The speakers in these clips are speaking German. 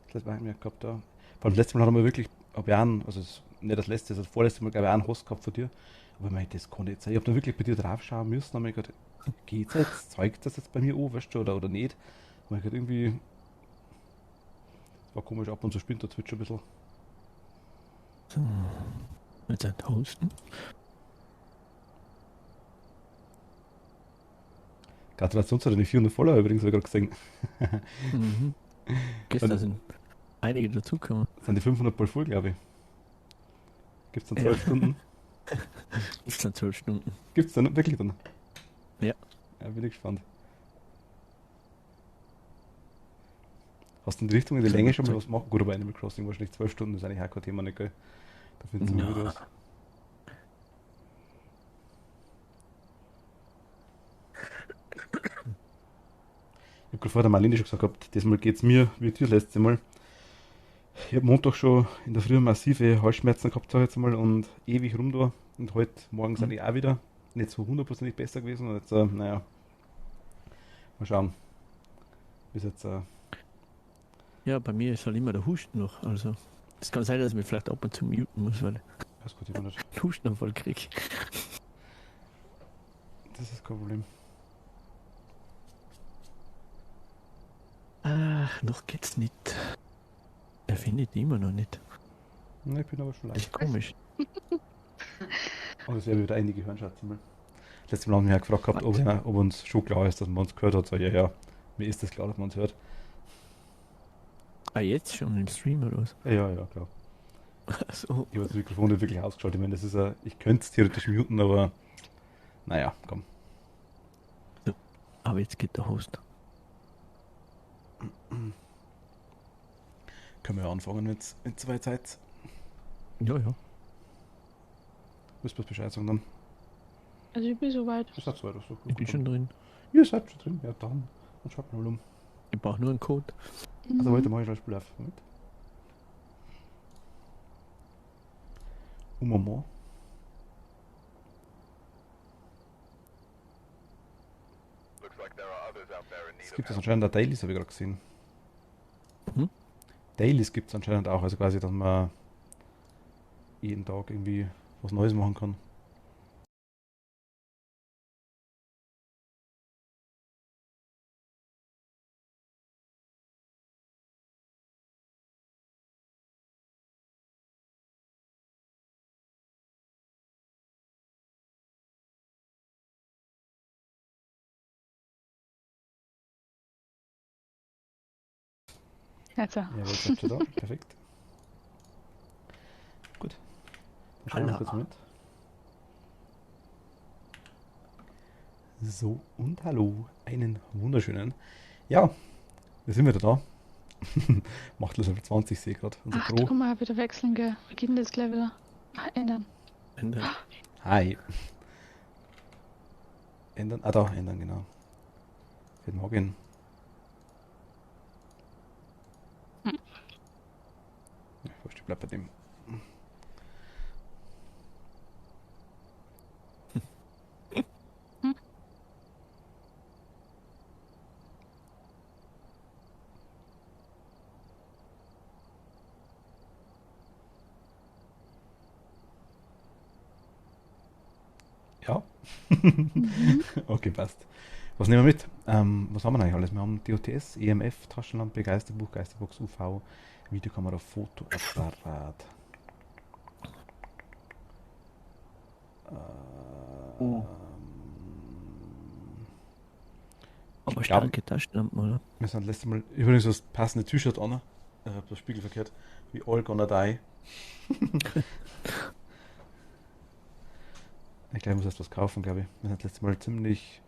Das letzte Mal haben wir gehabt da. Vor allem das letzte Mal haben wir wirklich, hab ich einen, also nicht das letzte, das vorletzte Mal, glaube ich, einen Host gehabt von dir. Aber ich meine, das kann nicht sein. Ich habe da wirklich bei dir drauf schauen müssen, habe mir gedacht, geht's jetzt? Zeigt das jetzt bei mir an, weißt du, oder nicht? Aber ich gedacht, irgendwie, es war komisch, ab und zu spinnt der Twitch ein bisschen. So, jetzt ein Hosten. Gratulation zu deinen 400 Follower übrigens, habe ich gerade gesehen. Gestern sind einige dazugekommen. Sind die 500 bald voll, glaube ich. Gibt es dann 12 Stunden? Ist dann 12 Stunden. Gibt es dann wirklich dann? Ja. Ja, bin ich gespannt. Hast du in die Richtung, in die Länge schon mal was machen? Gut, aber Animal Crossing wahrscheinlich 12 Stunden ist eigentlich auch kein Thema, nicht, gell? Da finden sie wieder was. Ich habe gerade vor der Marlene schon gesagt gehabt, diesmal geht es mir wie das letzte Mal. Ich habe Montag schon in der Früh massive Halsschmerzen gehabt, sag ich jetzt mal, und ewig rum da. Und heute Morgen sind die auch wieder nicht so hundertprozentig besser gewesen. Und jetzt, naja, mal schauen. Bis jetzt. Ja, bei mir ist halt immer der Husten noch. Also, es kann sein, dass ich mich vielleicht ab und zu muten muss, weil Das gut, ich nicht. ich einen Hustenanfall kriege. Das ist kein Problem. Ach, noch geht's nicht. Er findet die immer noch nicht. Ne, ich bin aber schon Das leicht. ist komisch. Und es werden wieder einige hören, schätze ich mal. Letztes Mal haben wir ja gefragt gehabt, ob uns schon klar ist, dass man uns gehört hat. So, ja, mir ist das klar, dass man uns hört. Ah, jetzt schon im Stream oder was? Ja, klar. So. Ich habe das Mikrofon nicht wirklich ausgeschaltet. Ich meine, das ist ich könnte es theoretisch muten, aber naja, komm. So. Aber jetzt geht der Host. Können wir ja anfangen jetzt in 2 Zeit. Ja. Müsst ihr Bescheid sagen dann. Also ich bin soweit. Ihr seid soweit, so Ich bin schon drin. Ihr seid schon drin, ja dann. Dann schaut mal um. Ich brauche nur einen Code. Also heute mache ich das Spiel auf. Moment. Moment. Es gibt es anscheinend auch Dailies, habe ich gerade gesehen. Dailies gibt es anscheinend auch, also quasi, dass man jeden Tag irgendwie was Neues machen kann. Jetzt. Ja, jetzt seid ihr da. Perfekt. Gut. Dann schauen wir mal kurz mit. So, und hallo. Einen wunderschönen. Ja, wir sind wieder da. Macht Level 20, sehe ich gerade. Unser Ach, Pro. guck mal, wieder wechseln, gell. Wir gehen das gleich wieder ändern. Hi. Ändern? Ah, da, ändern, genau. Guten Morgen. Ja, wurscht, ich bleib bei dem. Ja. Okay, passt. Was nehmen wir mit? Was haben wir eigentlich alles? Wir haben DOTS, EMF, Taschenlampe, Geisterbuch, Geisterbox, UV, Videokamera, Fotoapparat. Aber starke Taschenlampen, oder? Wir sind letztes Mal übrigens das passende T-Shirt an. Ich habe das Spiegel verkehrt. We all gonna die. Ich glaube, ich muss erst was kaufen, glaube ich. Wir sind letztes Mal ziemlich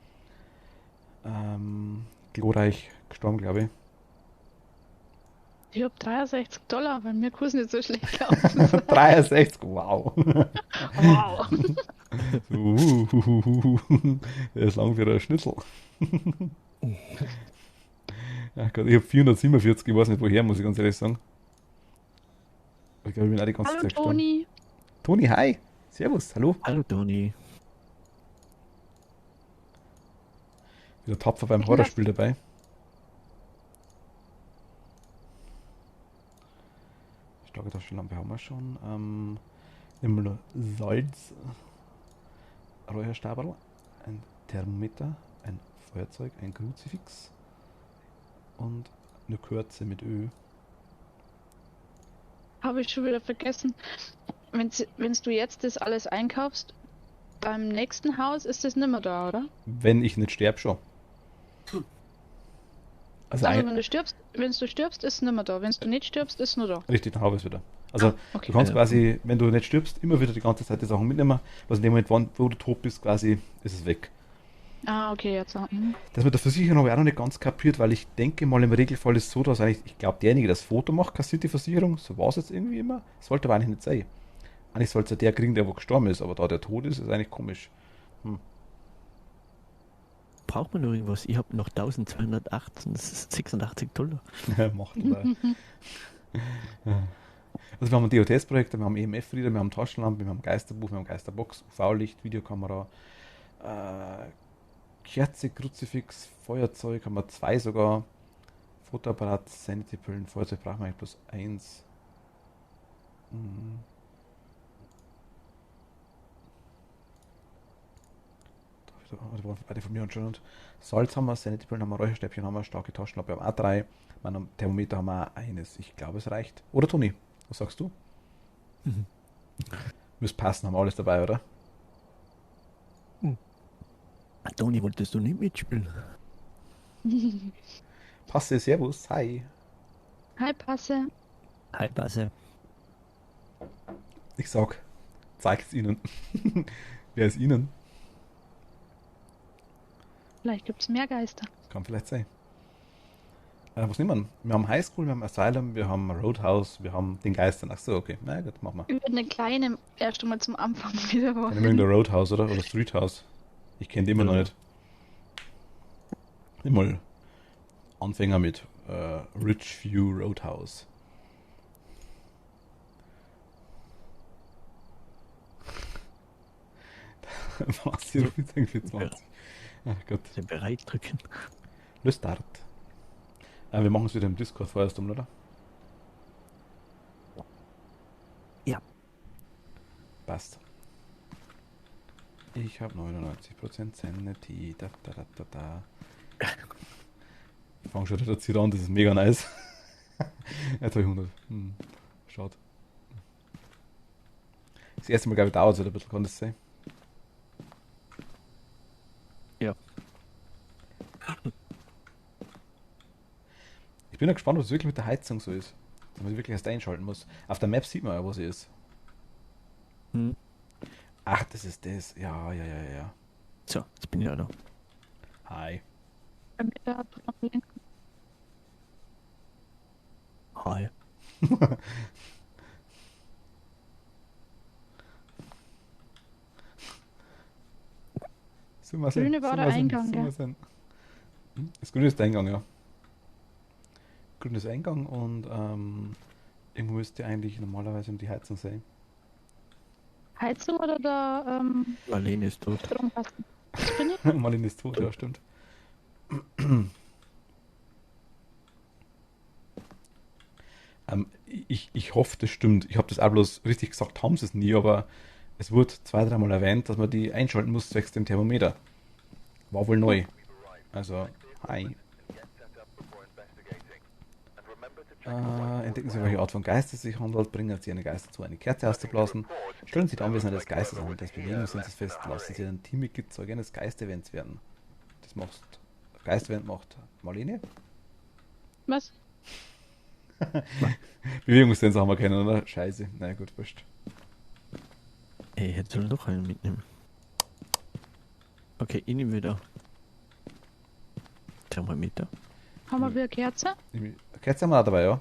glorreich gestorben, glaube ich. Ich hab $63, weil mir Kurs nicht so schlecht laufen. 63, wow. Wow. Der ist lang für ein Schnitzel. Ja, Gott, ich habe 447, ich weiß nicht woher, muss ich ganz ehrlich sagen. Ich glaube, ich bin auch die ganze Hallo Zeit gestorben. Toni. Toni, hi. Servus, hallo. Hallo Toni. Wieder tapfer beim Horrorspiel dabei. Starke Taschenlampe haben wir schon. Immer Salz, Räucherstaberl, ein Thermometer, ein Feuerzeug, ein Kruzifix und eine Kürze mit Öl. Habe ich schon wieder vergessen. Wenn du jetzt das alles einkaufst, beim nächsten Haus ist das nimmer da, oder? Wenn ich nicht sterbe, schon. Also Also wenn du stirbst, ist es nimmer da. Wenn du nicht stirbst, ist es nur da. richtig, dann habe ich es wieder. Also Okay. du kannst Ja. quasi, wenn du nicht stirbst, immer wieder die ganze Zeit die Sachen mitnehmen. Was in dem Moment, wo du tot bist, quasi, ist es weg. Ah, okay, jetzt. Das mit der Versicherung habe ich auch noch nicht ganz kapiert, weil ich denke mal, im Regelfall ist es so, dass eigentlich, ich glaube, derjenige, der das Foto macht, kassiert die Versicherung. So war es jetzt irgendwie immer. Sollte aber eigentlich nicht sein. Eigentlich sollte es ja der kriegen, der wo gestorben ist, aber da der tot ist, ist eigentlich komisch. Braucht man noch irgendwas? Ich habe noch 1218, das ist $86. Macht dabei. Also wir haben DOTS-Projekte, wir haben EMF-Reader, wir haben Taschenlampe, wir haben Geisterbuch, wir haben Geisterbox, UV-Licht, Videokamera, Kerze, Kruzifix, Feuerzeug, haben wir 2 sogar, Fotoapparat, Sanity-Pillen, Feuerzeug brauchen wir eigentlich bloß 1. Da waren beide von mir anscheinend. Salz haben wir, Sanity-Pillen haben wir, Räucherstäbchen haben wir, starke Taschenlampe haben wir auch 3. Mein Thermometer haben wir auch eines. Ich glaube, es reicht. Oder Toni, was sagst du? Mhm. Müsste passen, haben wir alles dabei, oder? Toni, wolltest du nicht mitspielen? Passe, servus, hi. Hi, Passe. Hi, Basse. Ich sag, zeigt's ihnen. Wer ist ihnen? Vielleicht gibt es mehr Geister. Kann vielleicht sein. Was nehmen wir? Wir haben Highschool, wir haben Asylum, wir haben Roadhouse, wir haben den Geistern. Ach so, okay. Na gut, machen wir. Ich würde eine kleine erst einmal zum Anfang wieder Dann nehmen wir irgendein Roadhouse, oder? Oder Street House. Ich kenne die immer noch Ja. nicht. Immer Anfänger mit Ridgeview Roadhouse. Was hier ruft jetzt für 20? Ach Gott. Also bereit drücken. Le Start. Wir machen es wieder im Discord vorerst um, oder? Ja. Passt. Ich habe 99% Sanity. Da, da, da, da, da. Ich fange schon wieder an, das ist mega nice. Jetzt habe ich 100. Schaut. Das erste Mal, glaube ich, dauert es ein bisschen, kann das sein? Ja. Ich bin ja gespannt, was es wirklich mit der Heizung so ist. Dass man sie wirklich erst einschalten muss. Auf der Map sieht man ja, wo sie ist. Hm. Ach, das ist das. Ja, ja, ja, ja. So, jetzt bin ich auch da. Hi. Bei mir da noch links. Hi. Das Grüne war der Eingang, gell? Das Grüne ist der Eingang, ja. Grün ist Eingang und irgendwo müsste eigentlich normalerweise um die Heizung sein. Heizung oder der Marlene ist tot. Stromkasten? Das bin ich. Marlene ist tot, ja, stimmt. Ich hoffe, das stimmt. Ich habe das auch bloß richtig gesagt, haben sie es nie, aber es wurde 2-3 Mal erwähnt, dass man die einschalten muss zwecks dem Thermometer. War wohl neu. Also, hi. Entdecken Sie, welche Art von Geist es sich handelt, bringen Sie eine Geister zu, eine Kerze auszublasen, stellen Sie die Anwesenheit des Geistes an, das Bewegen sind Sie fest, lassen Sie ein Teammitglied Zeuge eines Geistevents werden. Das macht, Geistevent macht Marlene. Was? Bewegungssensor haben wir keinen, oder? Scheiße, na gut, wurscht. Ich hätte soll doch einen mitnehmen. Okay, ich nehme wieder Thermometer. Haben wir wieder eine Kerze? Kerze haben wir auch dabei, ja.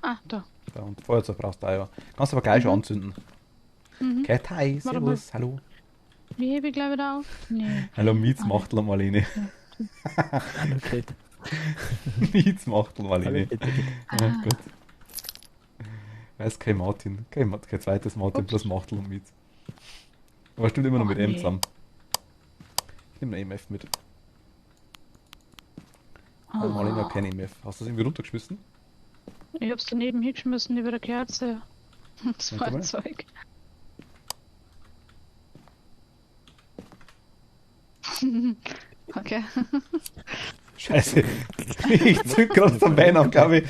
Ah, da. Ja, und Feuerzeug brauchst du auch, ja. Kannst aber gleich schon anzünden. Mhm. Okay, hi, Warte servus, hallo. Wie hebe ich gleich wieder auf? Nee. Hallo, Mietsmachtel Marlene. Hallo, Grete. Mietsmachtel Marlene. Grete. Ja, gut. Weiß kein Martin. Kein zweites Martin, Ups. plus Machtel und Mietz. Aber stimmt immer noch mit M nee. zusammen. Ich nehme eine EMF mit. Also Ah. Marlene hat kein EMF. Hast du das irgendwie runtergeschmissen? Ich hab's daneben hingeschmissen über der Kerze. Das Warte mal. Feuerzeug. Okay. Scheiße. Ich zünd gerade am Bein auf, glaube ich.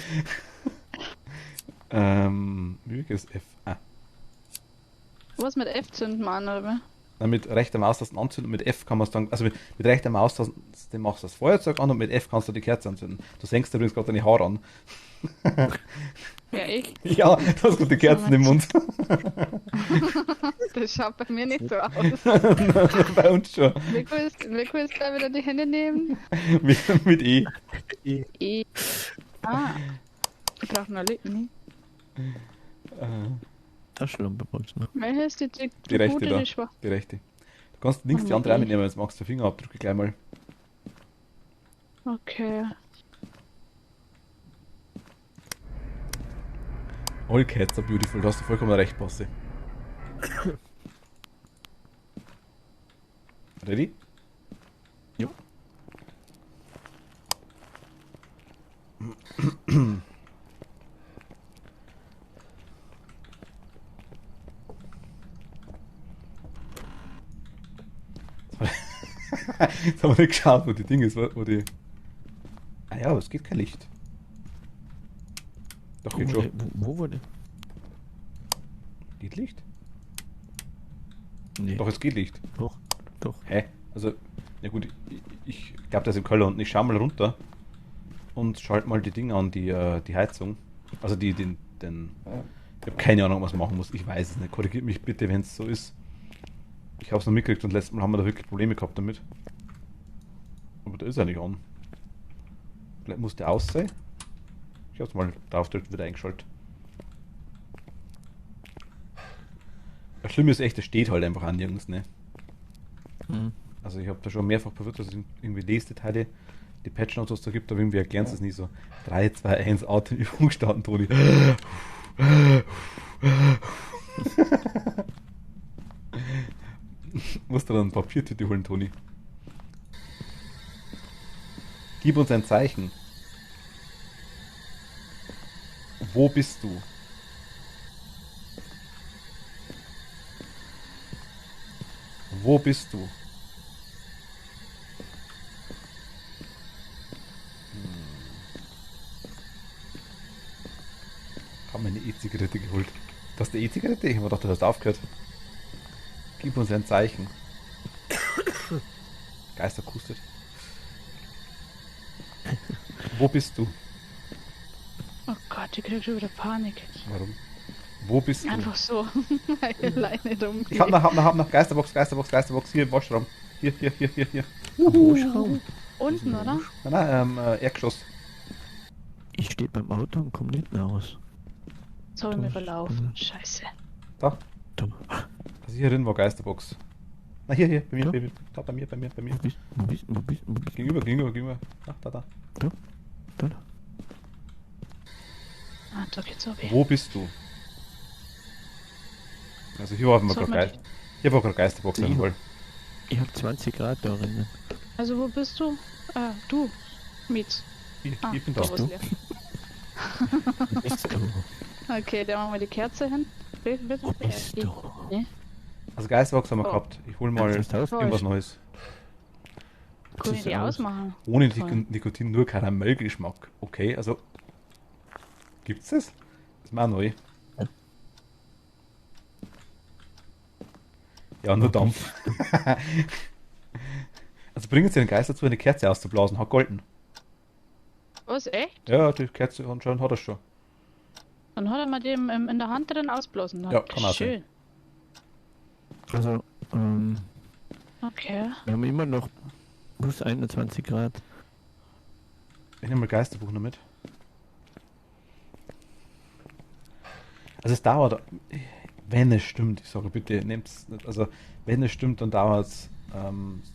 Wie ist F? Ah. Was mit F zünden, Mann, oder? Dann mit rechter Maustasten anzünden und mit F kann man es dann, also mit rechter Maustaste machst du das Feuerzeug an und mit F kannst du die Kerze anzünden. Du senkst übrigens gerade deine Haare an. Ja, ich. Ja, du hast gerade die Kerzen im Mund. Das schaut bei mir nicht so aus. Bei uns schon. Mir willst gleich wieder die Hände nehmen. Mit E. E. Ah. Ich brauche noch Lippen. Taschenlampe brauchst du noch. Welche ist Die rechte gute, da. die schwach? Die rechte. Du kannst links die andere auch mitnehmen, jetzt machst du Fingerabdrücke gleich mal. Okay. All cats are beautiful, da hast du vollkommen recht, Bosse. Ready? Jo. Jetzt haben wir nicht geschaut, wo die Ding ist, wo die... Ah ja, aber es geht kein Licht. Doch, geht schon. Wo wurde? Geht Licht? Nee. Doch, es geht Licht. Doch. Hä? Also, ja gut, ich glaube, das ist im Keller unten. Ich schau mal runter und schalte mal die Dinge an, die Heizung. Also ich habe keine Ahnung, was man machen muss. Ich weiß es nicht. Korrigiert mich bitte, wenn es so ist. Ich habe es noch mitgekriegt und letztes Mal haben wir da wirklich Probleme gehabt damit. Aber da ist er nicht an. Vielleicht muss der aus sein. Ich hab's mal drauf gedrückt, wieder eingeschaltet. Das Schlimme ist echt, es steht halt einfach an nirgends, ne? Mhm. Also ich habe da schon mehrfach probiert, dass ich irgendwie lese Details, die Patch Notes, was da gibt, aber irgendwie erklären sie es nicht so. 3, 2, 1, Atemübung starten, Toni. Musst du dann ein Papiertüte holen, Toni. Gib uns ein Zeichen. Wo bist du? Wo bist du? Haben wir eine E-Zigarette geholt. Das ist die E-Zigarette? Ich habe mir gedacht, du hast aufgehört. Gib uns ein Zeichen. Geister kustet. Wo bist du? Oh Gott, ich krieg schon wieder Panik. Warum? Wo bist du? Einfach so. Alleine dumm. Ich hab noch Geisterbox. Hier im Waschraum. Hier. Waschraum. Unten, oder? Nein, Erdgeschoss. Ich stehe beim Auto und komme nicht mehr raus. Jetzt hab ich mir verlaufen. Scheiße. Da. Da. Also hier drin war Geisterbox. Na hier, bei mir, Ja. Baby. Da, bei mir. Wo bist du? Gegenüber. Da. Da. Ah, da geht's auch Wo bist du? Also hier war Sag mal gerade Geisterbox Ja. einmal. Ich habe 20 Grad da drinnen. Also wo bist du? Du. Mietz. Ich bin da. wo ist leer. Wo bist du? Okay, dann machen wir die Kerze hin. Bitte. Wo bist du? Nee. Also Geisterbox haben wir Oh. gehabt. Ich hol mal Das ist irgendwas Neues. Kann ich die aus. ausmachen? Ohne Voll. Nikotin, nur Karamellgeschmack. Okay, also gibt's das? Das ist mir auch neu. Ja. Ja, nur Dampf. Also bringen Sie den Geist dazu, eine Kerze auszublasen. Hat golden. Was, echt? Ja, die Kerze anscheinend hat er schon. Dann hat er mal dem in der Hand drin ausblasen. Ja, kann auch Schön. Also, Okay. wir haben immer noch plus 21 Grad. Ich nehme mal Geisterbuch noch mit. Also es dauert, wenn es stimmt, ich sage bitte, nehmt's, also wenn es stimmt, dann dauert es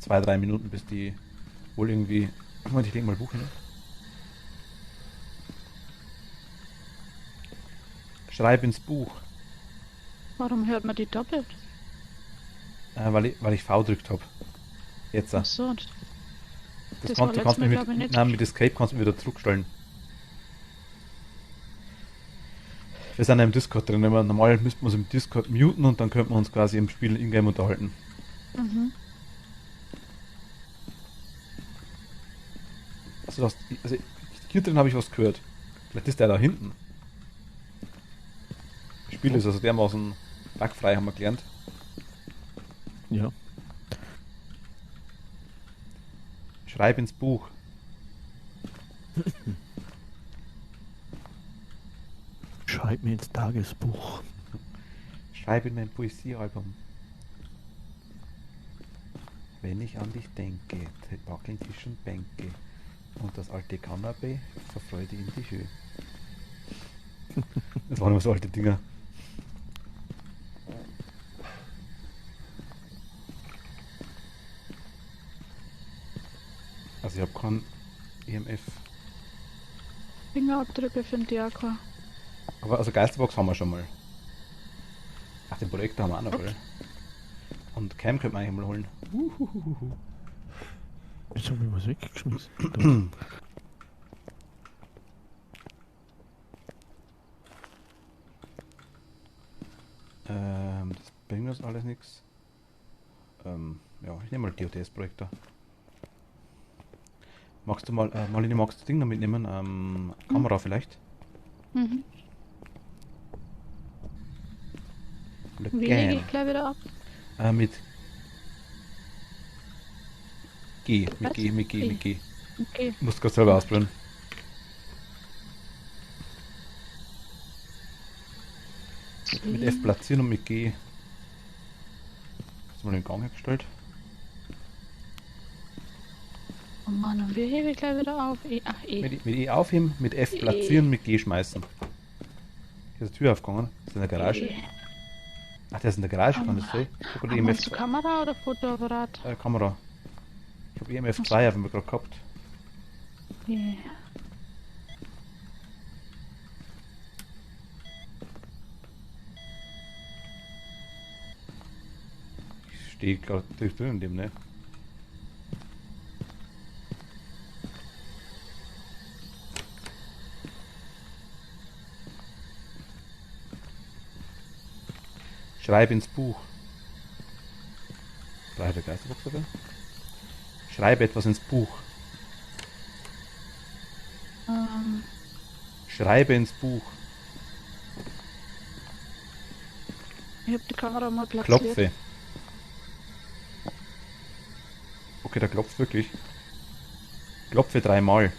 2-3 Minuten, bis die wohl irgendwie, Moment, ich leg mal Buch hin. Schreib ins Buch, Warum hört man die doppelt? weil ich V drückt habe. Jetzt. Ach so. Das das war kannst du letztes Mal, mit, glaub ich, nicht. nein, mit Escape kannst du wieder zurückstellen. Wir sind ja im Discord drin. Normal müssten wir uns im Discord muten und dann könnten wir uns quasi im Spiel in-game unterhalten. Mhm. Also hier drin habe ich was gehört. Vielleicht ist der da hinten. Das Spiel ist also dermaßen bugfrei, haben wir gelernt. Ja. Schreib ins Buch. Schreib mir ins Tagesbuch. Schreib in mein Poesiealbum. Wenn ich an dich denke, wackeln Tisch und Bänke und das alte Kanapee vor Freude in die Höhe. Das waren immer so alte Dinger. Also ich habe keinen EMF. Fingerabdrücke finde ich auch kein. Aber also Geisterbox haben wir schon mal. Ach, den Projektor haben wir auch noch, okay. Und Cam könnte man eigentlich mal holen. Jetzt habe ich was weggeschmissen. Das bringt uns alles nichts. Ja, ich nehme mal DOTS-Projektor. Magst du mal, Marlene, magst du das Ding noch mitnehmen? Kamera vielleicht? Mhm. Oder Wie lege gern. ich gleich wieder ab? Mit G, mit Was? G, mit G, mit G. Okay. Du musst gerade selber ausprobieren. Mit F platzieren und mit G. Hast du mal den Gang hergestellt? Oh Mann, und wie hebe ich gleich wieder auf? E. Ach, E. Mit E aufheben, mit F platzieren, mit G schmeißen. Hier ist die Tür aufgegangen. Ist in der Garage? E. Ach, der ist in der Garage, kann das sein? Ich habe EMF Meinst du Kamera oder Fotoapparat? Kamera. Ich habe EMF 2 haben wir gerade gehabt. E. Ich stehe gerade drin in dem, ne? Schreib ins Buch. Drei der Geisterbox oder? Schreibe etwas ins Buch. Schreibe ins Buch. Ich habe die Kamera mal platziert. Klopfe. Okay, der klopft wirklich. Klopfe 3-mal.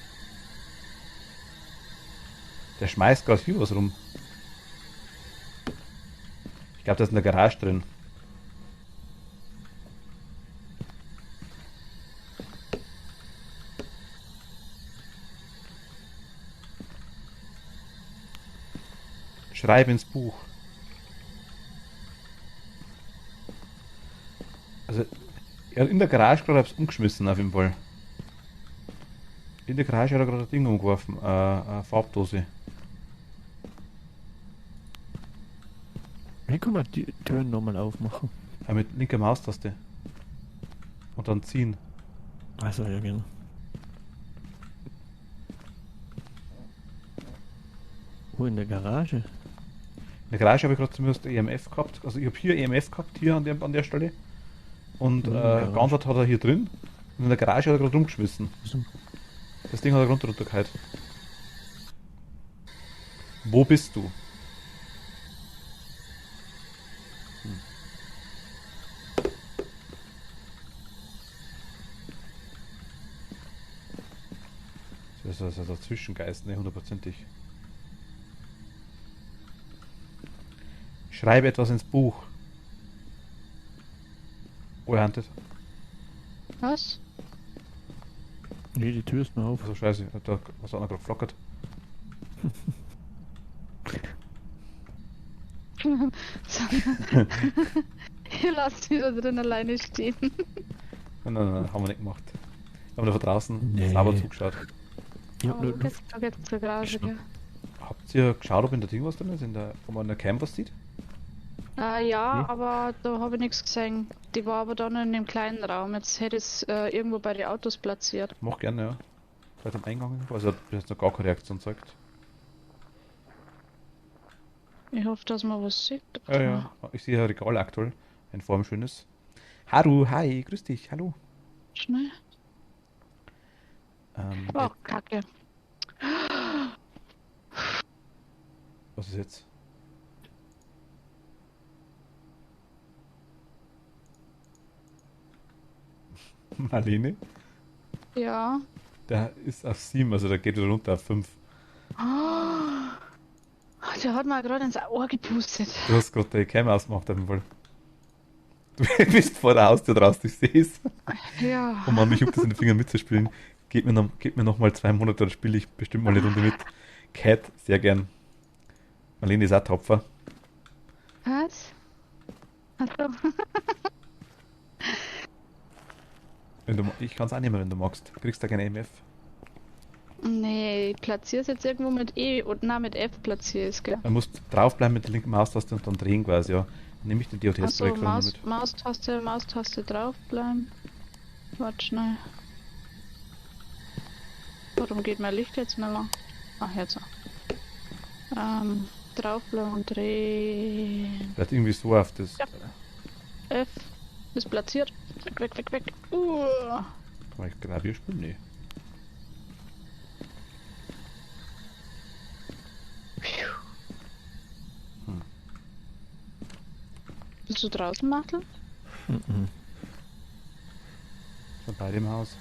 Der schmeißt gerade hier was rum. Ich glaube, das ist in der Garage drin. Schreib ins Buch. Also, er hat in der Garage gerade etwas umgeschmissen, auf jeden Fall. In der Garage hat er gerade ein Ding umgeworfen, eine Farbdose. Wie kann man die Türen nochmal aufmachen? Mit linker Maustaste. Und dann ziehen. Also ja, genau. Wo in der Garage? In der Garage habe ich gerade zumindest EMF gehabt. Also ich habe hier EMF gehabt, hier an der Stelle. Und geantwortet hat er hier drin. Und in der Garage hat er gerade rumgeschmissen. Also, Das Ding hat er runtergehalten. Wo bist du? Das ist also Zwischengeist, ne, hundertprozentig. Schreibe etwas ins Buch. Oh, er handelt. Was? nee, die Tür ist noch auf. Also scheiße, da was hat er gerade geflockert. Ihr lasst wieder drin alleine stehen. Nein, haben wir nicht gemacht. Wir haben da von draußen Nee. sauber zugeschaut. Ich hab Oh, nur du Luft. gehst jetzt zur Garage, gell? Habt ihr geschaut, ob in der Ding was drin ist? Ob man in der Cam was sieht? Ja, Nee. aber da habe ich nichts gesehen. Die war aber dann in dem kleinen Raum. Jetzt hätte ich es irgendwo bei den Autos platziert. Mach gerne, ja. Vielleicht am Eingang. Also hat bis jetzt noch gar keine Reaktion gezeigt. Ich hoffe, dass man was sieht. Ja, ja. Ich sehe ein Regal aktuell. Ein formschönes. Haru, hi, grüß dich, hallo. Schnell. Oh, Kacke. Was ist jetzt? Marlene? Ja. Der ist auf 7, also der geht wieder runter auf 5. Oh, der hat mir gerade ins Ohr gepustet. Du hast gerade die Cam ausgemacht auf jeden Fall. Du bist vor der Haustür draußen, ich sehe es. Ja. Oh Mann, mich juckt das in den Fingern mitzuspielen. Gebt mir noch mal 2 Monate, dann spiele ich bestimmt mal eine Runde mit. Cat, sehr gern. Marlene ist auch Tapfer. Was? Hallo? Ich kann es auch nehmen, wenn du magst. Du kriegst da keine MF. Nee, ich platziere es jetzt irgendwo mit E und mit F platziere es, gell? Man muss draufbleiben mit der linken Maustaste und dann drehen quasi, ja. Dann nehme ich den Achso, DOTS-Projekt mit. Maustaste draufbleiben. Warte schnell. Warum geht mein Licht jetzt nicht mehr? Ach, jetzt so. Draufbleiben und drehen. Vielleicht irgendwie so auf das. Ja. F ist platziert. Weg, weg, weg, weg. Kann ich Klavier spielen? Nee. Willst du draußen machen? Mhm. Sind beide im Haus.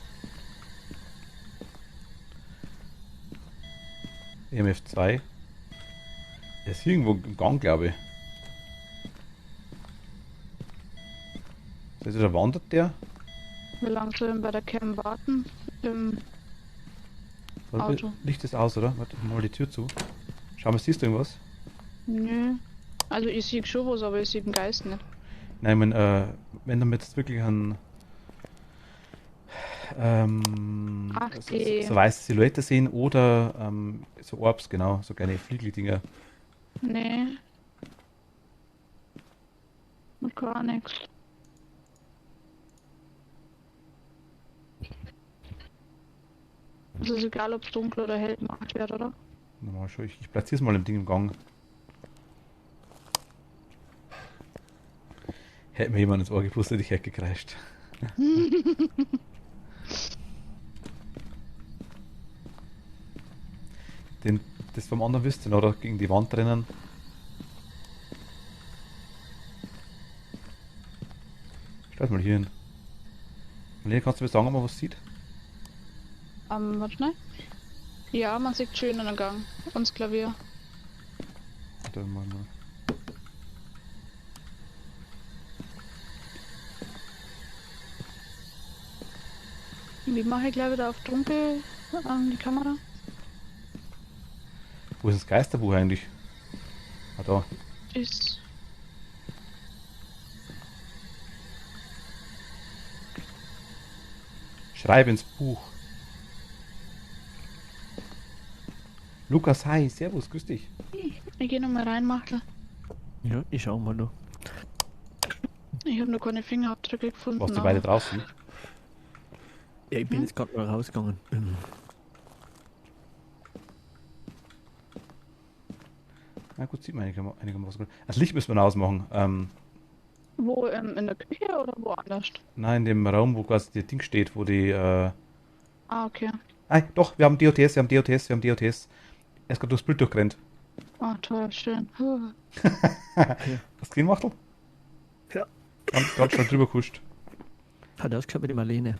EMF2. Er ist irgendwo im Gang, glaube ich. Seht ihr, da wandert der? Wie lange soll ich bei der Cam warten? Im Auto. Licht ist aus, oder? Warte, mal die Tür zu. Schau mal, siehst du irgendwas? Nö. Also ich sehe schon was, aber ich sehe den Geist nicht. Nein, ich mein, wenn du jetzt wirklich ein so weiße Silhouette sehen oder so Orbs, genau, so kleine Fliegeldinger. Nee. Gar nichts. Es ist egal, ob es dunkel oder hell gemacht wird, oder? Mal schon, ich platziere es mal im Ding im Gang. Hätte mir jemand ins Ohr gepustet, ich hätte gekreischt. Das vom anderen wisst ihr, oder? Gegen die Wand rennen. Stell mal hier hin. Marlene, kannst du mir sagen, ob man was sieht? Warte schnell. Ja, man sieht schön in den Gang. Und das Klavier. Warte mal. Wie mache ich gleich wieder auf dunkel die Kamera? Wo ist das Geisterbuch eigentlich? Ah, da. Ist. Schreib ins Buch. Lukas, hi, servus, grüß dich. Ich gehe nochmal rein, Machtel. Ja, ich schau mal noch. Ich habe noch keine Fingerabdrücke gefunden. Warst du beide draußen? Ja, ich bin jetzt gerade mal rausgegangen. Na gut, sieht man einigermaßen gut. Das Licht müssen wir ausmachen. Wo, in der Küche oder woanders? Nein, in dem Raum, wo quasi das Ding steht, wo die. Okay. Doch, wir haben DOTS. Er ist gerade durchs Bild durchgerannt. Oh, toll, schön. Hast du gesehen, Machtel? Ja. Ganz schnell drüber kuscht. Hat ausgeschaut mit der Marlene.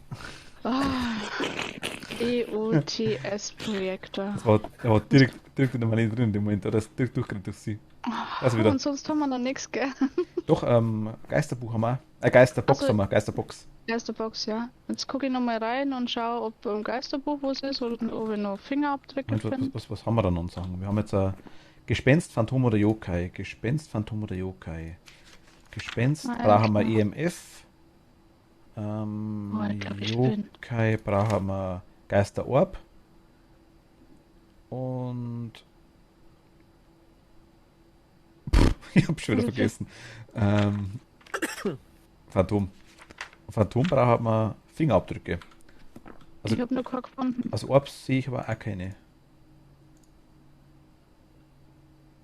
DOTS-Projektor. Er war direkt in der Marlene drin in dem Moment, er ist direkt durchgerannt durch sie. Also wieder. Und sonst haben wir noch nichts, gell? Doch, Geisterbuch haben wir. Geisterbox Also- haben wir, Geisterbox. Geisterbox, ja. Jetzt gucke ich nochmal rein und schaue, ob im Geisterbuch was ist oder ob ich noch Fingerabdrücke Und finde. was haben wir da noch sagen? Wir haben jetzt Gespenst, Phantom oder Yokai. Gespenst, brauchen wir EMF. Alter, ich bin- Yokai brauchen wir Geisterorb. Und ich hab schon wieder vergessen. Phantom brauchen wir Fingerabdrücke. Also- ich habe nur keinen gefunden. Also Orbs sehe ich aber auch keine.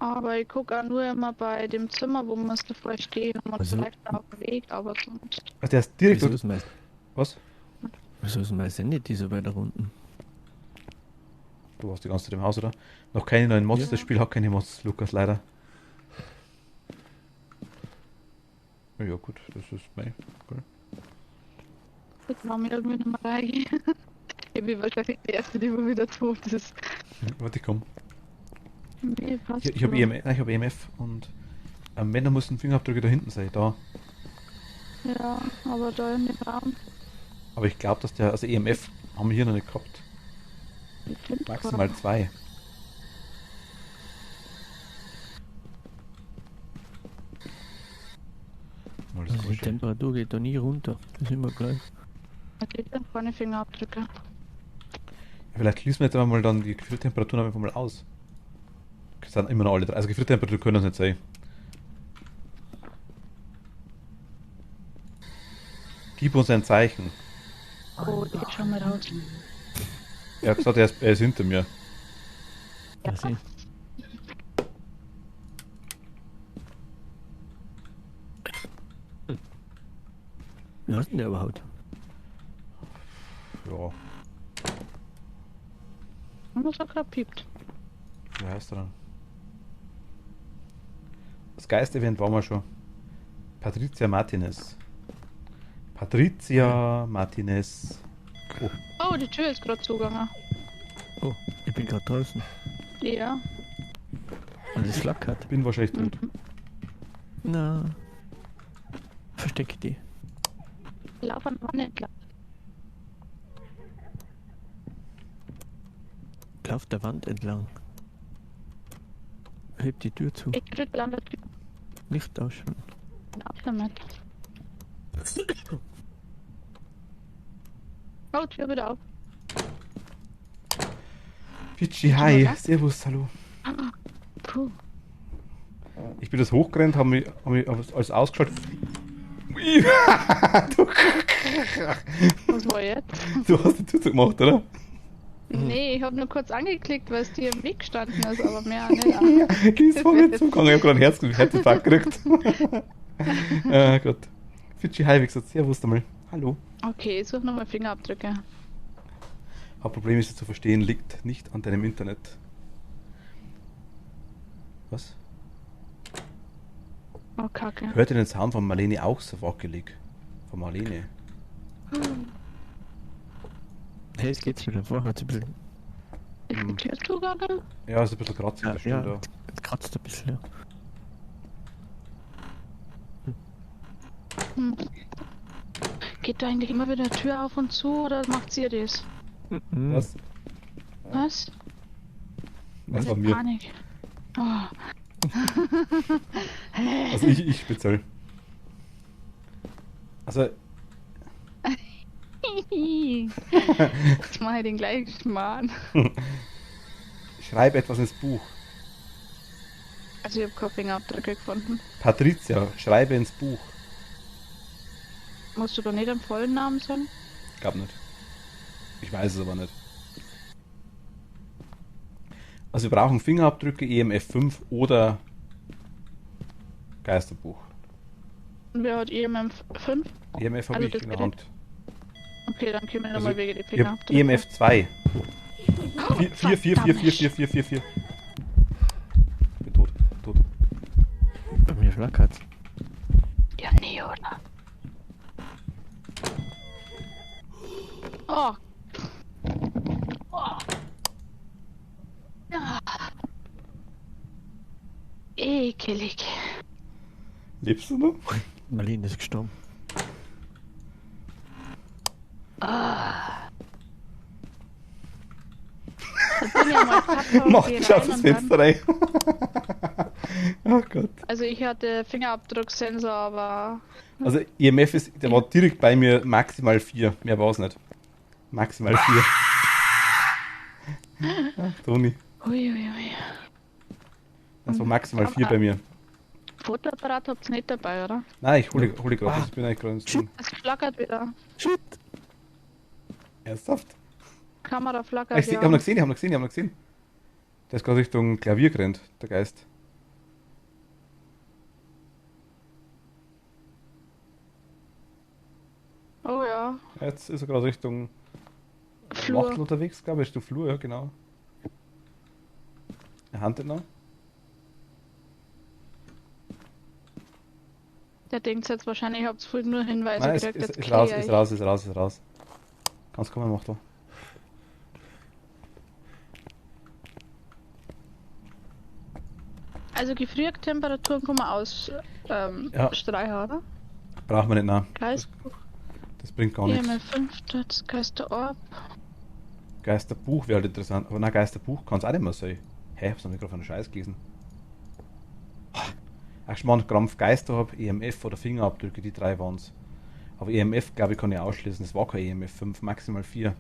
Aber ich gucke auch nur immer bei dem Zimmer, wo wir davor stehen und Also- vielleicht auf dem Weg, aber sonst. Also der ist direkt... Wieso ist meist, Was? wieso ist meist nicht diese weiter unten? Du warst die ganze Zeit im Haus, oder? Noch keine neuen Mods, Ja. das Spiel hat keine Mods, Lukas, leider. Ja gut, das ist mein. Cool. Ich war mir irgendwie nicht mehr rein. Ich bin wahrscheinlich die erste, die immer wieder tot ist. Warte, ich komm. Nee, passt Ich habe schon. EMF, nein, ich hab EMF und wenn, dann muss ein Fingerabdrücke da hinten sein, da. Ja, aber da in dem Raum. Aber ich glaube, dass der, also EMF haben wir hier noch nicht gehabt. Ich find Maximal 2. Mal das Also die Komische. Temperatur geht da nie runter. Das ist immer gleich. Da geht ja keine Fingerabdrücke. Ja, vielleicht schließen wir jetzt einfach mal dann die Gefriertemperaturen einfach mal aus. Das sind immer noch alle drei. Also Gefriertemperatur können das nicht sein. Gib uns ein Zeichen. Oh, ich schau mal raus. Er hat gesagt, er ist hinter mir. Ja, sieh. Wie hast du denn der überhaupt? Ja, Und was er gerade piept. wie heißt er dann? Das Geist-Event waren wir schon. Patricia Martinez. Patricia Martinez. Oh, Oh, die Tür ist gerade zugegangen. Oh, ich bin gerade draußen. Ja. Und es flackert. bin wahrscheinlich tot. Na. Verstecke die. Lauf an der Wand entlang. Lauf der Wand entlang. Heb die Tür zu. Ich drück an der Tür. Licht ausschalten. Ab damit. Oh, Tür wieder auf. Pichi, hi. Ja. Servus, hallo. Puh. Ich bin das hochgerannt, hab mich alles ausgeschaltet. Ui. Was war jetzt? Du hast die Tür zugemacht, oder? Nee, ich hab nur kurz angeklickt, weil es dir im Weg gestanden ist, aber mehr nicht. Die ist vor mir zugegangen. Ich hab gerade einen Herzinfarkt gekriegt. Ah Gott. Fidschi, hi, wie gesagt, servus einmal. Hallo. Okay, ich suche nochmal Fingerabdrücke. Hauptproblem ist zu verstehen, liegt nicht an deinem Internet. Was? Oh, Kacke. Hört ihr den Sound von Marlene auch so wackelig? Von Marlene. Hey, es geht's wieder. Vorher hat's ein bisschen. Ist die Tür zugegangen? Ja, ist ein bisschen kratzig, das stimmt. Ja. es kratzt ein bisschen, ja. Hm. Geht da eigentlich immer wieder Tür auf und zu oder macht ihr das? Mhm. Was? Was? Das war mir. Panik. Oh. Also ich speziell. Also, Jetzt mach ich den gleichen Schmarrn. schreib etwas ins Buch. Also ich habe keine Fingerabdrücke gefunden. Patricia, schreibe ins Buch. Musst du doch nicht den vollen Namen sagen? Gab nicht. Ich weiß es aber nicht. Also wir brauchen Fingerabdrücke, EMF 5 oder Geisterbuch. Und wer hat EMF 5? EMF habe Also ich das in der geht Hand. Okay, dann können wir Also, nochmal wegen die ich hab Fingerabdrücke. EMF 2. Oh, 4. Bin tot, tot. Bei mir flackert's. Ja, nee, oder? Oh. Oh. Ja. Ekelig. Lebst du noch? Marlene ist gestorben. Ah. Jetzt bin ich ja mal Papa und Mach geh dich aus rein das und dann- Fenster rein. Oh Gott. Also ich hatte Fingerabdrucksensor, aber Also EMF ist, der war direkt bei mir maximal 4. Mehr war es nicht. Maximal 4. Ach, Toni. Uiuiui. Das war maximal 4 bei mir. Fotoapparat habt ihr nicht dabei, oder? Nein, ich hole gerade. Ich bin eigentlich gerade ins Ding. Es flackert wieder. Shit! Ernsthaft? Kamera Ah, flackert, ich habe noch gesehen. Der ist gerade Richtung Klavier gerannt, der Geist. Oh ja, Jetzt ist er gerade Richtung Flur. Wachtel unterwegs, glaube ich. Richtung Flur, ja, genau. Er handelt noch. Der denkt jetzt wahrscheinlich, ich hab's voll nur Hinweise Nein, gekriegt, jetzt ist klär raus, ich. ist raus, ist raus, ist raus. Kannst kommen, mach da. Also Gefriertemperaturen kann man aus Ja. streichen, oder? Braucht man nicht, nein. Geistbuch, Das bringt gar nichts. EMF5, das Geisterorb. Geisterbuch wäre halt interessant. Aber nein, Geisterbuch kann es auch nicht mehr sein. Hä, was habe ich gerade von der Scheiß gelesen? Ach, Schmarrn, Krampf, Geister hab, EMF oder Fingerabdrücke, die 3 waren's. Aber EMF, glaube ich, kann ich ausschließen. Es war kein EMF 5, maximal 4.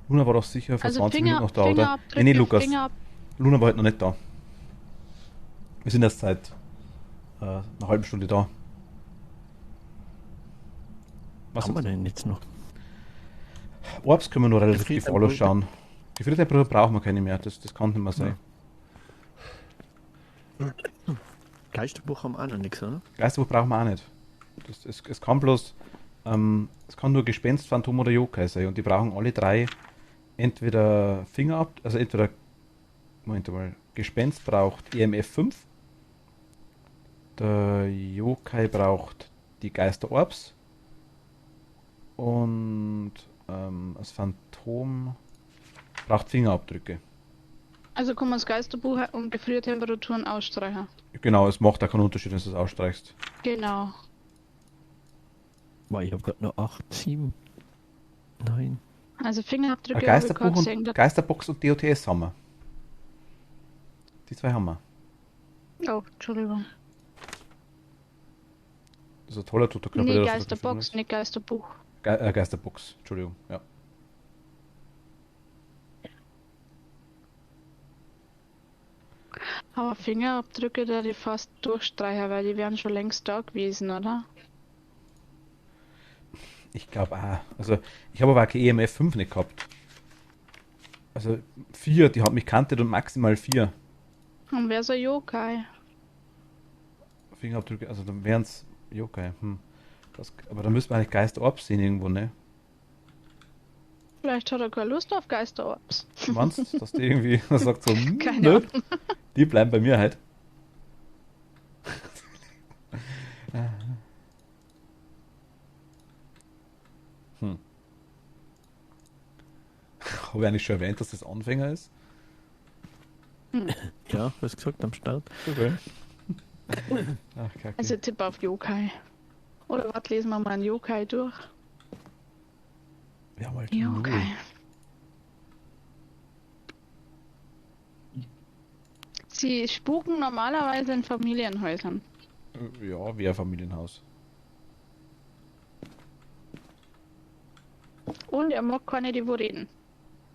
Luna war doch sicher vor Also 20 Minuten noch da, oder? Fingerabdrücke, Nee, Lukas. Fingerab Luna war halt noch nicht da. Wir sind erst seit einer halben Stunde da. Was Was haben wir denn jetzt noch? Orbs können wir nur relativ Gefriertemperatur. gefahrlos schauen. Gefriertemperatur brauchen wir keine mehr, das kann nicht mehr sein. Geisterbuch haben auch noch nichts, oder? Geisterbuch brauchen wir auch nicht. Es kann bloß, es kann nur Gespenst, Phantom oder Yokai sein und die brauchen alle 3 entweder also entweder, Moment mal, Gespenst braucht EMF 5, der Yokai braucht die Geisterorbs und das Phantom braucht Fingerabdrücke. Also kann man das Geisterbuch und Gefriertemperaturen ausstreichen. Genau, es macht auch keinen Unterschied, wenn du das ausstreichst. Genau. Weil ich habe gerade noch 8, 7, 9. Also Fingerabdrücke Ein habe ich Geisterbuch gerade gesehen. und Geisterbox und DOTS haben wir. Die 2 haben wir. Oh, Entschuldigung. Das ist ein toller toter Körper. Nee, der das Geisterbox, nicht Geisterbuch. Geisterbox, Entschuldigung, ja. Aber Fingerabdrücke, da die fast durchstreichen, weil die wären schon längst da gewesen, oder? Ich glaube auch. Also, ich habe aber auch kein EMF 5 nicht gehabt. Also, 4, die hat mich kantet und maximal 4 Und wer so Yokai? Fingerabdrücke. Also, dann wären es. Okay, aber dann müsste man eigentlich Geisterorb sehen irgendwo, ne? Vielleicht hat er keine Lust auf Geisterorbs. Du meinst, dass die irgendwie sagt so, Keine nö, Ahnung. die bleiben bei mir halt. Habe ich eigentlich schon erwähnt, dass das Anfänger ist? Ja, was gesagt am Start. Okay. Ach, Kacke. Also Tipp auf Yokai. Oder was, lesen wir mal einen Yokai durch? Wir haben halt Yokai. Sie spuken normalerweise in Familienhäusern. Ja, wie ein Familienhaus. Und er mag keine, die wo reden.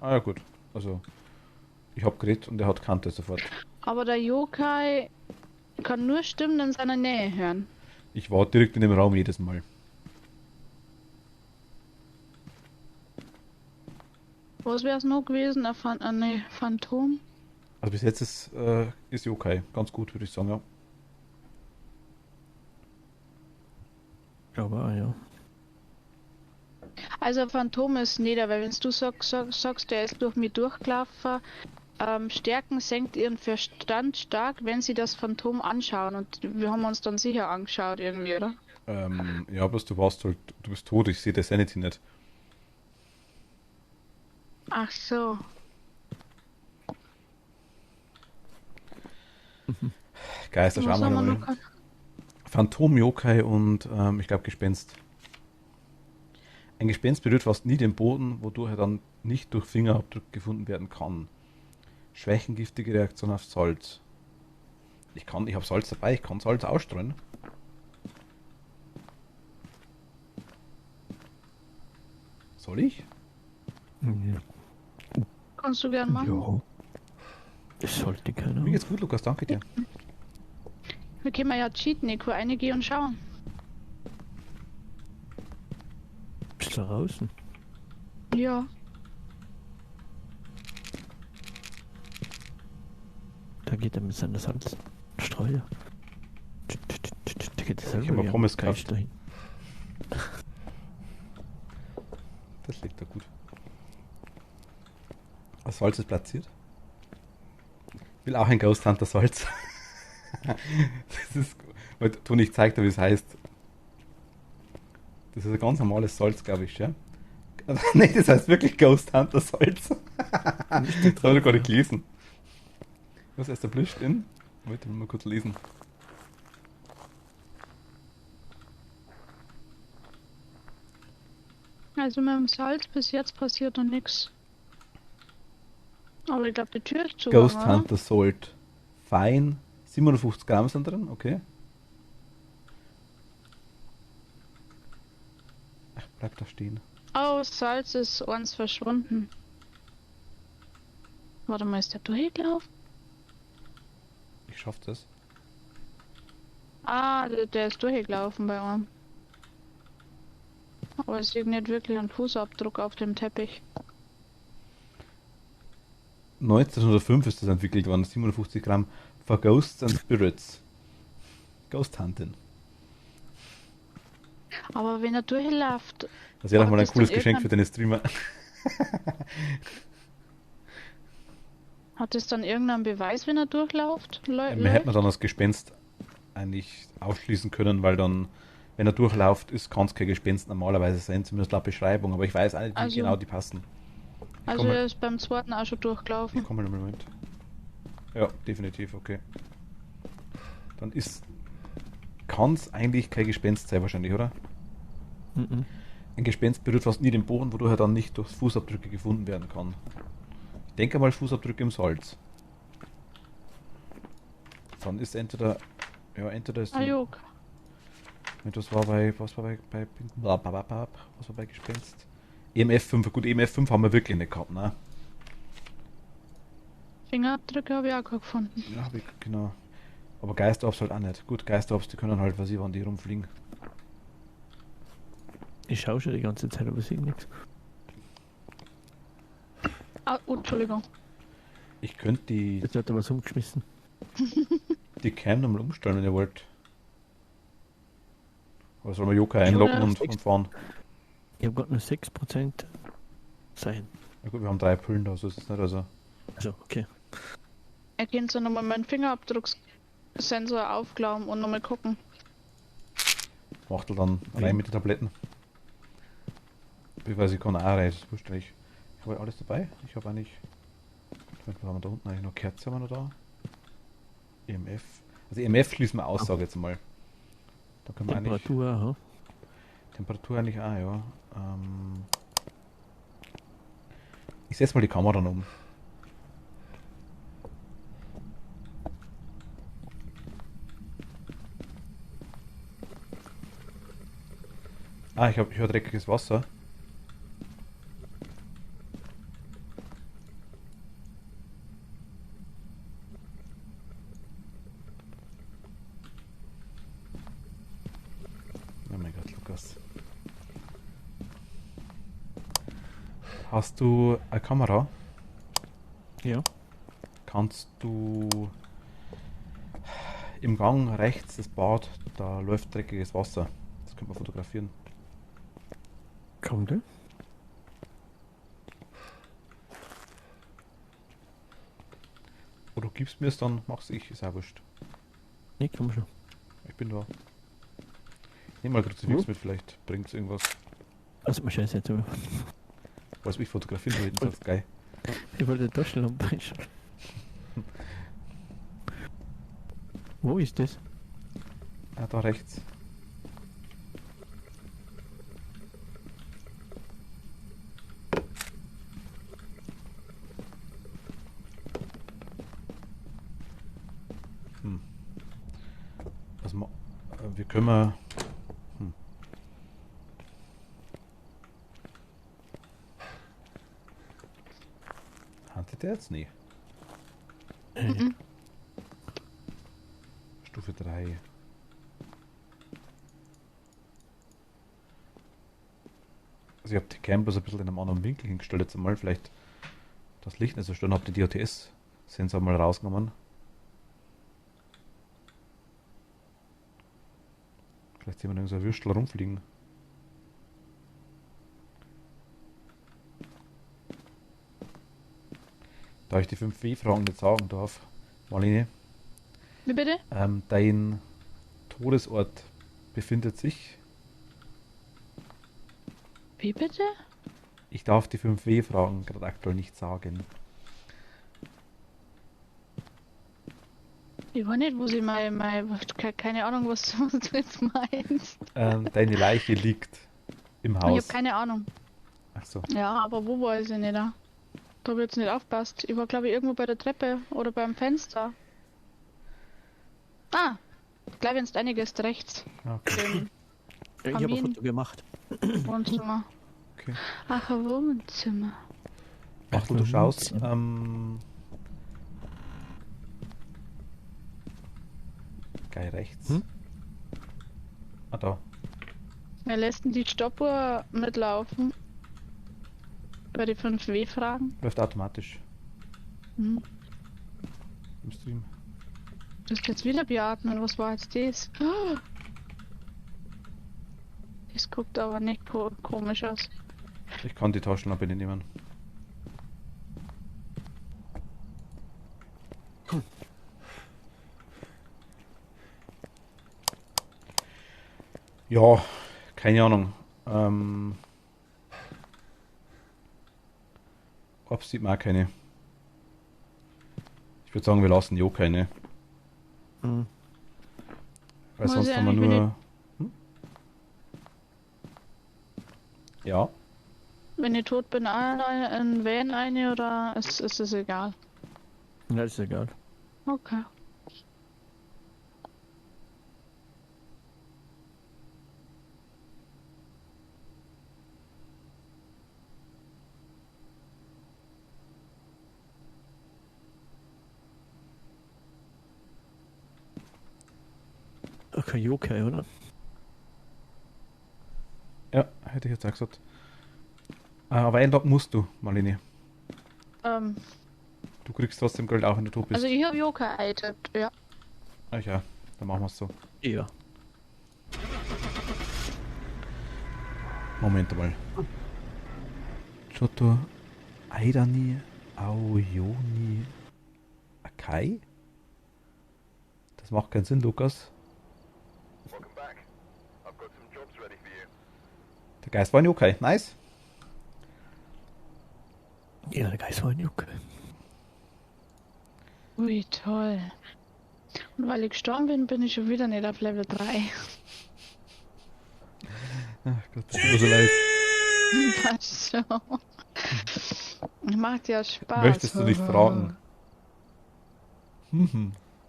Ah ja, gut. Also, ich habe geredet und er hat kannte sofort. Aber der Yokai kann nur Stimmen in seiner Nähe hören. Ich war direkt in dem Raum jedes Mal. Was wäre es noch gewesen? Ein Phantom? Also bis jetzt ist Yokai ganz gut, würde ich sagen, ja. Aber ja. Also ein Phantom ist nieder, weil wenn du sagst, der ist durch mich durchgelaufen, Stärken senkt ihren Verstand stark, wenn sie das Phantom anschauen. Und wir haben uns dann sicher angeschaut irgendwie, oder? Ja, bloß du warst halt, du bist tot, ich sehe der Sanity nicht. Ach so. Geister, Was schauen wir haben wir mal. noch gehabt? Phantom, Yokai und ich glaube Gespenst. Ein Gespenst berührt fast nie den Boden, wodurch er dann nicht durch Fingerabdruck gefunden werden kann. Schwächengiftige Reaktion auf Salz. Ich habe Salz dabei, ich kann Salz ausstreuen. Soll ich? Kannst du gern machen. Ja. Das sollte keiner. Mir geht's gut, Lukas, danke dir. Wir können ja cheaten, ich kann reingehen und schauen. Bist du draußen? Ja. Da geht er mit seiner Salzstreuer. Da geht er selber hab mal wie ein Pommes Geist gehabt. dahin. Das liegt da gut. Das Salz ist platziert. Will auch ein Ghost Hunter Salz. Das ist, weil Toni, ich zeig dir, wie es heißt. Das ist ein ganz normales Salz, glaube ich, ja? Nee, das heißt wirklich Ghost Hunter Salz. Das habe ich gerade gelesen. Was heißt der Blüsch drin? Wollte mal kurz lesen. Also mit dem Salz bis jetzt passiert noch nichts. Aber ich glaube, die Tür ist zu, Ghost oder? Hunter Salt. Fein. 750 Gramm sind drin, okay. Ach, bleibt da stehen. Oh, Salz ist uns verschwunden. Warte mal, ist der durchgelaufen? Ich schaff das. Ah, der ist durchgelaufen bei uns. Aber es liegt nicht wirklich ein Fußabdruck auf dem Teppich. 1905 ist das entwickelt worden. 750 Gramm for Ghosts and Spirits. Ghost Hunting. Aber wenn er durchläuft, Das wäre doch Hat mal ein das cooles dann Geschenk für irgendwann- deine Streamer. hat es dann irgendeinen Beweis, wenn er durchläuft? Mehr hätte man dann als Gespenst eigentlich ausschließen können, weil dann, wenn er durchläuft, kann es kein Gespenst normalerweise sein, zumindest laut Beschreibung. Aber ich weiß auch nicht, wie Also- genau die passen. Also komm, er ist beim zweiten auch schon Ich durchgelaufen. komme mal einen Moment. Ja, definitiv, okay. Dann kann es eigentlich kein Gespenst sein wahrscheinlich, oder? Mhm. Ein Gespenst berührt fast nie den Boden, wodurch er dann nicht durch Fußabdrücke gefunden werden kann. Ich denke mal Fußabdrücke im Salz. Dann ist entweder ist Ah, Juk. was war bei Gespenst? EMF 5, gut, EMF 5 haben wir wirklich nicht gehabt, ne? Fingerabdrücke habe ich auch gefunden. Ja, genau. Aber Geisterorbs halt auch nicht. Gut, Geisterorbs, die können halt, was ich, wann die rumfliegen. Ich schaue schon die ganze Zeit, aber sehe nichts. Ah, oh, Entschuldigung. Ich könnte Jetzt hat er was umgeschmissen. die Cam nochmal umstellen, wenn ihr wollt. Oder soll man Joker einloggen Ja, und fahren? Ich habe gerade nur 6% sein. Na gut, wir haben 3 Pullen da, so ist es nicht, also. Also, okay. Er könnte so nochmal meinen Fingerabdrucksensor aufklauen und nochmal gucken. Macht er dann rein mit den Tabletten. Beziehungsweise ich kann auch rein, das ist wurscht eigentlich. Ich habe alles dabei. Ich habe eigentlich. Was haben wir da unten eigentlich noch? Kerze haben wir noch da. EMF. Also EMF schließen wir aus, sage ich jetzt mal. Da können wir eigentlich. Temperatur, aha. Temperatur eigentlich auch, ja. Ich setze mal die Kamera dann um. Ah, ich höre dreckiges Wasser. Oh mein Gott, Lukas. Hast du eine Kamera? Ja. Kannst du im Gang rechts das Bad, da läuft dreckiges Wasser. Das könnte man fotografieren. Kommt der? Oder du gibst mir es dann, mach's ich, ist auch wurscht. Nee, komm schon. Ich bin da. Nimm mal Kruzifix Wo? mit, vielleicht bringt's irgendwas. Also, mal scheiße jetzt. Aber Was mich fotografieren soll, das ist geil. ich wollte die Taschenlampe reinschauen. Wo ist das? Ah, da rechts. Was wir können mal. Handelt der jetzt? Nee. Mhm. Stufe 3. Also ich habe die Campus ein bisschen in einem anderen Winkel hingestellt jetzt einmal. Vielleicht das Licht nicht so stellen. Habe die DOTS-Sensor mal rausgenommen. Vielleicht sehen wir noch so ein Würstel rumfliegen. Da ich die 5 W-Fragen nicht sagen darf, Marlene, Wie bitte? dein Todesort befindet sich. Wie bitte? Ich darf die 5 W-Fragen gerade aktuell nicht sagen. Ich weiß nicht, wo sie keine Ahnung, was du jetzt meinst. Deine Leiche liegt im Ich habe Haus. keine Ahnung. Ach so. Ja, aber wo weiß ich nicht? Da habe ich jetzt nicht aufgepasst. Ich war, glaube ich, irgendwo bei der Treppe oder beim Fenster. Ah, gleich wenn es einiges rechts. Okay. Im Ich habe ein Kamin. Foto gemacht. Wohnzimmer. Okay. Ach, ein Wohnzimmer. Ach, wo du schaust. Geil rechts. Hm? Ah, da. Wer lässt denn die Stoppuhr mitlaufen? Bei den 5 W-Fragen? Läuft automatisch Hm. im Stream. Du hast jetzt wieder beatmen. Was war jetzt das? Ah. Das guckt aber nicht komisch aus. Ich kann die Taschenlampe nicht nehmen. Ja, keine Ahnung. Ob sieht man auch keine. Ich würde sagen, wir lassen Jo keine. Mhm. Weil Muss sonst ich haben wir eigentlich nur. Hm? Ja, Wenn ich tot bin, ein Van eine oder ist es egal? Ja, ist egal. Okay. Okay, okay, oder? ja, hätte ich jetzt auch gesagt. Aber einloggen musst du, Marlene. Du kriegst trotzdem Geld, auch wenn du tot bist. Also ich habe Joker eitert, ja. Ach ja, dann machen wir es so. Ja. Moment mal. Giotto Aidani Aoyoni Akai? Das macht keinen Sinn, Lukas. Der Geist war ein Yokai. Nice. Ja, der Geist war ein Juck. Ui, toll. Und weil ich gestorben bin, bin ich schon wieder nicht auf Level 3. Ach Gott, das tut mir so leid. Was so? Macht ja Spaß. Möchtest du dich fragen?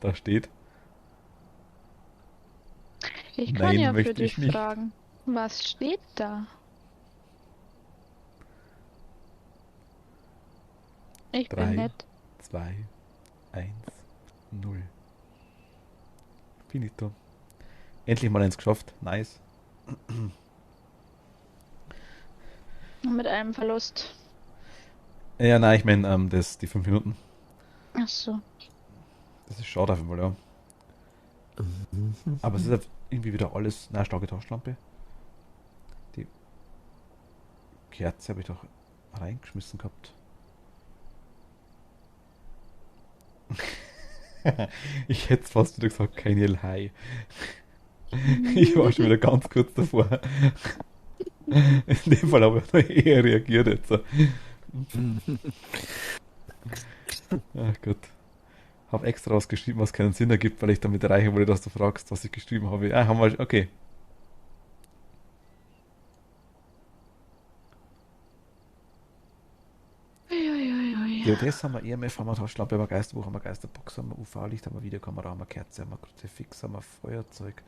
Da steht. Ich kann Nein, ja für möchte dich ich nicht. fragen. Was steht da? Ich 3, bin nett. 2, 1, 0. Finito. Endlich mal eins geschafft. Nice. Mit einem Verlust. Ja, nein, ich meine, die 5 Minuten. Ach so. Das ist schade auf jeden Fall, ja. Aber es ist halt irgendwie wieder alles. Na, starke Taschenlampe. Die Kerze habe ich doch reingeschmissen gehabt. Ich hätte fast wieder gesagt, kein High. Ich war schon wieder ganz kurz davor. In dem Fall habe ich noch eher reagiert jetzt. Ach Gott. Habe extra was geschrieben, was keinen Sinn ergibt, weil ich damit erreichen wollte, dass du fragst, was ich geschrieben habe. Ah, haben wir. Okay. DODS haben wir, EMF haben wir, Taschenlampe haben wir, Geisterbuch haben wir, Geisterbox haben wir, UV-Licht haben wir, Videokamera haben wir, Kerze haben wir, Kruzifix haben wir, Feuerzeug.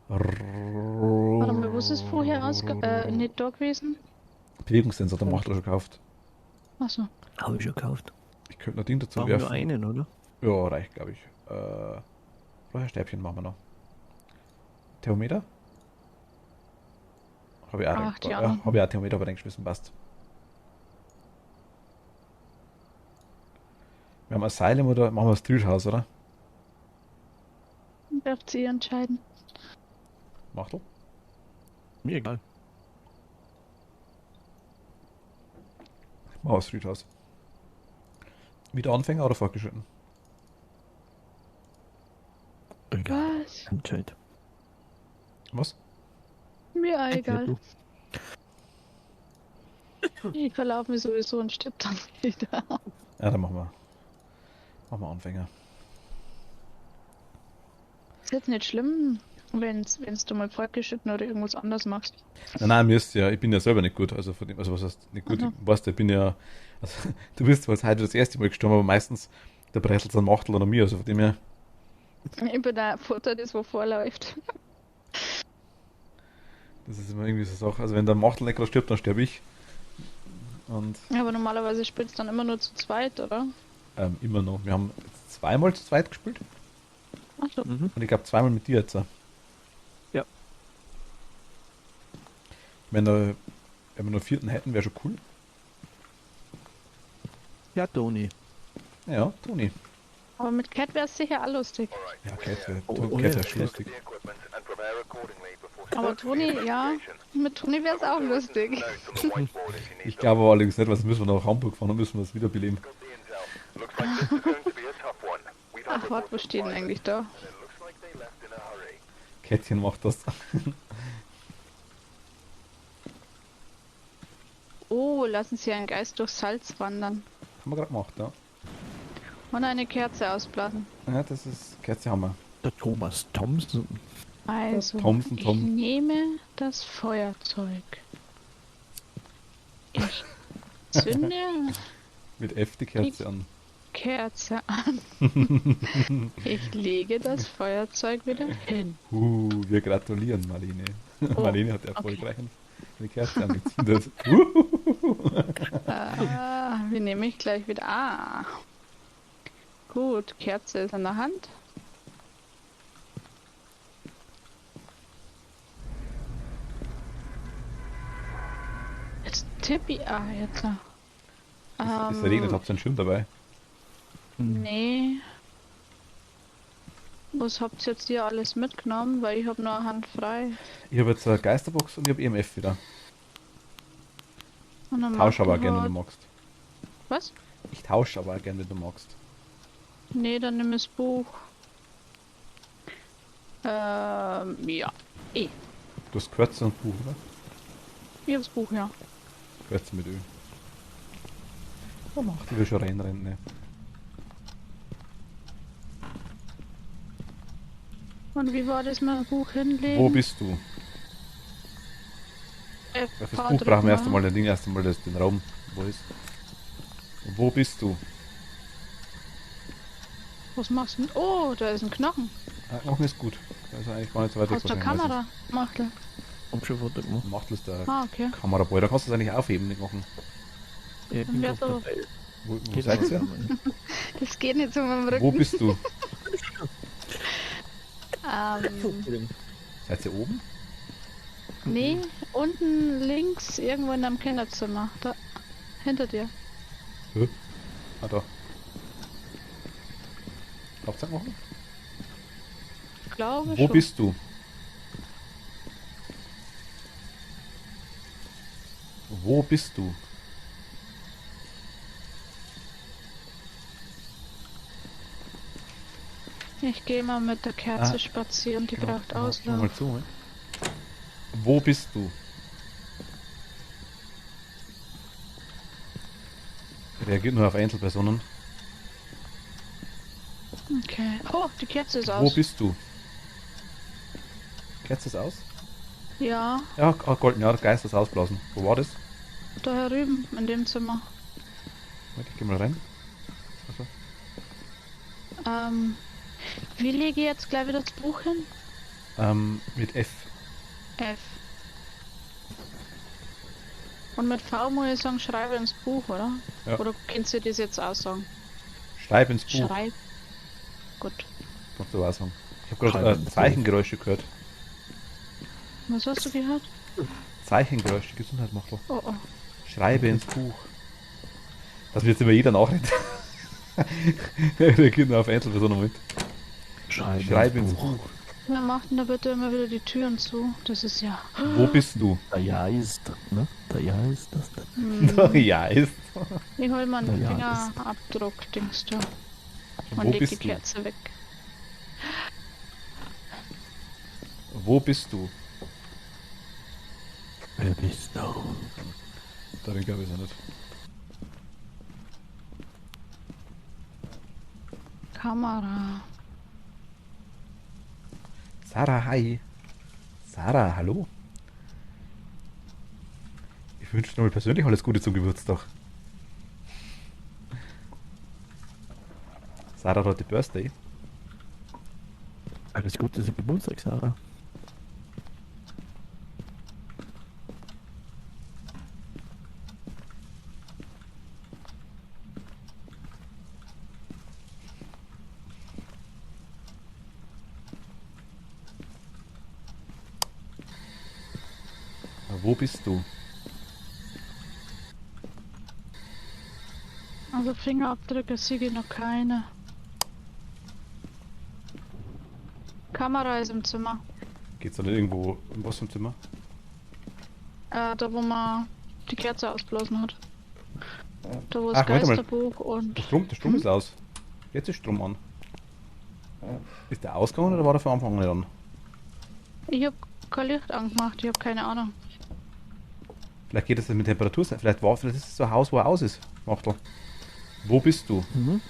Warte mal, wo ist es vorher nicht da gewesen? Bewegungssensor, der macht er schon gekauft. Achso. Habe ich schon gekauft. Ich könnte noch den dazu Brauchen wir werfen. nur einen, oder? Ja, reicht, glaube ich. Räucherstäbchen machen wir noch. Thermometer? Habe ich auch, Ach, die ja, anderen. habe ich auch Thermometer, aber reingeschmissen, passt. Wir haben Asylum oder machen wir das Streethouse, oder? Wird sie entscheiden. Mach doch. Mir egal. Machen wir das Streethouse. Wieder Anfänger oder fortgeschritten? Egal. Was? Entscheid. Was? Mir Ja, egal. du. Ich verlaufe mich sowieso und stirb dann wieder. Ja, dann machen wir Anfänger. Ist jetzt nicht schlimm, wenn's du mal fortgeschritten oder irgendwas anderes machst. Nein, mir ist ja, ich bin ja selber nicht gut, also von dem, also was heißt nicht gut, Aha. ich weiß, ich bin ja, also, du bist zwar jetzt heute das erste Mal gestorben, aber meistens der Breißel an Machtel oder mir, also von dem her, Ich bin der Futter, das wo vorläuft. das ist immer irgendwie so eine Sache, also wenn der Machtel nicht gerade stirbt, dann sterbe ich. Und Aber normalerweise spielst du dann immer nur zu zweit, oder? immer noch, wir haben jetzt zweimal zu zweit gespielt Achso. Mhm. und ich glaube zweimal mit dir jetzt. Ja. Wenn wir noch einen vierten hätten, wäre schon cool. Ja, Toni. Ja, Toni. Aber mit Cat wäre es sicher auch lustig. Ja, Käthe, Oh, Käthe ja, ist schon lustig. Aber Toni, ja, mit Toni wäre es auch lustig. Ich glaube aber allerdings nicht, weil sonst müssen wir nach Hamburg fahren und müssen wir es wiederbeleben. Ach, warte, wo steht denn eigentlich da? Kätzchen macht das. Oh, lassen Sie einen Geist durch Salz wandern. Haben wir gerade gemacht, ja. Und eine Kerze ausblasen. Ja, das ist Kerze haben wir. Der Thomas Thompson. Also, Thompson, ich Tom. nehme das Feuerzeug. Ich zünde Mit F die Kerze an. Kerze an. Ich lege das Feuerzeug wieder hin. Wir gratulieren, Marlene. Oh, Marlene hat okay. erfolgreich eine Kerze angezündet. Wie nehme ich gleich wieder? Ah. Gut, Kerze ist in der Hand. Jetzt Tippi. Ah, jetzt. Es regnet, habt ihr einen Schirm dabei? Nee. Was habt ihr jetzt hier alles mitgenommen? Weil ich habe nur eine Hand frei. Ich habe jetzt eine Geisterbox und ich habe EMF wieder. Und dann Tausch aber Marco gerne, wenn hat- du magst. Was? Ich tausche aber gerne, wenn du magst. Nee, dann nimm das Buch. Ja. Du hast Kürze und Buch, oder? Ich hab das Buch, ja. Kürze mit Öl. Oh, macht die will schon reinrennen, ne? Und wie war das mit dem Buch hinlegen? Wo bist du? FK Für das Buch brauchen wir erst einmal den Raum. Wo ist? Wo bist du? Was machst du denn? Oh, da ist ein Knochen. Knochen ist gut. Also eigentlich gar nicht so weit weg Aus der wahrscheinlich. Kamera. Machtel. Hab schon Foto gemacht. Machtel ist der Ah, okay. Kameraboy. Da kannst du es eigentlich aufheben, den Knochen. Ja, ich bin Wer gerade so- dabei. Wo Geht seid auch ihr? zusammen. Das geht nicht so mit dem Rücken. Wo bist du? Seid ihr oben? Nee, unten links, irgendwo in deinem Kinderzimmer. Da, hinter dir. Ah, da. Laufzeit machen? Ich glaube Wo schon. bist du? Wo bist du? Ich gehe mal mit der Kerze Ah. spazieren, die braucht Schau Auslauf. mal zu, ne? Wo bist du? Reagiert nur auf Einzelpersonen. Okay. Oh, die Kerze ist Wo aus. bist du? Kerze ist aus? Ja, Ja, golden, ja, der Geist ist ausblasen. Wo war das? da herüben, in dem Zimmer. Warte, ich geh mal rein. Also, Wie lege ich jetzt gleich wieder das Buch hin? mit F. F. Und mit V muss ich sagen, schreibe ins Buch, oder? Ja. Oder kannst du das jetzt auch sagen? Schreib ins Buch. Schreib. Gut. Kannst du auch sagen. Ich habe Schreib gerade ins Buch. Zeichengeräusche gehört. Was hast du gehört? Zeichengeräusche, Gesundheit macht doch. Oh, oh. Schreibe ins Buch. Das wird immer jeder nachreden. Reagiert nur auf Einzelpersonen mit. Schreibe ins Buch. Wer macht denn da bitte immer wieder die Türen zu? Das ist ja. Wo bist du? Der Ja ist, ne? Der Ja ist das. Ja, ist. Ich hol mal einen Ja, Fingerabdruck, denkst du. Wo Und leg die bist du? Kerze weg. Wo bist du? Wer bist du? Darin glaube ich es nicht. Kamera. Sarah, hi. Sarah, hallo. Ich wünsche dir mal persönlich alles Gute zum Geburtstag. Sarah hat heute Birthday. Alles Gute zum Geburtstag, Sarah. Wo bist du? Also Fingerabdrücke sehe ich noch keine. Kamera ist im Zimmer. Geht's da nicht irgendwo im was im Zimmer? Da wo man die Kerze ausblasen hat. Da wo Ach, das warte mal. Geisterbuch und. Der Strom ist aus. Jetzt ist Strom an. Ist der ausgegangen oder war der von Anfang an nicht an? Ich hab kein Licht angemacht, ich hab keine Ahnung. Vielleicht geht es mit Temperatur sein. Vielleicht ist es so ein Haus, wo er aus ist. Machtel. Wo bist du? Mhm.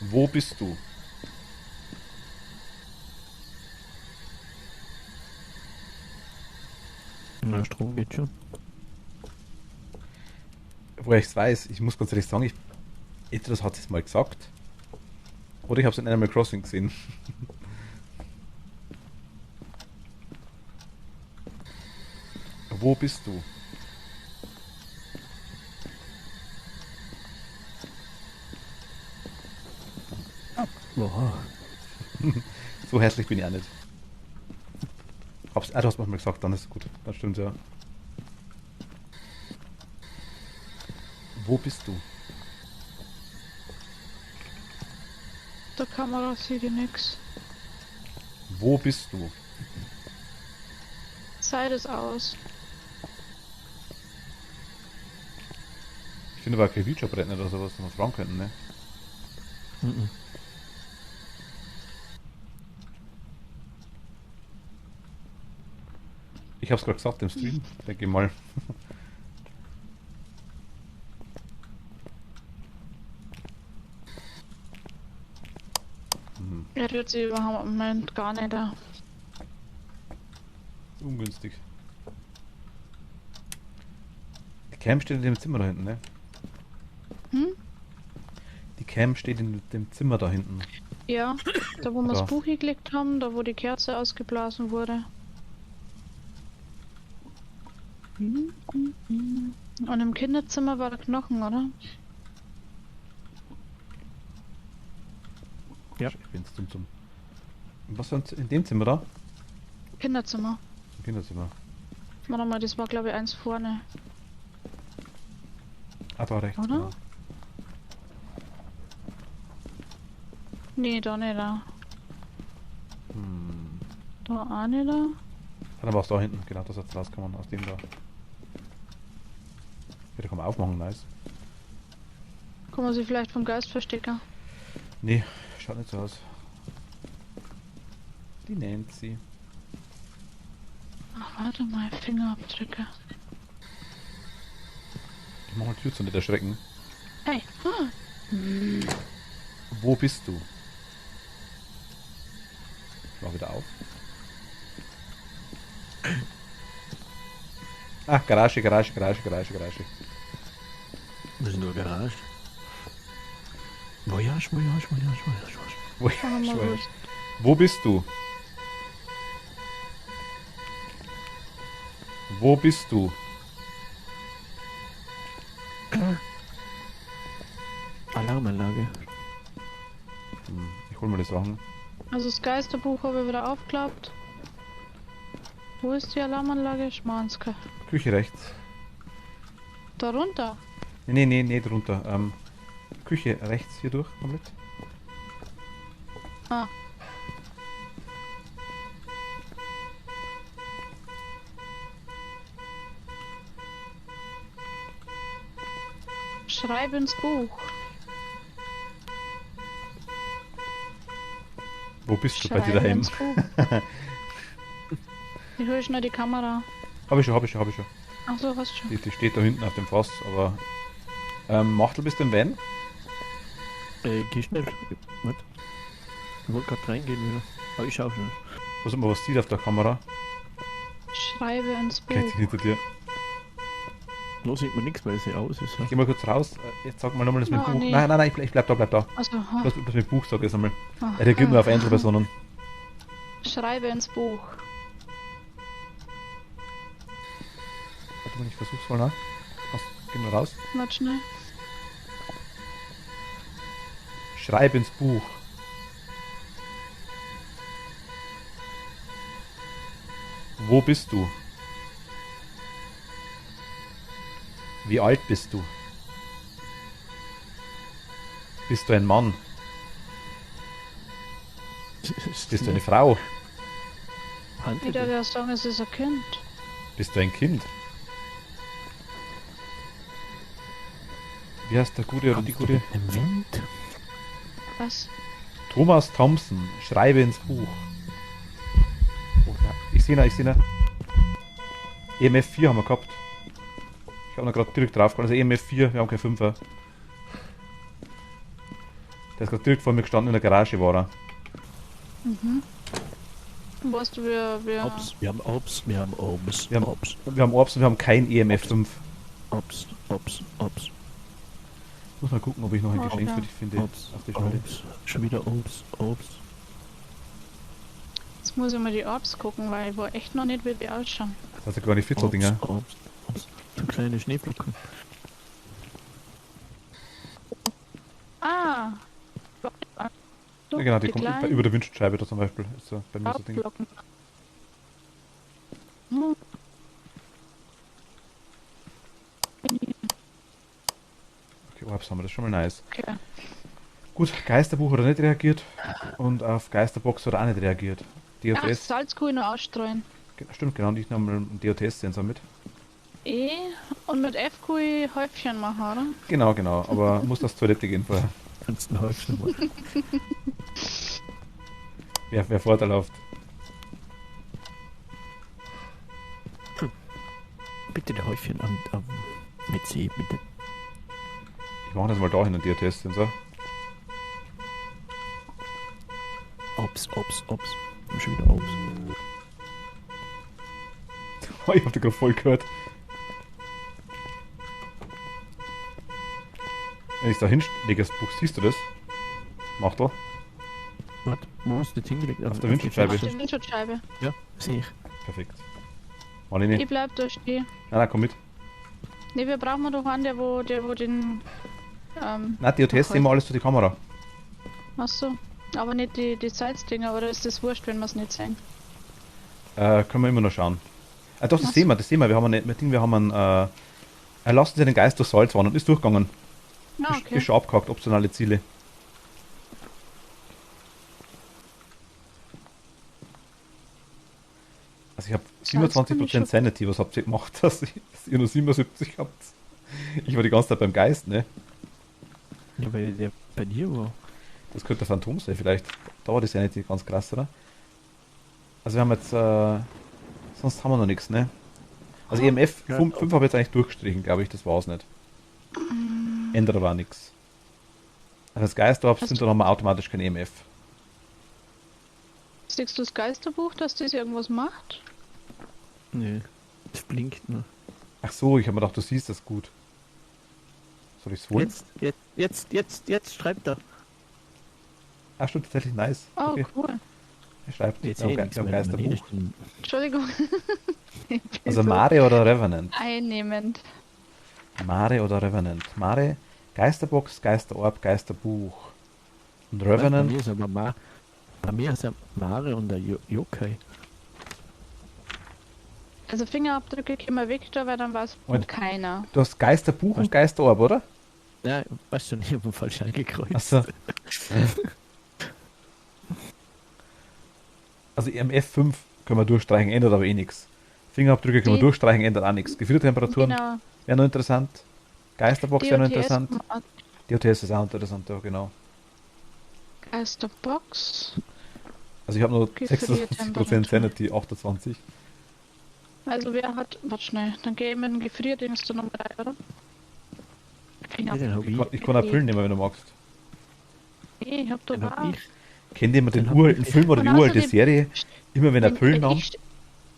Wo bist du? Na, Strom geht schon. Woher ich es weiß, ich muss ganz ehrlich sagen, entweder das hat es mal gesagt. Oder ich habe es in Animal Crossing gesehen. Wo bist du? Boah. So hässlich bin ich auch nicht. Du hast mal gesagt, dann ist es gut. Dann stimmt ja. Wo bist du? Der Kamera sieht ich nix. Wo bist du? Zeit ist aus. Ich finde aber kein Feature-Brett oder sowas, was wir fragen könnten, ne? Mhm. Ich hab's gerade gesagt im Stream, denke ich mal. Er rührt sich überhaupt im Moment gar nicht da. Ungünstig. Die Cam steht in dem Zimmer da hinten, ne? Hm? Die Cam steht in dem Zimmer da hinten. Ja, da wo wir Da. das Buch gelegt haben, da wo die Kerze ausgeblasen wurde. Und im Kinderzimmer war der Knochen, oder? Ja. Ich bin's zum. Was war in dem Zimmer da? Kinderzimmer. Im Kinderzimmer. Warte mal, das war glaube ich eins vorne. Ah, da rechts. Oder? Genau. Nee, da nicht da. Hm. Da auch nicht da. Ah, dann war es da hinten, genau, das hat's rausgekommen, aus dem da. Ja, da kann man aufmachen, nice. Kann man sich vielleicht vom Geist verstecken. Nee, schaut nicht so aus. Die Nancy. Ach, warte mal, Fingerabdrücke. Ich mach mal die Tür zu, nicht erschrecken. Hey! Ah. Wo bist du? Ich mach wieder auf. Ach, Garage. Das ist nur Garage. Voyage. Wo, Warte mal, wo ist- Wo bist du? Wo bist du? Alarmanlage. Ich hol mal die Sachen. Also das Geisterbuch habe ich wieder aufgeklappt. Wo ist die Alarmanlage? Schmanske. Küche rechts. Darunter? Nee, drunter. Küche rechts hier durch, komplett. Ah. Schreib ins Buch. Wo bist du bei dir Schreib daheim? ins Buch. Ich hol schnell die Kamera. Hab ich schon. Ach so, hast schon. Die steht da hinten auf dem Fass, aber. Machtel, bist du im Van? Geh schnell. Warte. Ich wollte gerade reingehen wieder. Aber ich schau schon. Was sieht auf der Kamera? Schreibe ins Buch. Geht hinter dir. Noch sieht man nichts, weil es ja aus ist. Ja. Geh mal kurz raus. Jetzt sag mal nochmal das mit dem Oh, Buch. nee. Nein, ich bleib da. Also, Was mit dem Buch sag ich jetzt einmal. aha. Er reagiert nur auf Einzelpersonen. Schreibe ins Buch. Warte mal, ich versuch's mal nach. Geh mal raus. Warte schnell. Schreib ins Buch. Wo bist du? Wie alt bist du? Bist du ein Mann? Bist du eine Frau? Wieder der sagen, es ist ein Kind. Bist du ein Kind? Wie heißt der Gute oder die Gute? Moment. Was? Thomas Thompson, schreibe ins Buch. Oh, ja. Ich sehe ihn. EMF 4 haben wir gehabt. Ich habe noch gerade direkt drauf gehabt. Also EMF 4, wir haben kein 5er. Der ist gerade direkt vor mir gestanden, in der Garage war er. Weißt du, wir Ops, wir haben Ops, wir haben Ops, Wir haben- Ops, Wir haben Orbs und wir haben kein EMF 5. Ops, Ops, Ops, Muss mal gucken, ob ich noch ein Oh, Geschenk ja. für dich finde. Ops, Auf die Schnelle. Ops, schon wieder Ops, Ops. Jetzt muss ich mal die Orbs gucken, weil ich war echt noch nicht, wie die ausschauen. Das sind gar nicht Fitzeldinger. Ops, Ops. So kleine Schneeflocken. Ah! So, Ja, genau, die kommt kleinen über der Windschutzscheibe da zum Beispiel. Ist so bei mir so ein Ding. Farbflocken. Hm. Okay, Orbs haben wir, das ist schon mal nice. Okay. Gut, Geisterbuch hat er nicht reagiert. Und auf Geisterbox hat er auch nicht reagiert. Ach, DOTS. Salz kann ich noch ausstreuen. Stimmt, genau, ich nehme mal einen DOTS-Sensor mit. E und mit F kann ich Häufchen machen, oder? Genau, aber muss das Toilette gehen vorher. Kannst du Häufchen machen. Wer vorteilhaft. Bitte der Häufchen mit C, bitte. Ich mache das mal da hin, einen DOTS-Sensor. Ops, Ops, Ops. Und schon wieder Ops. Oh, ich hab den gerade voll gehört. Wenn ich da hinlege, das Buch, siehst du das? Mach da. Warte, wo hast du das hingelegt? Auf der Windschutzscheibe. Auf die Windschutzscheibe. Ja, sehe ich. Perfekt. Marlene. Ich bleib da stehen. Nein, komm mit. Ne, wir brauchen doch einen, der wo den. Nein, DOTS sehen wir alles für die Kamera. Achso. Aber nicht die Salzdinger, oder ist das wurscht, wenn wir es nicht sehen? Können wir immer noch schauen. Doch, das Was? sehen wir. Wir haben einen, erlassen Sie den Geist durch Salz und ist durchgegangen. Ah, Ist okay. schon abgehakt, optionale Ziele. Also ich habe Salz kann ich 27% schon- Sanity, was habt ihr gemacht, dass ihr nur 77 habt? Ich war die ganze Zeit beim Geist, ne? Ja, weil der bei dir war. Das könnte der Phantom sein, vielleicht. Da war die Sanity ganz krass, oder? Also wir haben jetzt, sonst haben wir noch nichts, ne? Also EMF Ja. 5 habe ich jetzt eigentlich durchgestrichen, glaube ich, das war's nicht. Ändert aber auch nichts. Also das Geisterorb Hast sind, du- dann haben wir automatisch kein EMF. Siehst du das Geisterbuch, dass das irgendwas macht? Nee, es blinkt nur. Ach so, ich habe mir gedacht, du siehst das gut. Soll ich's holen? Jetzt schreibt er. Ach stimmt, tatsächlich nice. Oh, Okay, cool. er schreibt. Jetzt Wir haben, eh Ge nichts wir haben mehr, Geisterbuch. Entschuldigung. Ich bin Also so Mare oder Revenant? einnehmend. Mare oder Revenant? Mare, Geisterbox, Geisterorb, Geisterbuch. Und Revenant, Bei mir ist aber bei mir ist ja Mare und der Yokai. Also Fingerabdrücke können wir weg da, weil dann weiß Und- keiner. du hast Geisterbuch und Geisterorb, oder? Ja, weißt du, ich habe falsch angekreuzt. Achso. Also im F5 können wir durchstreichen, ändert aber eh nichts. Fingerabdrücke können wir Die- durchstreichen, ändert auch nichts. Gefriertemperaturen Genau. wäre noch interessant. Geisterbox wäre noch DOTS, interessant. DOTS ist auch interessant, ja genau. Geisterbox. Also ich habe nur Gefriertemperatur. 26% Sanity, 28. Also wer hat. Warte schnell, dann gehen wir in den Gefrierdings zur Nummer 3, oder? Ja, den hab Ich kann April nehmen, wenn du magst. Nee, ich hab da Den hab was. ich. Kennt jemand den Den hab uralten ich. Film oder die Und uralte außerdem- Serie? Immer wenn April nahm.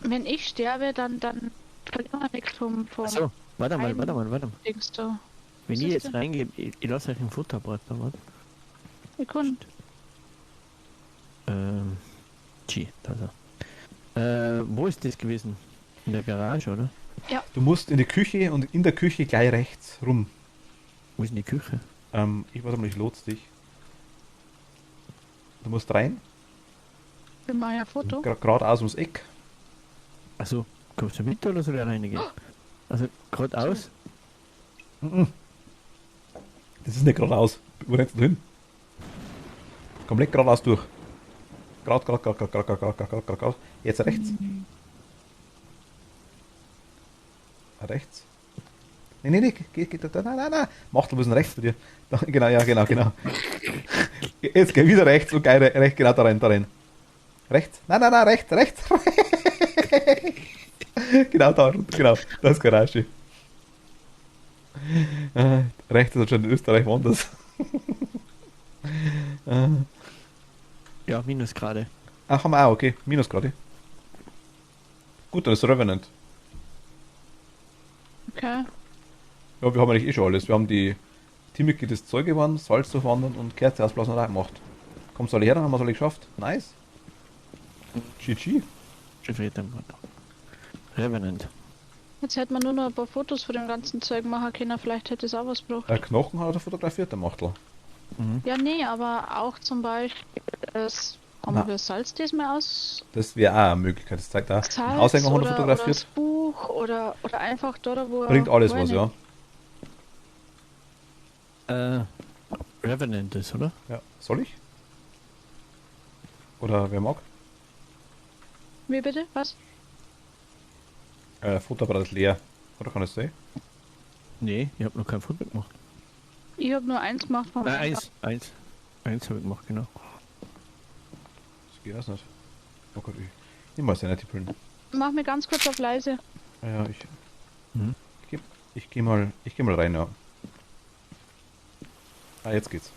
Wenn ich sterbe, dann verlieren wir nichts vom So, warte mal. Dings da. Wenn Was ich ist jetzt denn? reingehe, ich lasse euch ein Futterbrot da, warte. Sekunde. Da ist er. Wo ist das gewesen? In der Garage, oder? Du musst in die Küche und in der Küche gleich rechts rum. Wo ist denn die Küche? Warte mal, ich lot's dich. Du musst rein, Wir machen ja ein Foto. geradeaus ums Eck. Also, kommst du mit oder soll ich reingehen? Also, geradeaus? Das ist nicht geradeaus. Wo rennst du hin? Komplett geradeaus durch. Gerade. Jetzt rechts. Rechts. Nee. Geht. Nein. Mach du ein bisschen rechts bei dir. Da, genau. Jetzt geh wieder rechts und geh rechts, genau da rein. Rechts. Nein, rechts. Genau da, genau. Das ist Garage. Rechts ist anscheinend in Österreich woanders. Ja, Minusgrade. Ach, haben wir auch, okay. Minusgrade. Gut, dann ist Revenant. Okay. Ja, wir haben eigentlich eh schon alles. Wir haben die Teammitglieder das Zeug gewonnen, Salz durchwandern und Kerze ausblasen auch gemacht. Kommst du alle her, dann haben wir es alle geschafft. Nice. GG. Gefriertemperatur. Revenant. Jetzt hätte man nur noch ein paar Fotos von dem ganzen Zeug machen können. Vielleicht hätte es auch was gebraucht. Knochen hat er fotografiert, der Machtl. Ja, nee, aber auch zum Beispiel das. Haben Na. wir Salz diesmal aus? Das wäre auch eine Möglichkeit. Das zeigt auch. Salz Ein Aushänger hat er oder das fotografiert. Buch oder einfach dort, wo er. Bringt alles wo er was, nicht- ja. Revenant ist, oder? Ja. Soll ich? Oder wer mag? Wie bitte? Was? Fotoapparat ist leer. Oder kann ich das sehen? Nee, ich habe noch kein Foto gemacht. Ich habe nur eins gemacht von Nein, eins habe ich gemacht, genau. Das geht das nicht. Oh Gott, ich nehme mal seine Tippeln. Mach mir ganz kurz auf leise. Ja, Mhm. ich geh mal rein, ja. Ah, jetzt geht's.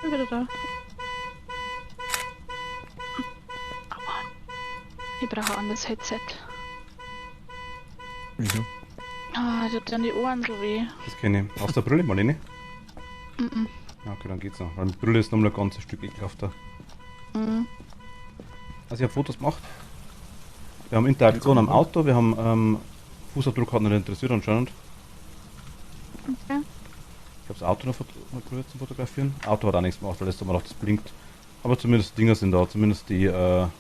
Bin wieder da. Aua. Ich brauche ein anderes Headset. Wieso? Ah, ich hab dann die Ohren so weh. Das kenne ich. Aus der Brille, Marlene? Mhm. Ja, okay, dann geht's noch. Weil mit Brille ist nochmal ein ganzes Stück ekelhafter. Mhm. Also ich habe Fotos gemacht. Wir haben Interaktion am Auto, wir haben Fußabdruck hat nicht interessiert anscheinend. Okay. Ich habe das Auto noch probiert zu fotografieren. Auto hat auch nichts gemacht, weil das immer noch das blinkt. Aber zumindest die Dinger sind da, zumindest die zumindest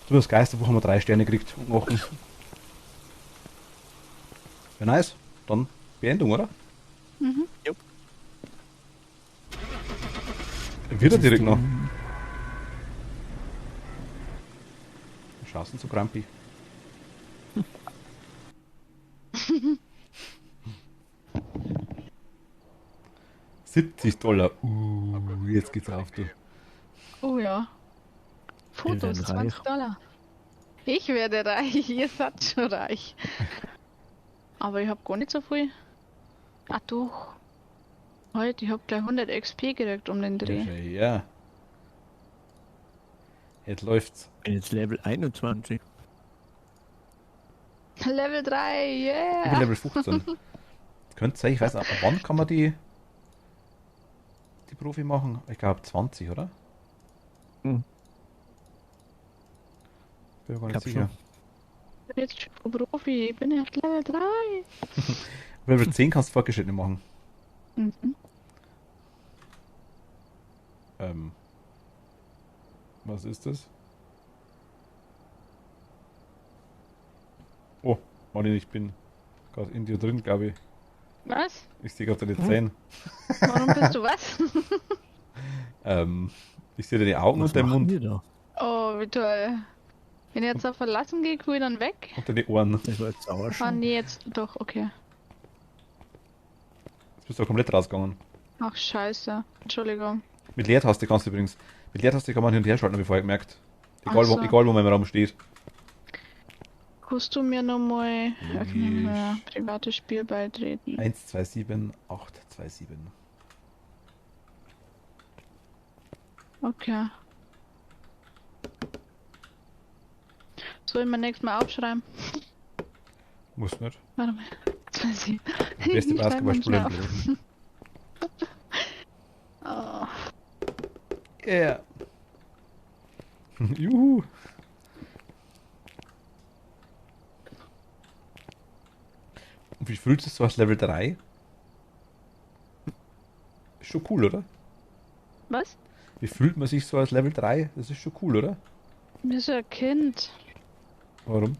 das Geisterbuch haben wir 3 Sterne gekriegt und machen. Ja, nice. Dann Beendung, oder? Mhm. Wird er direkt noch. Schaust du so Krampi? 70 $. Jetzt geht's auf, du. Oh ja. Fotos, werden 20 reich. $. Ich werde reich, ihr seid schon reich. Aber ich hab gar nicht so viel. Ah doch. Heute, ich hab gleich 100 XP gekriegt um den Dreh. Ja. Jetzt läuft's. Bin jetzt Level 21. Level 3, Ich bin yeah! Level 15. Könnte sein, ich weiß nicht, ab wann kann man die Profi machen? Ich glaube 20, oder? Hm. Bin mir gar Ich nicht hab sicher. schon. Ich bin jetzt schon Profi, ich bin erst Level 3. Level 10 kannst du fortgeschritten machen. Mhm. Ähm. Was ist das? Oh, Marlene, ich bin gerade in dir drin, glaube ich. Was? Ich sehe gerade deine Zähne. Warum bist du was? Ich sehe deine Augen Was und deinen machen Mund wir da? Oh, wie toll. Wenn ich jetzt auf Verlassen gehe, gucke ich dann weg? und deine Ohren. Das war jetzt sauer Ah, schon. nee, jetzt doch, okay. Jetzt bist du komplett rausgegangen. Ach, scheiße. Entschuldigung. Mit Leertaste kannst du übrigens. Mit Leertaste kann man hin und her schalten, habe ich vorher gemerkt. Ach Egal, so. egal wo man im Raum steht. Kannst du mir nochmal öffnen, Logisch. privates Spiel beitreten? 127827. Okay. Soll ich mir nächstes Mal aufschreiben? Muss nicht. Warte mal. Jetzt weiß ich. Der beste Ich schreib mal Basketballspieler schnell im Leben. Oh. Yeah. Juhu. Und wie fühlt sich so als Level 3? Ist schon cool, oder? Was? Wie fühlt man sich so als Level 3? Das ist schon cool, oder? Mir ist ein Kind. Warum?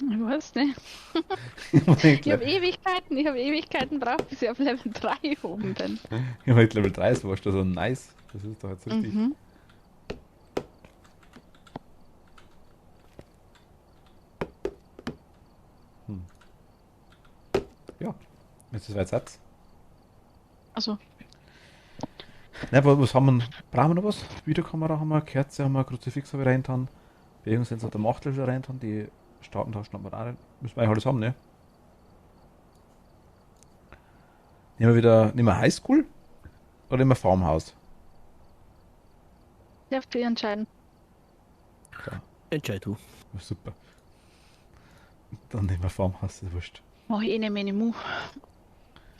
Ich weiß nicht. Ich Ich habe Ewigkeiten braucht, bis ich auf Level 3 oben bin. meine, Level 3 ist was, so nice. Das ist doch jetzt richtig. Mhm. Ja. Jetzt ist es Satz. Also, Ne, aber was haben wir? Brauchen wir noch was? Videokamera haben wir, Kerze haben wir, Kruzifix habe ich reingetan. Bewegungssensor der Machtel wieder reingetan. Die Startentaschen haben wir auch rein. Müssen wir eigentlich alles haben, ne? Nehmen wir Highschool? Oder nehmen wir Farmhaus? darfst du entscheiden. Klar. Entscheid du. Ja, super. Dann nehmen wir Farmhaus, das ist wurscht. Mach ich eh nicht mehr Mu.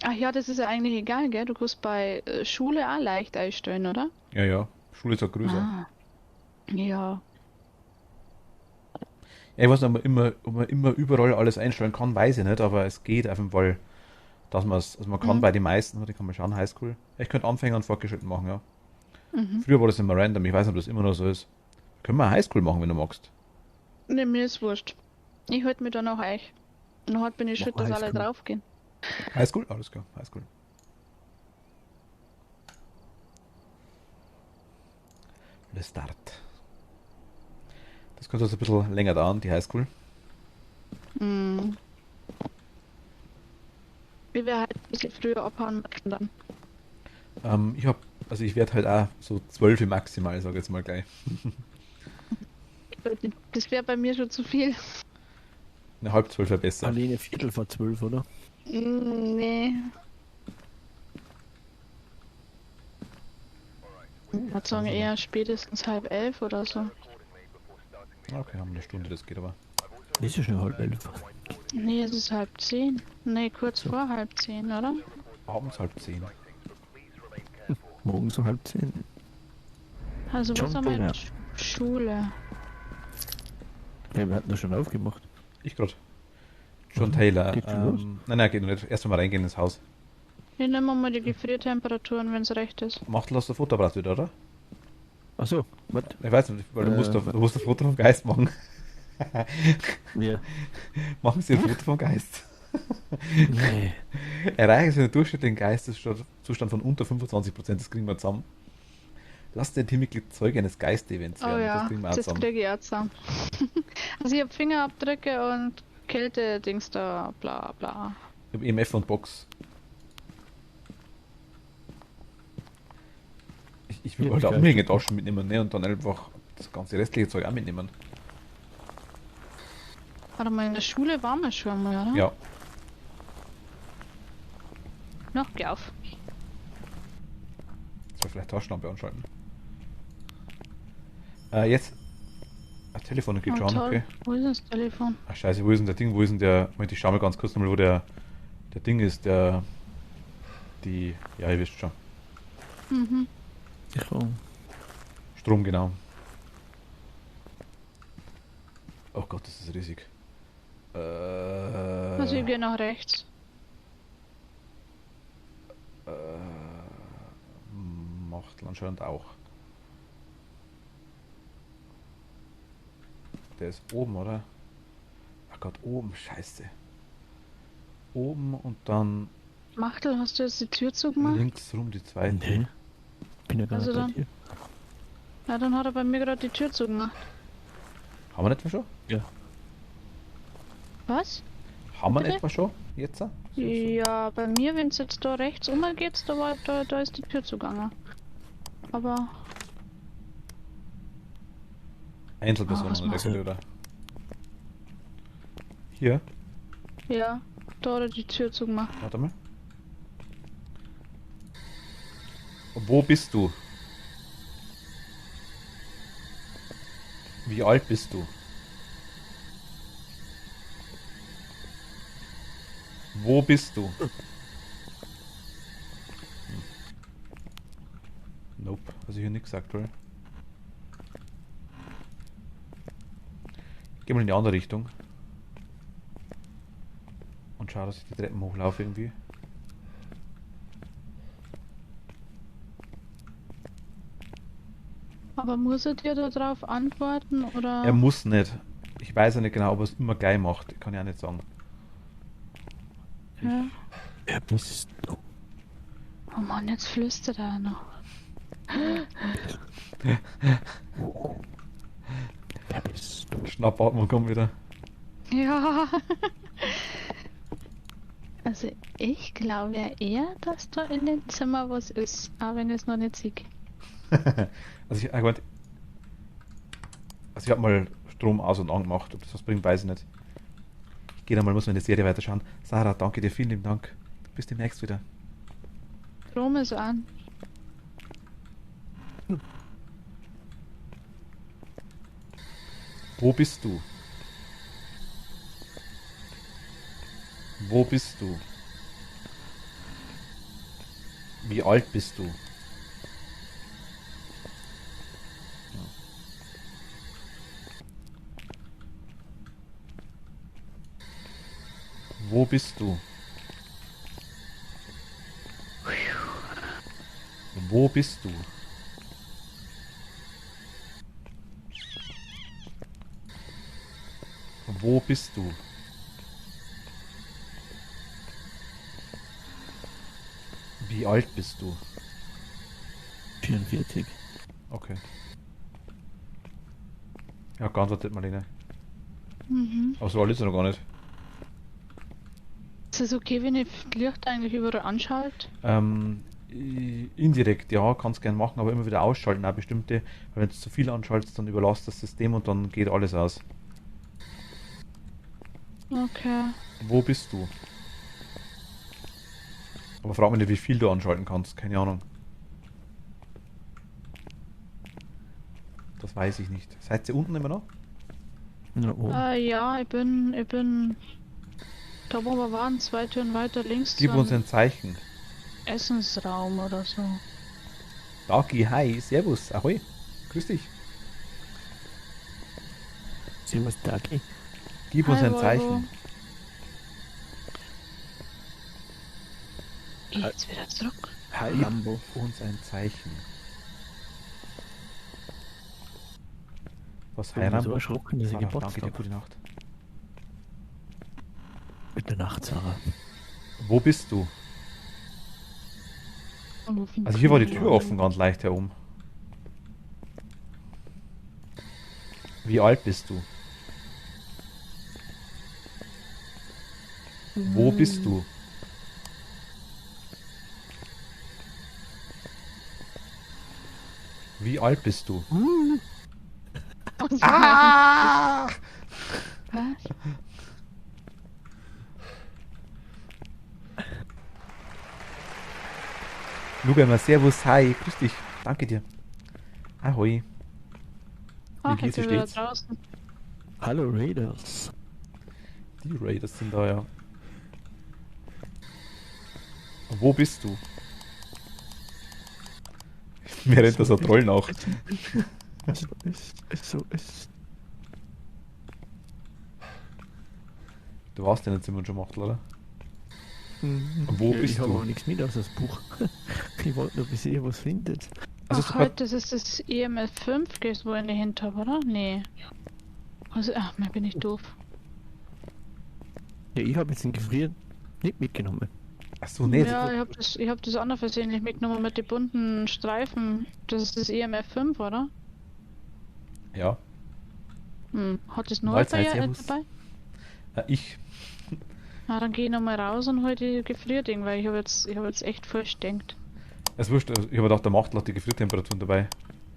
Ach ja, das ist ja eigentlich egal, gell? Du kannst bei Schule auch leicht einstellen, oder? Ja, ja. Schule ist auch größer. Ah. Ja. Ja, ich weiß nicht, ob man immer überall alles einstellen kann, weiß ich nicht, aber es geht auf jeden Fall, dass man es, also man kann Mhm. bei den meisten, die kann man schauen, Highschool. Ich könnte Anfänger und Fortgeschritten machen, ja. Mhm. Früher war das immer random, ich weiß nicht, ob das immer noch so ist. Können wir Highschool machen, wenn du magst. Ne, mir ist wurscht. Ich halte mich dann auch euch. Und heute bin ich Mach schuld, mal dass alle Highschool. draufgehen. Highschool? Alles klar, Highschool. Le Start. Das könnte also ein bisschen länger dauern, die Highschool. Mhm. Ich werde halt ein bisschen früher abhauen müssen dann. Ich werde halt auch so 12 maximal, sage ich jetzt mal gleich. Das wäre bei mir schon zu viel. Eine halb 12 wäre besser. Alleine Viertel vor 12, oder? Nee. Ich würde sagen eher spätestens 10:30 oder so. Okay, haben wir eine Stunde, das geht aber. Ist ja schon 9:30. Nee, es ist 9:30. Nee, kurz vor 9:30, oder? Abends 9:30. Morgens um 9:30. Also was John haben wir Taylor. jetzt? Schule. Ja, wir hatten das schon aufgemacht. Ich gerade. John Taylor. Geht's schon los? Nein, geht noch nicht. Erst mal reingehen ins Haus. Wir nehmen mal die Gefriertemperaturen, wenn es recht ist. Macht das Fotoapparat wieder, oder? Achso, was? Ich weiß nicht, weil du musst was? ein Foto vom Geist machen. Ja. Machen Sie ein Foto vom Geist. Nee. Erreichen Sie einen durchschnittlichen Geisteszustand von unter 25%, das kriegen wir zusammen. Lass den Teammitglied Zeuge eines Geistevents Oh werden, ja, das kriegen wir auch das zusammen. kriege ich auch zusammen. Also ich habe Fingerabdrücke und Kälte-Dings da, bla bla. Ich habe EMF und Box. Ich will Ja, halt auch geil. umliegende Taschen mitnehmen, ne? Und dann einfach das ganze restliche Zeug auch mitnehmen. Warte mal, in der Schule waren wir schon mal, oder? Ja. Noch, geh auf. Soll vielleicht Taschenlampe anschalten. Jetzt. Ein Telefon geht Oh, schon, toll. okay. Wo ist das Telefon? Ach scheiße, wo ist denn der Ding? Wo ist denn der. Moment, ich schau mal ganz kurz nochmal, wo der Ding ist, ja, ihr wisst schon. Mhm. Strom, genau. Oh Gott, das ist riesig. Also ich gehe nach rechts. Macht anscheinend auch. Der ist oben, oder? Ach Gott, oben, scheiße. Oben und dann Machtel, hast du jetzt die Tür zugemacht? links rum die zweite. Nee. Bin ja gar Also nicht bei dann- dir. Ja, dann hat er bei mir gerade die Tür zugemacht. Haben wir nicht mehr schon? Ja. Was? Haben wir Bitte? nicht mehr schon? Jetzt? Ja, bei mir, wenn es jetzt da rechts umgeht, da ist die Tür zugegangen. Aber Einzelpersonen was oder machst du? oder? Hier, ja, da hat er die Tür zugemacht. warte mal. Wo bist du? Wie alt bist du? Wo bist du? Nope, also hier nichts gesagt, oder? Geh mal in die andere Richtung. Und schau, dass ich die Treppen hochlaufe irgendwie. Aber muss er dir da drauf antworten oder? Er muss nicht. Ich weiß ja nicht genau, ob er es immer gleich macht. Kann ich auch nicht sagen. Ja. Wer bist du? Oh Mann, jetzt flüstert er noch. Wer bist du? Schnappatmung kommt wieder. Ja. Also ich glaube ja eher, dass da in dem Zimmer was ist, auch wenn ich es noch nicht sehe. Also ich habe mal Strom aus und an gemacht. Ob das was bringt, weiß ich nicht. Ich gehe dann mal, muss meine Serie weiterschauen. Sarah, danke dir, vielen lieben Dank. Bis demnächst wieder. Strom ist an. Wo bist du? Wo bist du? Wie alt bist du? Wo bist du? Wo bist du? Wo bist du? Wie alt bist du? 44. Okay. Ja, geantwortet, Marlene. Mhm. Aber so alt ist er noch gar nicht. Ist es okay, wenn ich das Licht eigentlich überall anschalte? Indirekt, ja, kannst gern machen, aber immer wieder ausschalten, auch bestimmte. Weil wenn du zu viel anschaltest, dann überlasst das System und dann geht alles aus. Okay. Wo bist du? Aber frag mich nicht, wie viel du anschalten kannst, keine Ahnung. Das weiß ich nicht. Seid ihr unten immer noch? Na, oben. Ja, ich bin da wo wir waren, 2 Türen weiter links Gib zu uns einem ein Zeichen. Essensraum oder so. Dagi, hi, servus, ahoi. Grüß dich. Sehen wir es da? Okay. Gib uns Hi, ein Volvo. Zeichen. Geh jetzt wieder zurück. Hi, Gib Lambo. uns ein Zeichen. Was Ich bin so heiraten? erschrocken, dass ich Danke gepotzt dir, habe. gute Nacht. Gute Nacht, Sarah. Wo bist du? Also hier war die Tür offen, ganz leicht hier oben. Wie alt bist du? Wo bist du? Wie alt bist du? Ah! Was? Luca, immer Servus, hi, grüß dich. Danke dir. Ahoi. Ach, geht's, jetzt wie wieder steht's? draußen. Hallo Raiders. Die Raiders sind da, ja. Wo bist du? Mir rennt da so ein Troll nach. So ist. Du hast ja nicht Zimmer schon gemacht, oder? Wo bist Ich habe du? auch nichts mit aus das Buch. Ich wollte nur sehen, was findet. Also Ach, sogar- halt, das ist das EMF 5, gehst wo ich in die Hint habe, oder? Nee. Also, ach, mir bin ich doof. Ja, ich habe jetzt den Gefrier nicht mitgenommen. Achso, nee. Ja, ich hab das andere versehentlich mitgenommen mit den bunten Streifen. Das ist das EMF 5, oder? Ja. Hat das noch Mahlzeit, bei servus. dabei? Ich. Na, dann geh ich nochmal raus und hol die Gefrierding, weil ich hab jetzt echt voll stinkt. Es wurscht, ich habe gedacht, der Macht hat die Gefriertemperaturen dabei.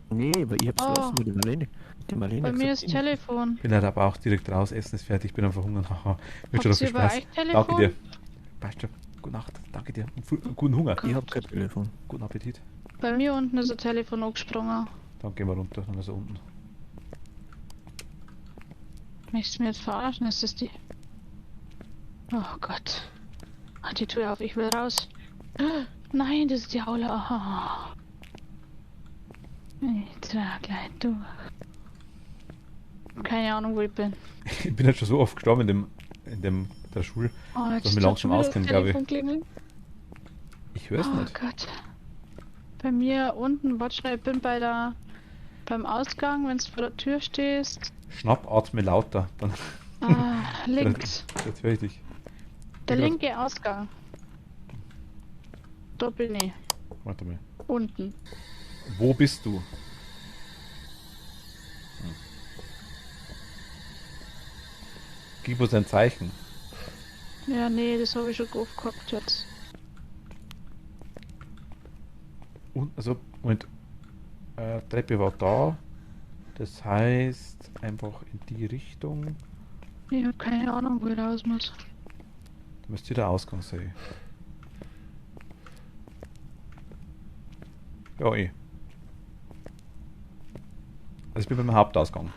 Nee, aber ich hab's Oh. vergessen mit der Marlene. Die Marlene Bei hat mir gesagt, ist Telefon. Bin leider aber auch direkt raus, Essen ist fertig, bin am Verhungern. Haha, wird schon Habt noch viel ihr bei Spaß. euch Telefon? Danke dir. Passt schon. Gute Nacht. Danke dir. Und guten Hunger. ich hab kein Telefon. Guten Appetit. Bei mir unten ist ein Telefon angesprungen. Dann gehen wir runter, dann ist er unten. Möchtest du mir jetzt verarschen? Ist das die... Oh Gott. Halt die Tür auf, ich will raus. Nein, das ist die Aula. Aha. Ich trage gleich durch. Keine Ahnung, wo ich bin. Ich bin jetzt schon so oft gestorben in der Schule. Oh, jetzt Dass wir hat langsam schon wieder das auskennen, glaube ich. Telefon klingeln. Ich höre es Oh nicht. Gott. Bei mir unten, warte schnell, ich bin beim Ausgang, wenn du vor der Tür stehst. Schnapp, atme lauter. Dann Links. jetzt höre ich dich. Der Ich glaub- linke Ausgang. Da bin ich. Warte mal. Unten. Wo bist du? Gib uns ein Zeichen. Ja, nee, das habe ich schon aufgehabt jetzt. Also, Moment. Treppe war da. Das heißt, einfach in die Richtung. Ich habe keine Ahnung, wo ich raus muss. Da müsste der Ausgang sein. Ja, eh. Also ich bin beim Hauptausgang.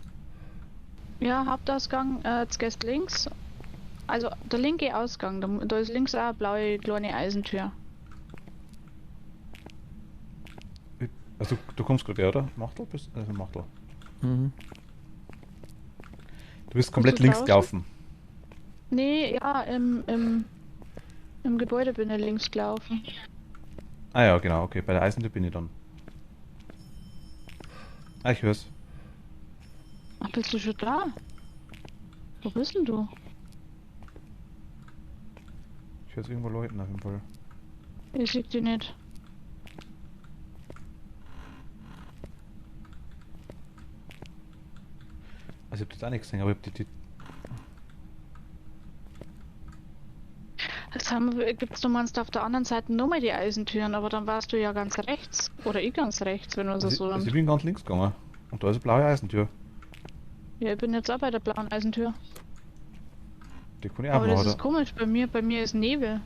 Ja, Hauptausgang, jetzt gehst links. Also der linke Ausgang, da ist links auch eine blaue kleine Eisentür. Also du kommst gerade, oder? Machtel bist Machtel. Mhm. Du bist komplett du links draußen? gelaufen. Nee, ja, im Gebäude bin ich links gelaufen. Ah ja, genau, okay. Bei der Eisentür bin ich dann. Ah, ich hör's. Ach, bist du schon da? Wo bist denn du? Ich hör's irgendwo Leuten auf jeden Fall. Ich sehe die nicht. Also ich hab jetzt auch nichts gesehen, aber ich hab die Gibt's du meinst auf der anderen Seite nochmal die Eisentüren, aber dann warst du ja ganz rechts. Oder ich ganz rechts, wenn man so also, so also ich nimmt. bin ganz links gegangen. Und da ist eine blaue Eisentür. Ja, ich bin jetzt auch bei der blauen Eisentür. Die kann ich auch Aber das machen, ist oder? komisch, bei mir ist Nebel.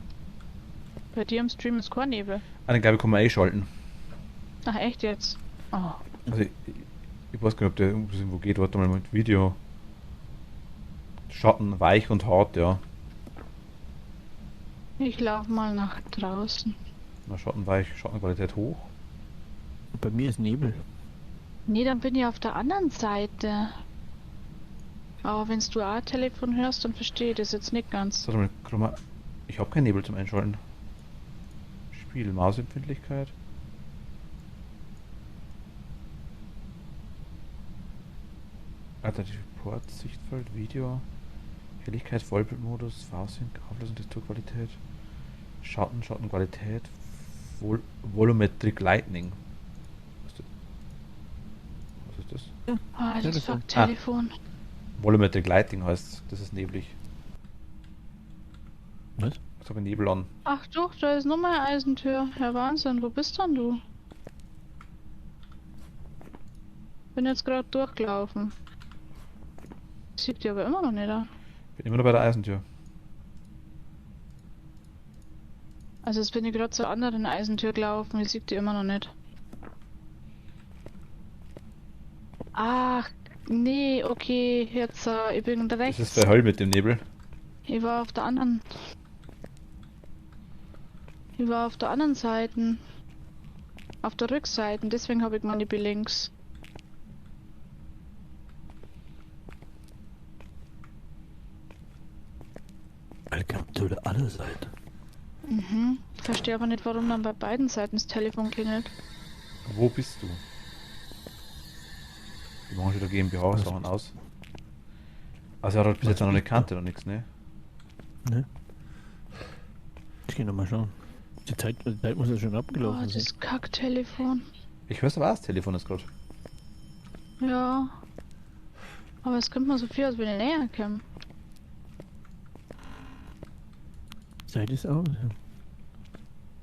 Bei dir im Stream ist kein Nebel. Ah, den glaube ich kann man einschalten. Ach echt jetzt? Oh. Also ich weiß gar nicht, ob der irgendwo geht. Warte mal mit Video. Schatten weich und hart, ja. Ich laufe mal nach draußen. Na, Schatten weich, Schattenqualität hoch. Bei mir ist Nebel. Nee, dann bin ich auf der anderen Seite. Aber wenn du auch Telefon hörst, dann verstehe ich das jetzt nicht ganz. Warte mal, Chroma. Ich habe keinen Nebel zum Einschalten. Spiel, Mausempfindlichkeit. Alternative Port, Sichtfeld, Video, Helligkeit, Vollbildmodus, Farbsync, Auflösung, Texturqualität, Schatten, Schattenqualität, Volumetric Lightning. Was ist das? Ah, das Telefon. sagt Telefon. Volumetric Lighting heißt, das ist neblig. Was? Ich habe Nebel an. Ach doch, da ist nochmal eine Eisentür. Ja, Wahnsinn, wo bist denn du? Bin jetzt gerade durchgelaufen. Sieht die aber immer noch nicht an. Bin immer noch bei der Eisentür. Also jetzt bin ich gerade zur anderen Eisentür gelaufen, ich sehe die immer noch nicht. Ach, nee, okay, jetzt, ich bin Das rechts. ist der Höll mit dem Nebel. Ich war auf der anderen. Ich war auf der anderen Seite. Auf der Rückseite, deswegen habe ich gemeint, ich bin links. Welcome to the other side. Mhm. Verstehe aber nicht, warum dann bei beiden Seiten das Telefon klingelt. Wo bist du? Die machen schon der GmbH Sachen aus. Also er hat bis Was jetzt noch nicht bist kannte oder nichts, ne? Ne? Ich geh noch mal schauen. Die Zeit muss ja schon Oh, abgelaufen sein. das Kacktelefon. Ich höre aber auch das Telefon ist gerade. Ja. Aber es kommt mir so viel, als wenn ich näher komme. Zeit ist aus. Ja.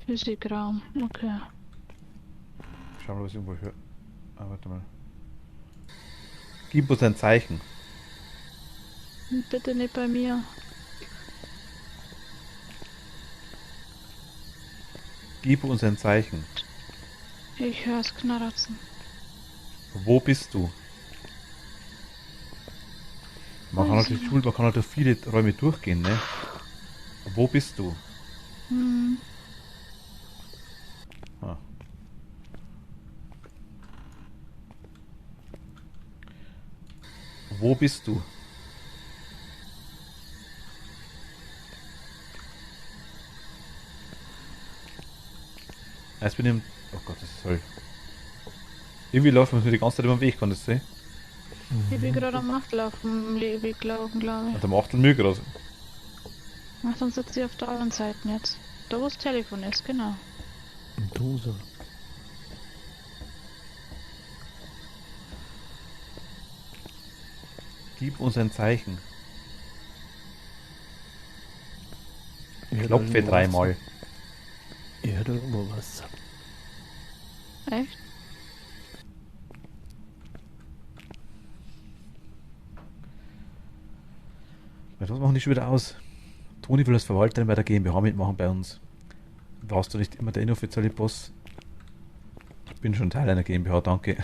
Physikraum. Okay. Schau mal, was ich irgendwo höre. Ah, warte mal. Gib uns ein Zeichen. Bitte nicht bei mir. Gib uns ein Zeichen. Ich hör's knarzen. Wo bist du? Man kann Weiß natürlich nicht. Schul, man kann halt durch viele Räume durchgehen, ne? Wo bist du? Hm. Ah. Wo bist du? Jetzt bin ich im... Oh Gott, das ist halt... Irgendwie läuft man mir die ganze Zeit über den Weg, kann das sehen? Ich bin gerade am Nachtlaufen, Weg laufen, glaube Und am Achtel mir gerade. ich. Ach, dann sitze ich auf der anderen Seite jetzt. Da wo das Telefon ist, genau. Und Dose. Gib uns ein Zeichen. Ich hör da Klopfe irgendwo dreimal. was. Ich höre da irgendwo was. Echt? Was machen die schon wieder aus? Toni will als Verwalterin bei der GmbH mitmachen bei uns. Warst du nicht immer der inoffizielle Boss? Ich bin schon Teil einer GmbH, danke.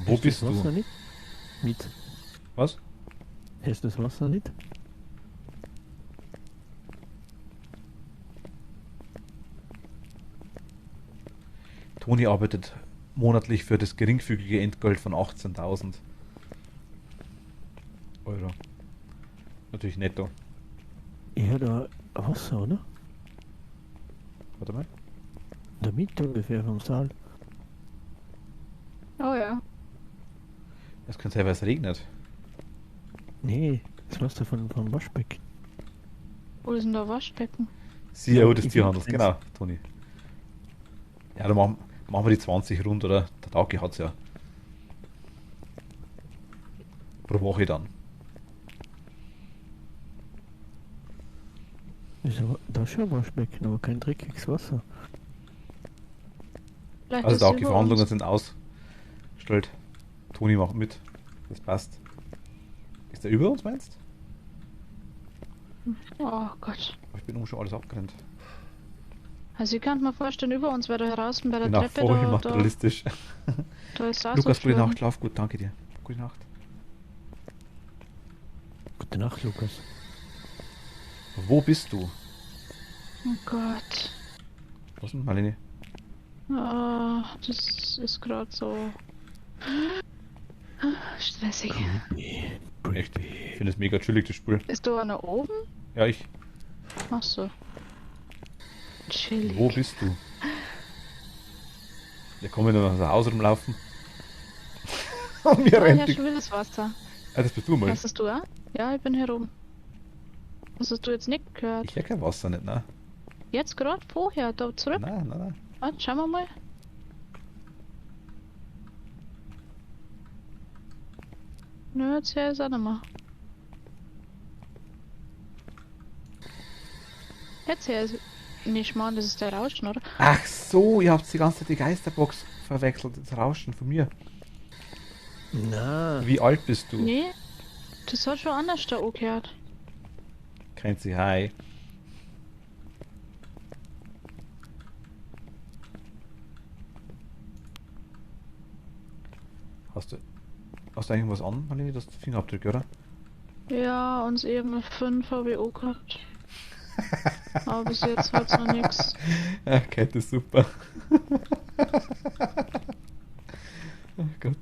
Wo Hast bist das Wasser du? nicht? Mit. Was? Hast du das Wasser nicht? Toni arbeitet monatlich für das geringfügige Entgelt von 18.000 Euro. Natürlich netto. Ich höre da Wasser, oder? Warte mal. In der Mitte ungefähr vom Saal. Oh ja. Es könnte sein, weil es regnet. Nee, das Wasser vom Waschbecken. Wo ist denn der Waschbecken? CEO Ja, des ich Tierhandels, find's. genau, Toni. Ja, dann machen wir die 20 rund, oder? Der Tauki hat's ja. Pro Woche dann. Da ist schon ein Waschbecken, aber kein dreckiges Wasser. Vielleicht Also ist es über Tauki-Verhandlungen uns. sind ausgestellt. Toni macht mit. Das passt. Ist der über uns, meinst Oh Gott. du? Ich bin schon alles abgerennt. Also ich kann mir vorstellen, über uns, weil da draußen bei der Bin auch Treppe voll da materialistisch. ist auch Lukas, so gute schlimm. Nacht, schlaf gut, danke dir. Gute Nacht. Gute Nacht, Lukas. Wo bist du? Oh Gott. Was denn, Marlene? Ah, das ist gerade so stressig. Echt? Ich finde es mega chillig, das Spiel. Ist da einer oben? Ja, ich. Ach so. Chillig. Wo bist du? Wir kommen dann aus dem Haus rumlaufen. Und wir Ah, ja, rennen. schon wieder das Wasser. Ah, das bist du mal. Hast das du auch? Ja, ich bin hier oben. Das hast du jetzt nicht gehört. Ich höre kein Wasser nicht, ne? Jetzt gerade vorher, da zurück. Nein, nein, nein. Warte, schauen wir mal. Nö, jetzt her ist auch nicht mehr. Jetzt her ist nicht mal, das ist der Rauschen, oder? Ach so, ihr habt die ganze Zeit die Geisterbox verwechselt. Das Rauschen von mir. Na, Wie alt bist du? Nee, das hat schon anders da angehört. Kennt sie, hi. Hast du eigentlich was an, Marlene? Das ist Fingerabdrücke, oder? Ja, uns eben 5 habe ich auch gehabt. Aber bis jetzt hat's noch nichts. Ja, Kate ist super. Oh Gott.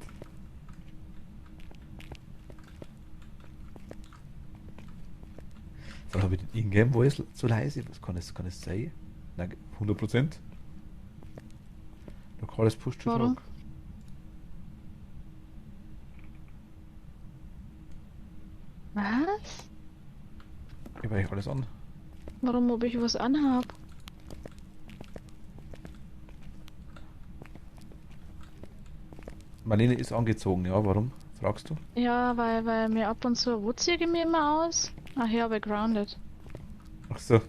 Dann habe ich den Ingame-Voice zu leise. Was kann es sein? Nein, 100%. Lokales Push to Warum? Talk. Was? Ich habe alles an. Warum, ob ich was anhab? Marlene ist angezogen, ja, warum? Fragst du? Ja, weil mir ab und zu Wutzi mir immer aus. Ach ja, aber grounded. Ach so.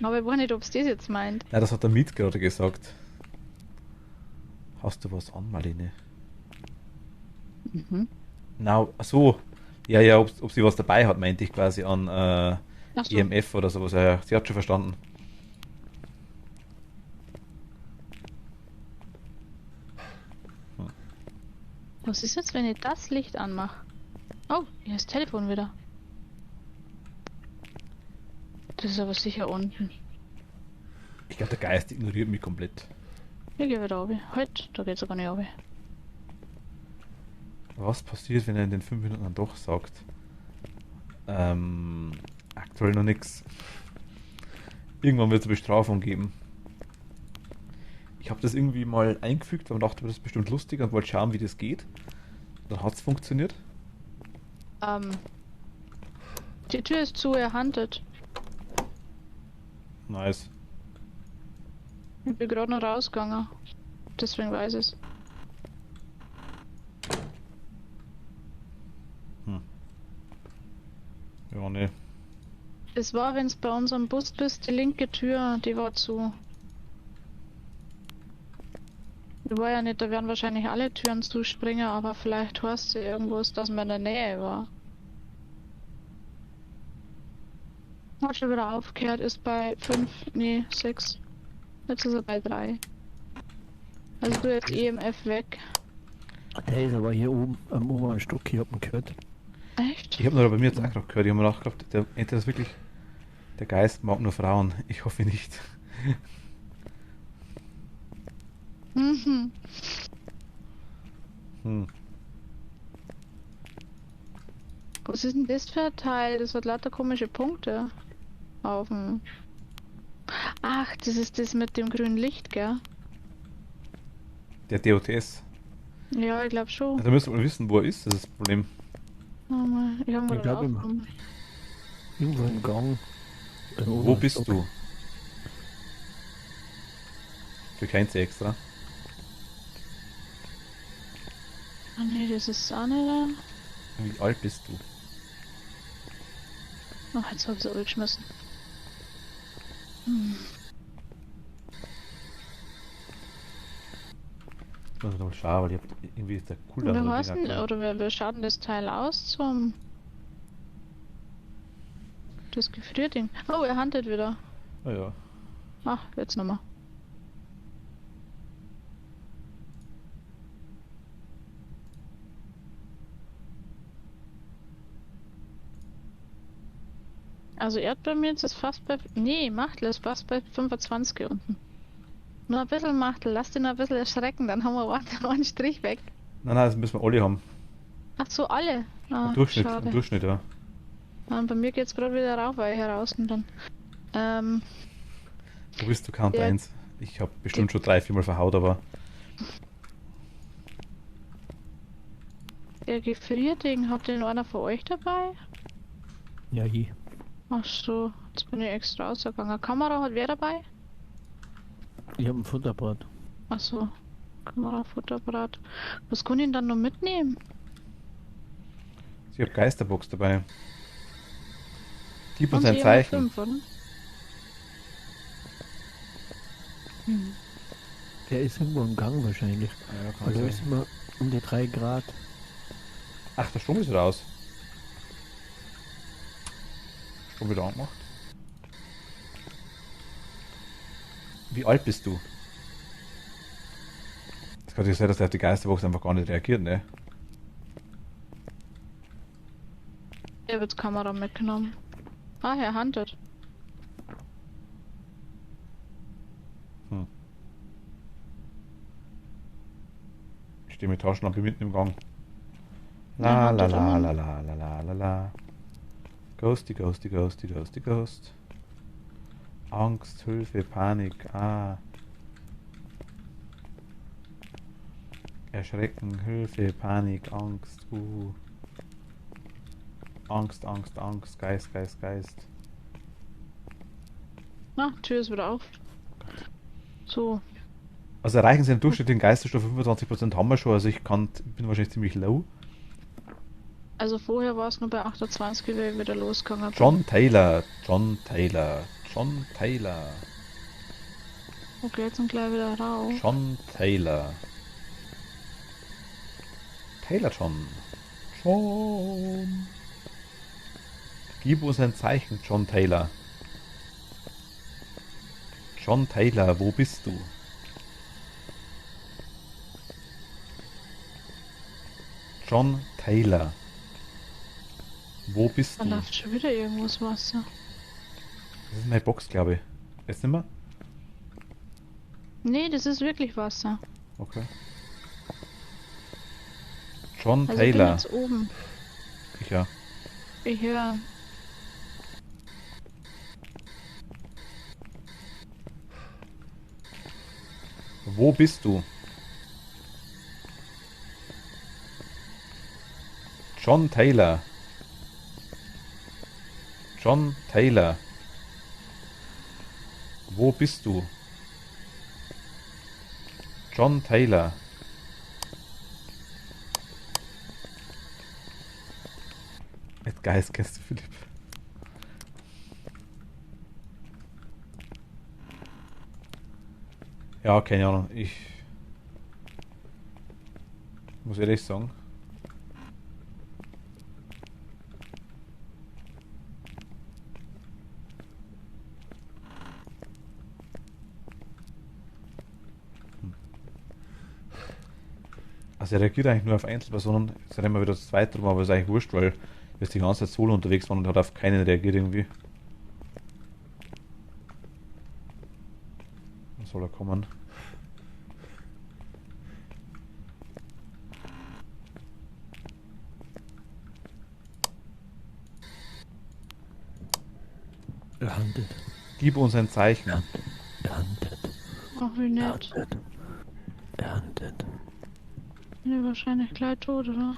Aber ich weiß nicht, ob es das jetzt meint. Ja, das hat der Miet gerade gesagt. Hast du was an, Marlene? Mhm. Na, ach so. Ja, ja, ob sie was dabei hat, meinte ich quasi an Ach so. EMF oder sowas. Ja, ja, sie hat schon verstanden. Was ist jetzt, wenn ich das Licht anmache? Oh, hier ist das Telefon wieder. Das ist aber sicher unten. Ich glaube, der Geist ignoriert mich komplett. Hier geh wieder runter. Halt, da geht's sogar nicht runter. Was passiert, wenn er in den 5 Minuten dann doch sagt? Aktuell noch nichts. Irgendwann wird es eine Bestrafung geben. Ich habe das irgendwie mal eingefügt, weil man dachte, das ist bestimmt lustig und wollte schauen, wie das geht. Dann hat es funktioniert. Die Tür ist zu, er handelt. Nice. Ich bin gerade noch rausgegangen. Deswegen weiß ich es. Ja, ne. Es war, wenn es bei unserem Bus bist, die linke Tür, die war zu. Ich war ja nicht, da werden wahrscheinlich alle Türen zuspringen, aber vielleicht hörst du irgendwas, dass man in der Nähe war. Hat schon wieder aufgehört, ist bei 5, nee, 6. Jetzt ist er bei 3. Also du jetzt EMF weg. Der ist aber hier oben am oberen Stock, ich hab ihn gehört. Echt? Ich habe nur bei mir jetzt auch gerade gehört, ich habe mir nachgedacht, entweder ist wirklich der Geist mag nur Frauen. Ich hoffe nicht. Mhm. Was ist denn das für ein Teil? Das hat lauter komische Punkte. Auf dem. Ach, das ist das mit dem grünen Licht, gell? Der DOTS. Ja, ich glaube schon. Also müssen wir wissen, wo er ist, das ist das Problem. Ich habe Ich glaub, irgendwo im Gang. Wo bist du? Für keins extra. Ah nee, das ist auch nicht da. Wie alt bist du? Ach, jetzt habe ich es geschmissen. Ich muss noch schauen, weil ich hab, irgendwie ist der Cooldown. Wer oder weiß Ding denn, auch- oder wer schaut denn das Teil aus zum. Das Gefrierding. Oh, er handelt wieder. Ah ja. Ach, jetzt nochmal. Also Erdbeermilch ist fast bei. Nee, Machtel ist fast bei 25 unten. Nur ein bisschen Machtel, lass den ein bisschen erschrecken, dann haben wir einen Strich weg. Nein, das müssen wir alle haben. Ach so, alle. Ah, Im Durchschnitt, schade. im Durchschnitt, ja. Und bei mir geht's gerade wieder rauf, weil ich heraus und dann. Wo bist du, Count Ja. 1? Ich habe bestimmt schon 3-4 Mal verhaut, aber Der Gefrierding, hat den einer von euch dabei? Ja, hier. Ach so, jetzt bin ich extra rausgegangen. Kamera hat wer dabei? Ich hab ein Futterbrot. Ach so, Kamera, Futterbrot. Was kann ich denn dann noch mitnehmen? ich habe Geisterbox dabei. Gib uns Haben ein Sie Zeichen. 5, oder? Hm. Der ist irgendwo im Gang wahrscheinlich. Ja, kann Weil da sein. ist immer um die 3 Grad. Ach, der Strom ist raus. Strom wieder angemacht. Wie alt bist du? Es kann ja sein, dass der auf die Geisterbox einfach gar nicht reagiert, ne? Der wird Kamera mitgenommen. Ah, er handelt. Ich stehe mit Taschenlampe mitten im Gang. Ja, La la hat er la dann. la la la la la la. Ghosty, ghosty, ghosty, ghosty, ghost. Angst, Hilfe, Panik, ah. Erschrecken, Hilfe, Panik, Angst, Angst, Angst, Angst, Geist, Geist, Geist. Na, Tür ist wieder auf. So. Also erreichen Sie den durchschnittlichen Geisterstoff 25% haben wir schon, also bin wahrscheinlich ziemlich low. Also vorher war es nur bei 28, wie wir wieder losgegangen bin. John Taylor, John Taylor, John Taylor, Okay, jetzt sind gleich wieder raus. John Taylor. Taylor John. John. Gib uns ein Zeichen, John Taylor. John Taylor, wo bist du? John Taylor. Wo bist Da du? läuft schon wieder irgendwas Wasser. Das ist meine Box, glaube ich. Jetzt nicht mehr? Nee, das ist wirklich Wasser. Okay. John Also ich bin Taylor. jetzt oben. Ich ja. Ich höre. Wo bist du? John Taylor. John Taylor. Wo bist du? John Taylor. Mit Geist kennst du Philipp. Ja, keine Ahnung. Ich muss ehrlich sagen. Also er reagiert eigentlich nur auf Einzelpersonen. Jetzt rennt wir wieder das zweite rum, aber ist eigentlich wurscht, weil wir die ganze Zeit solo unterwegs waren und hat auf keinen reagiert irgendwie. Dann soll er kommen. Gehandelt. Gib uns ein Zeichen. Gehandelt. Ach, wie nett. Gehandelt. Gehandelt. Bin ich wahrscheinlich gleich tot, oder?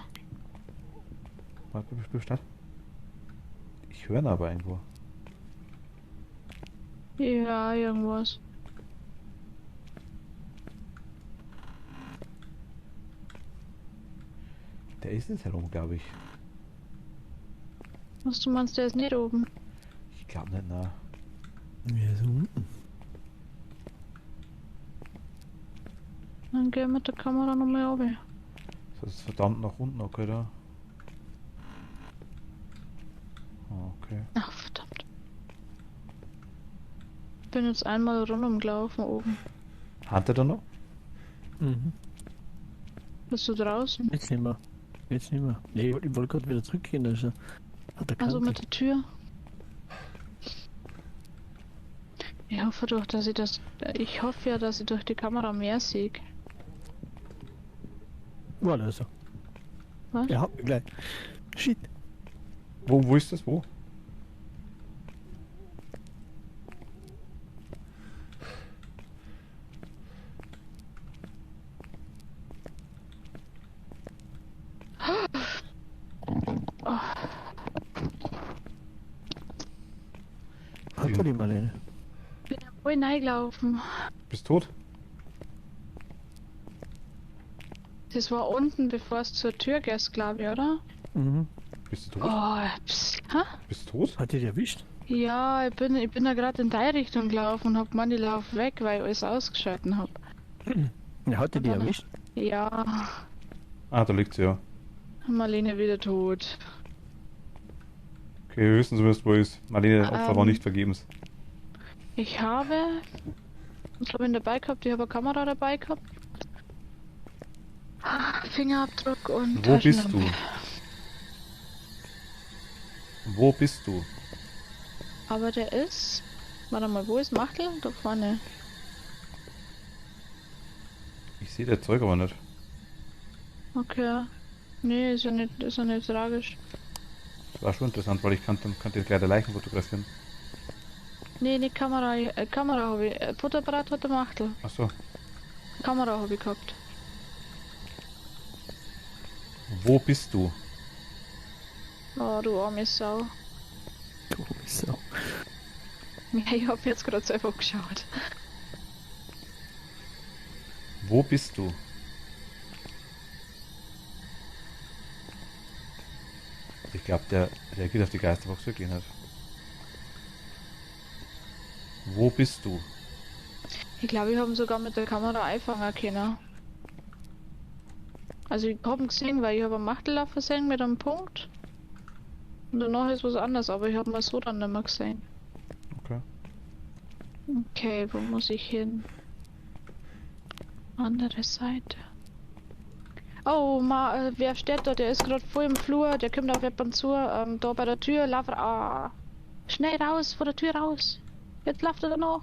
Warte, Bestand. Ich höre ihn aber irgendwo. Ja, irgendwas. Der ist jetzt herum, glaube ich. Was du meinst, der ist nicht oben. Ich glaube nicht, na. Ja, so unten. Dann geh mit der Kamera nochmal runter. Das ist verdammt nach unten, okay, da. Okay. Ach, verdammt. Bin jetzt einmal rundum gelaufen oben. Hat er da noch? Mhm. Bist du draußen? Jetzt nicht mehr. Jetzt nicht mehr. Nee, ich wollte gerade wieder zurückgehen, also hat er Also keinen. mit der Tür. Ich hoffe doch, dass ich das. Ich hoffe ja, dass ich durch die Kamera mehr sehe. War das so? Was? Er hat mich gleich. Shit. Wo ist das? Wo? Hat er die Marlene? Bin ja wohl reingelaufen. Bist tot? Das war unten, bevor es zur Tür gehst, glaube ich, oder? Mhm. Bist du tot? Oh, hä? Bist du tot? Hat er die erwischt? Ja, ich bin da gerade in deine Richtung gelaufen und hab gemeint, ich lauf weg, weil ich alles ausgeschalten hab. Ja, hat er die Aber- erwischt? Ja, Ah, da liegt sie ja. Marlene wieder tot. Okay, wir wissen zumindest, wo er ist. Marlene Opfer war nicht vergebens. Ich habe, was habe ich dabei gehabt? Ich habe eine Kamera dabei gehabt. Fingerabdruck und Wo bist du? Taschenlampe. Wo bist du? Aber der ist, warte mal, wo ist Machtel? Da vorne. Ich sehe das Zeug aber nicht. Okay. Nee, ist ja nicht tragisch. Das war schon interessant, weil ich kann jetzt gleich der Leichen fotografieren. Nee, nicht Kamera, Kamera habe ich. Fotoapparat hat der Machtel. Achso. Kamera habe ich gehabt. Wo bist du? Oh, du arme Sau. Du bist so. Ja, ich hab jetzt gerade selber geschaut. Wo bist du? Ich glaube, der reagiert auf die Geisterbox wirklich nicht. Wo bist du? Ich glaube, ich habe ihn sogar mit der Kamera einfangen können. Also ich habe ihn gesehen, weil ich habe einen Machtelaufer gesehen mit einem Punkt. Und danach ist was anderes, aber ich habe ihn so dann nicht mehr gesehen. Okay. Okay, wo muss ich hin? Andere Seite. Oh, wer steht da? Der ist gerade voll im Flur, der kommt auf jemanden zu. Da bei der Tür, lauf er. Ah, schnell raus, vor der Tür raus. Jetzt läuft er da noch.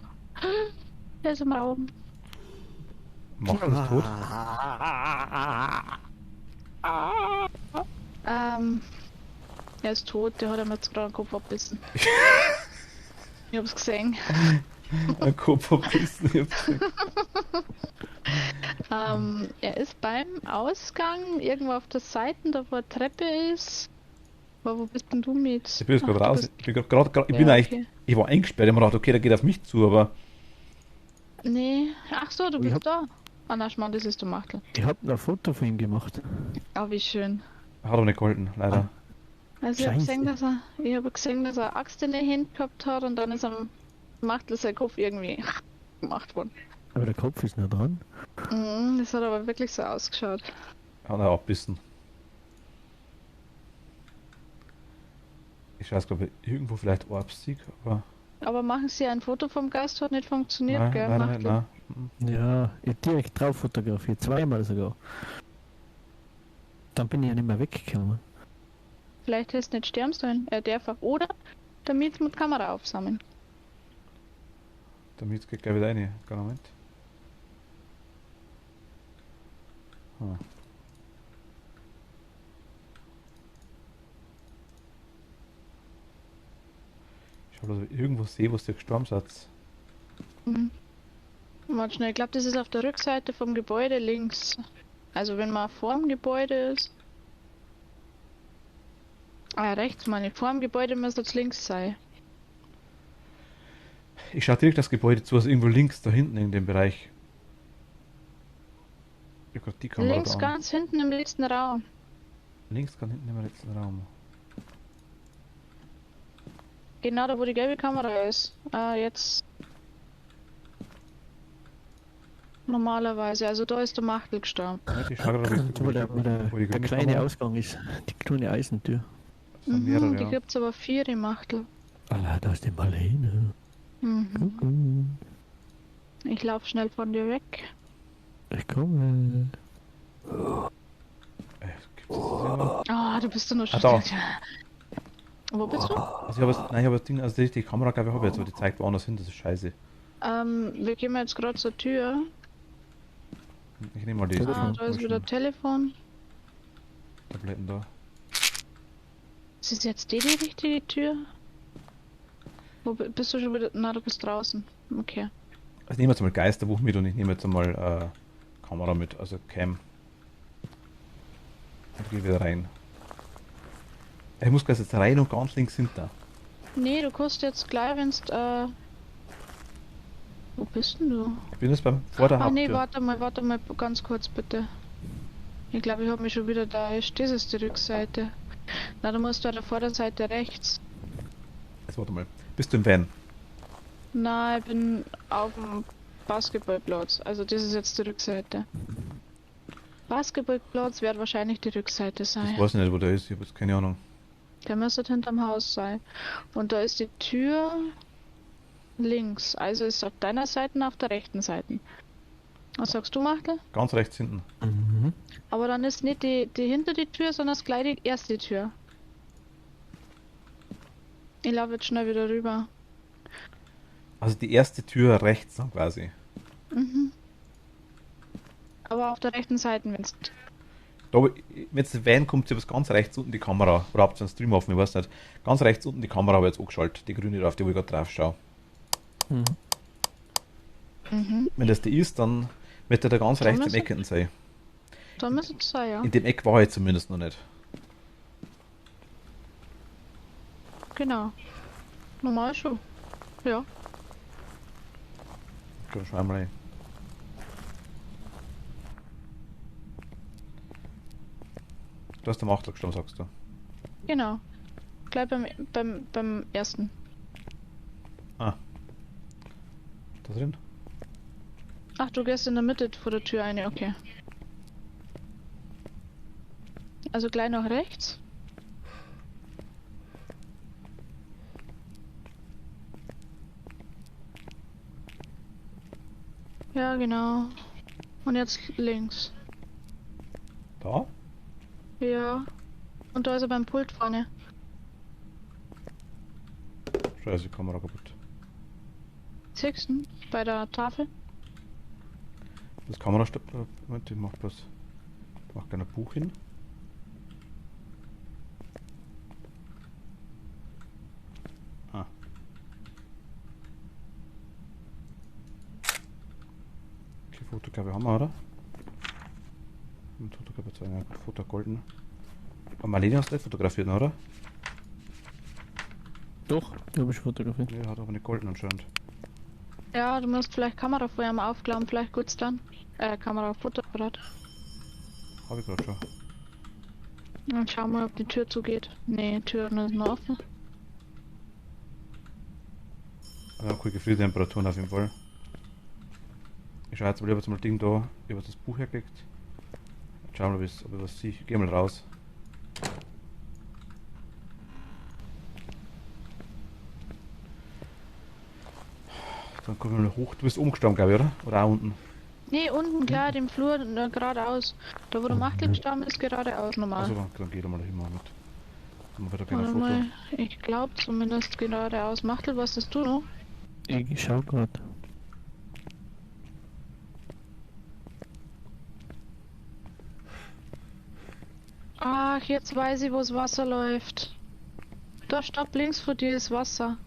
Der ist im Raum. Macht das tot? Er ist tot, der hat ihm jetzt gerade den Kopf abbissen. Ich hab's gesehen. Ein Kopf abgerissen. Ich hab's gesehen. Er ist beim Ausgang irgendwo auf der Seite, da wo eine Treppe ist. Aber wo bist denn du mit? Ich bin jetzt gerade Ach, du raus. bist- Ich bin grad, ich bin Ja, eigentlich, okay. ich war eingesperrt. Ich hab mir gedacht, okay, der geht auf mich zu, aber Nee, ach so, du Ich bist hab- da. Ah, na, Schmarrn, das ist der Machtel. Ich hab ein Foto von ihm gemacht. Ah, wie schön. hat aber nicht gehalten, leider. Also ich habe Scheiße. gesehen, dass er eine Axt in der Hand gehabt hat und dann ist am Machtel sein Kopf irgendwie gemacht worden. Aber der Kopf ist noch dran. Das hat aber wirklich so ausgeschaut. Hat er abbissen. Ich weiß, glaube ich, irgendwo vielleicht Orbsieg, aber Aber machen Sie ein Foto vom Geist, hat nicht funktioniert, nein, gell? leider nicht, Machtel? nein. Ja, ich hab direkt drauf fotografiert, zweimal sogar. Dann bin ich ja nicht mehr weggekommen. Vielleicht hättest du nicht sterben sollen. Er darf auch. Oder damit mit Kamera aufsammeln. Damit geht gleich wieder rein. Kein Moment. Ah. Ich habe bloß irgendwo sehe, wo ihr gestorben seid. Warte schnell, ich glaube, das ist auf der Rückseite vom Gebäude links. Also wenn man vor dem Gebäude ist. Ah, rechts meine. Vor dem Gebäude müsste es links sein. Ich schaue direkt das Gebäude zu, also irgendwo links da hinten in dem Bereich. Ich habe gerade die Kamera Links da an. ganz hinten im letzten Raum. Links ganz hinten im letzten Raum. Genau da, wo die gelbe Kamera ist. Jetzt. Normalerweise. Also da ist der Machtel gestorben. Warte, ich schaue gerade, Wo der gelbe kleine Kamera- Ausgang ist. Die kleine Eisentür. Das sind mehrere, Die ja. gibt's aber 4 im Machtel. Ah, da ist die Marlene. Mhm. Ich lauf schnell von dir weg. Ich komme. Gibt's das immer? Ah, du bist doch nur Ah, da. Wo bist du? Also ich habe das Ding, also die Kamera, glaube ich, habe ich jetzt, aber die zeigt woanders hin, das ist scheiße. Wir gehen jetzt gerade zur Tür. Ich nehme mal die Telefon. Da ist wieder Telefon. Tabletten da. Ist es jetzt die richtige Tür? Bist du schon wieder? Na, du bist draußen. Okay. Also ich nehme jetzt mal Geisterbuch mit und ich nehme jetzt einmal Kamera mit, also Cam. Und gehe wieder rein. Ich muss gleich jetzt rein und ganz links hinter. Nee, du kannst jetzt gleich, wenn's wo bist denn du? Ich bin jetzt vor der Ah nee, Haupttür. warte mal ganz kurz bitte. Ich glaube, ich habe mich schon wieder da. Ist das ist die Rückseite? Na, du musst da der Vorderseite rechts. Jetzt warte mal. Bist du im Van? Na, ich bin auf dem Basketballplatz. Also das ist jetzt die Rückseite. Basketballplatz wird wahrscheinlich die Rückseite Ich sein. weiß nicht, wo der ist, ich habe jetzt keine Ahnung. Der müsste hinterm Haus sein. Und da ist die Tür links. Also ist auf deiner Seite und auf der rechten Seite. Was sagst du, Machtel? Ganz rechts hinten. Mhm. Aber dann ist nicht die hinter die Tür, sondern das gleich die erste Tür. Ich laufe jetzt schnell wieder rüber. Also die erste Tür rechts dann quasi. Mhm. Aber auf der rechten Seite, wenn's. Da, wenn jetzt der Van kommt, ist ganz rechts unten die Kamera. Oder habt ihr einen Stream offen, ich weiß nicht. Ganz rechts unten die Kamera habe ich jetzt angeschaltet. Die grüne drauf, die wo ich gerade drauf schaue. Mhm. Mhm. Wenn das die ist, dann wird der da ganz rechts im müssen- Ecken sein. Da müsste es sein, ja. In dem Eck war er zumindest noch nicht. Genau. Normal schon. Ja. Schau einmal rein. Du hast am Achtel gestanden, sagst du. Genau. Gleich beim ersten. Ah. Da drin? Ach, du gehst in der Mitte vor der Tür eine, okay. Also gleich nach rechts. Ja, genau. Und jetzt links. Da? Ja. Und da ist er beim Pult vorne. Scheiße, die Kamera kaputt. Siehst du? Bei der Tafel. Das Kamera stoppt. Moment, ich mach bloß. Ich mach gerne ein Buch hin. Ah. Okay, Fotografe haben wir, oder? Mit Fotografe zeigen, ja, gut, Foto golden. Aber Marlene hast du nicht fotografiert, oder? Doch, die habe ich fotografiert. Nee, hat aber nicht golden anscheinend. Ja, du musst vielleicht Kamera vorher mal aufklappen, vielleicht kurz dann. Kamera, Fotoapparat. Hab ich gerade schon. Und schau mal, ob die Tür zugeht. Nee, die Tür ist noch offen. Ja, cool, Gefriertemperaturen auf jeden Fall. Ich schau jetzt mal lieber zum Ding da, über das Buch hergelegt. Schauen wir mal, ob ich was sehe. Ich geh mal raus. Dann kommen wir mal hoch. Du bist umgestanden, glaube ich, oder? Oder auch unten? Nee, unten klar, dem Flur geradeaus. Da wo der Machtel gestanden ist, geradeaus normal. Also dann geh da mal hin mal mit. Dann machen wir da gerne Warte ein Foto. mal, ich glaube zumindest geradeaus. Machtel, was hast du noch? Ich schau grad. Ach, jetzt weiß ich, wo das Wasser läuft. Da stopp, links vor dir ist Wasser.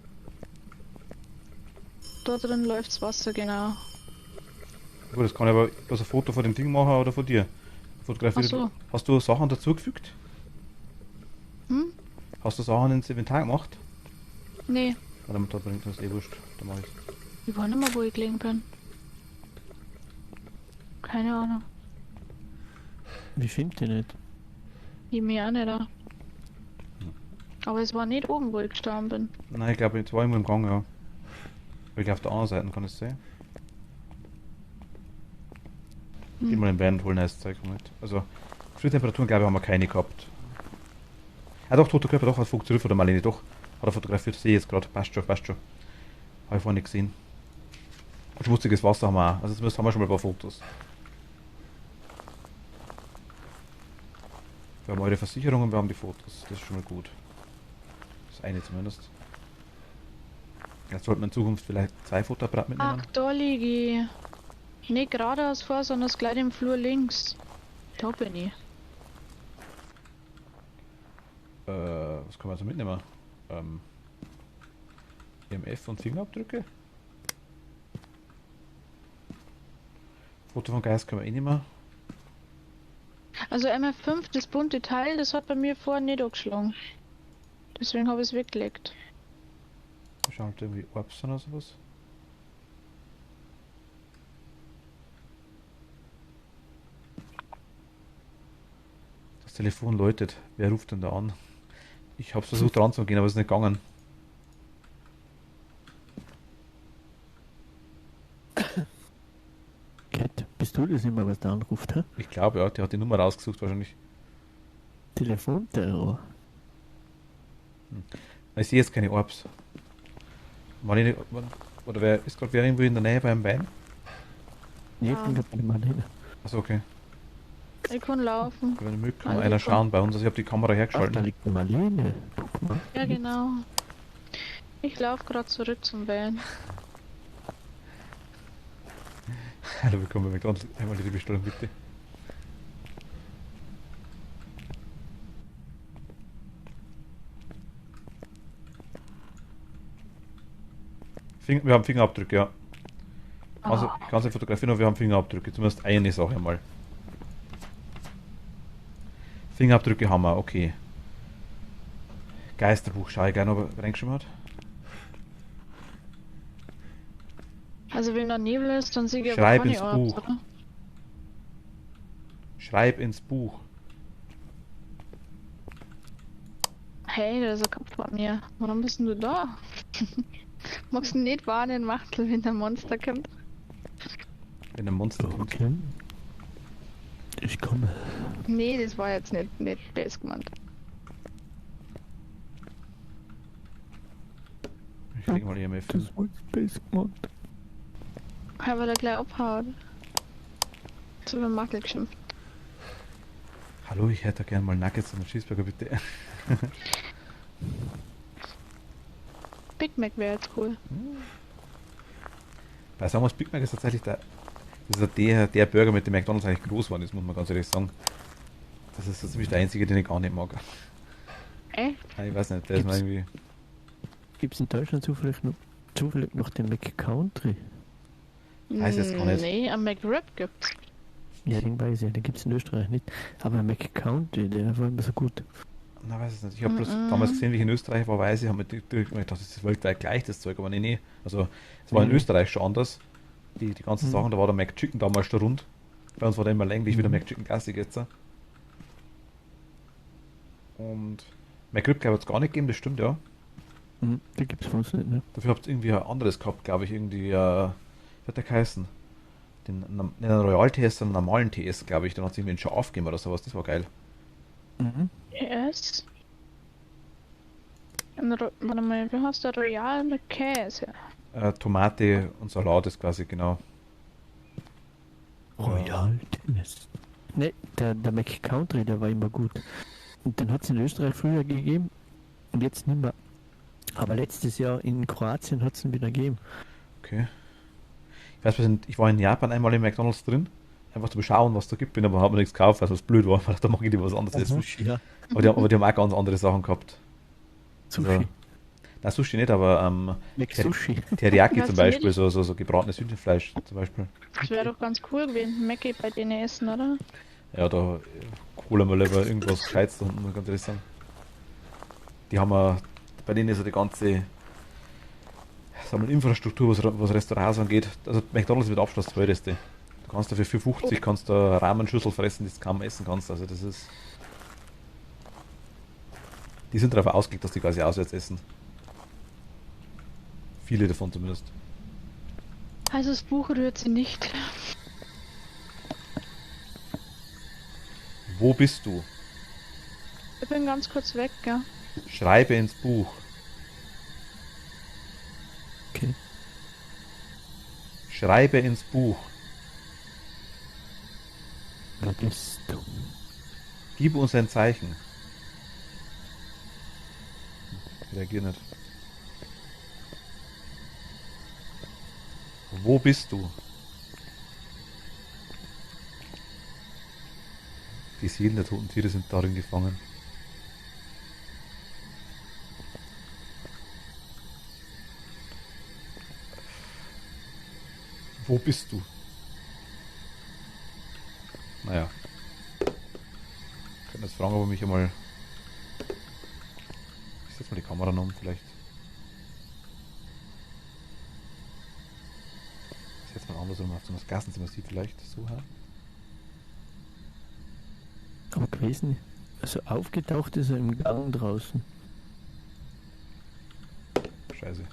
Da drin läuft's Wasser, genau. Gut, das kann ich aber bloß ein Foto von dem Ding machen oder von dir. Fotografiert. Ach so. Hast du Sachen dazugefügt? Hm? Hast du Sachen ins Inventar gemacht? Nee, Oder da bringt das eh wurscht. Da mach ich's. ich weiß nicht mehr, wo ich gelegen bin. Keine Ahnung. Wie findet ihr nicht? Ich mir auch nicht da. Aber es war nicht oben, wo ich gestanden bin. Nein, ich glaube, jetzt war immer im Gang, ja. Aber ich glaube, auf der anderen Seite kann ich es sehen. Geh mal in den Van und holen das Zeug mit. Also, Frühtemperaturen, glaube ich, haben wir keine gehabt. Ah doch, toter Körper, doch, hat funktioniert von der Marlene, doch. Hat er fotografiert, sehe ich jetzt gerade. Passt schon, passt schon. Habe ich vorhin nicht gesehen. Und schmutziges Wasser haben wir auch. Also zumindest haben wir schon mal ein paar Fotos. Wir haben eure Versicherung und wir haben die Fotos. Das ist schon mal gut. Das eine zumindest. Jetzt sollten wir in Zukunft vielleicht 2 Fotoapparate mitnehmen. Ach, da liege ich. Nicht geradeaus vor, sondern gleich im Flur links. Da bin ich. Was kann man so mitnehmen? EMF und Fingerabdrücke. Foto von Geist können wir eh nicht mehr. Also MF5, das bunte Teil, das hat bei mir vorher nicht angeschlagen. Deswegen habe ich es weggelegt. Schauen wir irgendwie Orbs oder sowas. Das Telefon läutet. Wer ruft denn da an? Ich habe versucht dran zu gehen, aber es ist nicht gegangen. Cat, bist du das immer, was da anruft, hä? Ich glaube, ja, der hat die Nummer rausgesucht wahrscheinlich. Telefonterror. Ich sehe jetzt keine Orbs. Marlene, oder wer ist gerade wer irgendwo in der Nähe beim Wein? Ich bin gerade bei Marlene. Achso, okay. Ich kann laufen. Wenn mögt, kann Also einer komm. schauen bei uns. Also ich habe die Kamera Ach, da hergeschaltet. liegt die Marlene. Guck mal. Ja, genau. Ich laufe gerade zurück zum Van. Hallo, willkommen bei McDonald's. Einmal die Bestellung bitte. Wir haben Fingerabdrücke, ja. Also, ich kann es nicht fotografieren, aber wir haben Fingerabdrücke. Zumindest eine Sache mal. Fingerabdrücke haben wir, okay. Geisterbuch, schau ich gerne, ob er reingeschrieben hat. Also wenn da Nebel ist, dann sehe ich aber Schreib keine ins Orbs, Buch. oder? Schreib ins Buch. Hey, da ist ein Kopf bei mir. Warum bist denn du da? Magst du nicht warnen, Machtel, wenn der Monster kommt? Wenn ein Monster kommt. Okay. Ich komme. Nee, das war jetzt nicht best gemeint. Ich leg mal EMF hin. Das war Space gemacht. Aber der gleich abhaut. So wie Machtel geschimpft. Hallo, ich hätte gerne mal Nuggets und einen Cheeseburger, bitte. Big Mac wäre jetzt cool. Bei sagen wir, Big Mac ist tatsächlich das ist der Burger, mit dem McDonalds eigentlich groß geworden ist, muss man ganz ehrlich sagen. Das ist so ziemlich der einzige, den ich gar nicht mag. Echt? Ich weiß nicht, der ist mir irgendwie... Gibt es in Deutschland zufällig noch den McCountry? Weiß jetzt gar nicht. Nee, am McRib gibt's. Ja, den weiß ich, den gibt es in Österreich nicht. Aber McCountry, der war immer so gut. Na, weiß ich nicht. Ich habe bloß damals gesehen, wie ich in Österreich war, weiß ich, habe mir gedacht, das ist weltweit gleich, das Zeug, aber nee. Also, es war in Österreich schon anders. Die ganzen Sachen, da war der McChicken damals schon rund. Bei uns war der immer länglich wie der McChicken Classic jetzt. Und McRib, glaube ich, hat es gar nicht gegeben, das stimmt, ja. Den gibt es von uns nicht, ne? Dafür habt ihr irgendwie ein anderes gehabt, glaube ich, irgendwie, wie hat der geheißen? Nicht einen Royal TS, sondern einen normalen TS, glaube ich. Dann hat es irgendwie einen Schaf gegeben oder sowas, das war geil. Yes. Warte mal, wie heißt der Royal mit Käse? Tomate und Salat ist quasi, genau. Royal Tennis. Ne, der McCountry, der war immer gut. Und den hat es in Österreich früher gegeben und jetzt nicht mehr. Aber letztes Jahr in Kroatien hat es ihn wieder gegeben. Okay. Ich weiß, ich war in Japan einmal im McDonalds drin, einfach zu beschauen, was da gibt, bin aber habe mir nichts gekauft, weil es blöd war, weil da mag ich die was anderes als Sushi. Ja. Aber die haben auch ganz andere Sachen gehabt. Sushi. Also, nein, Sushi nicht, aber McSushi. Teriyaki Weißt zum du Beispiel, nicht? so gebratenes Hühnchenfleisch zum Beispiel. Das wäre doch ganz cool gewesen, Mackie bei denen essen, oder? Ja, da holen wir lieber irgendwas Gescheites da unten, muss ich ganz ehrlich sagen. Die haben bei denen ist ja die ganze sagen wir, Infrastruktur, was Restaurants angeht. Also McDonalds wird Abschluss das teuerste. Du kannst dafür 4,50 kannst du eine Rahmenschüssel fressen, die du kaum essen kannst. Also das ist... Die sind darauf ausgelegt, dass die quasi auswärts essen. Viele davon zumindest. Also das Buch rührt sie nicht. Wo bist du? Ich bin ganz kurz weg, ja. Schreibe ins Buch. Okay. Schreibe ins Buch. Wer bist du? Gib uns ein Zeichen. Ich reagiere nicht. Wo bist du? Die Seelen der toten Tiere sind darin gefangen. Wo bist du? Naja. Ich könnte jetzt fragen, ob er mich einmal... Ich setze mal die Kamera noch um, vielleicht. Ich setze mal andersrum auf, das Gassenzimmer sieht vielleicht so her. Aber gewesen, also aufgetaucht ist er im Gang draußen. Scheiße.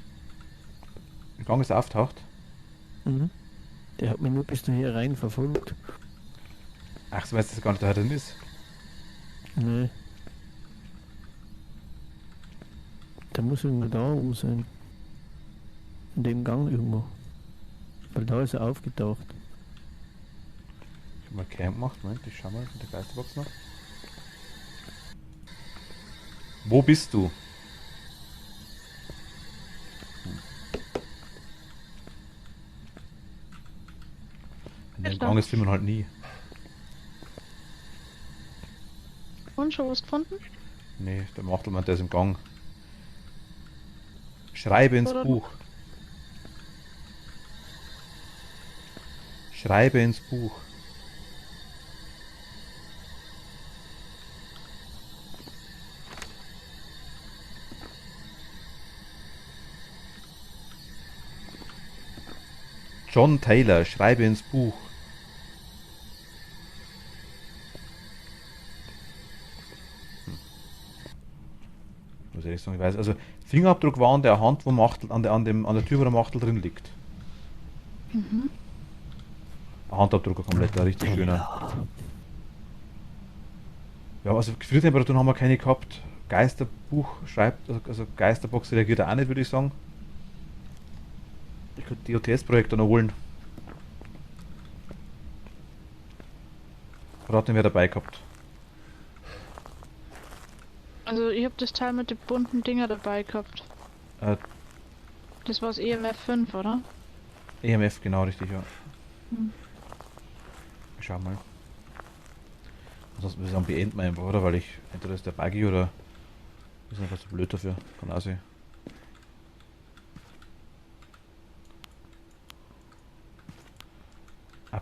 Im Gang ist er auftaucht. Der hat mich nur bis dahin rein verfolgt. Ach, so weißt du, dass er gar nicht da drin ist? Nee. Der muss irgendwo da oben sein. In dem Gang irgendwo. Weil da ist er aufgetaucht. Ich hab mal Camp gemacht, Moment, ich schau mal in der Geisterbox noch. Wo bist du? In dem Gang ist findet man halt nie. Und schon was gefunden? Nee, der Machtelmann, der ist im Gang. Schreibe ins Oder- Buch. Schreibe ins Buch. John Taylor, schreibe ins Buch. Was soll ich sagen? Ich weiß, also Fingerabdruck war an der Hand, wo Machtel, an der Tür, wo der Machtel drin liegt. Mhm. Ein Handabdruck, ein kompletter, richtig schöner. Ja, also Gefriertemperaturen haben wir keine gehabt. Geisterbuch schreibt, also Geisterbox reagiert auch nicht, würde ich sagen. Ich könnte die OTS-Projekte noch holen. Raten, wer dabei gehabt. Also ich habe das Teil mit den bunten Dinger dabei gehabt. Äh, Das war das EMF 5, oder? EMF, genau, richtig, ja. Hm. Schau mal. Ansonsten würde ich sagen, beenden wir einfach, oder? Weil ich, entweder ist der Buggy oder ist einfach zu blöd dafür. Kann auch sein.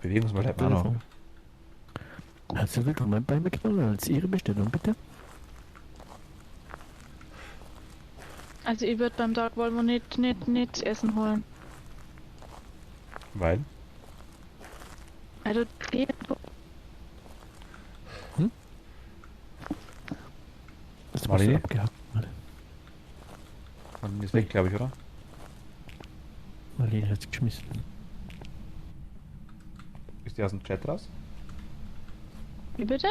Bewegungsmal hat man auch noch. Herzlich willkommen bei McDonalds. Ihre Bestellung bitte. Also ich würde beim Dark Volvo nicht Essen holen. Weil? Also Das Marlene? muss abgehakt. Man ist weg, glaube ich, oder? Marlene hat's geschmissen. Ist die aus dem Chat raus? wie bitte?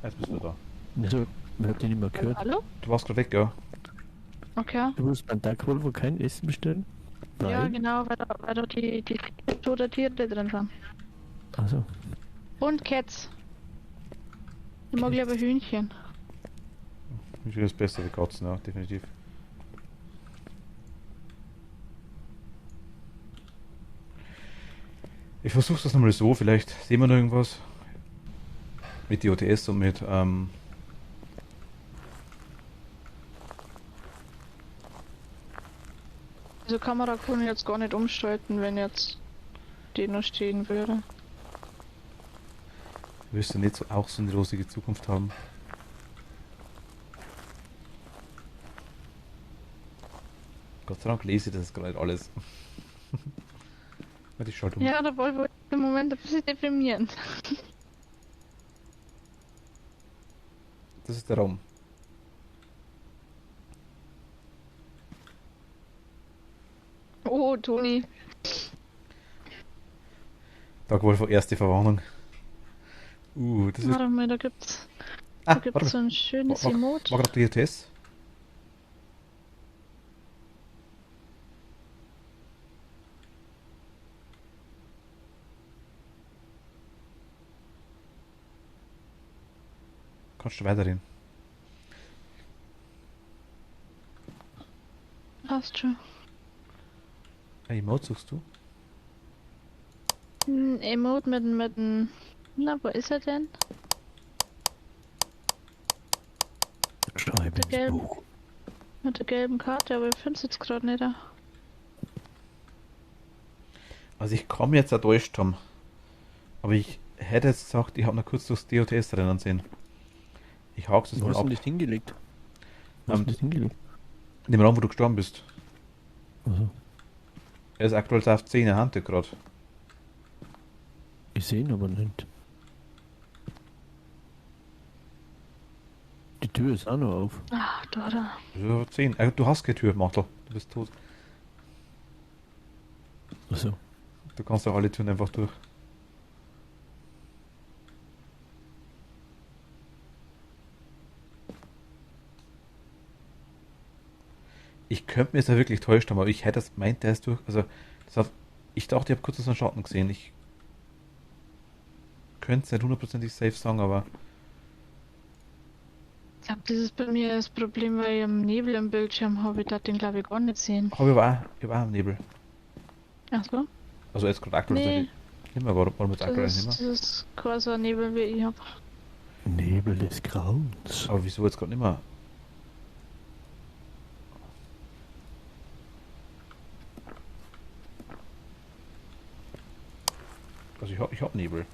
Jetzt bist du da. Also, man hat den nicht mehr gehört. Hallo? Du warst gerade weg, ja. Okay. Du musst beim Dark Volvo kein Essen bestellen? Ja, Nein. genau, weil da die tote Tiere drin sind. Also, Und Cats. Ich mag lieber Hühnchen. Ich finde das besser wie Katzen, ja, definitiv. Ich versuche das nochmal so, vielleicht sehen wir noch irgendwas. Mit die OTS und mit, Also Kamera kann ich jetzt gar nicht umschalten, wenn jetzt die noch stehen würde. wirst du nicht so, auch so eine rosige Zukunft haben. Gott sei Dank lese ich das gerade alles. Warte, ich schalte um. Ja, der Volvo ist im Moment ein bisschen deprimierend. Das ist der Raum. Oh, Toni. Da wohl erste Verwarnung. Das ist. Warte mal, da gibt's Warte so mal. ein schönes War Emote. gerade die OTS? Kannst du weiterreden? Passt schon. Ein Emote suchst du? Ein Emote mit dem... Na, wo ist er denn? schreibe Der ins gelbe. Buch. Mit der gelben Karte, aber ich finde es jetzt gerade nicht. Also ich kann mich jetzt enttäuscht haben. Aber ich hätte jetzt gesagt, ich habe noch kurz durchs DOTS rennen sehen. Ich hak's jetzt Wo mal hast du ab. denn das hingelegt? Wo hast du das hingelegt? In dem Raum, wo du gestorben bist. Also, Er ist aktuell auf 10 in der Hand gerade. ich sehe ihn aber nicht. Die Tür ist auch noch auf. Ach, da. Ja, 10. Du hast keine Tür, Machtel. Du bist tot. Also, Du kannst auch alle Türen einfach durch. Ich könnte mir jetzt ja wirklich täuscht haben, aber ich hätte das meint, der ist durch. Also, ich dachte, ich habe kurz so einen Schatten gesehen. Ich könnte es nicht hundertprozentig safe sagen, aber Ich glaube, das ist bei mir das Problem, weil ich am Nebel im Bildschirm habe. Ich darf den, glaube ich, gar nicht sehen. habe ich war im Nebel. Ach so? Also jetzt gerade aktuell Nee, nicht mehr, warum jetzt aktuell nicht das mehr? ist quasi ein Nebel, wie ich habe. Nebel des Grauens. Aber wieso jetzt gerade nicht mehr? Also ich hab Nebel.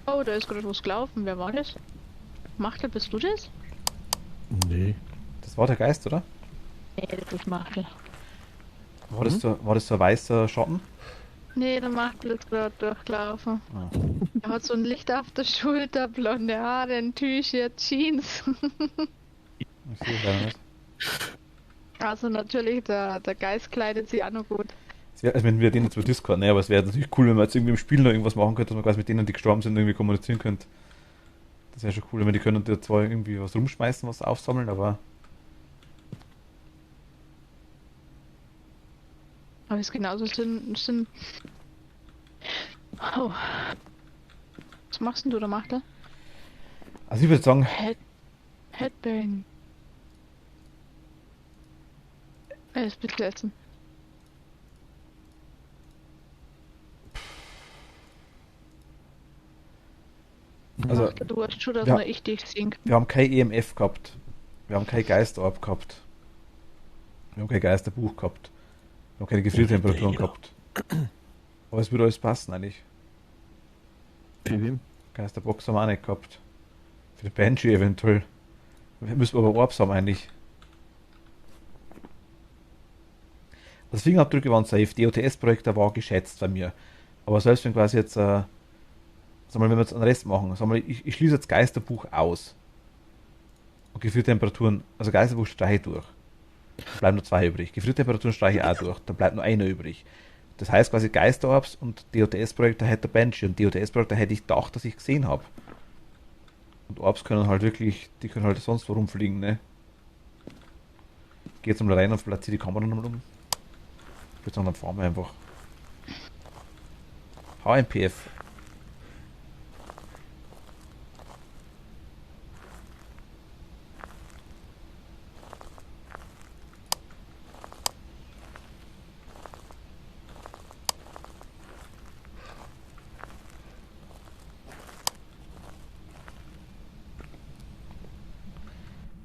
Oh, da ist gerade was gelaufen. Wer war das? Machtel, bist du das? Nee. Das war der Geist, oder? Nee, das ist Machtel. War das so ein weißer Schatten? Nee, der macht jetzt gerade durchlaufen. Ah. Er hat so ein Licht auf der Schulter, blonde Haare, ein T-Shirt, Jeans. Ich sehe es leider nicht. Also natürlich, der Geist kleidet sich auch noch gut. Also wenn wir den jetzt über Discord, ne, aber es wäre natürlich cool, wenn man jetzt irgendwie im Spiel noch irgendwas machen könnte, dass man quasi mit denen, die gestorben sind, irgendwie kommunizieren könnte. Das wäre schon cool, wenn die können da zwar irgendwie was rumschmeißen, was aufsammeln, aber Aber es ist genauso sind. Oh. Was machst denn du da, Machtel? also ich würde sagen, Headbang. Er ist bitte essen. also Machtel, du weißt schon, dass ja. nur ich dich singe. wir haben kein EMF gehabt. Wir haben kein Geisterorb gehabt. Wir haben kein Geisterbuch gehabt. Wir haben keine Gefriertemperaturen gehabt. Aber es würde alles passen eigentlich. Für wem? Geisterbox haben wir auch nicht gehabt. Für den Banshee eventuell. Wir müssen aber Orbs haben eigentlich. Also Fingerabdrücke waren safe. DOTS-Projekt war geschätzt bei mir. Aber selbst wenn quasi jetzt, sag mal, wenn wir jetzt einen Rest machen, sag mal, ich schließe jetzt Geisterbuch aus. Und Gefriertemperaturen, also Geisterbuch streiche ich durch. Dann bleiben nur 2 übrig. Gefriertemperaturen streiche ich auch durch. Dann bleibt nur einer übrig. Das heißt quasi Geisterorbs und DOTS-Projekte hätte der Banshee. Und DOTS-Projekte hätte ich gedacht, dass ich gesehen habe. Und Orbs können halt wirklich, die können halt sonst wo rumfliegen, ne? Geh jetzt mal rein und platziere die Kamera nochmal um. Ich würde sagen, dann fahren wir einfach. HMPF.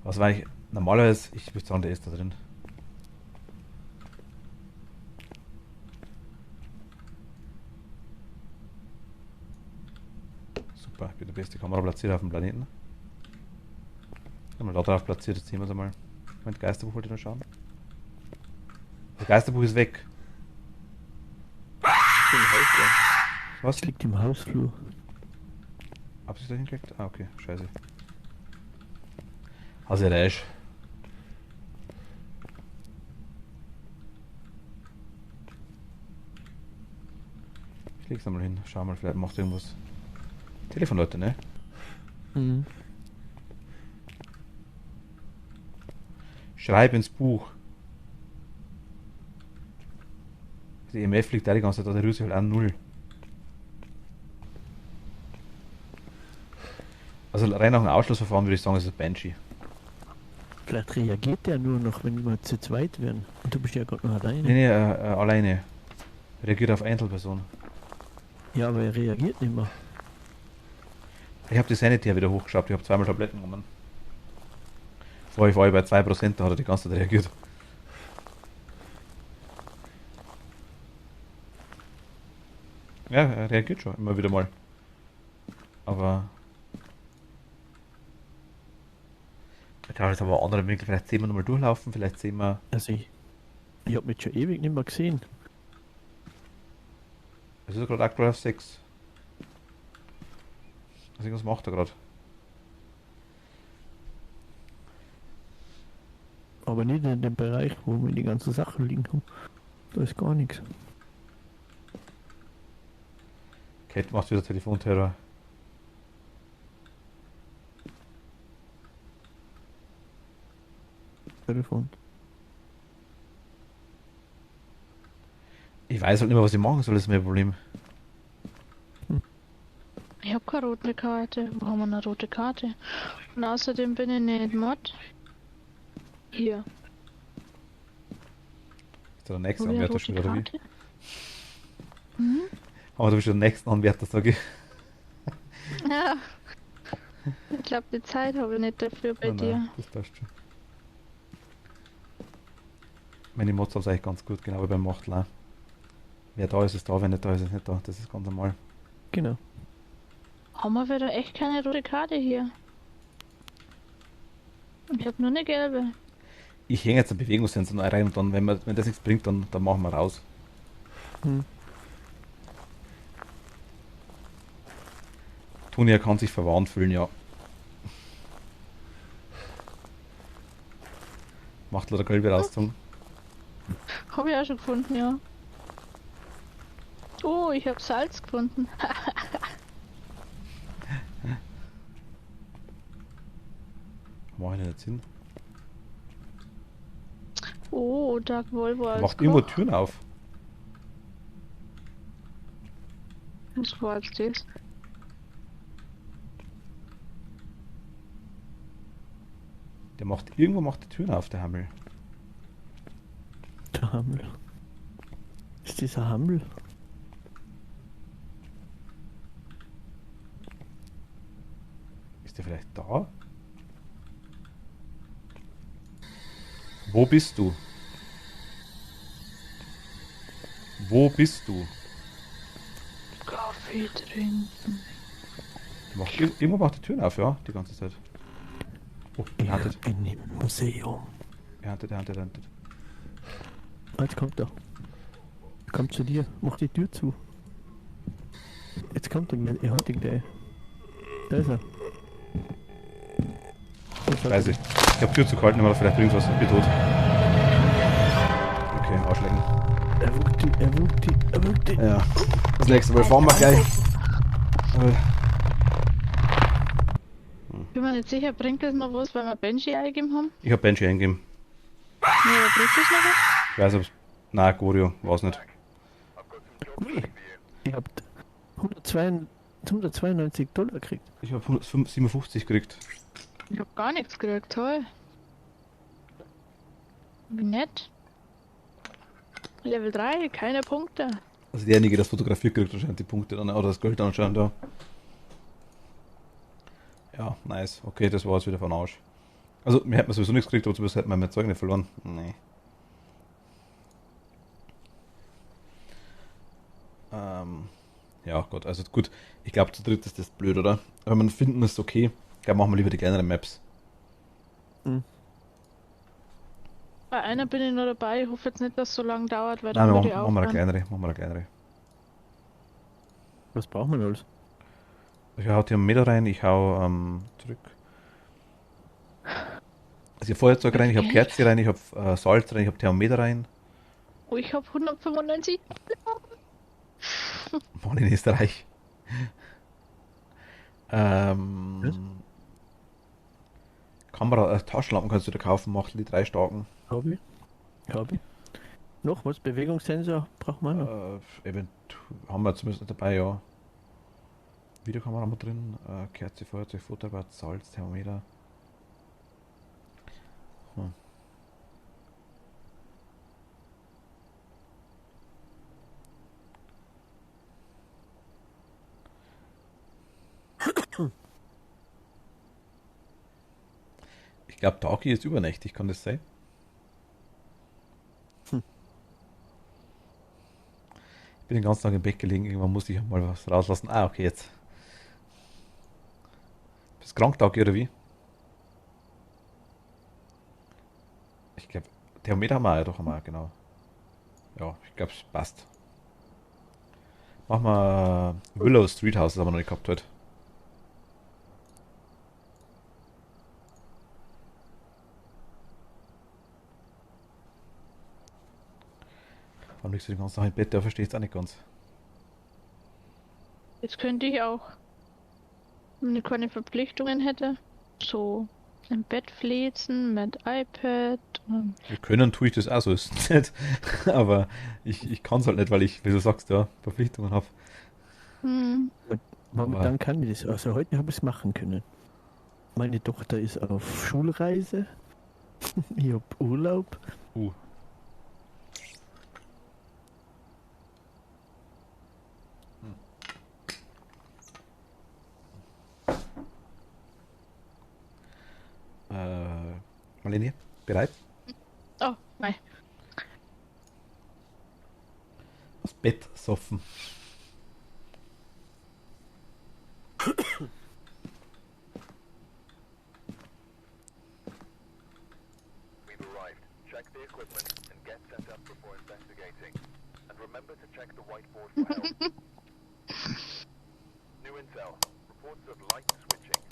Was war ich normalerweise? Ich würde sagen, der ist da drin. Super, ich bin der beste Kameraplatzier auf dem Planeten. Mal da drauf platziert, jetzt sehen wir es einmal. Moment, Geisterbuch wollte ich noch schauen. Das Geisterbuch ist weg. Was? Es liegt im Hausflur. Hab's ich da hingekriegt? Ah, okay, scheiße. Hast du recht. Ich leg's nochmal hin. Schau mal, vielleicht macht irgendwas. Telefon, Leute, ne? Mhm. Schreib ins Buch. Die EMF liegt da die ganze Zeit, der Rüse halt an 0. Also rein nach dem Ausschlussverfahren würde ich sagen, es ist Banshee. Vielleicht reagiert der nur noch, wenn wir zu zweit werden. Und du bist ja gerade noch alleine. Nee, alleine. Reagiert auf Einzelperson. Ja, aber er reagiert nicht mehr. Ich habe die Sanity ja wieder hochgeschraubt, ich habe 2-mal Tabletten genommen. Vorher war ich bei 2%, da hat er die ganze Zeit reagiert. Ja, er reagiert schon immer wieder mal. Aber ich glaube, jetzt haben wir andere Winkel. Vielleicht sehen wir nochmal durchlaufen, vielleicht sehen wir. Also ich habe mich schon ewig nicht mehr gesehen. Es ist gerade aktuell auf 6. Also was macht er gerade? Aber nicht in dem Bereich, wo wir die ganzen Sachen liegen haben. Da ist gar nichts. Kate macht wieder Telefonterror. Telefon. Ich weiß halt nicht mehr, was ich machen soll, das ist mein Problem. Ich habe keine rote Karte. Wo haben wir eine rote Karte? Und außerdem bin ich nicht Mod. Hier. Ist der nächste Wo wir eine Anwärter rote schon wieder, oder wie? Karte? Mhm. Aber du bist schon der nächste Anwärter, sage ich. Ja. Ich glaube, die Zeit habe ich nicht dafür bei Nein, dir. nein, das passt schon. Meine Mods haben es eigentlich ganz gut, genau wie beim Machtel. Wer da ist, ist da, wer nicht da ist, ist nicht da. Das ist ganz normal. Genau. Haben wir wieder echt keine rote Karte hier? Ich habe nur eine gelbe. Ich hänge jetzt einen Bewegungssensor rein und dann, wenn das nichts bringt, dann machen wir raus. Hm. Tonia kann sich verwarnt fühlen, ja. Macht leider gelbe Raustung. Habe ich auch schon gefunden, ja. Oh, ich habe Salz gefunden. Mach ich nicht hin. Oh, Dark Volvo als Macht irgendwo Koch. Türen auf. Was war jetzt das? Irgendwo macht die Türen auf, der Hammel. Der Hammel. Ist dieser Hammel? Ist der vielleicht da? Wo bist du? Wo bist du? Kaffee trinken. Irgendwo macht die Türen auf, ja, die ganze Zeit. Oh, er Ja, handelt. in dem Museum. Er handelt. Jetzt kommt er. Kommt zu dir. Mach die Tür zu. Jetzt kommt er. Er hat ihn gleich. Da ist er. Weiß ich. Ich hab Tür zu gehalten, aber vielleicht irgendwas. Ich bin tot. Okay, ausschlecken. Er wuckt die. Ja. Das nächste Mal fahren wir gleich. Bin mir nicht sicher, bringt das noch was, weil wir Benji eingegeben haben? Ich hab Banshee eingegeben. Nee, aber bringt das noch was? Ich weiß ob's. Nein, Gorio, weiß nicht. Ui. Ihr habt 192 $ gekriegt. Ich hab 157 gekriegt. Ich hab gar nichts gekriegt, toll. Wie nett. Level 3, keine Punkte. Also derjenige, der das fotografiert, kriegt wahrscheinlich die Punkte dann, oder das Geld dann anscheinend da. Ja, nice. Okay, das war jetzt wieder von Arsch. Also, mir hätten wir sowieso nichts gekriegt, aber zumindest hätten wir mein Zeug nicht verloren. Nee. Ja, Gott, also gut. Ich glaube, zu dritt ist das blöd, oder? Aber man finden ist okay. Ich glaube, machen wir lieber die kleineren Maps. Bei einer bin ich noch dabei, ich hoffe jetzt nicht, dass es so lange dauert, weil Nein, dann wir würde ich machen wir eine aufhören. kleinere. Machen wir eine kleinere. Was braucht man alles? Ich hau Thermometer rein, ich hau zurück. Also ich hab Feuerzeug rein, ich hab Kerze rein, ich hab Salz rein, ich hab Thermometer rein. Oh, ich hab 195. Mann, in Österreich. Kamera, Taschenlampen kannst du da kaufen, macht die 3 starken. Hab ich. Noch was? Bewegungssensor braucht man noch. Haben wir zumindest nicht dabei, ja. Videokamera haben wir drin, Kerze, Feuerzeug, Futterrad, Salz, Thermometer. Ich glaube, Tauki ist übernächtig, kann das sein? Ich bin den ganzen Tag im Bett gelegen, irgendwann musste ich mal was rauslassen. Ah, okay, jetzt. Bist du krank, Tauki, oder wie? Ich glaube, Thermometer haben wir ja doch einmal, genau. Ja, ich glaube, es passt. Machen wir Willow Street House, das haben wir noch nicht gehabt heute. Warum liegst du den ganzen Tag im Bett? Der versteht es auch nicht ganz. Jetzt könnte ich auch, wenn ich keine Verpflichtungen hätte, so im Bett flitzen mit iPad und Wir können, tue ich das auch, so ist es nicht. Aber ich kann es halt nicht, weil ich, wie du sagst, ja, Verpflichtungen habe. Momentan kann ich das. Also heute habe ich es machen können. Meine Tochter ist auf Schulreise. Ich habe Urlaub. Marlene, bereit? oh, nein. Das Bett soffen. We've arrived. Check the equipment and get set up before investigating. And remember to check the whiteboard for help. New intel. Reports of light switching.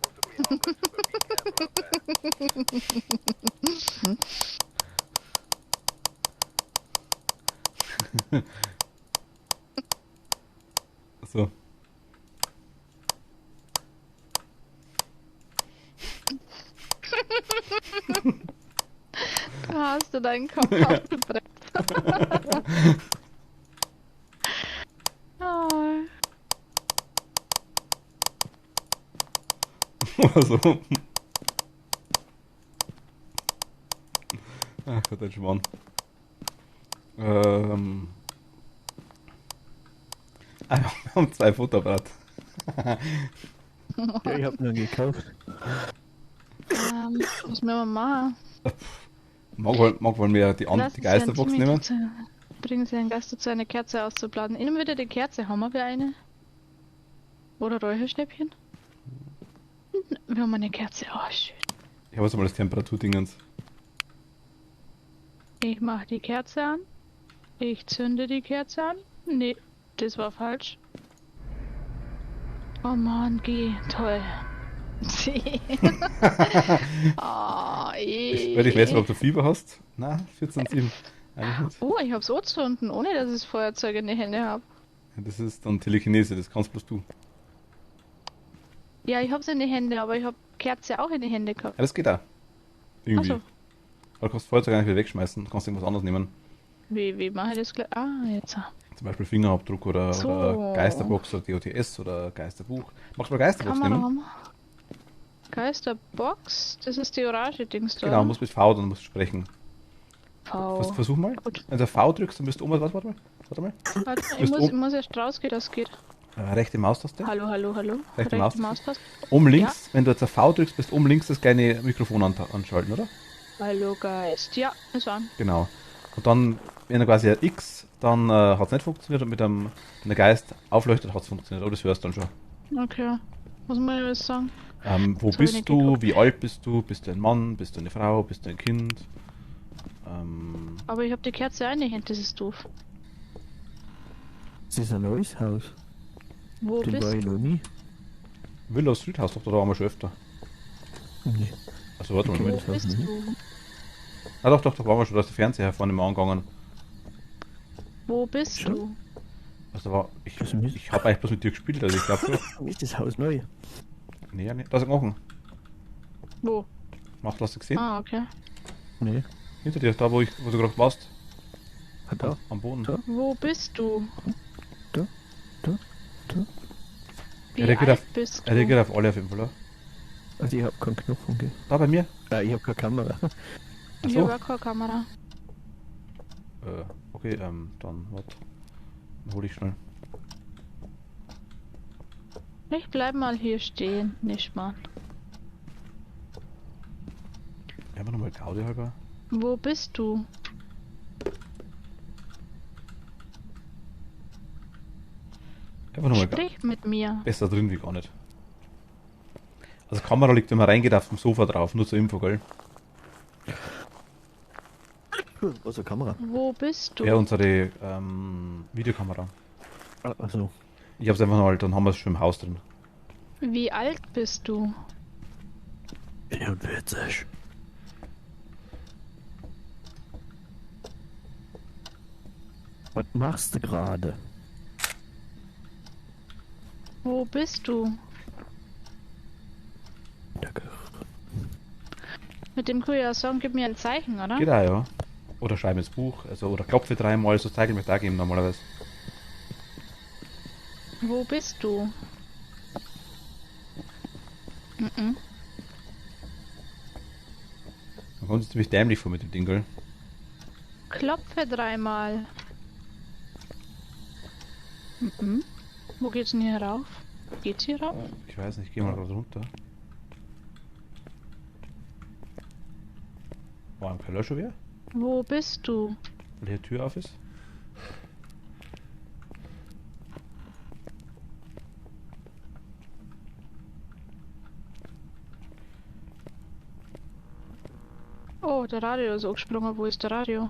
Possibly harmless, but be careful up there. So. Da hast du deinen Kopf aufgebrannt. Ah. Also. Ach Gott, ein Schmarrn. Wir haben 2 Fotoapparate. Ja, ich hab nur gekauft. Was müssen wir machen? Mag wollen wir die Lass uns Geisterbox einen nehmen? Bringen Sie einen Gast dazu, eine Kerze auszublasen. Innen wieder die Kerze. Haben wir eine? Oder Räucherstäbchen? Wir haben eine Kerze. Oh, schön. Ich habe jetzt mal das Temperaturdingens. Ich mache die Kerze an. Ich zünde die Kerze an. Nee, das war falsch. Oh Mann, geh. Toll. Oh, Ich werde ich lesen, ob du Fieber hast. Na, 14,7. Eigentlich nicht. Oh, ich hab's anzünden, ohne dass ich das Feuerzeug in die Hände habe. Ja, das ist dann Telekinese, das kannst bloß du. Ja, ich hab's in die Hände, aber ich hab Kerze auch in die Hände gehabt. Ja, das geht auch. Irgendwie. Achso, Aber du kannst das Feuerzeug gar nicht wieder wegschmeißen. Du kannst irgendwas anderes nehmen. wie mache ich das gleich? Ah, jetzt. Zum Beispiel Fingerabdruck oder, So. oder Geisterbox oder DOTS oder Geisterbuch. Magst du mal Geisterbox Kamera nehmen? haben wir. Geisterbox, das ist die orange Dings da. Genau, musst mit V, dann musst du sprechen. V. Versuch mal. Gut. Wenn du V drückst, dann bist du warte mal. Warte, Bist ich muss erst rausgehen, das geht. Rechte Maustaste. Hallo, hallo, hallo. Rechte Maustaste. Maustaste. Oben links, wenn du jetzt auf V drückst, bist oben links das kleine Mikrofon anschalten, oder? Hallo Geist. Ja, ist an. Genau. Und dann, wenn er quasi ein X, dann hat es nicht funktioniert und wenn der Geist aufleuchtet, hat es funktioniert. Aber das hörst du dann schon. Okay. Was muss ich jetzt sagen? Wo Das hab ich bist nicht du? geguckt. Wie alt bist du? Bist du ein Mann? Bist du eine Frau? Bist du ein Kind? Aber ich habe die Kerze eingehängt, das ist doof. Das ist ein neues Haus. Wo Den war bist ich du? noch nie. Villa Street House, doch, da waren wir schon öfter. Nee. Also warte mal. Okay. Wo das weiß bist ich du? Ah doch, da waren wir schon, da ist der Fernseher vorne mal angegangen. Wo bist Schon? du? Also da war, ich Also nicht. habe eigentlich bloß mit dir gespielt, also ich glaube schon. Ist das Haus neu? Nee, ja, nicht. Da ist ein Ochen. Wo? Hast du gesehen? Ah, okay. Nee. Hinter dir, da wo du gerade warst. Hat auch. Am Boden. Da. Wo bist du? Da. Wie Ja, der geht alt auf- bist Er du? reagiert auf alle auf jeden Fall, oder? Also ich hab keinen Knopf, gell? Da bei mir. Ich hab keine Kamera. Ich Achso. habe auch keine Kamera. Okay, dann warte. Dann hol ich schnell. Ich bleib mal hier stehen, nicht mal. Einfach nochmal Gaudi halber. Wo bist du? Einfach nochmal Sprich mit mir. besser drin wie gar nicht. Also Kamera liegt, wenn man reingeht, auf dem Sofa drauf, nur zur Info, gell? Was eine Kamera? Wo bist du? Ja, unsere Videokamera. Also, Ich hab's einfach noch halt, dann haben wir es schon im Haus drin. Wie alt bist du? 41. Was machst du gerade? Wo bist du? Danke. Mit dem Kuya-Song gib mir ein Zeichen, oder? Geht auch, ja. Oder schreibe ins Buch, also oder klopfe 3-mal, so Zeichen möchte ich auch geben normalerweise. Wo bist du? Mhm. Man kommt sich ziemlich dämlich vor mit dem Ding, gell? Klopfe 3-mal. Mhm. Wo geht's denn hier rauf? Geht's hier rauf? Ich weiß nicht, geh mal gerade runter. War im Keller schon wer? Wo bist du? Weil hier Tür auf ist? Oh, der Radio ist angesprungen. Wo ist der Radio?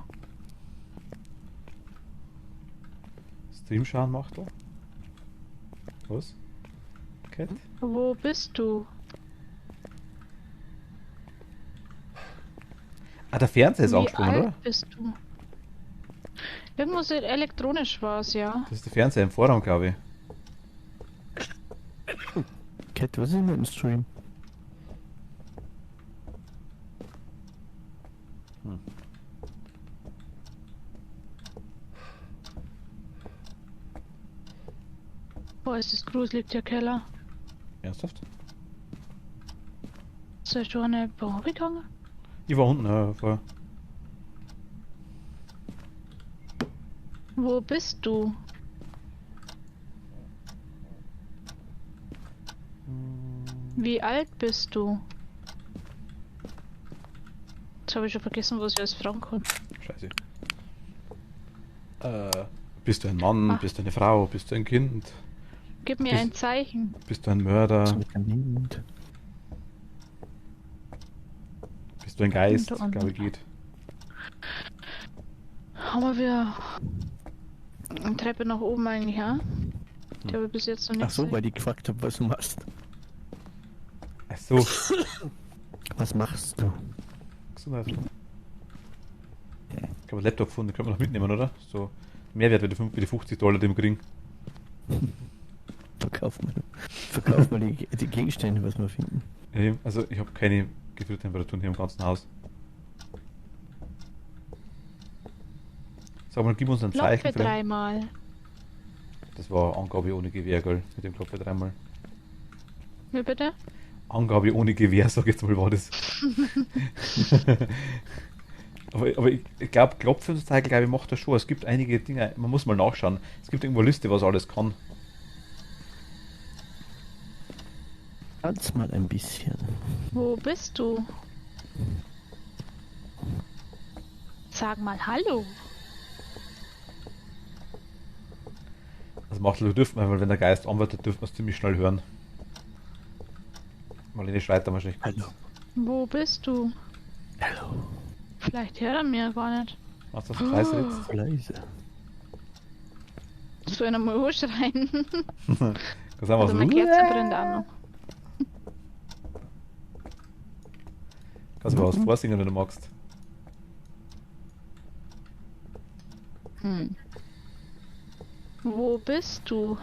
Stream schauen macht er. Was? Cat? Wo bist du? Ah, der Fernseher ist Wie angesprungen, alt oder? bist du? Irgendwas elektronisch war es, ja. Das ist der Fernseher im Vorraum, glaube ich. Cat, was ist mit dem Stream? Boah, ist das gruselig, der Keller. Ernsthaft? Soll ich da eine Bombe gegangen? Ich war unten, ja, vor. Wo bist du? Wie alt bist du? Jetzt habe ich schon vergessen, was ich als fragen kann. Scheiße. Bist du ein Mann? Ah. Bist du eine Frau? Bist du ein Kind? Gib mir Bist- ein Zeichen. Bist du ein Mörder? Mit dem Wind. Bist du ein Geist? Unter anderem. Glaube ich geht. Haben wir eine Treppe nach oben eigentlich, ja? Die habe ich bis jetzt noch nicht Ach so, gesehen. weil ich gefragt habe, was du machst. Ach so. Was machst du? Gesundheit. Ich habe einen Laptop gefunden, den können wir noch mitnehmen, oder? So Mehrwert wie die $50, die wir kriegen. Verkauf mal die Gegenstände, was wir finden. Ja, eben. Also ich habe keine Gefriertemperaturen hier im ganzen Haus. Sag mal, gib uns ein Zeichen. Klopfe vielleicht. dreimal. Das war Angabe ohne Gewehr, gell? Mit dem Klopfe dreimal. Wie bitte? Angabe ohne Gewehr, sag jetzt mal, war das. aber ich glaube, Klopfenzeigel, glaube ich, macht das schon. Es gibt einige Dinge, man muss mal nachschauen. Es gibt irgendwo eine Liste, was alles kann. Tanz mal ein bisschen. Wo bist du? Sag mal Hallo. Also macht dürfen wir, weil wenn der Geist antwortet, dürfen wir es ziemlich schnell hören. Marlene schreit da wahrscheinlich. Hallo. Wo bist du? Hallo. Vielleicht hört er mir gar nicht. Machst du das Preis jetzt? Leise. So einer mal hochschreien. Kannst einfach Also so. meine Kerze brennt auch noch. Kannst du mal was vorsingen, wenn du magst. Wo bist du?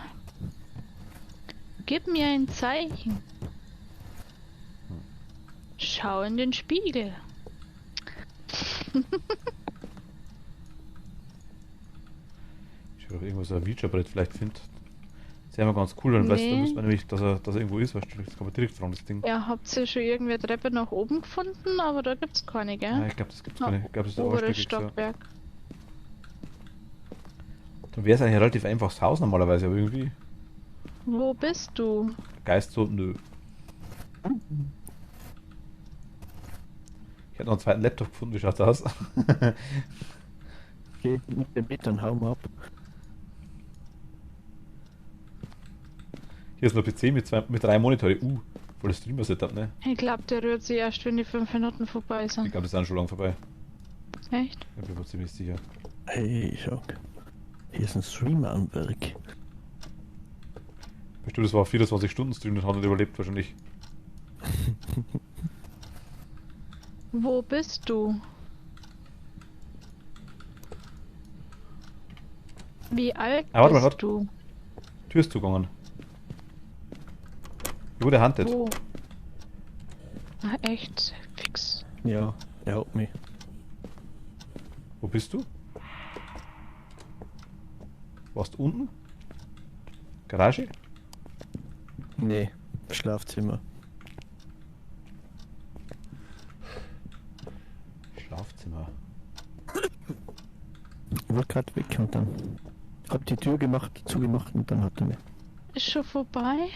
Gib mir ein Zeichen. Schau in den Spiegel. Ich will doch irgendwo so ein Ouija-Brett vielleicht findet. Das wäre mal ganz cool, dann weißt du, Nee. müsste man nämlich, dass er irgendwo ist, weißt du, das kann man direkt fragen, das Ding. Ja, habt ihr schon irgendwie Treppe nach oben gefunden? Aber da gibt's keine, gell? Ja, ich glaube, das gibt's gar nicht. Ich glaube, das ist der Oberes Arschstück. So. Stockwerk. Dann wäre es eigentlich ein relativ einfaches Haus normalerweise, aber irgendwie Wo bist du? Geist so, nö. Ich hätte noch einen zweiten Laptop gefunden, wie schaut's aus? Geh mit dem mit, dann hauen wir ab. Hier ist noch ein PC mit 3 Monitoren. Volles Streamer-Setup, ne? Ich glaube, der rührt sich erst, wenn die 5 Minuten vorbei Ich sind. glaube, das ist auch schon lang vorbei. Echt? Ich bin mir ziemlich sicher. Hey, schau. Hier ist ein Streamer am Werk. Bestimmt, das war ein 24-Stunden-Stream, das hat er überlebt wahrscheinlich. Wo bist du? Wie alt Ah, warte mal, bist warte. du? Tür ist zugegangen. Hier wurde hunted. Wo? Ah, echt? Fix. Ja, er haut mich. Wo bist du? Warst du unten? Garage? Nee, Schlafzimmer. Schlafzimmer. Ich wollte gerade weg und dann hab die Tür zugemacht und dann hat er mich. Ist schon vorbei?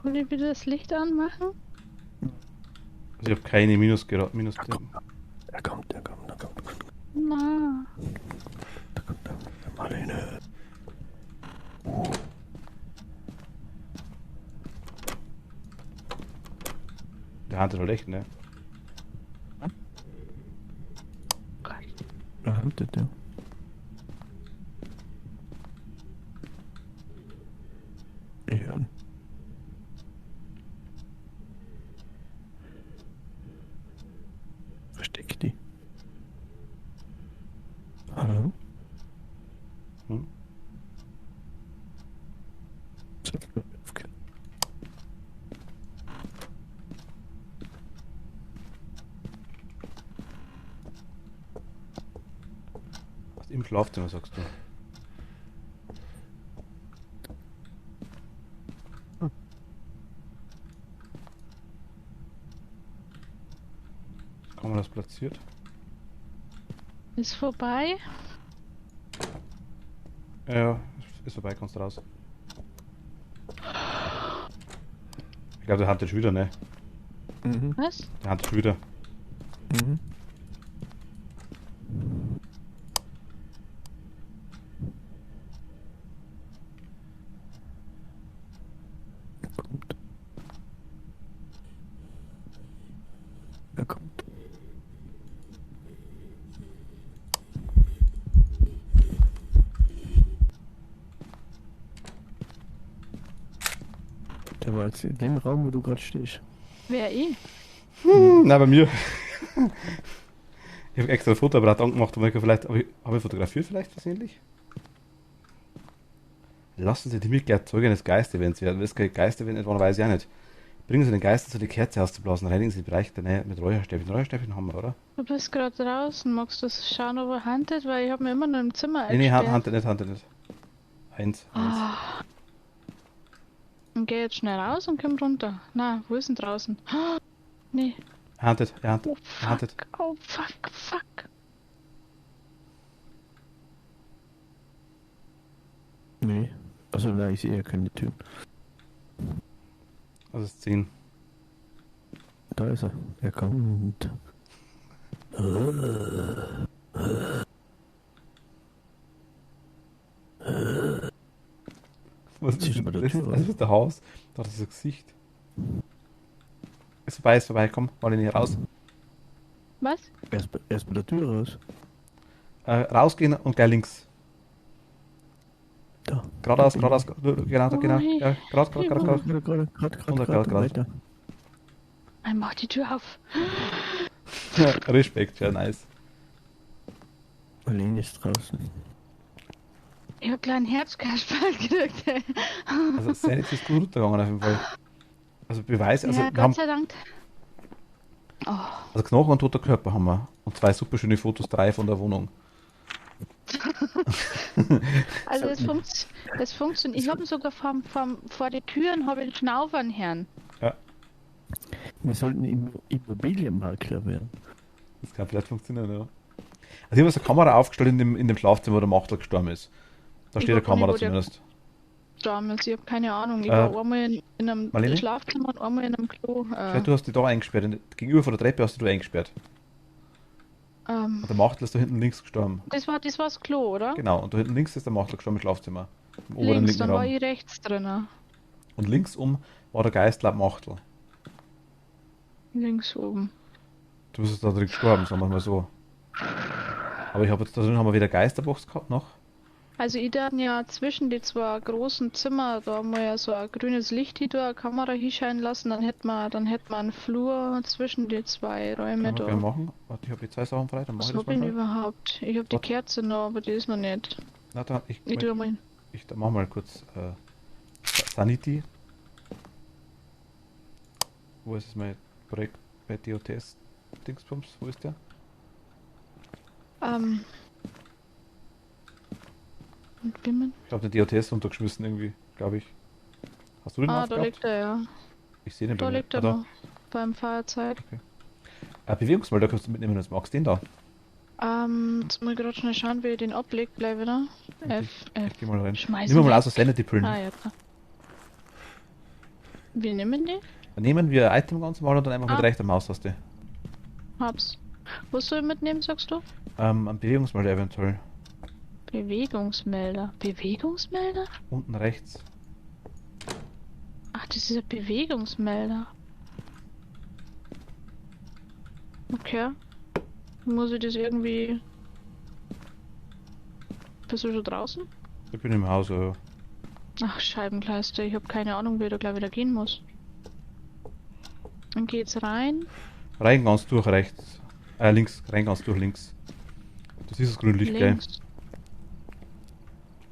Kann ich wieder das Licht anmachen? Also ich habe keine Minus. Er kommt. Na. Da kommt der Marlene. Der Hand ist halt echt, ne? Gott. Da huntet der. Ja. Versteck die. Hallo? Hm? Was im Schlafzimmer sagst du? Kann man das platziert? Ist vorbei. Ja, ist vorbei, kannst du raus. Ich glaube, der Hand ist wieder, ne? Mhm. Was? Der Hand ist wieder. Mhm. Kommt. Er kommt. Der war jetzt in dem Raum, wo du gerade stehst. Wer ich? Nein, bei mir. Ich habe extra ein Fotoapparat angemacht, um vielleicht. Habe ich fotografiert vielleicht versehentlich? Lassen Sie die Mitglieder Zeugen eines Geistevents werden. Was kein Geistevent etwa, weiß ich auch nicht. Bringen Sie den Geist zu die Kerze auszublasen, reinigen Sie den Bereich der Nähe mit Räucherstäbchen. Räucherstäbchen haben wir, oder? Du bist gerade draußen. Magst du schauen, ob er handelt? Weil ich habe mir immer nur im Zimmer Nee, eingesperrt. Hand nicht. Eins. Ah. Und geh jetzt schnell raus und komm runter. Na, wo ist denn draußen? Ah, nee. Handelt. Oh Handelt. fuck. Oh fuck, fuck. Nee. Also nein, ich sehe ja keine Türen. Das ist 10. Da ist er. Er kommt. Was Zieh ist mal das? der Tür Das ist der Haus. Da hat das Gesicht. Ist vorbei, komm, mal nicht raus. Was? Erst bei der Tür raus. Rausgehen und gleich links. Da. Geradeaus, Da bin ich. genau, genau. Ja, gerade. Gerade weiter. Dann mach die Tür auf. Ja, Respekt, ja, nice. Marlene ist draußen. Ich hab kleinen Herzkasperl gekriegt, ey. Also Sanity ist gut runtergegangen auf jeden Fall. Also Beweis, also Ja, wir Gott haben sei Dank. Oh, also Knochen und toter Körper haben wir. Und 2 super schöne Fotos, 3 von der Wohnung. also es funktioniert. Ich habe sogar vor den Türen habe ich Schnaufern hören. Ja, Wir sollten Immobilienmakler werden. das kann vielleicht funktionieren, ja. Also ich habe so eine Kamera aufgestellt in dem Schlafzimmer, wo der Machtel gestorben ist. Da Ich steht eine weiß nicht, Kamera wo der- zumindest. Damals, ich habe keine Ahnung. Ich war einmal in einem Marlene? Schlafzimmer und einmal in einem Klo. Ja, du hast die da eingesperrt. Gegenüber von der Treppe hast du eingesperrt. Und der Machtel ist da hinten links gestorben. das war das Klo, oder? Genau, und da hinten links ist der Machtel gestorben im Schlafzimmer. Im oberen Links, linken dann war Raum. ich rechts drin. Und links war der Geistlab Machtel. Links oben. Du bist da drin gestorben, sagen wir mal so. Aber ich habe jetzt da drin haben wir wieder Geisterbox gehabt noch. Also ich darf ja zwischen die zwei großen Zimmer, da haben wir ja so ein grünes Licht hier, eine Kamera hinscheinen lassen, dann hätte man einen Flur zwischen die zwei Räume Können wir da. gerne machen. Warte, ich habe die 2 Sachen frei, dann mache Was ich das hab ich mal denn schnell. überhaupt? Ich habe die Warte. Kerze noch, aber die ist noch nicht. Na, da, Ich tue mal hin. ich mach mal kurz Sanity. Wo ist es mein Projekt bei DOTS Dingsbums? Wo ist der? Und Wimmen? Ich habe den DOTS untergeschmissen irgendwie, glaube ich. Hast du den Ah, da aufgehabt? liegt er ja. Ich sehe den Da bei mir. liegt er Ah, da. noch. Beim Feierzeit. Bewegungsmelder kannst du mitnehmen, wenn du magst. Den da. Jetzt muss ich gerade schnell schauen, wie ich den ablege, gleich wieder. Ich geh mal rein. Schmeiß Nehmen wir mal weg. aus der Sanity-Pillen. Ah, ja, klar. Wie nehmen die? Dann nehmen wir ein Item ganz normal und dann einfach mit rechter Maustaste. Hab's. Was soll ich mitnehmen, sagst du? Ein Bewegungsmelder eventuell. Bewegungsmelder. Bewegungsmelder? Unten rechts. Ach, das ist ein Bewegungsmelder. Okay. Muss ich das irgendwie... Bist du schon draußen? Ich bin im Haus, ja. Ach, Scheibenkleister, ich habe keine Ahnung, wie ich da gleich wieder gehen muss. Dann geht's rein. Rein ganz durch rechts. Links, rein ganz durch links. Du siehst das grüne Licht gleich. Links.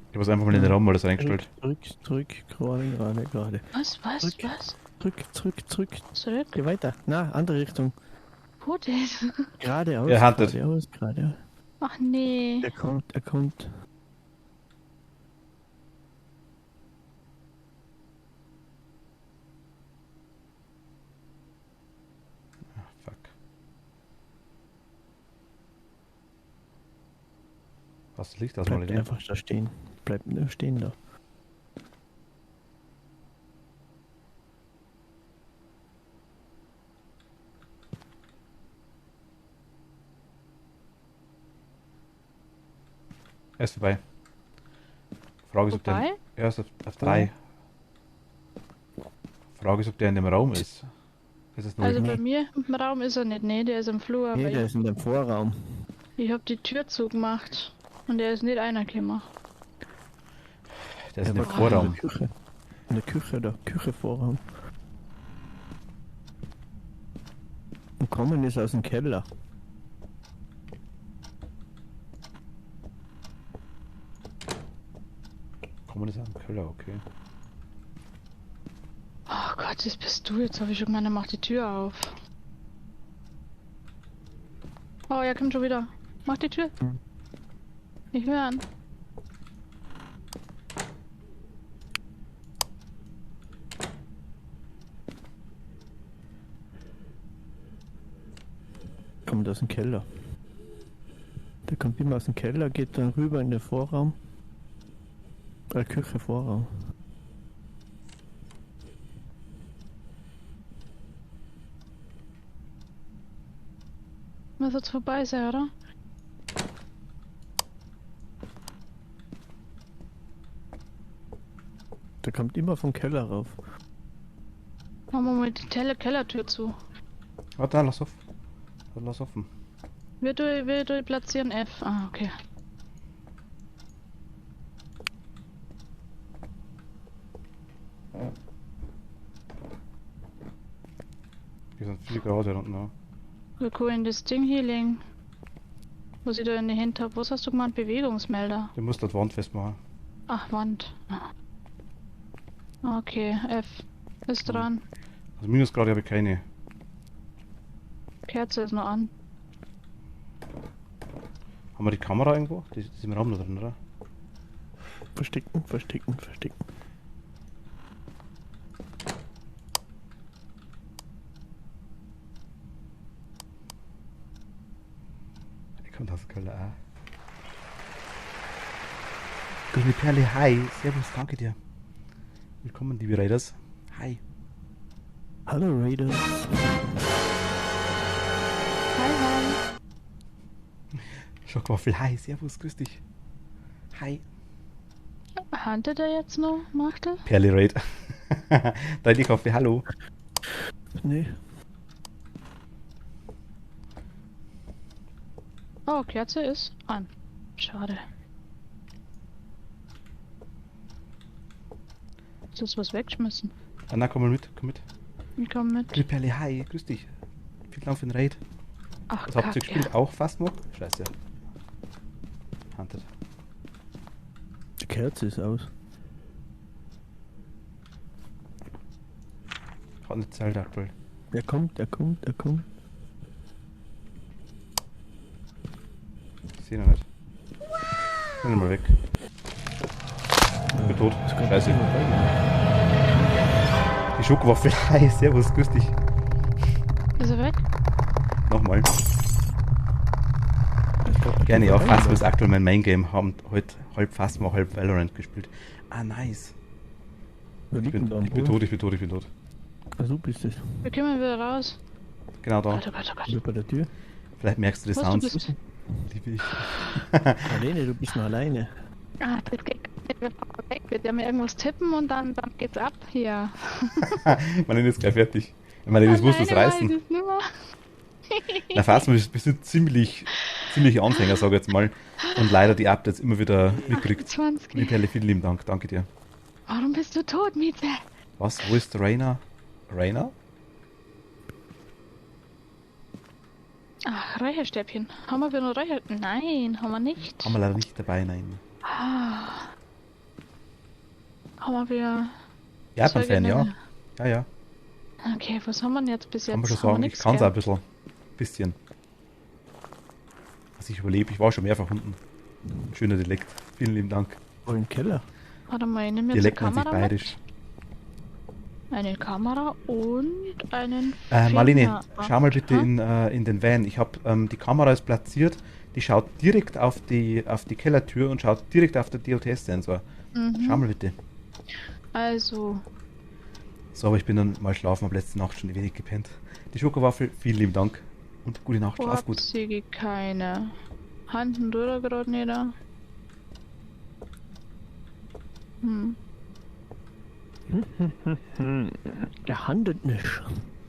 Ich habe es einfach mal in den Raum alles reingestellt. Zurück, gerade. Was? Zurück. Zurück? Geh weiter. Na, andere Richtung. Wo denn? Geradeaus. Er handelt. Geradeaus. Ach nee. Er kommt. Fuck. Was Licht aus mal Bleibt hin? einfach da stehen. Bleibt nur stehen da. Er ist vorbei. Frage ist, ob der. Vorbei? Er ist auf 3. Frage ist, ob der in dem Raum ist. Ist es noch Also nicht? bei mir im Raum ist er nicht, nee, der ist im Flur, aber Nee, der ist in dem Vorraum. ich habe die Tür zugemacht und der ist nicht reingekommen. Der ist in Der dem war Vorraum. In der Küche. In der Küche, da. Küche-Vorraum. Und kommen ist aus dem Keller. Kommen ist am Keller, okay. Oh Gott, das bist du. Jetzt habe ich schon gemeint, er macht die Tür auf. Oh, er kommt schon wieder. Mach die Tür. Hm. Ich höre ihn. Kommt aus dem Keller. Der kommt immer aus dem Keller, geht dann rüber in den Vorraum. Küche, Vorraum. Muss jetzt vorbei sein, oder? Der kommt immer vom Keller rauf. Machen wir mal die Kellertür zu. Warte, lass auf. Lass offen. Wir durch platzieren F. Ah, okay. Hier sind viele Grade unten auch. Wir können das Ding hier legen. Was ich da in die Hände habe. Was hast du gemeint? Bewegungsmelder. Du musst dort Wand festmachen. Ach, Wand. Okay, F. Ist dran. Also Minusgrade habe ich keine. Kerze ist noch an. Haben wir die Kamera irgendwo? Die ist im Raum da drin, oder? Verstecken. Ich komme aus Keller auch. Grüne Perle, hi. Servus, danke dir. Willkommen, liebe Raiders. Hi. Hallo Raiders. Hi, hi. Schockwaffel, hi. Servus, grüß dich. Hi. Handelt er jetzt noch? Macht er? Perle Raid. Dein Kaffee, hallo. Nee. Oh, Kerze ist an. Schade. Ist das was weggeschmissen? Anna, komm mal mit, komm mit. Ich komm mit. Grüne Perle, hi. Grüß dich. Vielen Dank für den Raid. Ach, Was habt ihr Kacke. gespielt? Auch fast noch? Scheiße. Hunted. Die Kerze ist aus. Hat nicht zählt aktuell. Er kommt. Ich sehe noch nicht. Bin mal weg. Ich bin tot. Scheiße. Die Schokowaffel. Hi, servus, grüß dich. Ist er weg? Nochmal. Gerne, auch Phasma ist aktuell mein Main Game. Haben heute halb Phasma, halb Valorant gespielt. Ah, nice. Wer Ich liegt denn da am bin Boden? tot. Ah, du bist es. Wir kommen wieder raus. Genau da. Gott, oh Gott, oh Gott. Bist bei der Tür? Vielleicht merkst du die Was, du Sounds. bist... Liebe ich. Alleine, du bist noch alleine. Ah, das geht weg. Wir werden irgendwas tippen und dann geht's ab hier. Man ist gleich fertig. Ich meine, das muss das Alleine reißen. weiß ich nicht mehr. Na, Phasma bist du ziemlich Anfänger, sag ich jetzt mal. Und leider die Updates immer wieder mitkriegt. 28. Michael, vielen lieben Dank, danke dir. Warum bist du tot, Miete? Was? Wo ist Rainer? Rainer? Ach, Räucherstäbchen. Haben wir wieder noch Räucher? Nein, haben wir nicht. Haben wir leider nicht dabei, nein. Ah. Haben wir wieder... Japan-Fan, ja. Zeuge- Ja, ja. Okay, was haben wir denn jetzt bis jetzt? Kann man schon Haben wir sagen, ich nix kann es auch ein gehabt? bisschen. Also ich überlebe, ich war schon mehrfach unten. Schöner Dialekt. Vielen lieben Dank. Wo im Keller? Warte mal, ich nehme jetzt eine Dialekt nennt sich Kamera bayerisch. mit. Eine Kamera und einen Marlene, Finger. schau mal bitte Aha. in den Van. Ich habe die Kamera ist platziert, die schaut direkt auf die Kellertür und schaut direkt auf den DOTS-Sensor. Schau mal bitte. Also, So, aber ich bin dann mal schlafen, habe letzte Nacht schon ein wenig gepennt. Die Schokowaffel, vielen lieben Dank. Und gute Nacht, schlaf gut. Vorabsiege keine. Handen tut er gerade nicht da. Er handelt nicht.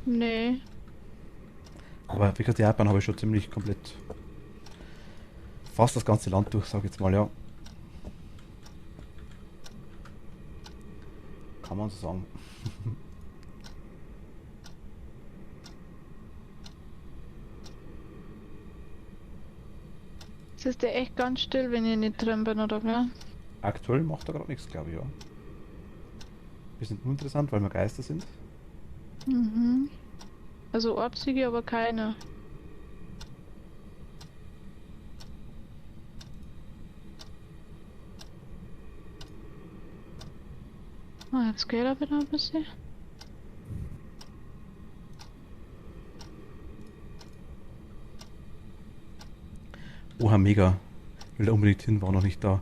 Nee. Aber wie gesagt, Japan habe ich schon ziemlich komplett fast das ganze Land durch, sag ich jetzt mal, ja. Kann man so sagen. Es ist ja echt ganz still, wenn ich nicht drin bin, oder wer? Aktuell macht er gerade nichts, glaube ich, ja. Bisschen uninteressant, weil wir Geister sind. Also Ortssiege, aber keine. Ah, jetzt geht er wieder ein bisschen. Oha, mega. Will da unbedingt hin, war noch nicht da.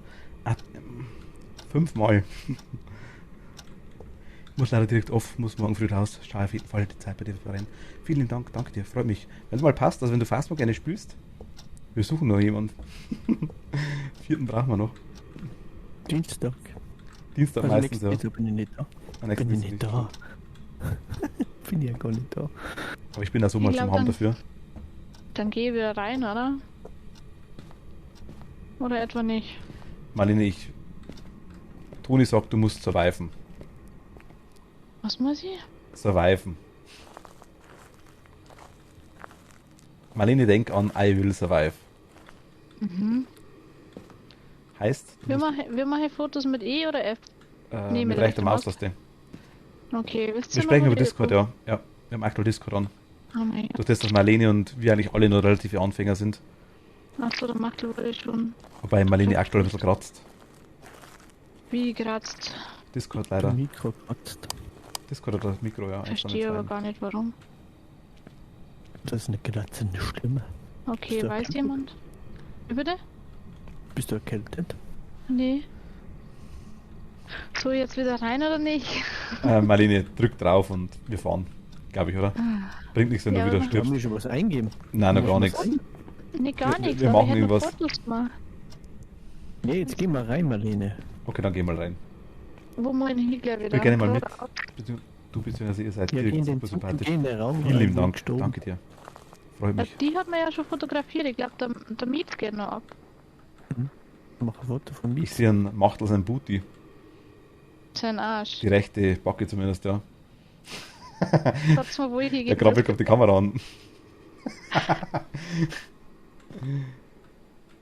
5-mal. Muss leider direkt off, muss morgen früh raus. Schau auf jeden Fall die Zeit bei dir rein. Vielen Dank, danke dir, freut mich. Wenn es mal passt, also wenn du Phasma gerne spielst, wir suchen noch jemanden. 4. brauchen wir noch. Dienstag. Dienstag Also meistens, ja. nächstes bin ich nicht da. Am nächsten Bin ich Dienstag nicht da. Bin ich ja gar nicht da. Aber ich bin da so mal Ich zum glaub, Haben dann- dafür. Dann geh wieder rein, oder? Oder etwa nicht? Marlene, Toni sagt, du musst surviven. Was muss ich? Surviven. Marlene, denk an I will survive. Heißt, du Wir machen Fotos mit E oder F? nee, mit mit rechter rechter Maustaste. Okay, wisst Wir ihr sprechen noch, über wo die- Discord, ja. Ja, wir haben aktuell Discord an. Oh mein Gott. Durch das, dass Marlene und wir eigentlich alle nur relative Anfänger sind. Achso, der macht wurde schon Wobei Marlene aktuell ein bisschen kratzt. wie kratzt. Discord Der leider. Mikro kratzt. Discord oder das Mikro, ja. eins von den Verstehe aber beiden. gar nicht warum. Das ist eine glatzende Stimme. Okay, Ist der weiß Typ? jemand? Wie bitte? Bist du erkältet? Nee. So, jetzt wieder rein oder nicht? Marlene, drück drauf und wir fahren. Glaube ich, oder? Bringt nichts, wenn Ja, du wieder aber- Haben stirbst. wir schon was eingeben? Nein, noch Muss gar man nichts. sagen? Nee, gar Wir- nichts. wir aber machen ich hätte noch irgendwas. Fotos gemacht. Nee, jetzt gehen wir rein, Marlene. Okay, dann geh mal rein. Wo muss ich hin gleich wieder? Wir gerne mal mit. Geradeaus. Du bzw. ihr seid Ja, geh in direkt den super Zug und sympathisch. geh in den Raum. Vielen rein, lieben wo Dank. gestorben. Danke dir. Freut Ja, mich. die hat man ja schon fotografiert. Ich glaube, der Miet geht noch ab. Mach ein Foto von mir. Ich sehe einen Machtel, sein Booty. Sein Arsch. Die rechte Backe zumindest, ja. Sag's mal, wo ich hier Der krabbelt auf die Kamera an.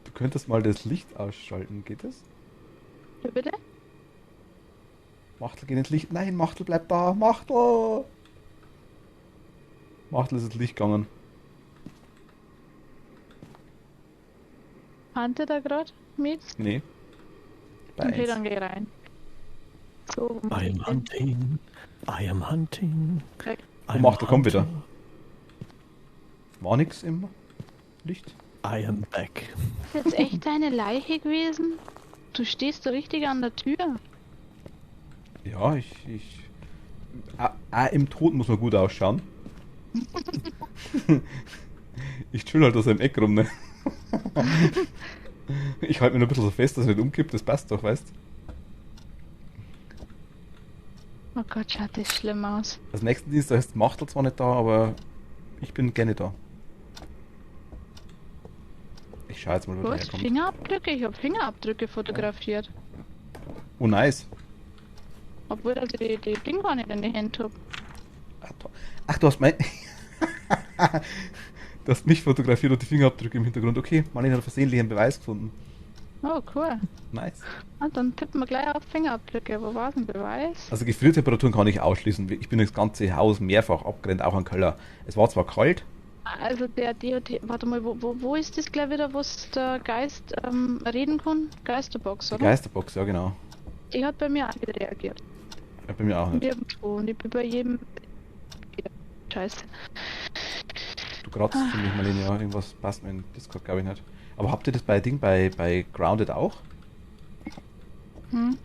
Du könntest mal das Licht ausschalten, geht das? Ja, bitte? Machtel, geh ins Licht. Nein, Machtel, bleib da. Machtel! Machtel ist ins Licht gegangen. Hante da gerade? Miet? Nee. Bei Okay, eins. dann geh rein. So, wo muss I ich am hin? hunting. I am hunting. Okay. I am Machtel, komm wieder. hunting. War nix im Licht? I am back. Ist jetzt echt deine Leiche gewesen? Du stehst da richtig an der Tür. Ja, im Tod muss man gut ausschauen. Ich chill halt aus einem Eck rum, ne? Ich halte mir nur ein bisschen so fest, dass er nicht umkippt, das passt doch, weißt? Oh Gott, schaut das schlimm aus. Das nächste Dienstag ist Machtel zwar nicht da, aber ich bin gerne da. schau jetzt mal, wo Du der hast herkommt. Fingerabdrücke? Ich habe Fingerabdrücke fotografiert. Oh, nice. Obwohl ich die Ding gar nicht in die Hände habe. Ach, du hast mein... Du hast mich fotografiert und die Fingerabdrücke im Hintergrund. Okay, Marlene hat versehentlich einen Beweis gefunden. Oh, cool. Nice. Ah, dann tippen wir gleich auf Fingerabdrücke. Wo war denn Beweis? Also Gefriertemperaturen kann ich ausschließen. Ich bin das ganze Haus mehrfach abgerannt, auch an Keller. Es war zwar kalt, Also der DOT, warte mal, wo ist das gleich wieder, wo der Geist reden kann? Geisterbox, die oder? Geisterbox, ja genau. Die hat bei mir auch wieder reagiert. Ja, bei mir auch nicht. Nirgendwo. Und ich bin bei jedem... Scheiße. Du kratzt ziemlich, Marlene, ja. Irgendwas passt mir in Discord, glaube ich nicht. Aber habt ihr das bei Grounded auch? Hm?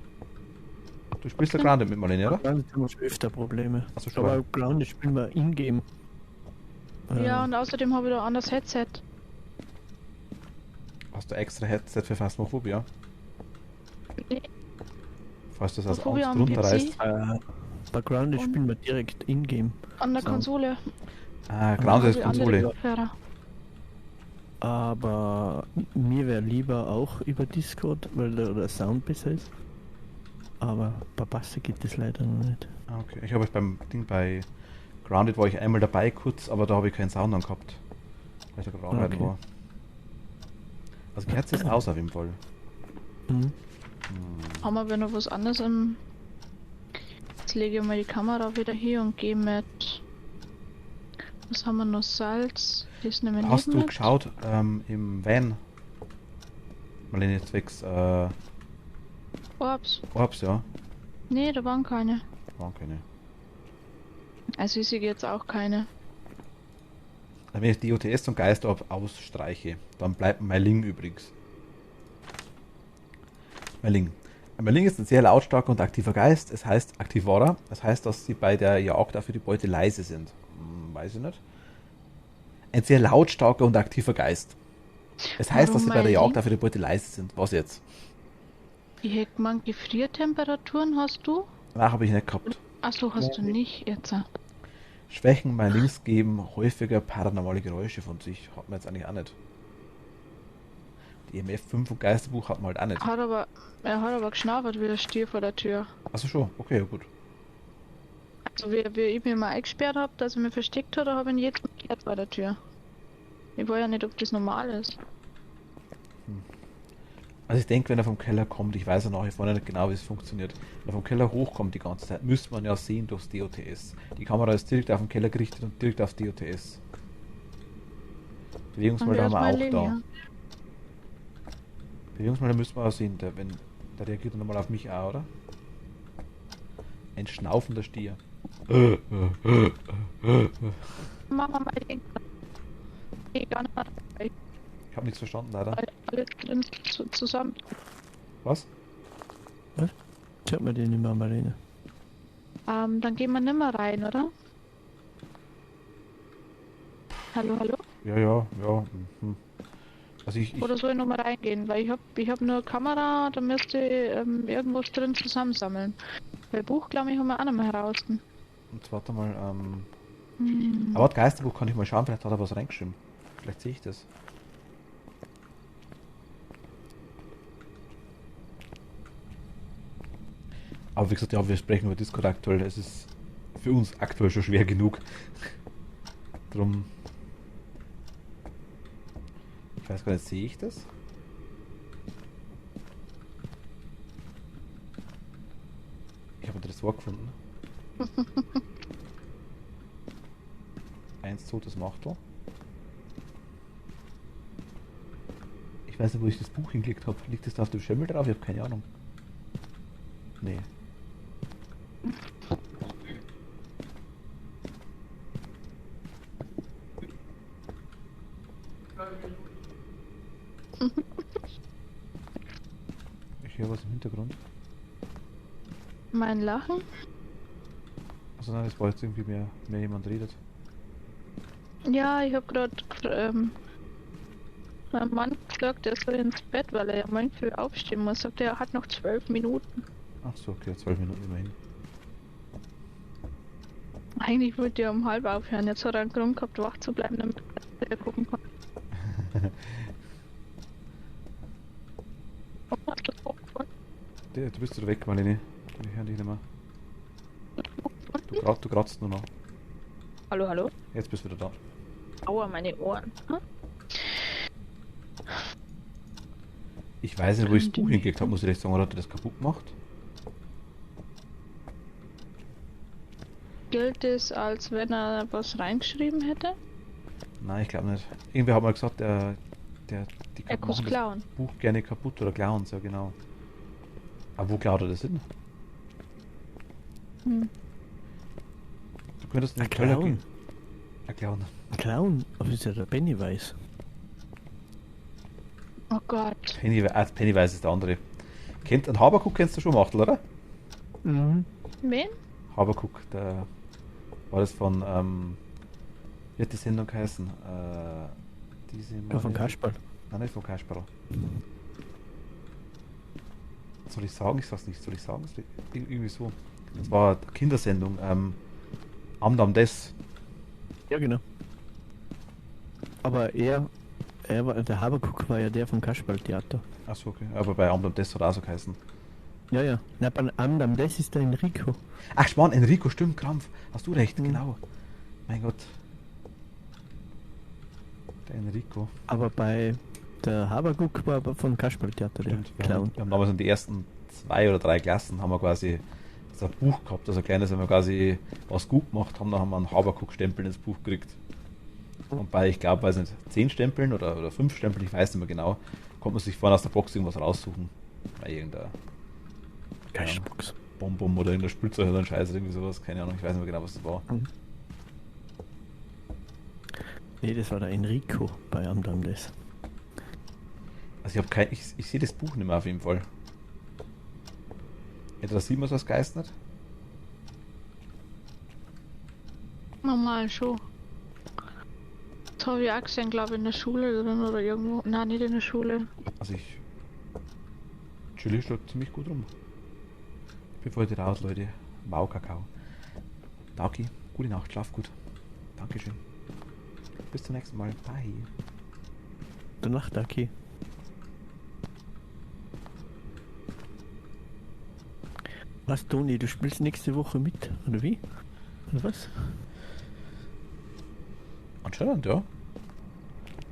Du spielst ja Grounded mit Marlene, oder? Dann haben wir schon öfter Probleme. Hast du schon Aber mal? Grounded spielen wir in-game. Ja, und außerdem habe ich da ein anderes Headset. Hast du extra Headset für Phasmophobia? Nee. Falls das aus Phasmophobia Angst am runterreißt. Bei Grounded Und- spielen wir direkt in-game. An der So. Konsole. Ah, Da Grounded hab ist ich andere Konsole. Kopfhörer. Aber mir wäre lieber auch über Discord, weil der Sound besser ist. Aber bei Basse geht das leider noch nicht. Ah, okay. Ich habe es beim Ding bei Grounded war ich einmal dabei kurz, aber da habe ich keinen Sound an gehabt. Weil ich da gerade arbeiten Okay. war. Also Kerze ist aus auf jeden Fall. Mhm. Haben wir aber noch was anderes im... Jetzt lege ich mal die Kamera wieder hier und gehe mit... Was haben wir noch? Salz. Das nehmen wir Hast nicht du mit. geschaut im Van? Marlene zwecks Orbs. Orbs, ja. Nee, da waren keine. Waren keine. Also ich sehe jetzt auch keine. Wenn ich die OTS und Geisterorb ausstreiche, dann bleibt Meiling übrigens. Meiling. Meiling ist ein sehr lautstarker und aktiver Geist. Es heißt Aktivora. Das heißt, dass sie bei der Jagd auch für die Beute leise sind. Weiß ich nicht. Ein sehr lautstarker und aktiver Geist. Es heißt, dass Warum sie bei der Meiling? Jagd auch für die Beute leise sind. Was jetzt? Ich hätte gemeint, Gefriertemperaturen hast du? Danach habe ich nicht gehabt. Achso, hast du nicht jetzt. Schwächen Meilings geben häufiger paranormale Geräusche von sich. Hat man jetzt eigentlich auch nicht. Die EMF 5 und Geisterbuch hat man halt auch nicht. Er hat aber geschnaubt wie der Stier vor der Tür. Achso schon, okay, ja gut. Also wie ich mich mal eingesperrt habe, dass er mich versteckt hat, habe ich ihn jetzt gehört bei der Tür. Ich weiß ja nicht, ob das normal ist. Also ich denke, wenn er vom Keller kommt, ich weiß ja nach wie vor nicht genau, wie es funktioniert. Wenn er vom Keller hochkommt die ganze Zeit, müsste man ja sehen durchs DOTS. Die Kamera ist direkt auf den Keller gerichtet und direkt auf DOTS. Bewegungsmelder haben wir auch da. Bewegungsmelder müssen wir auch sehen, der reagiert dann nochmal auf mich auch, oder? Ein schnaufender Stier. Machen wir mal den. Gar nicht. Ich habe nichts verstanden, leider. Alles drin zusammen. Was? Hört man den nicht mehr, Marlene? Dann gehen wir nimmer rein, oder? Hallo, hallo? Ja. Also ich Oder soll ich nochmal reingehen? Weil ich hab nur eine Kamera, da müsste irgendwas drin zusammensammeln. Bei Buch, glaube ich, haben wir auch noch mal heraus. jetzt warte mal, aber das Geisterbuch kann ich mal schauen, vielleicht hat er was reingeschrieben. Vielleicht sehe ich das. Aber wie gesagt, ja, wir sprechen über Discord aktuell. Es ist für uns aktuell schon schwer genug. Drum. Ich weiß gar nicht, sehe ich das? Ich habe das Wort gefunden. 1 totes Machtel. Ich weiß nicht, wo ich das Buch hingelegt habe. Liegt das da auf dem Schemmel drauf? Ich habe keine Ahnung. Nee. Ich höre was im Hintergrund. Mein Lachen? Also nein, das war jetzt irgendwie mehr jemand redet. Ja, ich habe gerade mein Mann gesagt, er soll ins Bett, weil er ja morgen früh aufstehen muss. Sagt er, hat noch 12 Minuten. Ach so, okay, 12 Minuten immerhin. Eigentlich wollte er um halb aufhören. Jetzt hat er einen Grund gehabt, wach zu bleiben, damit er gucken kann. Du bist wieder weg, Marlene. Ich höre dich nicht mehr. Du kratzt nur noch. Hallo, hallo? Jetzt bist du wieder da. Aua, meine Ohren. Hm? Ich weiß nicht, wo ich das Buch hingelegt habe, muss ich echt sagen, oder hat er das kaputt gemacht? Gilt es, als wenn er was reingeschrieben hätte? Nein, ich glaube nicht. Irgendwer hat mal gesagt, die Er kann machen klauen. das Buch gerne kaputt oder klauen, so genau. Aber wo klaut er das hin? Hm. Du könntest in Ein den Keller Clown. gehen. Ein Clown. Ein Clown, aber ist ja der Pennywise. Oh Gott. Pennywise ist der andere. Ein Habakuk kennst du schon, Machtel, oder? Mhm. Wen? Habakuk, der war das von, wie hat die Sendung geheißen? Ja, von Kasperl. Nein, nicht von Kasperl. Soll ich sagen? Ich sag's nicht. Soll ich sagen? Irgendwie so. Das war eine Kindersendung, Amdam des. Ja, genau. Aber der Habakuk war ja der vom Kasperl-Theater. Achso, okay. Aber bei Amdam des hat er auch so geheißen. Ja, ja. Na, bei Amdam, das ist der Enrico. Ach, Schmarrn, Enrico, stimmt, Krampf. Hast du recht, Mhm. genau. Mein Gott. Der Enrico. Aber bei der Habakuk war aber vom Kasperl-Theater der Stimmt. Wir Clown. haben damals in die ersten 2 oder 3 Klassen haben wir quasi so ein Buch gehabt, also ein kleines, wenn wir quasi was gut gemacht haben, dann haben wir einen Habakuk-Stempel ins Buch gekriegt. Und bei, ich glaube, weiß nicht, 10 Stempeln oder 5 Stempeln, ich weiß nicht mehr genau, konnte man sich vorne aus der Box irgendwas raussuchen. Bei irgendeiner Cashbox. Bonbon oder irgendeiner Spielzeug oder ein Scheiß oder irgendwie sowas, keine Ahnung, ich weiß nicht mehr genau, was das war. Nee, das war der Enrico bei Amdam das. Also ich sehe das Buch nicht mehr auf jeden Fall. Hätte das sieht man so als Geist nicht? Normal schon. Das habe ich auch gesehen, glaube ich, in der Schule drin oder irgendwo. Nein, nicht in der Schule. Also ich chill schon ziemlich gut rum. Ich bin heute raus, Leute. Mau Kakao. Daki, gute Nacht, schlaf gut. Dankeschön. Bis zum nächsten Mal. Bye. Der Nachtaki. Was, Toni, du spielst nächste Woche mit, oder wie? Oder was? Anscheinend, ja.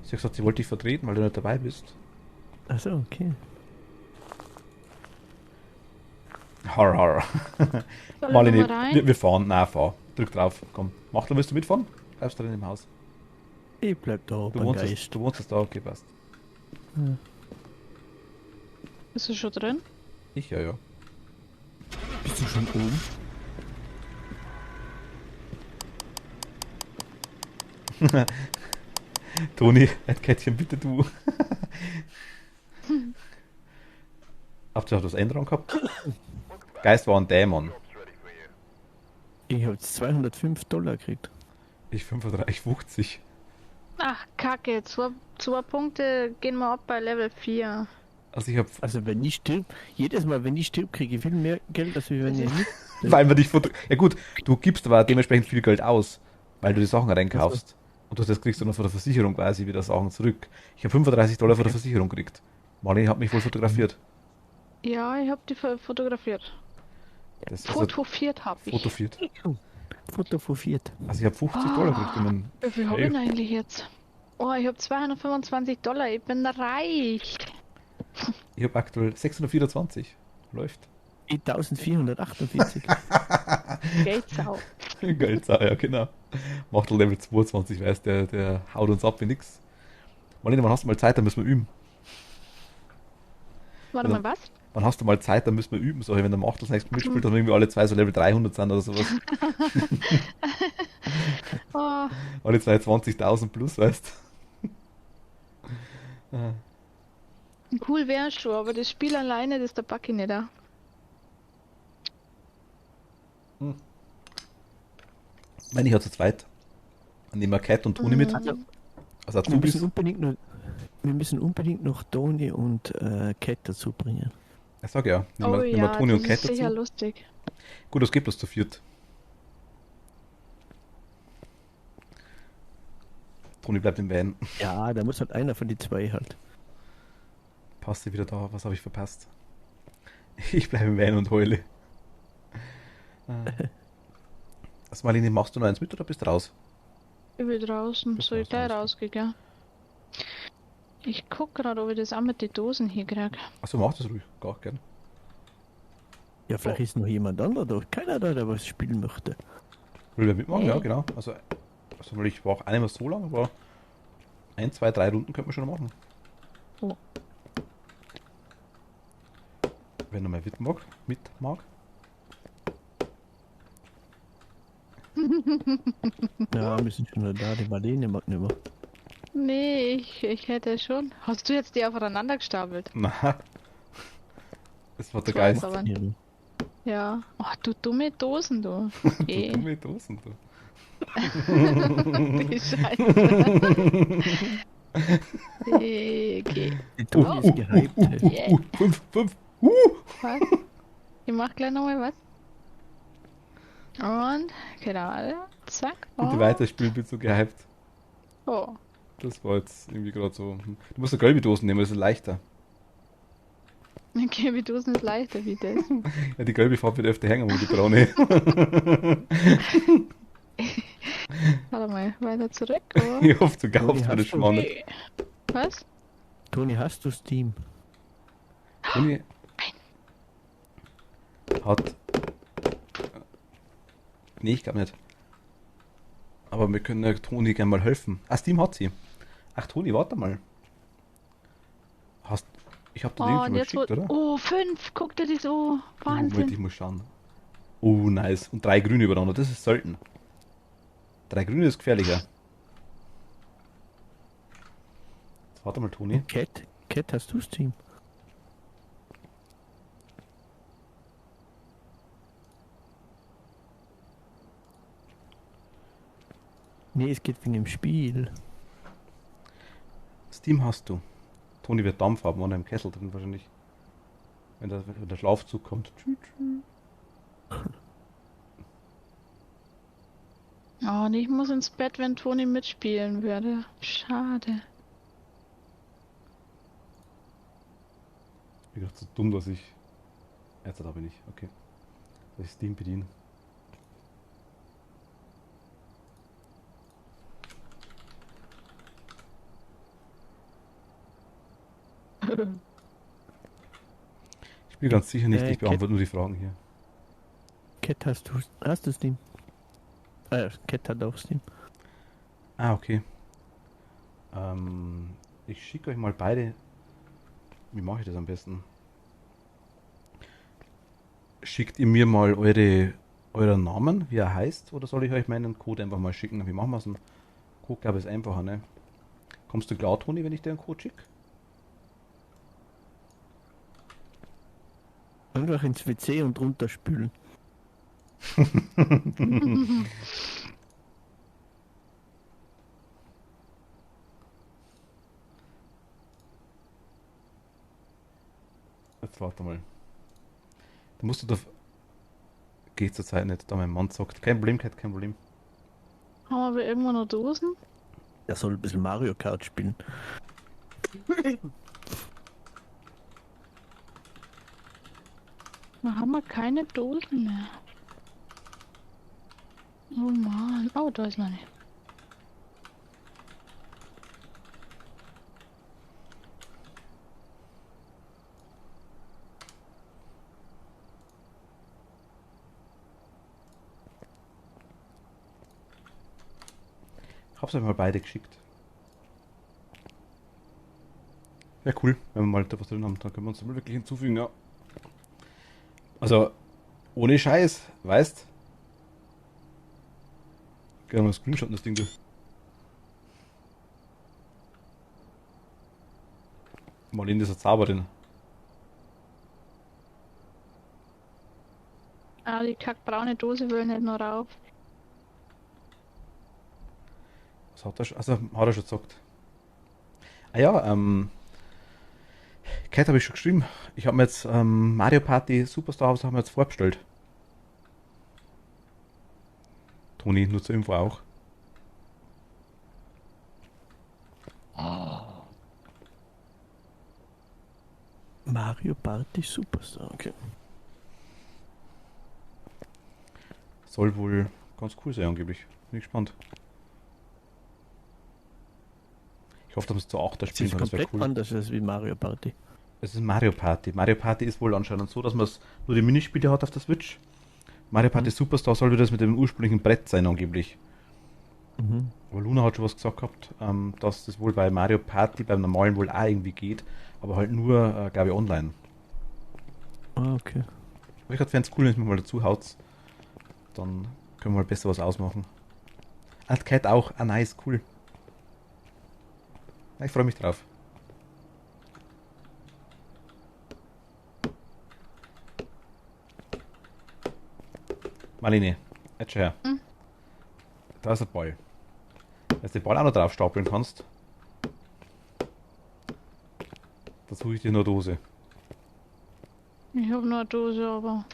Sie hat gesagt, sie wollte dich vertreten, weil du nicht dabei bist. Achso, okay. Har, har. Soll ich Marlene, noch mal rein? wir fahren. Nein, fahr. Drück drauf. Komm. Machtel, willst du mitfahren? Bleibst du drin im Haus? Ich bleib da Du beim wohnst, Geist. du wohnst jetzt da, okay, passt. Bist du schon drin? Ich, ja. Bist du schon oben? Toni, ein Kätzchen, bitte du. Habt ihr auch das Änderung gehabt? Geist war ein Dämon. Ich hab jetzt $205 gekriegt. Ich 35,50. Ach, Kacke. Zwei Punkte gehen wir ab bei Level 4. Also ich hab, Also wenn ich stirb, jedes Mal wenn ich stirb, kriege ich viel mehr Geld, als wenn ich nicht. weil man dich ja gut, du gibst aber dementsprechend viel Geld aus, weil du die Sachen reinkaufst. Und das kriegst du noch von der Versicherung quasi wieder Sachen zurück. Ich habe $35 von der Versicherung gekriegt. Marlene hat mich wohl fotografiert. Ja, ich habe die fotografiert. Das ist also Fotografiert habe ich. fotografiert. Fotografiert. Also ich habe $50 gekriegt. Und dann, Wie viel habe hey, ich denn eigentlich jetzt? Oh, ich habe $225. Ich bin reich. ich habe aktuell 624. Läuft. 1448. Geldsau. Geldsau, ja genau. Macht der Level 22, weiß der haut uns ab wie nix. Marlene, wann hast du mal Zeit, dann müssen wir üben. Warte mal, was? Wann hast du mal Zeit, dann müssen wir üben. So, wenn der Macht das nächste Mal mitspielt, dann irgendwie alle zwei so Level 300 sind oder sowas. Oh, Alle zwei 20.000 plus, weißt cool wäre schon, aber das Spiel alleine, das da pack ich nicht da. Wenn ich ja zu zweit. Dann nehmen wir Cat und Toni mit. Also, Also wir müssen Azubis. unbedingt noch Toni und Cat dazu bringen. Ich sag ja, nehmen Oh wir ja, Toni und das Cat ist sicher dazu. lustig. Gut, das gibt es zu viert. Toni bleibt im Van. Ja, da muss halt einer von die zwei halt. Passe wieder da, was habe ich verpasst? Ich bleibe im Van und heule. Also Marlene, machst du noch eins mit oder bist du raus? Ich bin draußen, Bist soll ich draußen, gleich alles rausgehen? Ich guck gerade, ob ich das auch mit den Dosen hinkriege. Achso, mach das ruhig, gar gern. Ja, vielleicht ist noch jemand anderer da. Keiner da, der was spielen möchte. Will wer mitmachen? Hey. Ja, genau. Also ich war auch nicht mehr so lang, aber 1, 2, 3 Runden könnte man schon noch machen. Oh. Wenn er mal mit mag. Ja, wir sind schon noch da. Die Marlene mag nicht mehr. Nee, ich hätte schon. Hast du jetzt die aufeinander gestapelt? Na, das war der Das war's Geist. aber. Ja. Ja. Oh, du dumme Dosen, du. Du Eh. dumme Dosen, du. Die Scheiße. Okay. Die Toni ist gehypt. Yeah. 5. Was? Ich mach gleich nochmal was. Und gerade. Zack. Bitte Und. weiterspielen, bin so gehypt. Oh. Das war jetzt irgendwie gerade so. Du musst ja gelbe Dosen nehmen, das ist leichter. Okay, wie Dosen ist leichter wie das. Ja, die gelbe Farbe wird öfter hängen, aber die braune. Warte mal, weiter zurück. Oh. Ich hoffe, du Toni, glaubst mir hast das du- schon mal nicht. Was? Toni, hast du Steam? Toni hat. Nee, ich glaube nicht. Aber wir können ja Toni gerne mal helfen. Ah, Steam hat sie. Ach, Toni, warte mal. Ich hab dir den Oh, schon und mal jetzt geschickt, oder? Oh, 5. Guck dir das an. Moment, Wahnsinn. ich muss schauen. Oh, nice. Und 3 grüne übereinander, das ist selten. 3 grüne ist gefährlicher. Jetzt warte mal, Toni. Cat, hast du Steam? Nee, es geht wegen dem Spiel. Steam hast du. Toni wird Dampf haben, oder im Kessel drin wahrscheinlich. Wenn der Schlafzug kommt. Oh, und ich muss ins Bett, wenn Toni mitspielen würde. Schade. Ich bin gerade so dumm, dass ich. Jetzt habe ich nicht, okay. Dass ich Steam bediene. Ich bin ganz sicher nicht, ich beantworte nur die Fragen hier. Cat, hast du Steam? Cat hat auch Steam. Ah, okay. Ich schicke euch mal beide. Wie mache ich das am besten? Schickt ihr mir mal euren Namen, wie er heißt, oder soll ich euch meinen Code einfach mal schicken? Wie machen wir es denn? Code, glaube ich, ist einfacher, ne? Kommst du klar, Toni, wenn ich dir einen Code schicke? Einfach ins WC und runterspülen. Jetzt warte mal. Da musst du da. Geht zur Zeit nicht, da mein Mann sagt. Kein Problem, kein Problem. Haben wir irgendwo noch Dosen? Er soll ein bisschen Mario Kart spielen. Da haben wir keine Dosen mehr. Oh Mann. Oh, da ist noch eine. Ich hab's euch mal beide geschickt. Ja, cool. Wenn wir mal da was drin haben, dann können wir uns da mal wirklich hinzufügen, ja. Also, ohne Scheiß, weißt? Gerne mal Screenshot das Ding durch. Marlene ist eine Zauberin. Ah, die kackbraune Dose will nicht noch rauf. Was hat er schon? Also, hat er schon gesagt. Ah ja, Cat habe ich schon geschrieben. Ich habe mir jetzt Mario Party Superstars haben wir jetzt vorbestellt. Toni, nur zur Info auch. Mario Party Superstar, okay. Soll wohl ganz cool sein, angeblich. Bin ich gespannt. Ich hoffe, dass man es zu 8 Das spielen ist kann, das wäre komplett cool. anders als wie Mario Party. Es ist Mario Party. Mario Party ist wohl anscheinend so, dass man nur die Minispiele hat auf der Switch. Mario Party Superstar soll wieder das mit dem ursprünglichen Brett sein, angeblich. Mhm. Aber Luna hat schon was gesagt gehabt, dass das wohl bei Mario Party beim normalen wohl auch irgendwie geht, aber halt nur, glaube ich, online. Ah, okay. Aber ich fände es cool, wenn es mir mal dazu haut. Dann können wir mal besser was ausmachen. Cat auch, nice, cool. Ja, ich freue mich drauf. Marlene, jetzt schon her. Hm? Da ist ein Ball. Wenn du den Ball auch noch drauf stapeln kannst, dann suche ich dir nur eine Dose. Ich habe nur eine Dose, aber.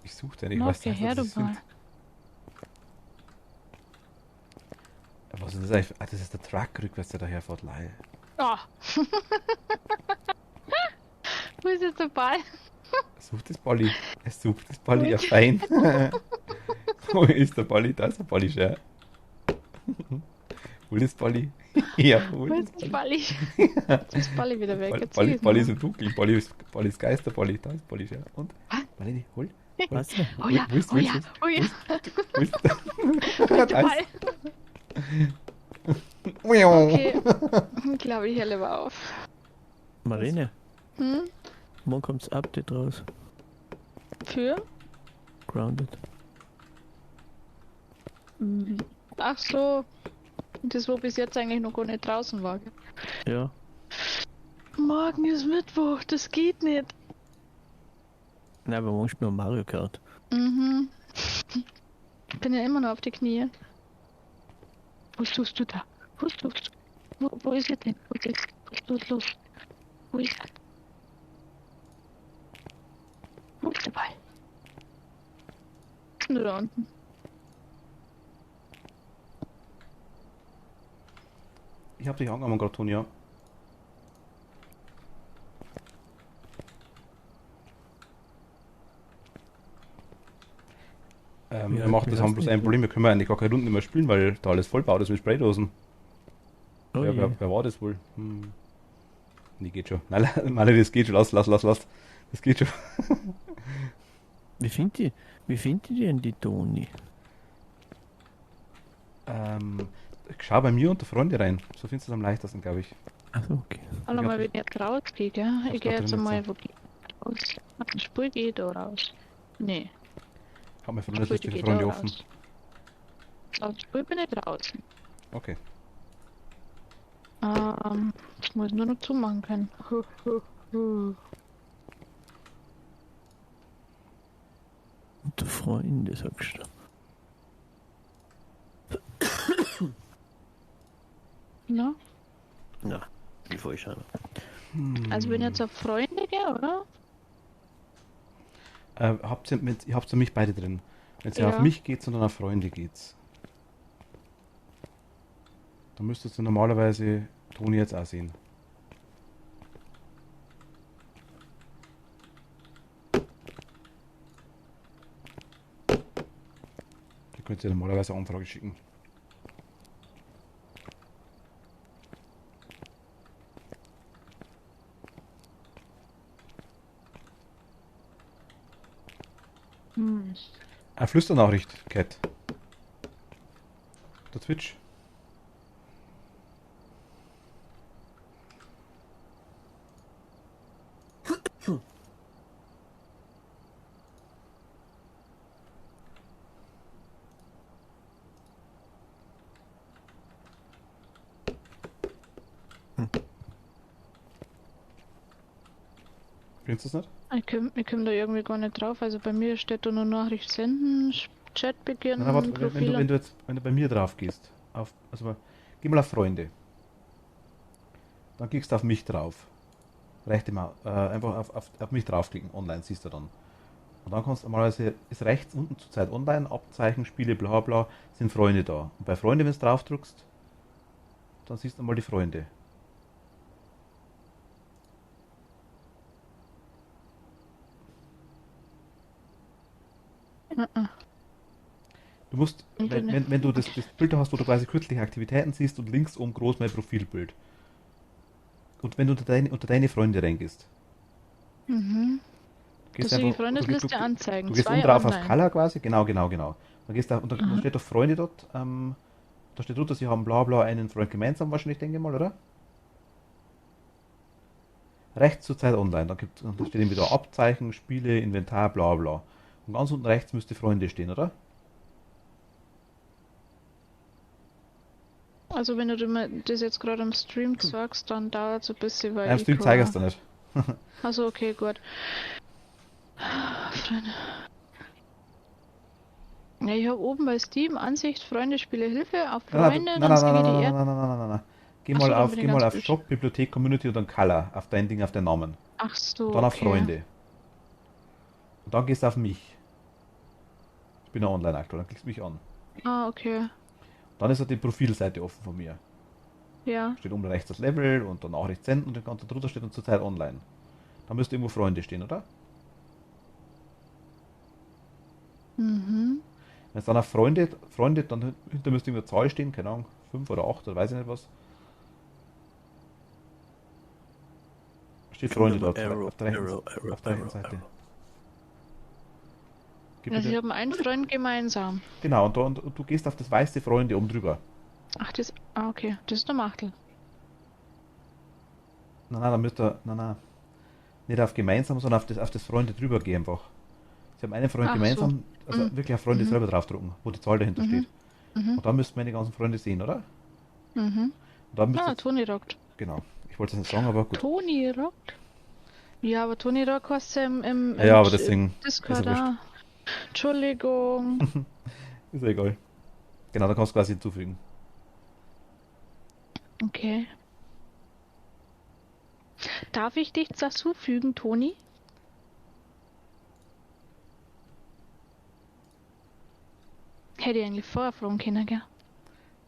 Ich suche den, ich Na, weiß geh nicht, her, was du das Ball. sind. Was ist das eigentlich? Ah, das ist der Truck rückwärts, der daherfährt. Lei. Ah! Wo ist jetzt der Ball? Sucht das Balli. Es sucht das Balli, ja fein. Wo ist der Balli? Da ist der Balli schon. Hol das Balli. Ja, Wo hol das ist der Balli. Balli? Jetzt ist Balli wieder weg. Jetzt Balli, sieh ich's Balli noch. ist im Dunkeln. Balli ist Geister, Balli. Da ist Balli schon. Und? Marlene, hol. Was? Oh ja, Wo ist- oh wo ja, ist- oh ja. Wo ist Wo ist der Da Ball? Okay. Ich glaube, ich höre lieber auf. Marlene, Hm? morgen kommt das Update raus. Für? Grounded. Ach so. Das, wo bis jetzt eigentlich noch gar nicht draußen war. Gell? Ja. Morgen ist Mittwoch, das geht nicht. Nein, aber morgen spielen wir Mario Kart. Mhm. Ich bin ja immer noch auf die Knie. Was tust du da? Was tust du? Wo ist er denn? Was tut los? Wo ist er? Wo ist der Ball? Ist nur da unten. Ich hab dich angenommen gerade, Toni, ja. Ja, wir machen ich das, weiß haben bloß nicht, ein Problem, wir können eigentlich gar keine Runden mehr spielen, weil da alles vollbaut ist mit Spraydosen. Oh Ja, je. wer war das wohl? Nee, geht schon. Nein, das geht schon. Lass. Das geht schon. Wie findet ihr denn die Toni? Schau bei mir unter Freunde rein. So findest du es am leichtesten, glaube ich. Achso, okay. Alle Ich mal hab- wieder jetzt rausgehe, gell? hab's Ich gehe grad jetzt drin einmal, wo geht raus? Ach, ein Spur geht da raus. Nee, Ich habe mir ein Freunde, Spur die geht Freunde da offen. raus. Auf Spur bin ich draußen. Okay. Ich muss nur noch zumachen können. Unter Freunde, sagst du. Na? Na, die falsch an. Also bin jetzt auf Freunde, gell, oder? Ihr habt ja mich beide drin. Wenn es ja Ja. auf mich geht, sondern auf Freunde geht's. Dann müsstest du normalerweise Toni jetzt auch sehen. Ihr könnt ja normalerweise eine Anfrage schicken. Eine Flüsternachricht, Cat. Der Twitch. Findest du es nicht? Ich komm da irgendwie gar nicht drauf. Also bei mir steht da nur Nachricht senden, Chat beginnen, Nein, warte, Profile. wenn du bei mir drauf gehst, geh mal auf Freunde. Dann klickst du auf mich drauf. Einfach auf mich draufklicken, online siehst du dann. Und dann kannst du normalerweise, ist rechts unten zur Zeit online, Abzeichen, Spiele, bla bla, sind Freunde da. Und bei Freunde, wenn du drauf drückst, dann siehst du mal die Freunde. Mhm. Du musst, Internet. wenn du das Bild hast, wo du quasi kürzliche Aktivitäten siehst und links oben groß mein Profilbild. Und wenn du unter deine Freunde reingehst, Mhm. gehst Dass du sie die einfach, Freundesliste du anzeigen. gehst oben 2 drauf auf online. Color quasi, genau. Dann gehst du, und da Aha. steht auf Freunde dort, da steht drunter, sie haben bla bla einen Freund gemeinsam wahrscheinlich, denke ich mal, oder? Rechts zur Zeit online, dann steht eben wieder Abzeichen, Spiele, Inventar, bla bla. Und ganz unten rechts müsste Freunde stehen, oder? Also wenn du mir das jetzt gerade am Stream sagst, dann dauert es ein bisschen, Nein, im weil ich Stream zeige ich es kann. dir nicht. Also okay, gut. Freunde. Ja, ich habe oben bei Steam Ansicht, Freunde, Spiele, Hilfe, auf Nein, Freunde, nein, dann nein, sehe nein, ich die nein, nein, Erd. nein, nein, nein, nein, nein, nein. Achso, dann bin Geh ich mal ganz auf Bild. Shop, Bibliothek, Community und dann Color, auf dein Ding, auf den Namen. Ach Und so, dann auf okay. Freunde. Und dann gehst du auf mich. Ich bin ja online aktuell, dann klickst du mich an. Ah, okay. Dann ist ja die Profilseite offen von mir. Ja. Steht oben rechts das Level und dann Nachricht senden und dann ganz drunter steht und zurzeit online. Da müsste irgendwo Freunde stehen, oder? Mhm. Wenn es dann auf Freunde, dann hinter müsste irgendwo eine Zahl stehen, keine Ahnung, 5 oder 8 oder weiß ich nicht was. Steht Kommt Freunde immer dort, auf der rechten, auf der rechten Seite. Gib Also bitte. ich habe einen Freund gemeinsam. Genau, und du gehst auf das weiße Freunde oben drüber. Ach, das. Ah, okay. Das ist der Machtel. Nein, dann müsst ihr, nein, nicht auf gemeinsam, sondern auf das Freunde drüber gehen einfach. Sie haben einen Freund Ach so. gemeinsam, also Mhm. wirklich auf Freunde Mhm. selber draufdrucken, wo die Zahl dahinter Mhm. steht. Mhm. Und dann müssten meine ganzen Freunde sehen, oder? Mhm. Und dann müsst Ah, ihr, Toni rockt. genau, ich wollte es nicht sagen, aber gut. Toni rockt? Ja, aber Toni Rock heißt ja Ja, aber deswegen ist Discord ja wurscht. auch. Entschuldigung. Ist ja egal. Genau, da kannst du quasi hinzufügen. Okay. Darf ich dich dazufügen, Toni? Hätte ich eigentlich vorher fragen können, gell?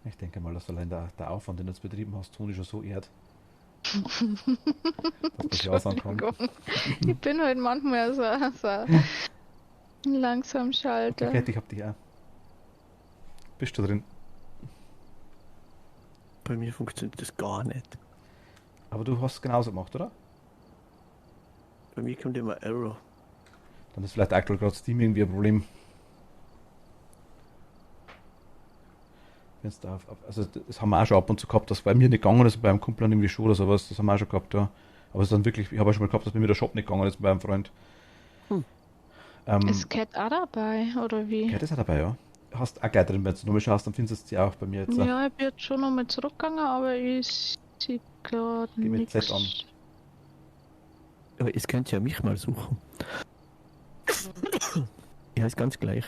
Ich denke mal, dass allein der Aufwand, den du jetzt betrieben hast, Toni schon so ehrt, dass das ja sein kann. Entschuldigung. Ich bin halt manchmal so ein langsam Okay, Schalter. Kat, ich hab dich auch. Bist du drin? Bei mir funktioniert das gar nicht. Aber du hast es genauso gemacht, oder? Bei mir kommt immer Error. Dann ist vielleicht aktuell gerade Steam irgendwie ein Problem. Wenn's da also das haben wir auch schon ab und zu gehabt, dass bei mir nicht gegangen ist, beim Kumpel irgendwie schon oder sowas. Das haben wir auch schon gehabt, ja. Aber es ist dann wirklich, ich habe auch schon mal gehabt, dass bei mir der Shop nicht gegangen ist bei einem Freund. Ist Cat auch dabei, oder wie? Kat ist auch dabei, ja. Hast auch gleich drin, wenn du nochmal schaust, dann findest du sie auch bei mir jetzt. Ja, ich bin jetzt schon nochmal zurückgegangen, aber ich sehe gerade Geh mit nichts. Z an. Aber es könnt ja mich mal suchen. Ja, ist ganz gleich.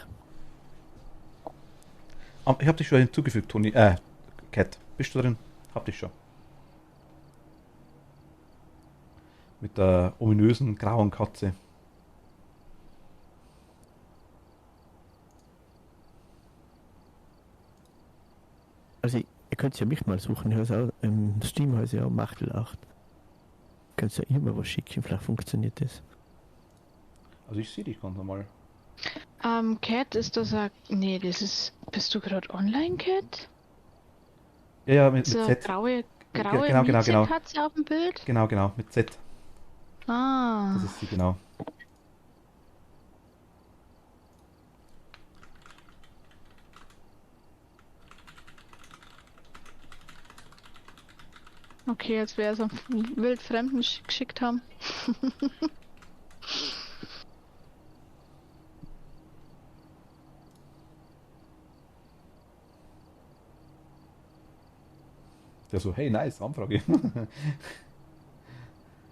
Ich habe dich schon hinzugefügt, Toni. Kat, bist du drin? Hab dich schon. Mit der ominösen grauen Katze. Also, ihr könnt ja mich mal suchen. Ich auch, im Steam heißt ja auch Machtel 8. Könnt ja immer was schicken, vielleicht funktioniert das. Also ich sehe dich ganz normal. Cat, ist das ein... Nee, das ist... Bist du gerade online, Cat? Ja, mit So eine Z. graue Genau. Katze auf dem Bild? Genau, mit Z. Ah. Das ist sie, genau. Okay, als wäre es einen wildfremden geschickt haben. Der so, hey, nice, Anfrage.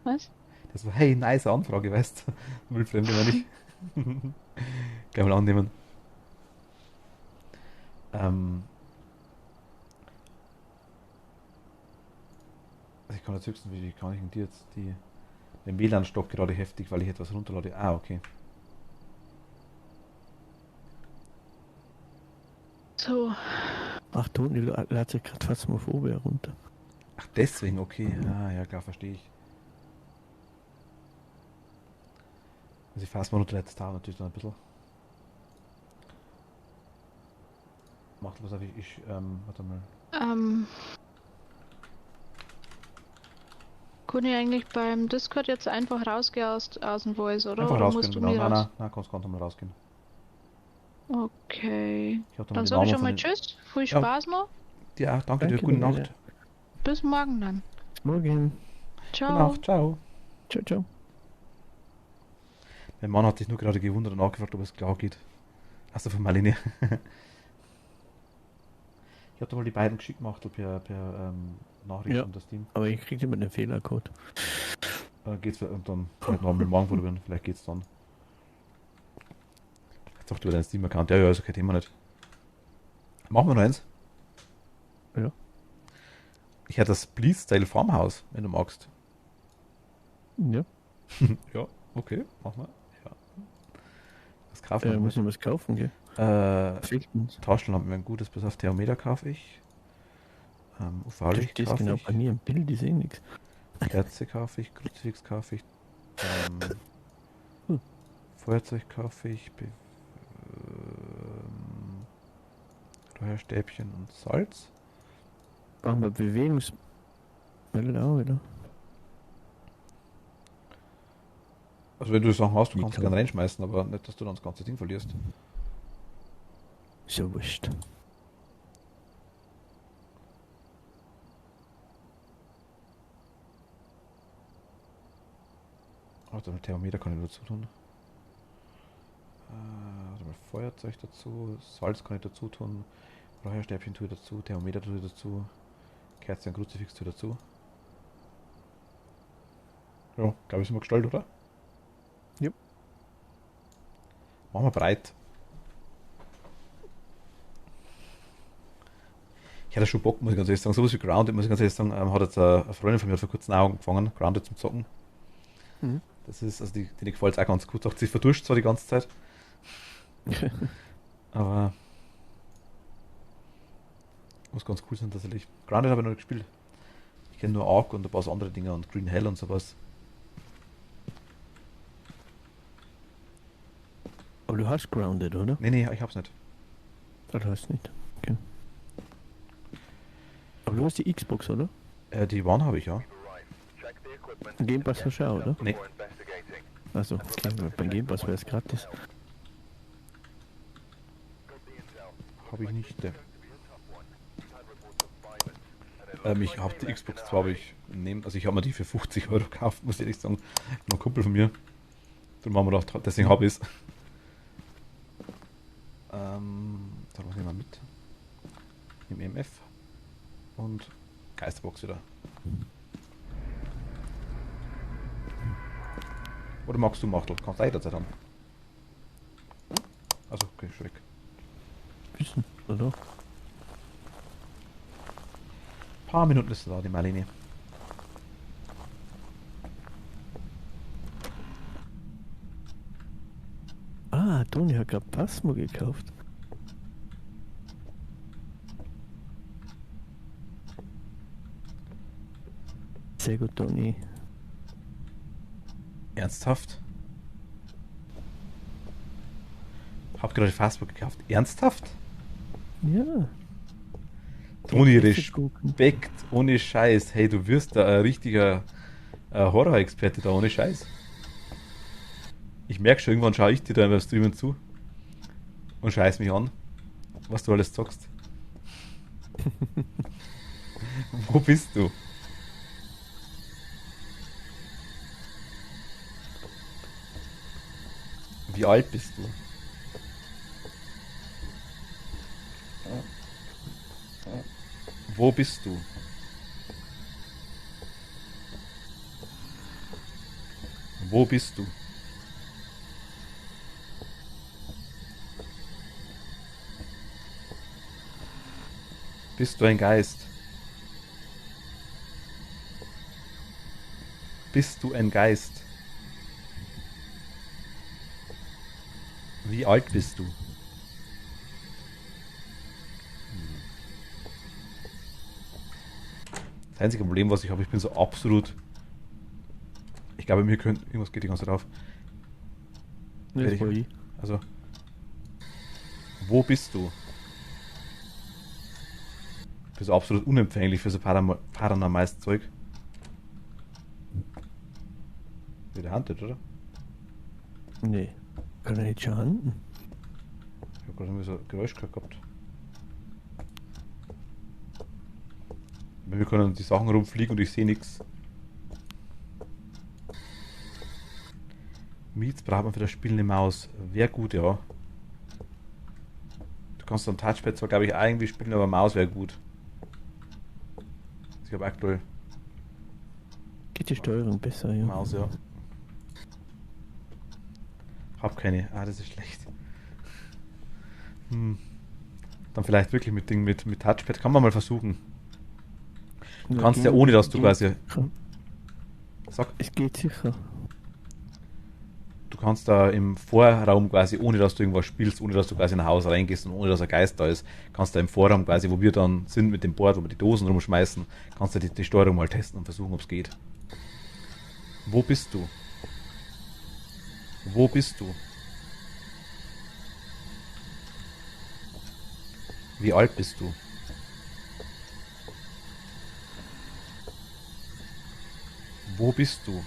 Was? Der so, hey, nice Anfrage, weißt du? Wildfremde meine ich. Gleich mal annehmen. Also ich kann jetzt höchstens, wie kann ich denn die jetzt den WLAN stoppt gerade heftig, weil ich etwas runterlade. Ah, okay. So. Ach, Toni lädt sich gerade Phasmophobia runter. Ach, deswegen, okay. Ah, ja, klar, verstehe ich. Also ich fasse mal runter, jetzt dauert natürlich dann ein bisschen. Macht was auf warte mal. Kann ich eigentlich beim Discord jetzt einfach rausgehen aus dem Voice, oder? Einfach Oder rausgehen, musst du genau. mir raus? Nein, kannst ganz normal rausgehen. Okay. Ich hab Dann die sag ich Namen schon mal von den- Tschüss, viel Ja. Spaß noch, Ja, danke dir, Danke gute dir, Nacht. bis morgen dann. Bis morgen. Ciao. Gute Nacht, ciao. Ciao, ciao. Mein Mann hat sich nur gerade gewundert und nachgefragt, ob es klar geht. Hast du von Marlene? Ich habe da mal die beiden geschickt gemacht per Nachricht Ja. und das Team. Aber ich krieg immer den Fehlercode. Geht's und dann vielleicht noch mal morgen probieren, vielleicht geht's dann. Jetzt sagt du dein Steam-Account, ja, ist okay, Thema nicht. Machen wir noch eins? Ja. Ich hätte das Bleed-Style Farmhouse, wenn du magst. Ja. Ja, okay, machen wir. Ja. Was kaufen wir? Muss ich was kaufen, gell? Fehlt uns. Taschenlampen wären gutes, bis auf Thermometer kaufe ich. UV-Licht Das ist kaufe genau ich. bei mir im Bild, ich sehe nichts. Kerze kaufe ich, Kruzifix kaufe ich. Hm. Feuerzeug kaufe ich. Räucherstäbchen und Salz. Brauchen wir Bewegungsmittel auch wieder. Also wenn du Sachen hast, du Wie kannst kann- gerne reinschmeißen, aber nicht, dass du dann das ganze Ding verlierst. Ist ja wurscht. Warte mal, Thermometer kann ich dazu tun. Warte mal, Feuerzeug dazu, Salz kann ich dazu tun, Räucherstäbchen tue ich dazu, Thermometer tue ich dazu, Kerze und Kruzifix tue ich dazu. Ja, glaube ich, sind wir gestellt, oder? Ja. Machen wir breit. Ich hätte schon Bock, muss ich ganz ehrlich sagen. Sowas wie Grounded, muss ich ganz ehrlich sagen, hat jetzt eine Freundin von mir vor kurzem auch angefangen, Grounded zum Zocken. Mhm. Das ist, also die gefällt es auch ganz gut. Sagt, sie verduscht zwar die ganze Zeit, aber muss ganz cool sein tatsächlich. Grounded habe ich noch nicht gespielt. Ich kenne nur Ark und ein paar andere Dinge und Green Hell und sowas. Aber du hast Grounded, oder? Nee, ich hab's nicht. Das hast du nicht. Okay. Aber du hast die Xbox, oder? Die One habe ich, ja. Check the equipment. Game Pass hast du auch, oder? Nee. Before investigating. Also, okay, weil beim Game Pass wäre es gratis. Got the intel. Habe ich nicht. Going to be a tough one. We've had reports of violence. And it looks Ich like habe they die left Xbox in a zwar, aber hurry. also ich habe mir die für 50 Euro gekauft, muss ich ehrlich sagen. Noch ein Kumpel von mir. Darum haben wir gedacht, deswegen habe ich es. Da muss ich mal mit. Im EMF. Und Geisterbox wieder. Oder magst du Machtel? Kannst du jederzeit haben. Also, okay, Schreck. Wissen, oder? Paar Minuten ist da, die Marlene. Toni hat gerade Passmo gekauft. Sehr gut, Toni. Ernsthaft? Hab gerade Facebook gekauft. Ernsthaft? Ja. Toni, Richtig gucken. Respekt, ohne Scheiß. Hey, du wirst da ein richtiger Horror-Experte da, ohne Scheiß. Ich merke schon, irgendwann schaue ich dir da beim Streamen zu und scheiß mich an, was du alles zockst. Wo bist du? Wie alt bist du? Wo bist du? Wo bist du? Bist du ein Geist? Bist du ein Geist? Wie alt bist du? Das einzige Problem, was ich habe, ich bin so absolut. Ich glaube, mir könnte. Irgendwas geht die ganze Zeit auf. Das war ich. Also. Wo bist du? Für so absolut unempfänglich für so paranormales Zeug. Wieder Handelt, oder? Nee, kann er nicht schon handen. Ich hab gerade irgendwie so ein Geräusch gehabt. Wir können die Sachen rumfliegen und ich sehe nichts. Miets braucht man für das Spiel eine Maus. Wäre gut, ja. Du kannst am Touchpad zwar, glaube ich, auch irgendwie spielen, aber Maus wäre gut. Ich habe aktuell Geht die Steuerung besser, ja. Maus, ja. Hab keine. Ah, das ist schlecht. Dann vielleicht wirklich mit Ding mit Touchpad. Kann man mal versuchen. Du kannst ja ohne, dass du quasi... Sag. Es geht sicher. Du kannst da im Vorraum quasi, ohne dass du irgendwas spielst, ohne dass du quasi in ein Haus reingehst und ohne dass ein Geist da ist, kannst du im Vorraum quasi, wo wir dann sind mit dem Board, wo wir die Dosen rumschmeißen, kannst du die Steuerung mal testen und versuchen, ob es geht. Wo bist du? Wo bist du? Wie alt bist du? Wo bist du?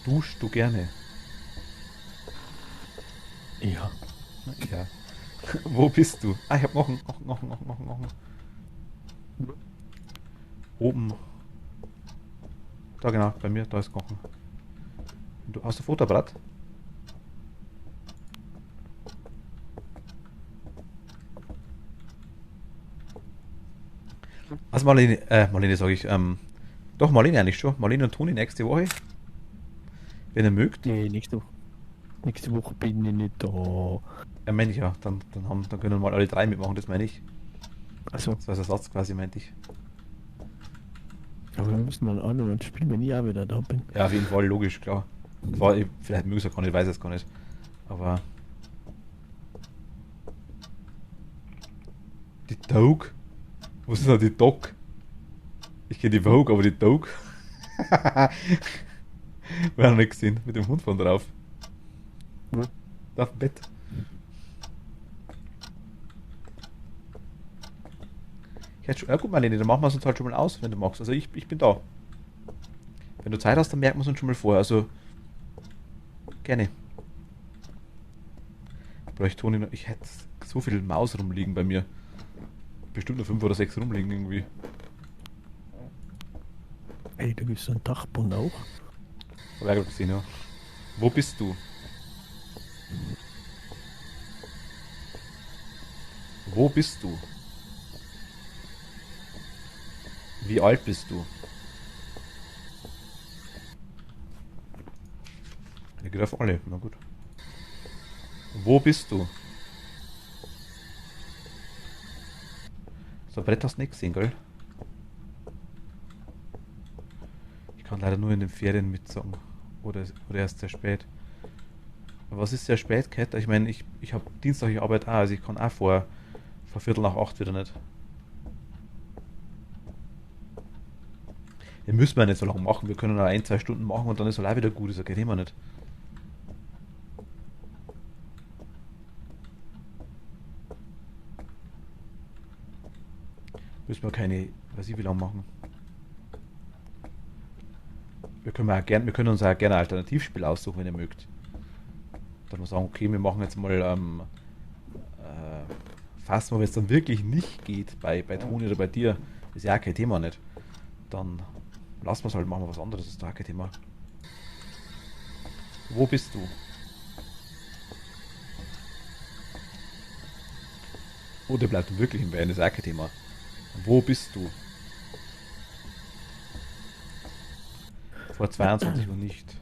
Duschst du gerne? Ja. Ja. Wo bist du? Ah, ich hab noch einen. Oben. Da genau, bei mir, da ist Knochen. Du hast ein Fotoapparat? Also Marlene sage ich, doch Marlene eigentlich schon. Marlene und Toni nächste Woche. Wenn ihr mögt. Nee, nächste Woche bin ich nicht da. Ja, meine ich ja. Dann können mal alle drei mitmachen, das meine ich. Also, Das war der Satz quasi, meinte ich. aber wir müssen dann auch noch spielen, wenn ich auch wieder da bin. Ja, auf jeden Fall, logisch, klar. Das war, vielleicht mögen sie auch gar nicht, weiß es gar nicht. Aber. Die Dog? Wo ist denn die Dog? Ich kenne die Vogue, aber die Dog. Wir haben noch nicht gesehen, mit dem Hund von drauf. Wo? Da auf dem Bett. Ich hätte schon, ja gut, Marlene, dann machen wir es uns halt schon mal aus, wenn du magst. Also ich bin da. Wenn du Zeit hast, dann merken wir es uns schon mal vorher. Also gerne. Bräuchte Toni noch. Ich hätte so viel Maus rumliegen bei mir. Bestimmt nur 5 oder 6 rumliegen irgendwie. Ey, da gibt's so einen Dachboden auch. Hab ich gerade gesehen, ja. Wo bist du? Wo bist du? Wie alt bist du? Ich geht auf alle, na gut. Wo bist du? So ein Brett hast du nicht gesehen, gell? Ich kann leider nur in den Ferien mitsagen. Oder erst sehr spät. Aber was ist sehr spät, Kat? Ich meine, ich habe Dienstag, ich arbeite auch, also ich kann auch vor Viertel nach 8 wieder nicht. Den müssen wir nicht so lange machen. Wir können noch 1-2 Stunden machen und dann ist es auch wieder gut. Das geht immer nicht. Müssen wir keine, weiß ich wie lange machen. Wir können uns auch gerne ein Alternativspiel aussuchen, wenn ihr mögt. Dann wir sagen, okay, wir machen jetzt mal fast mal, wenn es dann wirklich nicht geht bei Toni oder bei dir, ist ja auch kein Thema nicht. Dann lassen wir es halt, machen wir was anderes, das ist da kein Thema. Wo bist du? Oh, der bleibt wirklich im Band, das ist auch kein Thema. Wo bist du? Vor 22 Uhr nicht.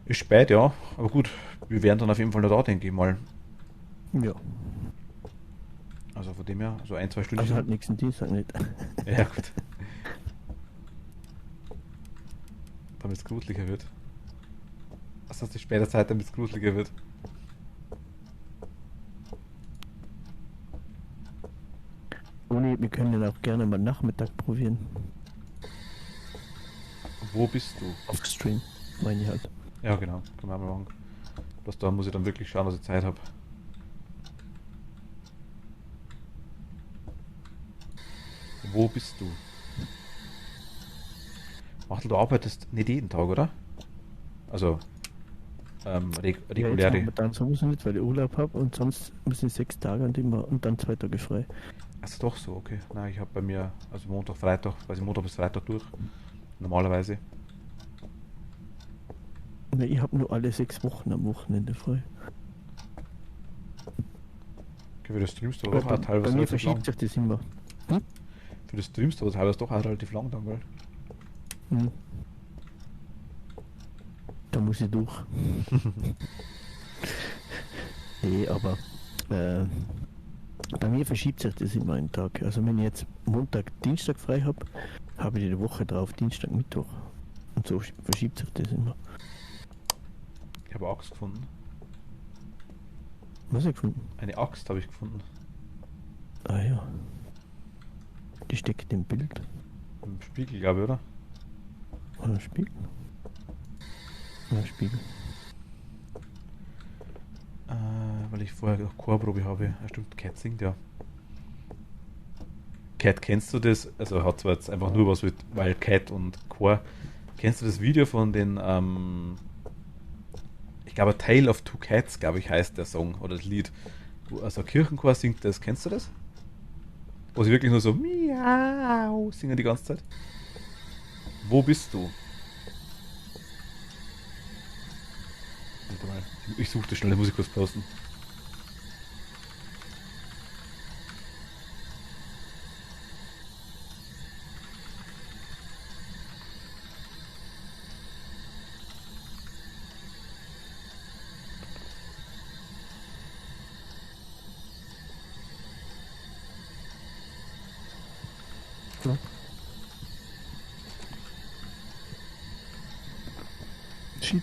Ist spät, ja. Aber gut, wir werden dann auf jeden Fall noch da, denke ich mal. Ja. Also von dem her, so 1-2 Stunden. Also halt nächsten Dienstag nicht. Ja, gut. Damit es gruseliger wird. Was hast du später Zeit, damit es gruseliger wird? Ohne, wir können den auch gerne mal Nachmittag probieren. Wo bist du? Auf Stream, meine ich halt. Ja, genau. Können wir mal machen. Bloß da muss ich dann wirklich schauen, dass ich Zeit habe. Wo bist du? Achtel, du arbeitest nicht jeden Tag, oder? Also, Ja, jetzt reguläre. momentan sowieso nicht, weil ich Urlaub habe und sonst müssen 6 Tage und dann 2 Tage frei. Also doch so, okay. Nein, ich habe bei mir, also Montag, Freitag, quasi Montag bis Freitag durch. Normalerweise. Ne, ich habe nur alle 6 Wochen am Wochenende frei. Okay, für das streamst du Bei, aber auch bei, teilweise bei mir relativ lang. verschiebt sich das immer. Für das streamst du aber teilweise doch auch relativ lang dann, gell? Hm. Da muss ich durch. Nee, aber bei mir verschiebt sich das immer einen Tag. Also wenn ich jetzt Montag, Dienstag frei habe, habe ich die Woche drauf Dienstag, Mittwoch. Und so verschiebt sich das immer. Ich habe eine Axt gefunden. Was habe ich gefunden? Eine Axt habe ich gefunden. Ah ja. Die steckt im Bild. Im Spiegel, glaube ich, oder? Oder Spiegel? Ja, Spiegel. Weil ich vorher noch Chorprobe habe. Ja, stimmt, Cat singt ja. Cat, kennst du das? Also er hat zwar jetzt einfach nur was mit, weil Cat und Chor. Kennst du das Video von den, ich glaube, A Tale of Two Cats, glaube ich, heißt der Song oder das Lied. Wo also ein Kirchenchor singt das, kennst du das? Wo sie wirklich nur so miau singen die ganze Zeit. Wo bist du? Warte mal, ich suche das schnell, da muss ich kurz posten. Ja. Shit.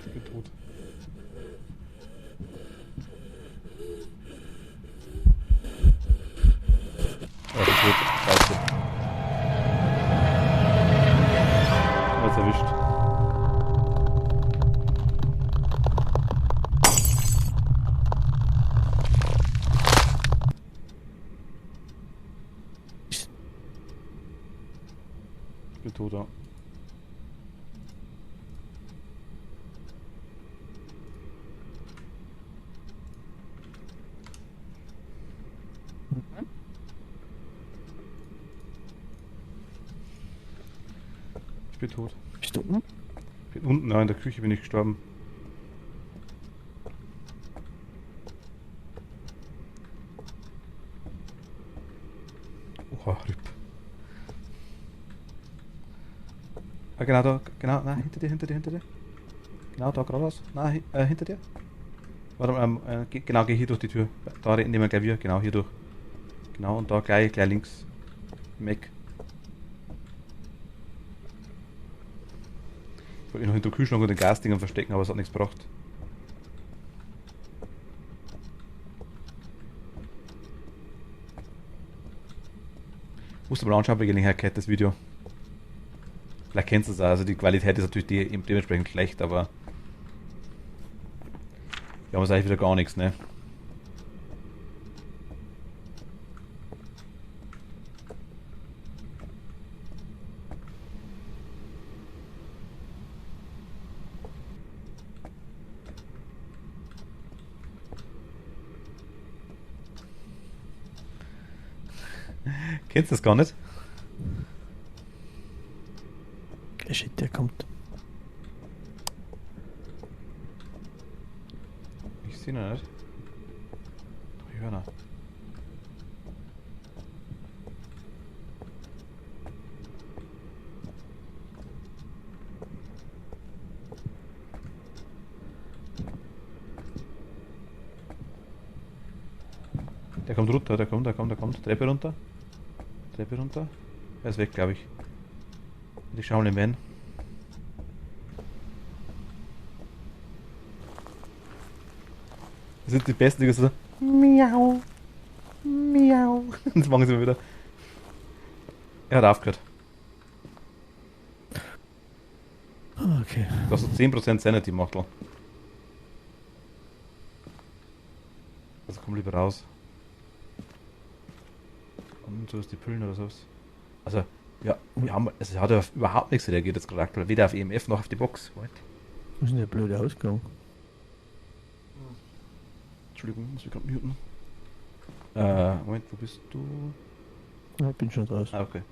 Ich bin tot. Ja, ich bin tot. Scheiße. Was erwischt. Ich bin tot, ja. Ich bin tot. Bist du unten? Ich bin unten, nein, in der Küche bin ich gestorben. Oha, RIP. Ah, genau da, genau, nein, hinter dir. Genau da geradeaus. Nein, hinter dir. Warte mal, genau, geh hier durch die Tür. Da nehmen wir gleich wir, genau, hier durch. Genau, und da gleich links. Im Eck. Ich wollte mich noch hinter dem Kühlschrank und den Gasdingern verstecken, aber es hat nichts gebracht. Musst du mal anschauen bei Gelegenheit, das Video. Vielleicht kennst du es auch, also die Qualität ist natürlich dementsprechend schlecht, aber wir haben es eigentlich wieder gar nichts, ne? Kennst du das gar nicht? Shit, der kommt. Ich sehe ihn nicht. Ich höre ihn. Der kommt runter, der kommt. Treppe runter. Er ist weg, glaube ich. Ich schaue mal den. Das sind die besten, die so miau, miau. Und das machen sie immer wieder. Er hat aufgehört. Okay. Du hast so 10% Sanity, Machtel. Also komm lieber raus. Und so ist die Pillen oder sowas. Also, ja, wir haben, also es hat ja überhaupt nichts reagiert jetzt gerade aktuell. Weder auf EMF noch auf die Box. What? Wo ist denn der blöde Ausgang? Entschuldigung, muss ich gerade muten. Moment, wo bist du? Ja, ich bin schon draußen. Ah, okay.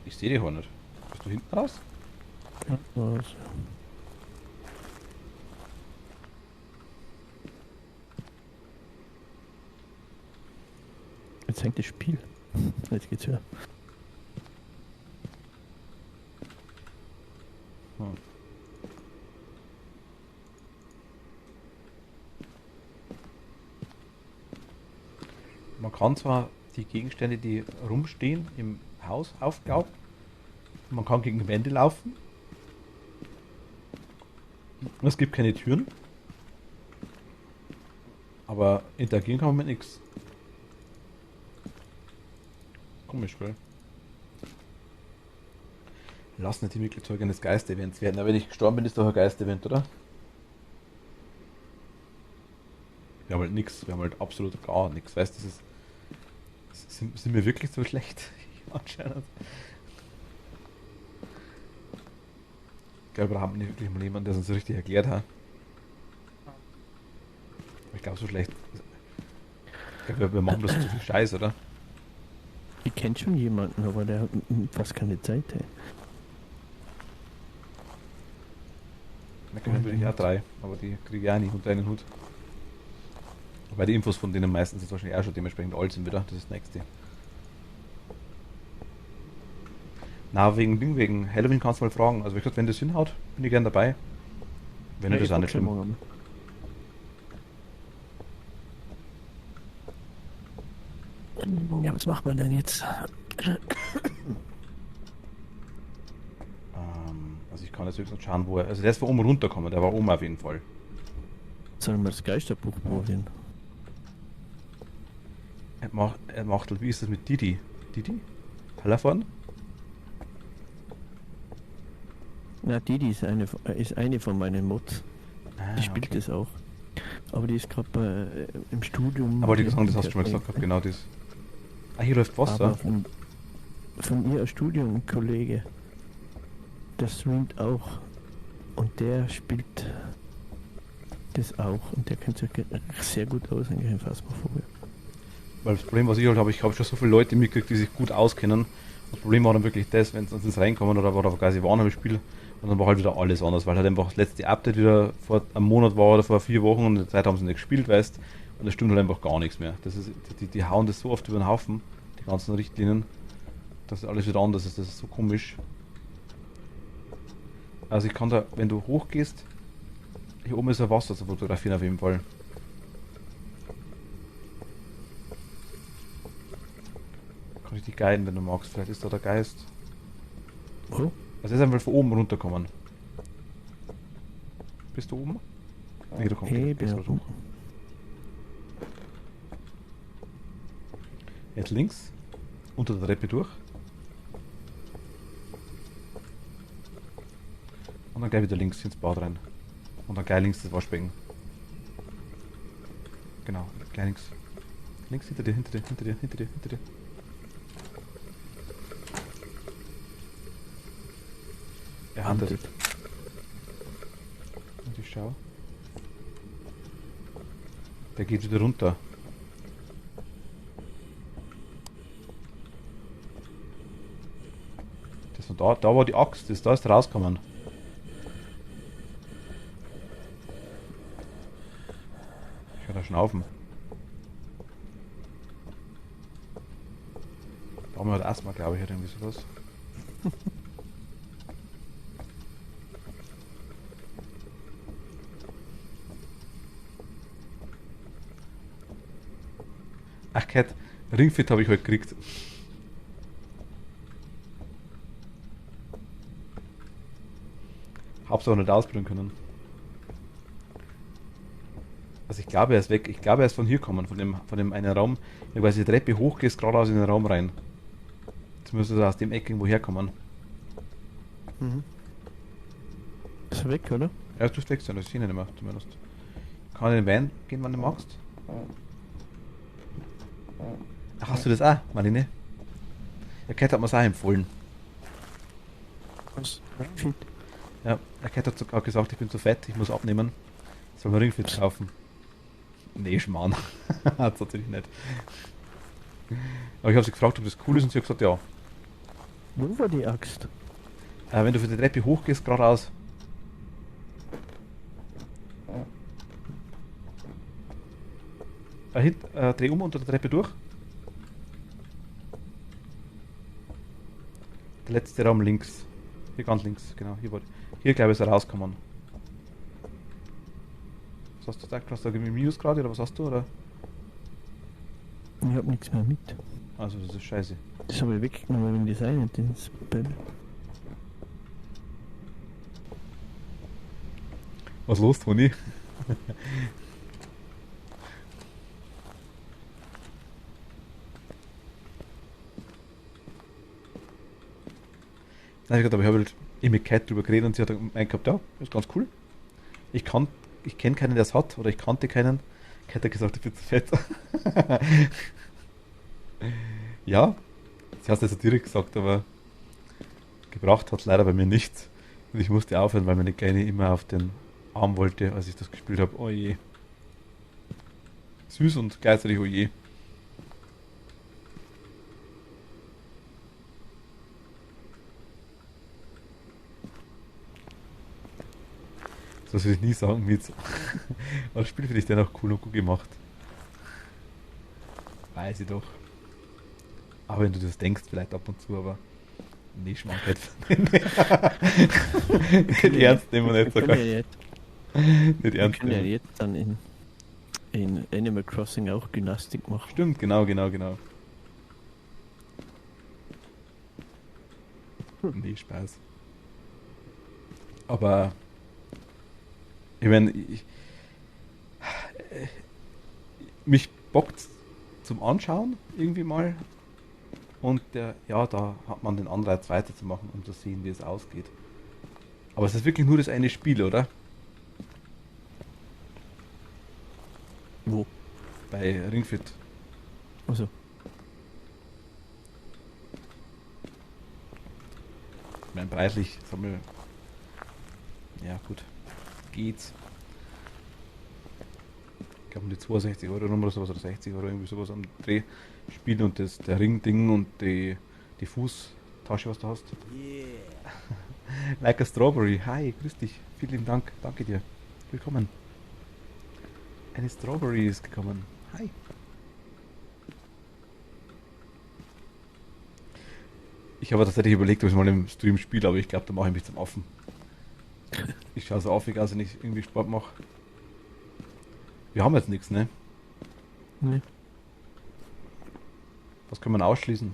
Ich sehe dich auch nicht. Bist du hinten raus? Ja, raus. Jetzt hängt das Spiel. Jetzt geht's ja. Hm. Man kann zwar die Gegenstände, die rumstehen, im Haus aufglauben. Man kann gegen Wände laufen. Es gibt keine Türen. Aber interagieren kann man mit nichts. Komisch, gell? Lass nicht die Mitglieder eines Geist-Events werden. Aber wenn ich gestorben bin, ist doch ein Geist-Event, oder? Wir haben halt nichts. Wir haben halt absolut gar nichts. Weißt du, das ist. Sind wir wirklich so schlecht? Anscheinend. Ich glaube, wir haben nicht wirklich mal jemanden, der es uns so richtig erklärt hat. Aber ich glaube, so schlecht. Ich glaube, wir machen das zu viel Scheiß, oder? Ich kenne schon jemanden, aber der hat fast keine Zeit. Ey. Da können natürlich auch 3, aber die kriege ich auch nicht unter einen Hut. Wobei die Infos von denen meistens jetzt wahrscheinlich auch schon dementsprechend alt sind wieder. Das ist das nächste. Na, wegen Halloween kannst du mal fragen. Also wie gesagt, wenn das hinhaut, bin ich gern dabei. Wenn nicht, ist auch nicht schlimm. Ja, was macht man denn jetzt? Also ich kann jetzt höchstens schauen, wo er. Also der ist von oben runtergekommen, der war oben auf jeden Fall. Sollen wir das Geisterbuch probieren? Er macht halt, wie ist das mit Didi? Didi? Hallervorn? Na, Didi ist eine von meinen Mods. Die spielt okay. das auch. Aber die ist gerade im Studium. Aber die sagen, das hast du schon mal gesagt gehabt, genau das. Ah, hier läuft Wasser. Aber von ihr ein Studienkollege, der streamt auch. Und der spielt das auch. Und der kennt sich sehr gut aus in Phasmophobia. Weil das Problem, was ich halt habe, ich habe schon so viele Leute mitgekriegt, die sich gut auskennen. Das Problem war dann wirklich das, wenn sie ins Reinkommen oder war da quasi waren im Spiel und dann war halt wieder alles anders, weil halt einfach das letzte Update wieder vor einem Monat war oder vor 4 Wochen und in der Zeit haben sie nicht gespielt, weißt, und da stimmt halt einfach gar nichts mehr. Das ist, die hauen das so oft über den Haufen, die ganzen Richtlinien, dass alles wieder anders ist. Das ist so komisch. Also ich kann da, wenn du hochgehst, hier oben ist ein Wasser zu fotografieren auf jeden Fall. Kann ich dich guiden, wenn du magst. Vielleicht ist da der Geist. Oh? Also er ist einfach von oben runtergekommen. Bist du oben? Nee, du kommst Hey, gehst grad hoch. Jetzt links, unter der Treppe durch. Und dann gleich wieder links ins Bad rein. Und dann gleich links das Waschbecken. Genau, gleich links. Links hinter dir, hinter dir, hinter dir, hinter dir, hinter dir. Er handelt. Und ich schau. Der geht wieder runter. Das war da war die Axt, da ist er rausgekommen. Ich höre da schnaufen. Da haben wir halt Asthma, glaube ich, oder irgendwie sowas. Ach, Cat, Ringfit habe ich heute gekriegt. Hab's aber nicht ausprobieren können. Also ich glaube, er ist weg. Ich glaube, er ist von hier gekommen, von dem einen Raum. Wenn du quasi die Treppe hochgehst, geradeaus in den Raum rein. Jetzt müsste er aus dem Eck irgendwo herkommen. Mhm. Ist er weg, oder? Ja, du steckst ja, das sehe ich nicht mehr, zumindest. Kann in den Van gehen, wenn du magst. Ach, hast du das auch, Marlene? Der Cat hat mir das auch empfohlen. Was? Fit. Ja, der Cat hat sogar gesagt, ich bin zu fett, ich muss abnehmen. Soll man Ringfit kaufen? Nee, Schmarrn. Hat's natürlich nicht. Aber ich habe sie gefragt, ob das cool ist und sie hat gesagt, ja. Wo war die Axt? Wenn du für die Treppe hochgehst, geradeaus. Dreh um unter der Treppe durch. Der letzte Raum links. Hier ganz links, genau. Hier glaube ich ist er rausgekommen. Was hast du gesagt? Hast du da Minus gerade oder was hast du? Oder? Ich hab nichts mehr mit. Also das ist scheiße. Das habe ich weggenommen wegen des einen, das Bell. Was los, Toni? Nein, ich habe halt mit Cat drüber geredet und sie hat gemeint gehabt, ja, ist ganz cool. Ich kenne keinen, der es hat, oder ich kannte keinen. Cat hat gesagt, ich bin zu fett. Ja, sie hat es nicht so direkt gesagt, aber gebracht hat leider bei mir nichts. Und ich musste aufhören, weil meine Kleine immer auf den Arm wollte, als ich das gespielt habe. Oh je. Süß und gleichzeitig oh je. Das will ich nie sagen mit. Aber das Spiel finde ich dennoch cool und gut gemacht. Weiß ich doch. Aber wenn du das denkst, vielleicht ab und zu, aber nee, Schmarrn nicht ernst nehmen wir nicht Wir sogar. können ja jetzt, Nicht wir ernst können ja nehmen. jetzt dann in Animal Crossing auch Gymnastik machen. Stimmt, genau. Nee, Spaß. Aber ich meine, mich bockt zum Anschauen irgendwie mal. Und da hat man den Anreiz weiterzumachen, um zu sehen, wie es ausgeht. Aber es ist wirklich nur das eine Spiel, oder? Wo? Bei Ringfit. Also, Ich meine, preislich, ja gut, geht's. Ich glaube um die 62 Euro rum oder sowas, oder 60 Euro, irgendwie sowas am Dreh. Spiel und der Ring-Ding und die Fußtasche, was du hast. Yeah. Like a Strawberry. Hi, grüß dich. Vielen Dank. Danke dir. Willkommen. Eine Strawberry ist gekommen. Hi. Ich habe tatsächlich überlegt, ob ich mal im Stream spiele, aber ich glaube, da mache ich mich zum Affen. Ich schaue so affig aus, wenn ich irgendwie Sport mache. Wir haben jetzt nichts, ne? ne. Was kann man ausschließen?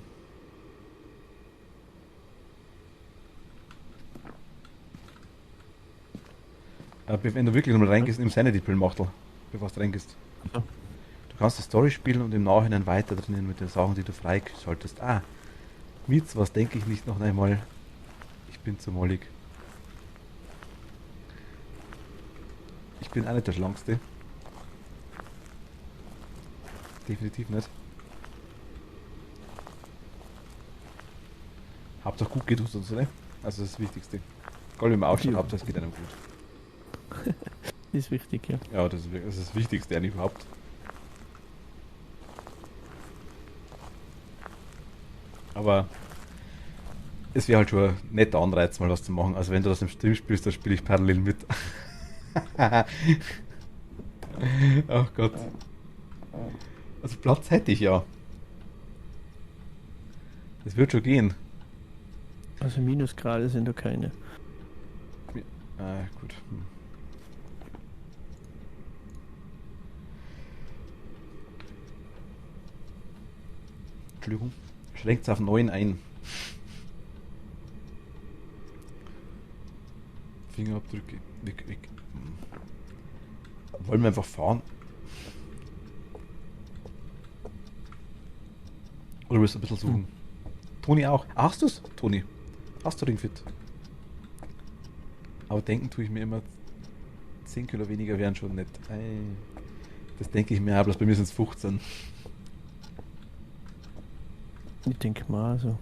Wenn du wirklich nochmal reingehst, im Sanity-Pill-Machtel, bevor du reingehst. Ja. Du kannst die Story spielen und im Nachhinein weiter drinnen mit den Sachen, die du freischaltest. Mietz, was denke ich nicht noch einmal? Ich bin zu mollig. Ich bin auch nicht der Schlankste. Definitiv nicht. Hauptsache gut geht uns, ne? Also das ist das Wichtigste. Egal wie man ausschaut, Ja. Hauptsache es geht einem gut. Ist wichtig, ja. Ja, das ist das Wichtigste eigentlich überhaupt. Aber es wäre halt schon ein netter Anreiz, mal was zu machen. Also wenn du das im Stream spielst, dann spiele ich parallel mit. Ach Gott. Also Platz hätte ich ja. Das wird schon gehen. Also Minusgrade sind da keine. Gut. Entschuldigung. Schränkt es auf 9 ein. Fingerabdrücke. Weg. Wollen wir einfach fahren? Oder willst du ein bisschen suchen? Toni auch. Ah, hast du's, Toni? Hast du Ringfit? Aber denken tue ich mir immer, 10 Kilo weniger wären schon nett. Ei, das denke ich mir auch, bloß bei mir sind es 15. Ich denke mal, also,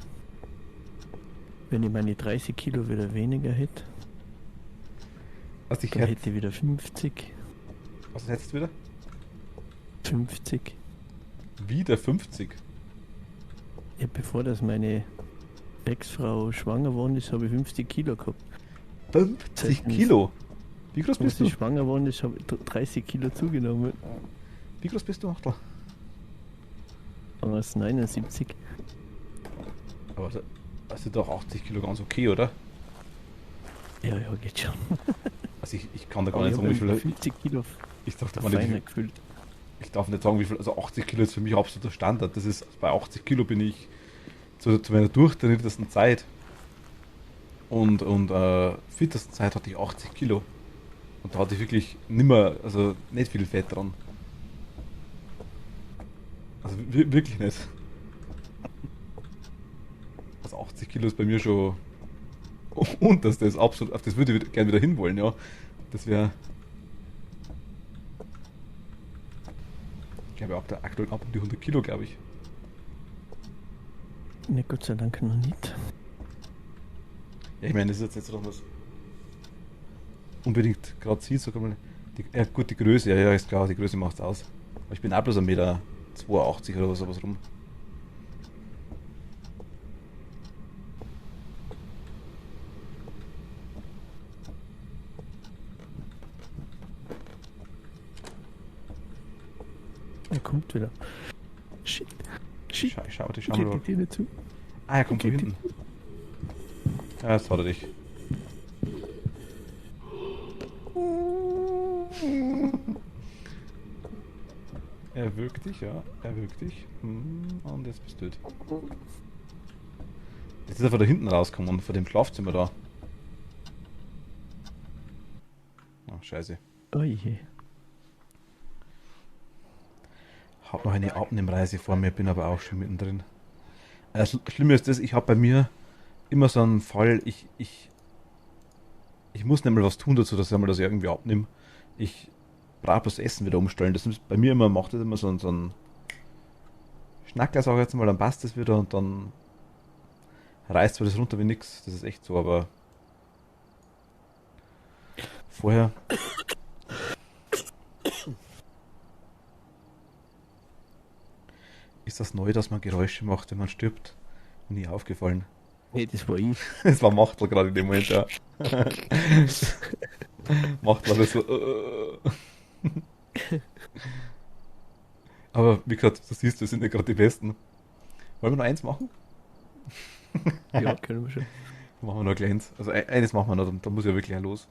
wenn ich meine 30 Kilo wieder weniger hätte, Also ich dann hätte... hätte ich wieder 50. Was hättest du wieder? 50. Wieder 50? Ja, bevor das meine Ex-Frau schwanger geworden ist, habe ich 50 Kilo gehabt. 50 Seitens- Kilo? Wie groß Als bist du? ich schwanger geworden ist, habe ich 30 Kilo zugenommen. Wie groß bist du, Achtel? Aber es 79. Aber das sind doch 80 Kilo ganz okay, oder? Ja, ja, geht schon. Also ich kann da gar Aber nicht ich sagen, wie habe viel... 50 Kilo Ich darf, da gar nicht, feiner gefühlt. ich darf nicht sagen, wie viel... Also 80 Kilo ist für mich absoluter Standard. Das ist, bei 80 Kilo bin ich zu meiner durchtrainiertesten Zeit. Und fittesten Zeit hatte ich 80 Kilo. Und da hatte ich wirklich nimmer, also nicht viel Fett dran. Also wirklich nicht. Also 80 Kilo ist bei mir schon unterstes, absolut. Auf das würde ich gerne wieder hinwollen, ja. Das wäre. Ich glaube, aktuell ab um die 100 Kilo, glaube ich. Ne, Gott sei Dank noch nicht. Ja, ich meine, das ist jetzt nicht so, dass man es unbedingt gerade sieht, sag mal. Ja, gut, die Größe, ja, ist klar, die Größe macht es aus. Aber ich bin auch bloß 1,82 Meter oder sowas rum. Er kommt wieder. Shit. Shit. Schau mal, Geht die Tür nicht zu? Ah, er kommt von Geht hinten. Ja, jetzt hat er dich. Er wirkt dich, ja. Er wirkt dich. Und jetzt bist du tot. Jetzt ist er von da hinten rausgekommen, von dem Schlafzimmer da. Ach, scheiße. Oh je. Hab noch eine Abnehmreise vor mir, bin aber auch schon mittendrin. Das Schlimme ist das, ich habe bei mir immer so einen Fall, ich muss nicht mal was tun dazu, dass ich irgendwie abnehme. Ich brauche das Essen wieder umstellen. Das ist bei mir immer, macht das immer so ein Schnackler, sag ich jetzt mal, dann passt das wieder und dann reißt zwar das runter wie nix. Das ist echt so, aber vorher. Ist das neu, dass man Geräusche macht, wenn man stirbt? Mir nie aufgefallen. Nee, das war ich. Es war Machtl gerade in dem Moment, ja. Machtl das so. Aber wie gesagt, du siehst, wir sind ja gerade die Besten. Wollen wir noch eins machen? Ja, können wir schon. Dann machen wir noch eins. Also eines machen wir noch, dann muss ich ja wirklich auch los.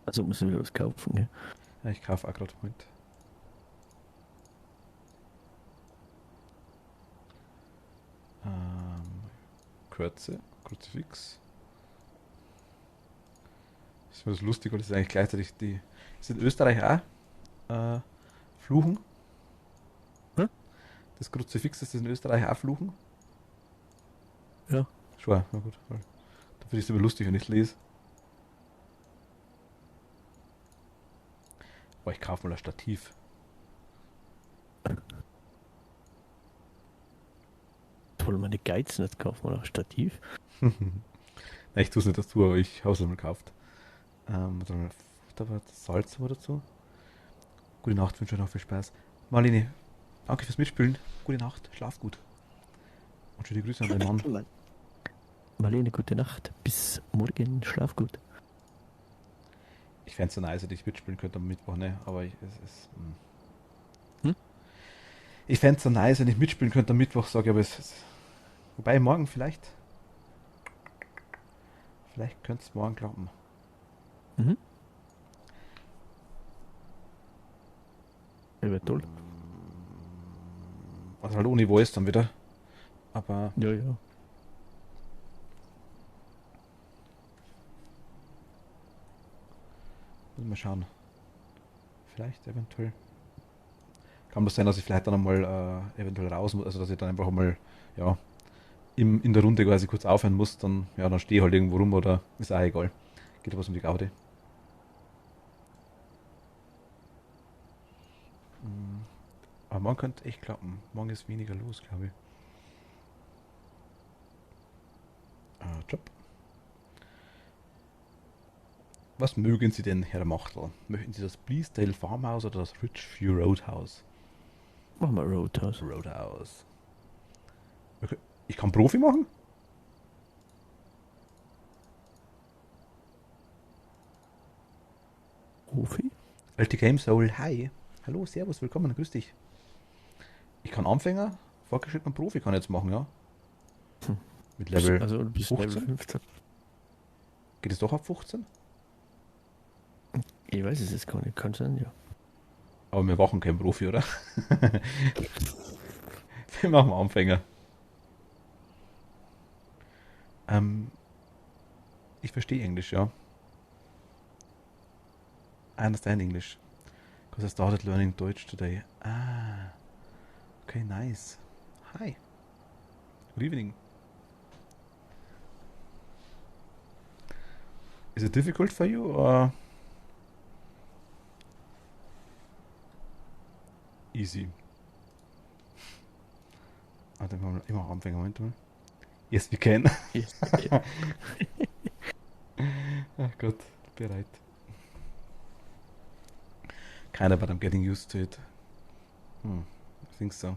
Also muss ich wieder was kaufen, gell? Ja, ich kaufe auch gerade Moment. Kürze, Kruzifix. Das ist mir das lustig, weil das ist eigentlich gleichzeitig die. Ist in Österreich auch Fluchen? Hm? Das Kruzifix ist das in Österreich auch Fluchen? Ja. Schon, na gut. Da finde ich es immer lustig, wenn ich es lese. Boah, ich kaufe mal ein Stativ. Toll, meine Geizen, jetzt kaufen wir noch ein Stativ. Na, ich tue es nicht dazu, aber ich habe es mal gekauft. Da war Salz dazu. Gute Nacht, wünsche euch noch viel Spaß. Marlene, danke fürs Mitspielen. Gute Nacht, schlaf gut. Und schöne Grüße an deinen Mann. Marlene, gute Nacht. Bis morgen. Schlaf gut. Ich fände es so nice, wenn ich mitspielen könnte am Mittwoch, ne? Aber Hm? Ich fände es so nice, wenn ich mitspielen könnte am Mittwoch, sage ich, aber wobei morgen vielleicht. Vielleicht könnte es morgen klappen. Mhm. Ja, wäre toll. Also halt ohne Voice dann wieder. Aber Ja, ja. müssen wir schauen. Vielleicht, eventuell. Kann das sein, dass ich vielleicht dann einmal eventuell raus muss, also dass ich dann einfach einmal, ja, in der Runde quasi kurz aufhören muss, dann, ja, dann stehe ich halt irgendwo rum oder ist auch egal. Geht ja was um die Gaudi. Aber morgen könnte echt klappen. Morgen ist weniger los, glaube ich. Job. Was mögen Sie denn, Herr Machtl? Möchten Sie das Bleasdale Farmhouse oder das Ridgeview Roadhouse? Mach mal Roadhouse. Roadhouse. Okay. Ich kann Profi machen? Profi? Alte Game Soul, hi. Hallo, servus, willkommen, grüß dich. Ich kann Anfänger, fortgeschritten und Profi kann ich jetzt machen, ja. Mit Level Also du bist 15? Level 15. Geht es doch auf 15? Ich weiß es jetzt gar nicht, kann sein, ja. Aber wir machen keinen Profi, oder? Wir machen Anfänger. Ich verstehe Englisch, ja. I understand English. Because I started learning Deutsch today. Ah. Okay, nice. Hi. Good evening. Is it difficult for you or easy? Ah, dann machen wir immer Anfänger, Moment mal. Yes, we can. Yes. Ach Gott, bereit. Kinda, but I'm getting used to it. I think so.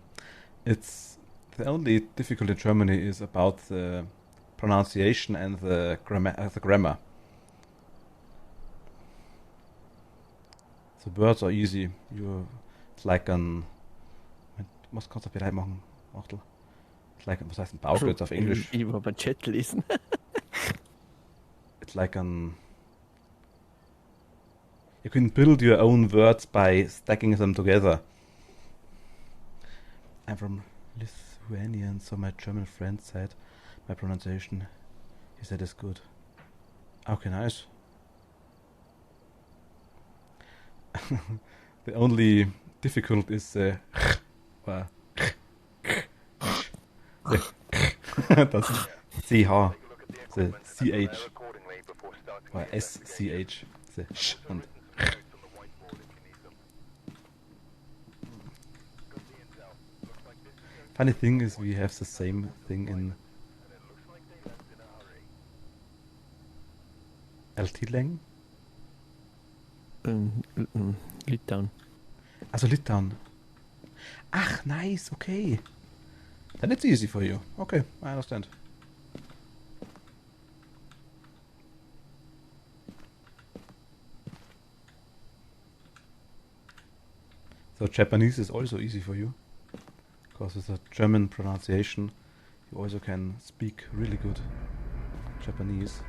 It's the only difficult in Germany is about the pronunciation and the grammar. The words are easy. It's like an. Was kannst du bereit machen, Achtel? It's like, was heißt ein Baukritz auf Englisch? Ich will aber Chat lesen. It's like an. You can build your own words by stacking them together. I'm from Lithuania, so my German friend said my pronunciation, he said, is good. Okay, nice. The only difficult is das CH, the CH, or SCH, the Sch und funny thing is we have the same thing in Litauen. Litauen. Also Litauen. Ach, nice, okay. Then it's easy for you. Okay, I understand. So Japanese is also easy for you. Because with a German pronunciation, you also can speak really good Japanese.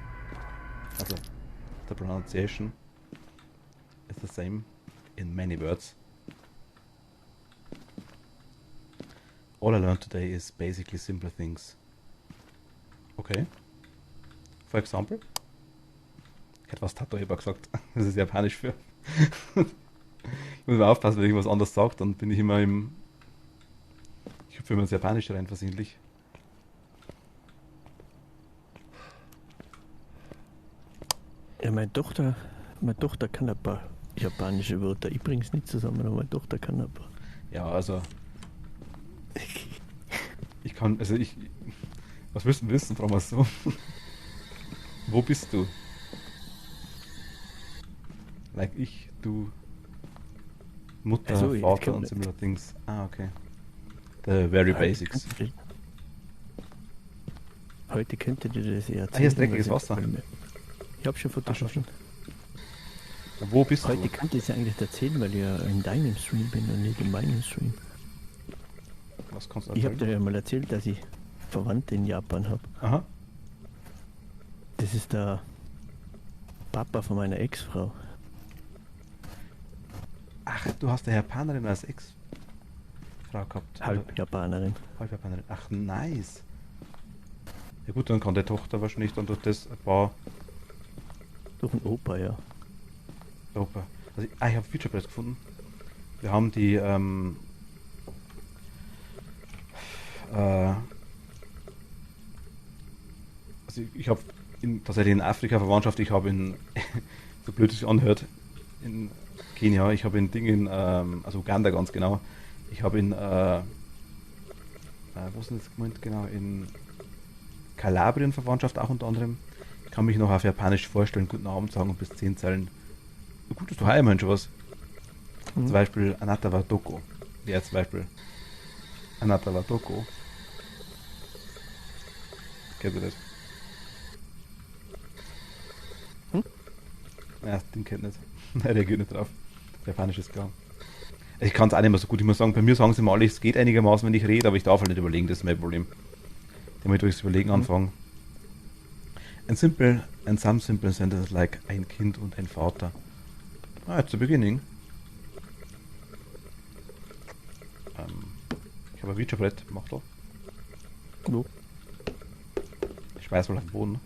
Also, the pronunciation is the same in many words. All I learned today is basically simple things. Okay. For example. Ich hätte was Tatoeba gesagt. Das ist japanisch für. Ich muss mal aufpassen, wenn ich was anderes sage, dann bin ich immer im. Ich hüpfe immer ins Japanische rein versehentlich. Ja, meine Tochter kann ein paar japanische Wörter. Ich bring's nicht zusammen, aber meine Tochter kann ein paar. Ja, also. Ich kann, also ich. Was willst du wissen, Frau Masso? Wo bist du? Like ich, du, Mutter, Also, ich Vater kenn und nicht. similar things. Ah, okay. The very basics. Heute könnte dir das erzählen. hier ist dreckiges weil sie- Wasser. Ich habe schon fotografiert. Wo bist Heute du? könnte ich es eigentlich erzählen, weil ich ja in deinem Stream bin und nicht in meinem Stream. Was kannst du Ich habe erzählen? dir ja mal erzählt, dass ich Verwandte in Japan habe. Aha. Das ist der Papa von meiner Ex-Frau. Ach, du hast eine Japanerin als Ex-Frau gehabt. Halb Japanerin. Halb Japanerin. Ach, nice. Ja gut, dann kann die Tochter wahrscheinlich dann durch das ein paar Durch einen Opa, ja. Europa. Also ich habe Future Press gefunden. Wir haben die also ich habe tatsächlich in Afrika Verwandtschaft, ich habe in, so blöd es sich anhört, in Kenia, ich habe in Dingen, also Uganda ganz genau, ich habe in, wo ist denn das gemeint, genau, in Kalabrien Verwandtschaft auch unter anderem. Ich kann mich noch auf Japanisch vorstellen, guten Abend sagen und bis 10 Zeilen. So gut, dass du heim schon was. Zum Beispiel Anata wa Doko. Ja, zum Beispiel Anata wa Doko. Kennt ihr das? Ja, den kennt nicht. Nein, der geht nicht drauf. Japanisch ist klar. Ich kann es auch nicht mehr so gut. Ich muss sagen, bei mir sagen sie mal alle, es geht einigermaßen, wenn ich rede, aber ich darf halt nicht überlegen, das ist mein Problem. Damit durchs Überlegen anfangen. And some simple sentences like ein Kind und ein Vater. It's the beginning. Ich habe ein Ouija-Brett, macht doch. Wo? Ich schmeiß mal auf den Boden.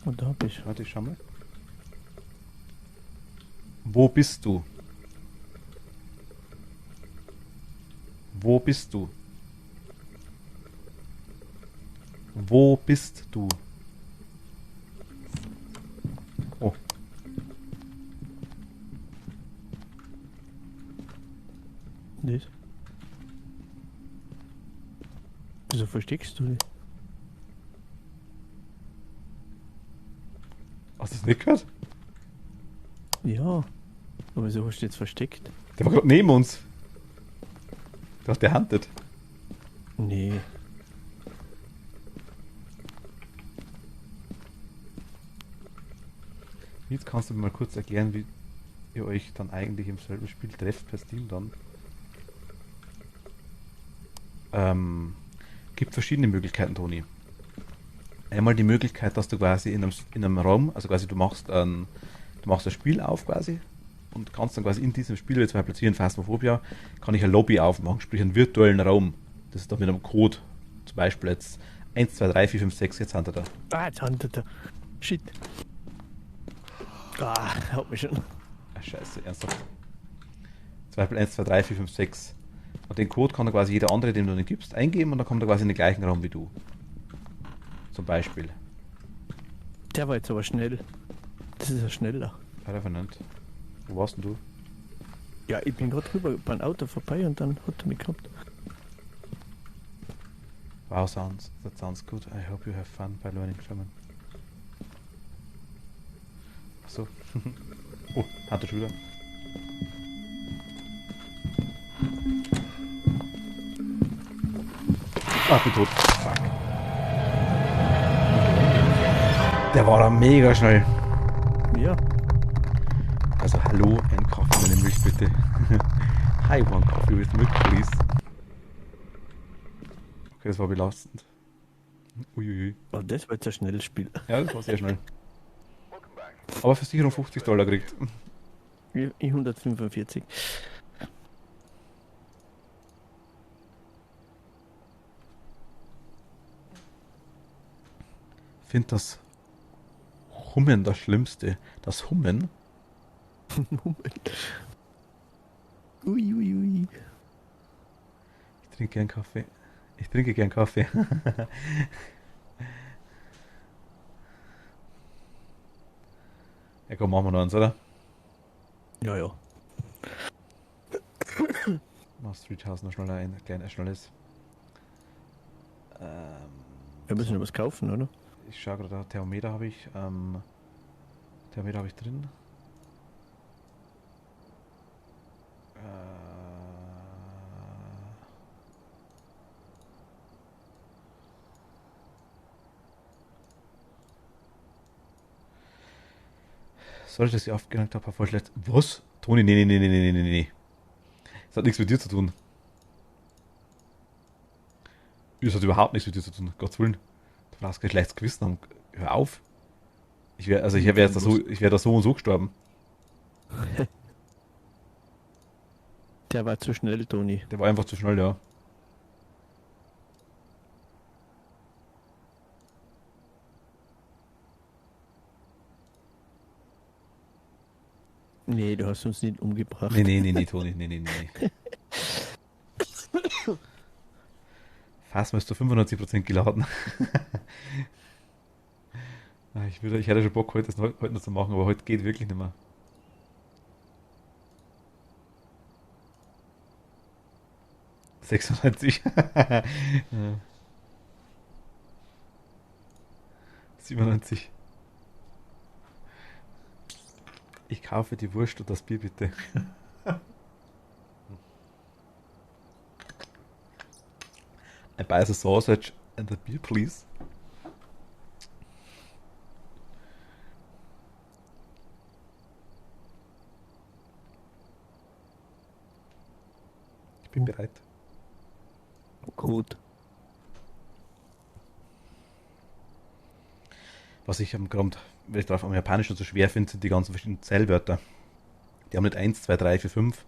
Und da hab ich. Warte, ich schau mal. Wo bist du? Wo bist du? Wo bist du? Oh. Das. Wieso versteckst du dich? Hast du das nicht gehört? Ja. Aber wieso hast du jetzt versteckt? Der war gerade neben uns. Du hast der Handtet. Nee. Jetzt kannst du mir mal kurz erklären, wie ihr euch dann eigentlich im selben Spiel trefft per Steam dann. Gibt verschiedene Möglichkeiten, Toni. Einmal die Möglichkeit, dass du quasi in einem Raum, also quasi du machst ein Spiel auf quasi und kannst dann quasi in diesem Spiel, jetzt zum Beispiel hier in Phasmophobia, kann ich ein Lobby aufmachen, sprich einen virtuellen Raum. Das ist dann mit einem Code, zum Beispiel jetzt 1, 2, 3, 4, 5, 6, jetzt hat er da. Ah, jetzt handelt er. Shit. Ah, haut mich schon. Ah, scheiße, ernsthaft. Zum Beispiel 1, 2, 3, 4, 5, 6. Und den Code kann dann quasi jeder andere, dem du den gibst, eingeben und dann kommt er quasi in den gleichen Raum wie du. Zum Beispiel. Der war jetzt aber schnell. Das ist ja schneller. Revenant. Wo warst denn du? Ja, ich bin gerade drüber beim Auto vorbei und dann hat er mich gehabt. Wow, that sounds good. I hope you have fun by learning German. Achso. Oh, hat er schon wieder. Ah, ich bin tot. Fuck. Der war da mega schnell. Ja. Also, hallo, ein Kaffee, meine Milch bitte. Hi, one coffee with milk, please. Okay, das war belastend. Uiuiui. Aber das war jetzt ein schnelles Spiel. Ja, das war sehr schnell. Aber Versicherung $50 kriegt. Ich 145. Ich finde das Hummen das Schlimmste. Das Hummen? Moment. Ui. Ich trinke gern Kaffee. Ich trinke gern Kaffee. Ja, komm, machen wir noch eins, oder? Ja. Mach Street House noch schneller ein, schnelles. Wir müssen ja was kaufen, oder? Ich schaue gerade, Thermometer habe ich. Thermometer habe ich drin. Soll ich das hier aufgehängt habe, voll schlecht. Was? Toni, nee. Das hat nichts mit dir zu tun. Das hat überhaupt nichts mit dir zu tun, Gottes Willen. Du brauchst kein schlechtes Gewissen haben. Hör auf. Ich wäre da so und so gestorben. Der war zu schnell, Toni. Der war einfach zu schnell, ja. Nee, du hast uns nicht umgebracht. Nee, Toni, nee. Fassmal ist zu 95% geladen. Ich hätte schon Bock, heute noch zu machen, aber heute geht wirklich nicht mehr. 96. Ja. 97. Ich kaufe die Wurst und das Bier bitte. I buy the sausage and the beer, please. Ich bin bereit. Gut. Was ich am Grund, weil ich drauf am Japanischen so schwer finde, sind die ganzen verschiedenen Zählwörter. Die haben nicht 1, 2, 3, 4, 5.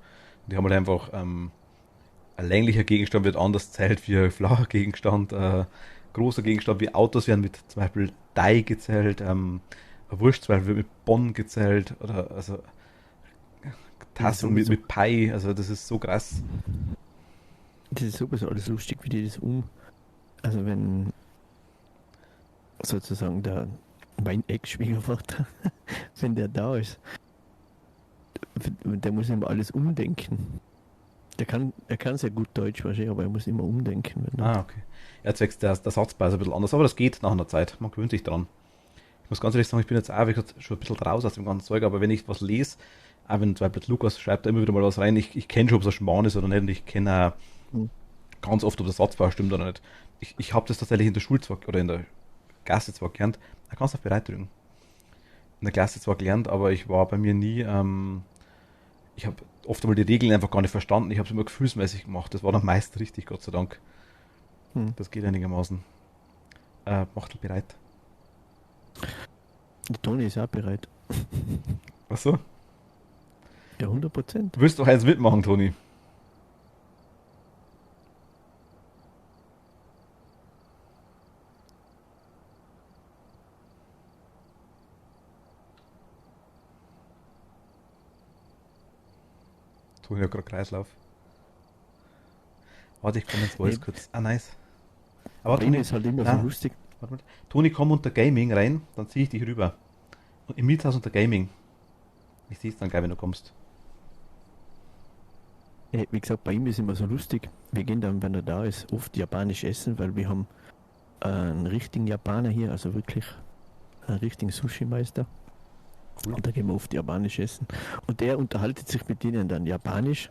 Die haben halt einfach ein länglicher Gegenstand wird anders zählt wie ein flacher Gegenstand. Großer Gegenstand wie Autos werden mit zum Beispiel Dai gezählt. Eine Wurst zum Beispiel wird mit Bon gezählt. Oder also Tassen mit Pi. Also das ist so krass. Das ist sowieso alles lustig, wie die das Also wenn sozusagen mein Ex-Schwiegervater, wenn der da ist, der muss immer alles umdenken. Er kann sehr gut Deutsch wahrscheinlich, aber er muss immer umdenken. Okay. Ja, zwecks der Satzbau ist ein bisschen anders, aber das geht nach einer Zeit. Man gewöhnt sich dran. Ich muss ganz ehrlich sagen, ich bin jetzt auch wie gesagt, schon ein bisschen raus aus dem ganzen Zeug, aber wenn ich was lese, auch wenn zum Beispiel Lukas schreibt da immer wieder mal was rein, ich kenne schon, ob es ein Schmarrn ist oder nicht, und ich kenne auch ganz oft, ob der Satzbau stimmt oder nicht. Ich habe das tatsächlich in der Schule zwar, oder in der Klasse zwar gelernt, da kannst du auf bereit drücken. In der Klasse zwar gelernt, aber ich war bei mir nie, ich habe oft einmal die Regeln einfach gar nicht verstanden, ich habe es immer gefühlsmäßig gemacht, das war dann meist richtig, Gott sei Dank. Das geht einigermaßen. Macht bereit. Der Toni ist auch bereit. Achso? Ja, 100%. Du willst doch eins mitmachen, Toni. Toni hat gerade Kreislauf. Warte, ich komme ins Voice kurz. Nice. Aber Toni ist halt immer so lustig. Warte. Toni, komm unter Gaming rein, dann ziehe ich dich rüber. Und im Miethaus unter Gaming. Ich sehe es dann gleich, wenn du kommst. Wie gesagt, bei ihm ist immer so lustig. Wir gehen dann, wenn er da ist, oft japanisch essen, weil wir haben einen richtigen Japaner hier, also wirklich einen richtigen Sushi-Meister. Cool. Und da gehen wir oft japanisch essen. Und der unterhaltet sich mit denen dann japanisch.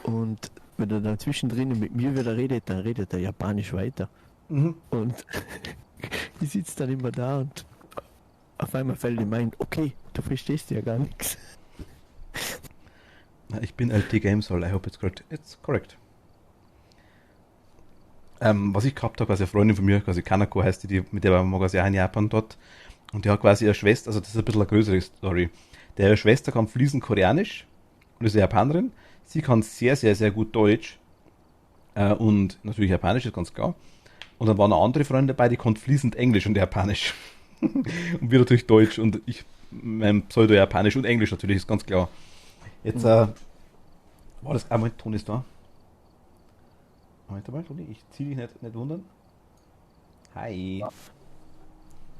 Und wenn er dann zwischendrin mit mir wieder redet, dann redet er japanisch weiter. Und ich sitze dann immer da und auf einmal fällt ihm ein, okay, du verstehst ja gar nichts. Ich bin LT Gamesol, I hope it's correct. Was ich gehabt habe, quasi eine Freundin von mir, quasi Kanako heißt die, mit der war ich quasi auch in Japan dort. Und die hat quasi ihre Schwester, also das ist ein bisschen eine größere Story. Ihre Schwester kann fließend Koreanisch und ist eine Japanerin. Sie kann sehr, sehr, sehr gut Deutsch und natürlich Japanisch, ist ganz klar. Und dann waren noch andere Freunde dabei, die konnten fließend Englisch und Japanisch. Und wir natürlich Deutsch und ich mein Pseudo-Japanisch und Englisch natürlich, ist ganz klar. Jetzt war das einmal, Toni ist da. Moment mal, Toni, ich zieh dich nicht wundern. Hi.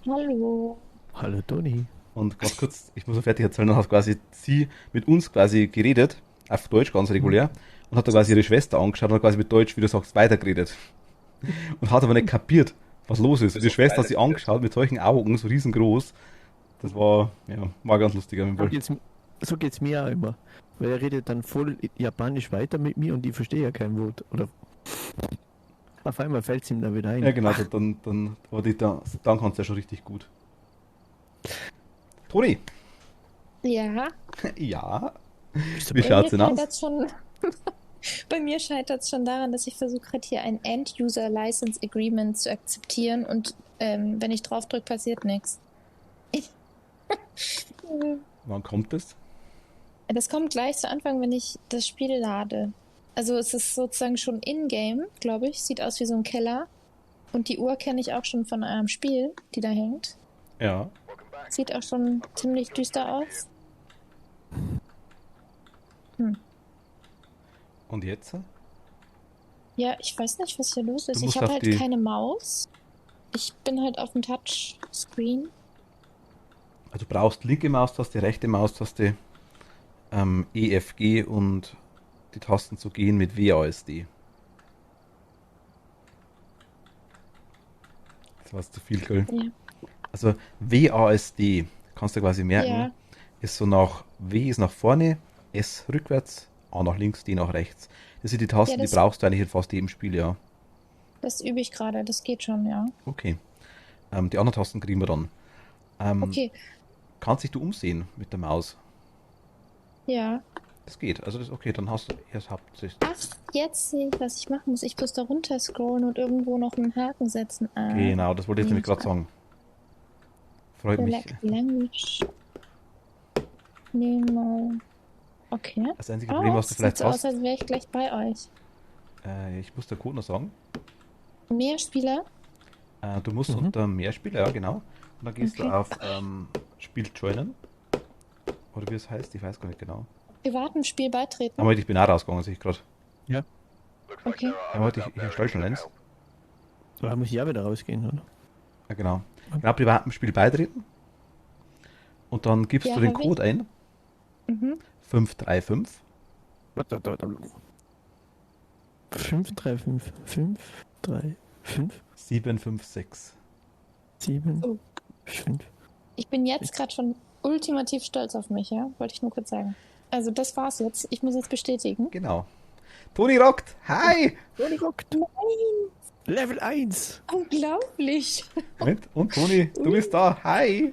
Hallo. Hallo Toni. Und ganz kurz, ich muss noch fertig erzählen, dann hat quasi sie mit uns quasi geredet, auf Deutsch ganz regulär, und hat dann quasi ihre Schwester angeschaut und hat quasi mit Deutsch, wie du sagst, weitergeredet. Und hat aber nicht kapiert, was los ist. Die Schwester hat sie angeschaut mit solchen Augen, so riesengroß. Das war ganz lustig. So geht's mir auch immer. Weil er redet dann voll japanisch weiter mit mir und ich verstehe ja kein Wort. Oder auf einmal fällt es ihm da wieder ein. Ja genau, dann kannst du ja schon richtig gut. Toni! Ja. Ja? Wie schaut's denn aus? Bei mir scheitert es schon daran, dass ich versuche gerade hier ein End-User License Agreement zu akzeptieren und wenn ich drauf drücke, passiert nichts. Wann kommt das? Das kommt gleich zu Anfang, wenn ich das Spiel lade. Also es ist sozusagen schon in-game, glaube ich. Sieht aus wie so ein Keller. Und die Uhr kenne ich auch schon von einem Spiel, die da hängt. Ja. Sieht auch schon ziemlich düster aus. Und jetzt? Ja, ich weiß nicht, was hier los ist. Du musst Ich habe auf halt die- keine Maus. Ich bin halt auf dem Touchscreen. Also du brauchst linke Maustaste, rechte Maustaste, EFG und die Tasten zu gehen mit WASD. Das war zu viel, gell? Ja. Also WASD, kannst du quasi merken, Ja. ist so nach W ist nach vorne, S rückwärts, A nach links, D nach rechts. Das sind die Tasten, Ja, das- die brauchst du eigentlich in fast jedem Spiel, ja. Das übe ich gerade. Das geht schon, ja. Okay. Die anderen Tasten kriegen wir dann. Okay. Kannst dich du umsehen mit der Maus? Ja. Das geht. Also das ist okay, dann hast du erst hauptsächlich. Ach, jetzt sehe ich, was ich machen muss. Ich muss da runter scrollen und irgendwo noch einen Haken setzen. Genau, das wollte ich nämlich gerade sagen. Freut mich. Select Language. Nehmen mal. Okay. Das einzige Problem, was du sieht vielleicht so aus, hast, als wäre ich gleich bei euch. ich muss der Code noch sagen. Mehr Spieler? Du musst unter Mehrspieler, ja genau. Und dann gehst du auf Spiel joinen. Oder wie es heißt, ich weiß gar nicht genau. Privatem Spiel beitreten? Aber ich bin auch rausgegangen, sehe ich gerade. Looks like Okay. there are Aber other ich erstelle schon eins. Da muss ich ja wieder rausgehen, oder? Ja, genau. Genau, privatem Spiel beitreten. Und dann gibst Ja, du den hab ich. Code ein. Mhm. 535 Warte. 5, 3, 5, 5, 3, 5, 756. 7, Oh. 5. Ich bin jetzt gerade schon ultimativ stolz auf mich, ja? Wollte ich nur kurz sagen. Also das war's jetzt. Ich muss jetzt bestätigen. Genau. Toni rockt! Hi! Toni rockt! Nein, Level 1! unglaublich. Moment, und Toni, du bist da! Hi!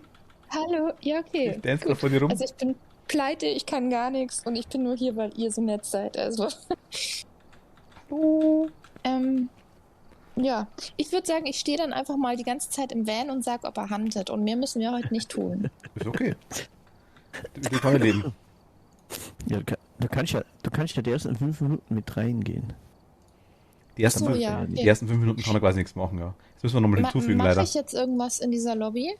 Hallo, ja okay. Ich dance gerade vor dir rum. Also ich bin pleite, ich kann gar nichts und ich bin nur hier, weil ihr so nett seid. Also. Ja, ich würde sagen, ich stehe dann einfach mal die ganze Zeit im Van und sag, ob er huntet. Und mehr müssen wir heute nicht tun. Ist okay. Mit dem kann ich leben. Ja, du kannst ja die ersten 5 Minuten mit reingehen. Die ersten, So, fünf, ja, die okay. ersten 5 Minuten kann er quasi nichts machen, ja. Das müssen wir nochmal hinzufügen, Mache leider. ich jetzt irgendwas in dieser Lobby?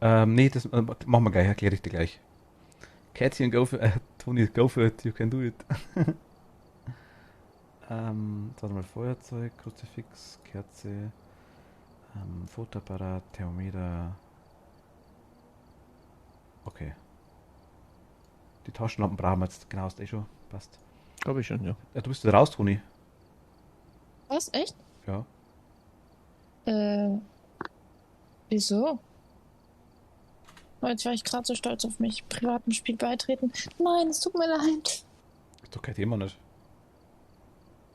Nee, das machen wir gleich, erkläre ich dir gleich. Kätzchen, go for Toni, go for it, you can do it. Warte mal, Feuerzeug, Kruzifix, Kerze, Fotoapparat, Thermometer. Okay. Die Taschenlampen brauchen wir jetzt, genau, ist eh schon, passt. Glaube ich schon, ja. Du bist wieder raus, Toni. Was? Echt? Ja. Wieso? Oh, jetzt war ich gerade so stolz auf mich. Privatem Spiel beitreten. Nein, es tut mir leid. Ist doch kein Thema nicht.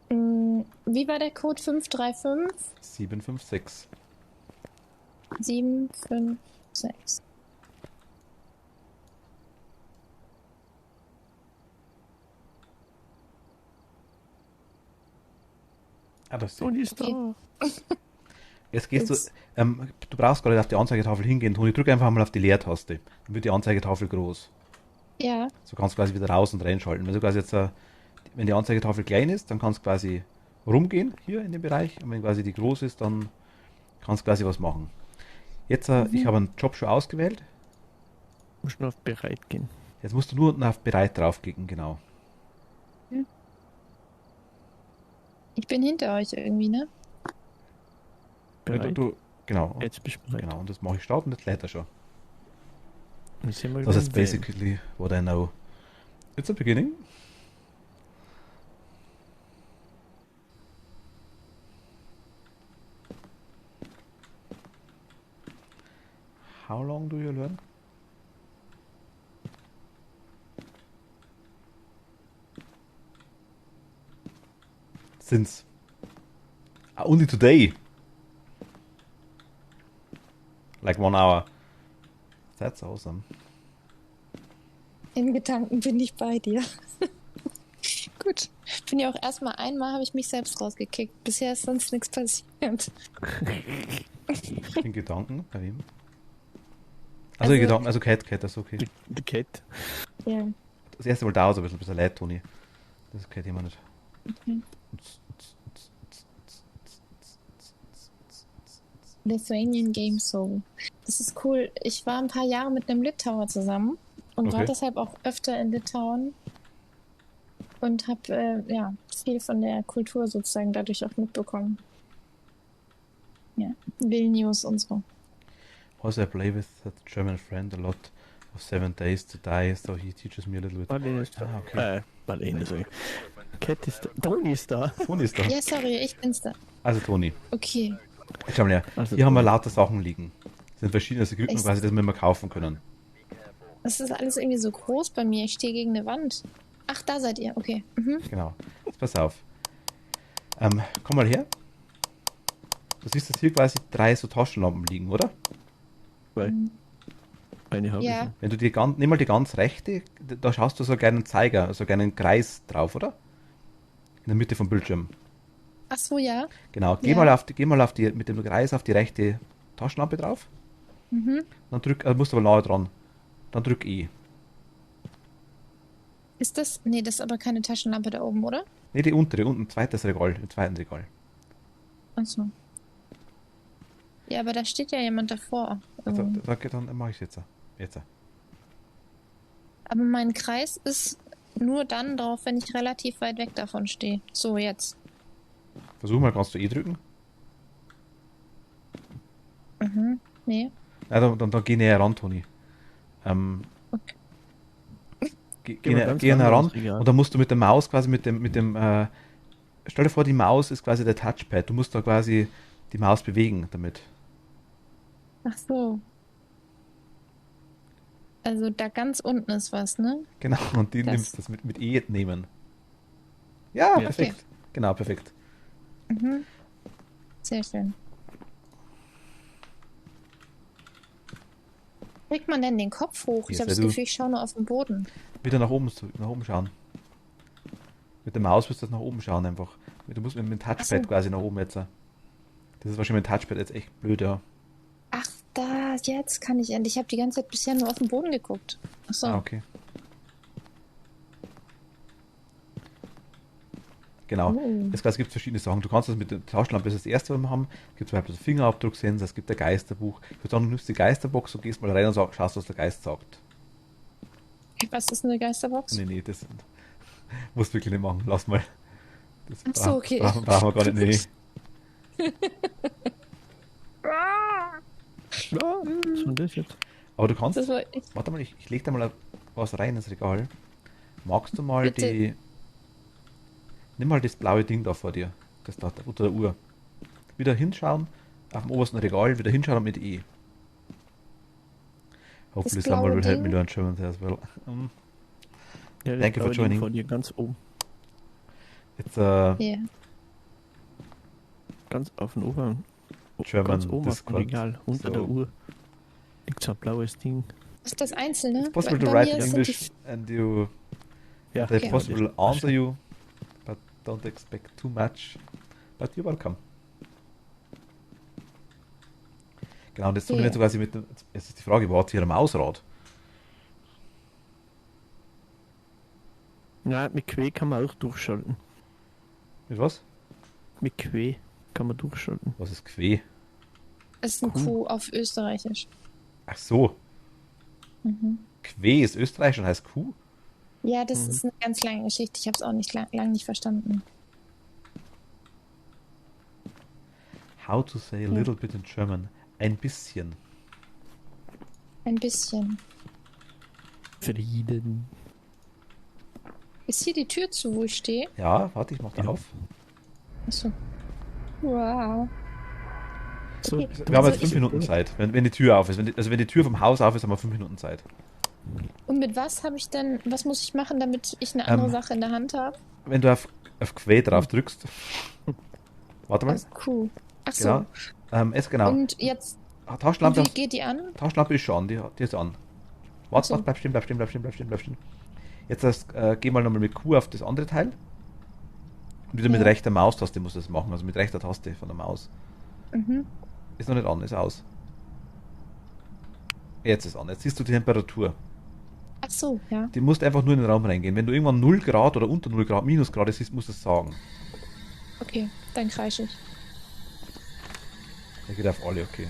Wie war der Code? 535 756. 756. Ah, das ist Toni ist Okay. da. Jetzt gehst du, du brauchst gar nicht auf die Anzeigetafel hingehen, Toni, drück einfach mal auf die Leertaste. Dann wird die Anzeigetafel groß. Ja, So kannst du quasi wieder raus und reinschalten. Wenn du quasi jetzt, wenn die Anzeigetafel klein ist, dann kannst du quasi rumgehen hier in dem Bereich. Und wenn quasi die groß ist, dann kannst du quasi was machen. Jetzt, ich habe einen Job schon ausgewählt. Muss nur auf bereit gehen. Jetzt musst du nur unten auf bereit draufklicken, genau. ich bin hinter euch irgendwie, ne? Bereit. Genau. Jetzt bist du bereit. Genau, und das mache ich starten, jetzt lädt er schon. Ich seh mal Das wieder ist im Van. basically what I know. It's a beginning. How long do you learn? Since. Only today. Like 1 hour. That's awesome. In Gedanken bin ich bei dir. Gut. Bin ja auch erstmal einmal habe ich mich selbst rausgekickt. Bisher ist sonst nichts passiert. In Gedanken? Bei wem? Also in Gedanken, also Cat, das ist okay. Die Cat. Ja. Das erste Mal dauert es ein bisschen leid, Toni. Das ist kein Thema nicht. Lithuanian Game Soul. Das ist cool. Ich war ein paar Jahre mit einem Litauer zusammen und war Okay. deshalb auch öfter in Litauen. und habe ja viel von der Kultur sozusagen dadurch auch mitbekommen. Ja, Vilnius und so. Also I play with a German friend a lot of 7 days to die, so he teaches me a little bit. Marlene ist da. Ah, okay. Marlene, sag ich. Cat ist da. Toni ist da. Toni ist da. Ja, sorry, ich bin's da. Also Toni, Okay. schau mal her. Also Hier haben wir Toni. lauter Sachen liegen. Das sind verschiedene Equipment Echt? quasi, das wir immer kaufen können. Das ist alles irgendwie so groß bei mir. Ich stehe gegen eine Wand. Ach, da seid ihr. Okay. Mhm. Genau. Jetzt pass auf. Komm mal her. Du siehst, dass hier quasi 3 so Taschenlampen liegen, oder? Weil eine habe Ja. Wenn du nimm mal die ganz rechte, da schaust du so einen kleinen Zeiger, also einen kleinen Kreis drauf, oder? In der Mitte vom Bildschirm. Ach so, ja. Genau. Geh Ja. mal auf die, mit dem Kreis auf die rechte Taschenlampe drauf. Mhm. Dann musst du aber nahe dran. Dann drück E. Ist das? Nee, das ist aber keine Taschenlampe da oben, oder? Ne, die untere, unten, zweites Regal, im zweiten Regal. Ach so. Ja, aber da steht ja jemand davor. Also, dann mache ich es jetzt. Jetzt. Aber mein Kreis ist nur dann drauf, wenn ich relativ weit weg davon stehe. So, jetzt. Versuch mal, kannst du E drücken? Mhm. Nee. Ja, dann geh näher ran, Toni. Okay. Geh mal ganz Geh näher ran ran, egal. und dann musst du mit der Maus quasi stell dir vor, die Maus ist quasi der Touchpad. Du musst da quasi die Maus bewegen damit. Ach so. Also da ganz unten ist was, ne? Genau, und die Das- nimmst das mit E nehmen. Ja, Ja. perfekt. Genau, perfekt. Mhm. Sehr schön. Kriegt man denn den Kopf hoch? Ich Yes, habe das I do. Gefühl, ich schaue nur auf den Boden. Wieder nach oben schauen. Mit der Maus wirst du nach oben schauen einfach. Du musst mit dem Touchpad Ach so. quasi nach oben jetzt. Das ist wahrscheinlich mit dem Touchpad jetzt echt blöd, ja. Ach, da, jetzt kann ich endlich. Ich habe die ganze Zeit bisher nur auf den Boden geguckt. Ach so. Ah, okay. Genau. Oh. Es gibt verschiedene Sachen. Du kannst das mit der Taschenlampe, das ist das erste, was wir haben. Es gibt zum Beispiel so Fingerabdrucksensor, es gibt ein Geisterbuch. Ich würde sagen, du nimmst die Geisterbox, du gehst mal rein und schaust, was der Geist sagt. Was ist eine Geisterbox? Nee, das musst du wirklich nicht machen. Lass mal. Das Ach so, okay. brauchen wir gar nicht. Nee. Ja, was ist denn das jetzt? Aber du kannst. Das war ich. Warte mal, ich leg da mal was rein ins Regal. Magst du mal Bitte. Nimm mal das blaue Ding da vor dir. Das da unter der Uhr. Wieder hinschauen, auf dem obersten Regal, wieder hinschauen und mit E. Hopefully blaue someone will help me Ding? learn German as well. Ja, das Thank you for blaue Ding joining. Vor dir ganz oben. It's Ja. Ganz auf den Oberen. German Ganz oben auf dem Discord. Regal. Unter So. der Uhr. Liegt so ein blaues Ding. Ist das einzelne? It's possible Bei to write mir in sind English and you Ja, they Okay. possible answer you, but don't expect too much. But you're welcome. Genau, und jetzt tun wir Ja. jetzt quasi jetzt ist die Frage, war hier ein Mausrad? Ja, mit Quä kann man auch durchschalten. Mit was? Mit Quä kann man durchschalten. Was ist Quä? Das ist ein Kuh auf Österreichisch. Ach so, Mhm. Quä ist Österreich und heißt Kuh? Ja, das ist eine ganz lange Geschichte. Ich habe es auch nicht lang nicht verstanden. How to say a little bit in German? Ein bisschen. Ein bisschen. Frieden. Ist hier die Tür zu, wo ich stehe? Ja, warte, ich mach da Ja. auf. Achso. Wow. So, Okay. Wir haben Also jetzt 5 ich- Minuten Zeit, wenn die Tür auf ist. Wenn die Tür vom Haus auf ist, haben wir 5 Minuten Zeit. Und mit was habe ich denn, was muss ich machen, damit ich eine andere Ähm, Sache in der Hand habe? Wenn du auf Quä drauf drückst. Warte mal. Cool. Ach so. Genau. Genau. Und jetzt, Taschenlampe, wie geht die an? Taschenlampe ist schon an, die ist an. Warte, So. bleib stehen. Jetzt geh mal nochmal mit Q auf das andere Teil. Und wieder mit Ja. rechter Maustaste musst du das machen, also mit rechter Taste von der Maus. Mhm. Ist noch nicht an, ist aus. Jetzt ist an, jetzt siehst du die Temperatur. Ach so, ja. Die musst einfach nur in den Raum reingehen. Wenn du irgendwann 0 Grad oder unter 0 Grad, Minusgrad siehst, musst du es sagen. Okay, dann kreische ich. Der geht auf alle, okay.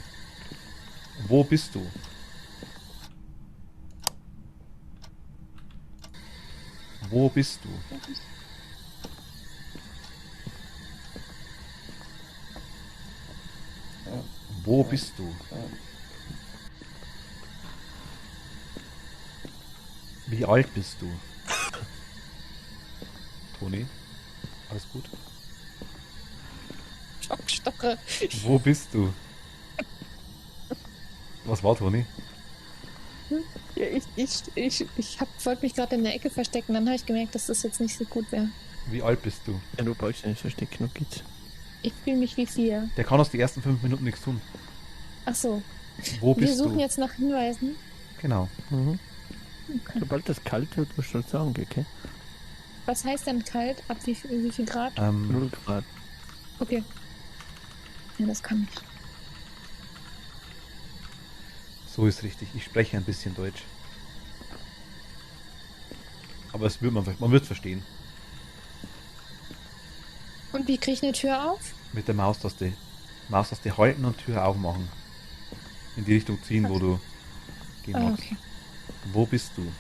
Wo bist du? Wo bist du? Wo bist du? Wie alt bist du? Toni? Alles gut? Schockstoche. Wo bist du? Was war, Toni? Ja, ich wollte mich gerade in der Ecke verstecken, dann habe ich gemerkt, dass das jetzt nicht so gut wäre. Wie alt bist du? Ja, du brauchst ja nicht verstecken, noch geht's. Ich fühle mich wie 4. Der kann aus die ersten 5 Minuten nichts tun. Ach so. Wo Wir bist suchen du? jetzt nach Hinweisen. Genau. Mhm. Okay. Sobald das kalt wird, musst du schon sagen, okay? Was heißt denn kalt? Ab wie viel Grad? 0 Grad. Okay. Ja, das kann ich. So ist richtig. Ich spreche ein bisschen Deutsch. Aber es wird man wird verstehen. Und wie kriege ich eine Tür auf? Mit der Maustaste. Maustaste halten und Tür aufmachen. In die Richtung ziehen, wo du gehen Ah, magst. okay. Wo bist du?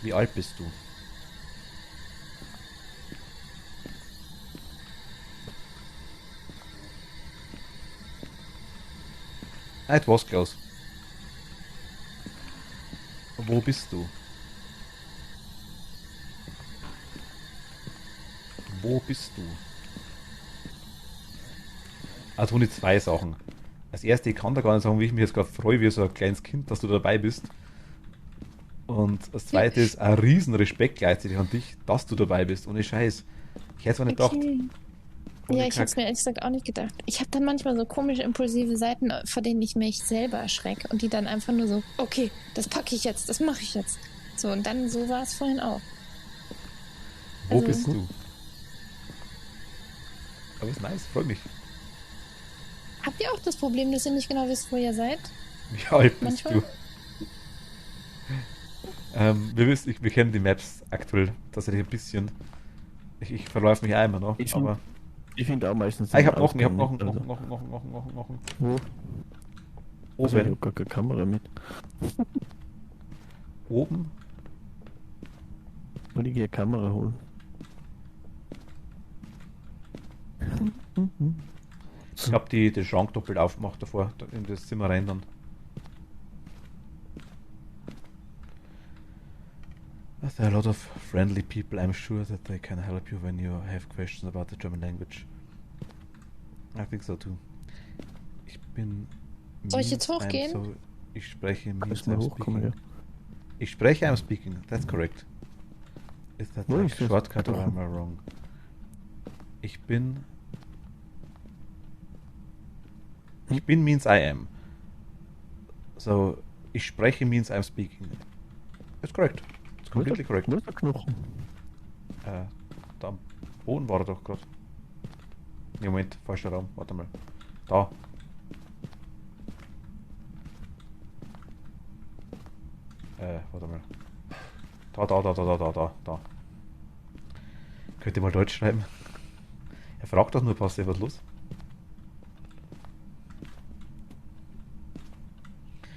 Wie alt bist du? Ah, it was close. Wo bist du? Wo bist du? Also Toni, 2 Sachen. Als erste, ich kann da gar nicht sagen, wie ich mich jetzt gerade freue, wie so ein kleines Kind, dass du dabei bist. Und als zweite ist ein riesen Respekt gleichzeitig an dich, dass du dabei bist. Ohne Scheiß. Ich hätte es auch nicht gedacht. Okay. Und Ja, ich ich sag, hätte es mir ehrlich gesagt auch nicht gedacht. Ich habe dann manchmal so komische, impulsive Seiten, vor denen ich mich selber erschrecke und die dann einfach nur so, okay, das packe ich jetzt, das mache ich jetzt. So, und dann so war es vorhin auch. wo also- bist du? Aber ist nice, freut mich. Habt ihr auch das Problem, dass ihr nicht genau wisst, wo ihr seid? Wie alt bist Manchmal? du? Wir kennen die Maps aktuell tatsächlich ein bisschen. Ich verläufe mich einmal noch, Ich aber. Ich finde auch meistens... Ich habe noch Ausgang einen. nicht, also. Wo? Also, ich Oben. habe gar keine Kamera mit. Oben. Und ich gehe eine Kamera holen. Ich habe den Schrank doppelt aufgemacht davor, in das Zimmer rein dann. There are a lot of friendly people. I'm sure that they can help you when you have questions about the German language. I think so too. Ich bin... Soll ich jetzt hochgehen? Ich spreche Kannst means mal I'm hochkommen, speaking. ja. Ich spreche I'm speaking. That's correct. Is that Wo like ist das? shortcut or am I wrong? Ich bin means I am. So, ich spreche means I'm speaking. It's correct. It's completely correct. Wo ist der Knochen? Da am Boden war er doch gerade. Nee, Moment, falscher Raum. Warte mal. Da. Warte mal. Da. Könnt ihr mal Deutsch schreiben? Er fragt doch nur, passt was los?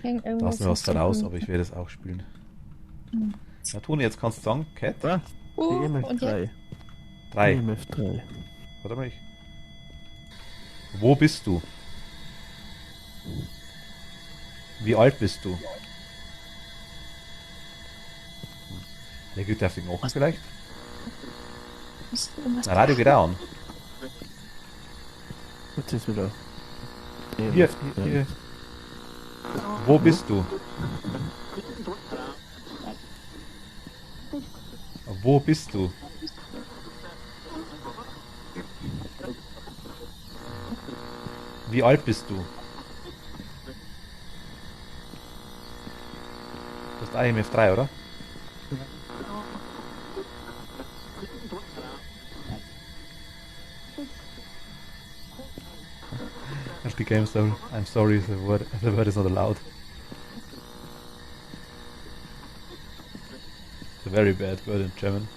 Lass mir was voraus, aber ich werde es auch spielen. Hm. Na Toni, jetzt kannst du sagen, Cat. Ah, EMF und 3. jetzt? 3. EMF 3. Warte mal. Wo bist du? Wie alt bist du? Ja gut, darf ich machen vielleicht? Na, Radio geht auch an. Jetzt ist wieder... Hier, EMF hier, 3. hier. Wo bist du? Wo bist du? Wie alt bist du? Das ist IMF 3, oder? As the game so I'm sorry, the word is not allowed. It's a very bad word in German.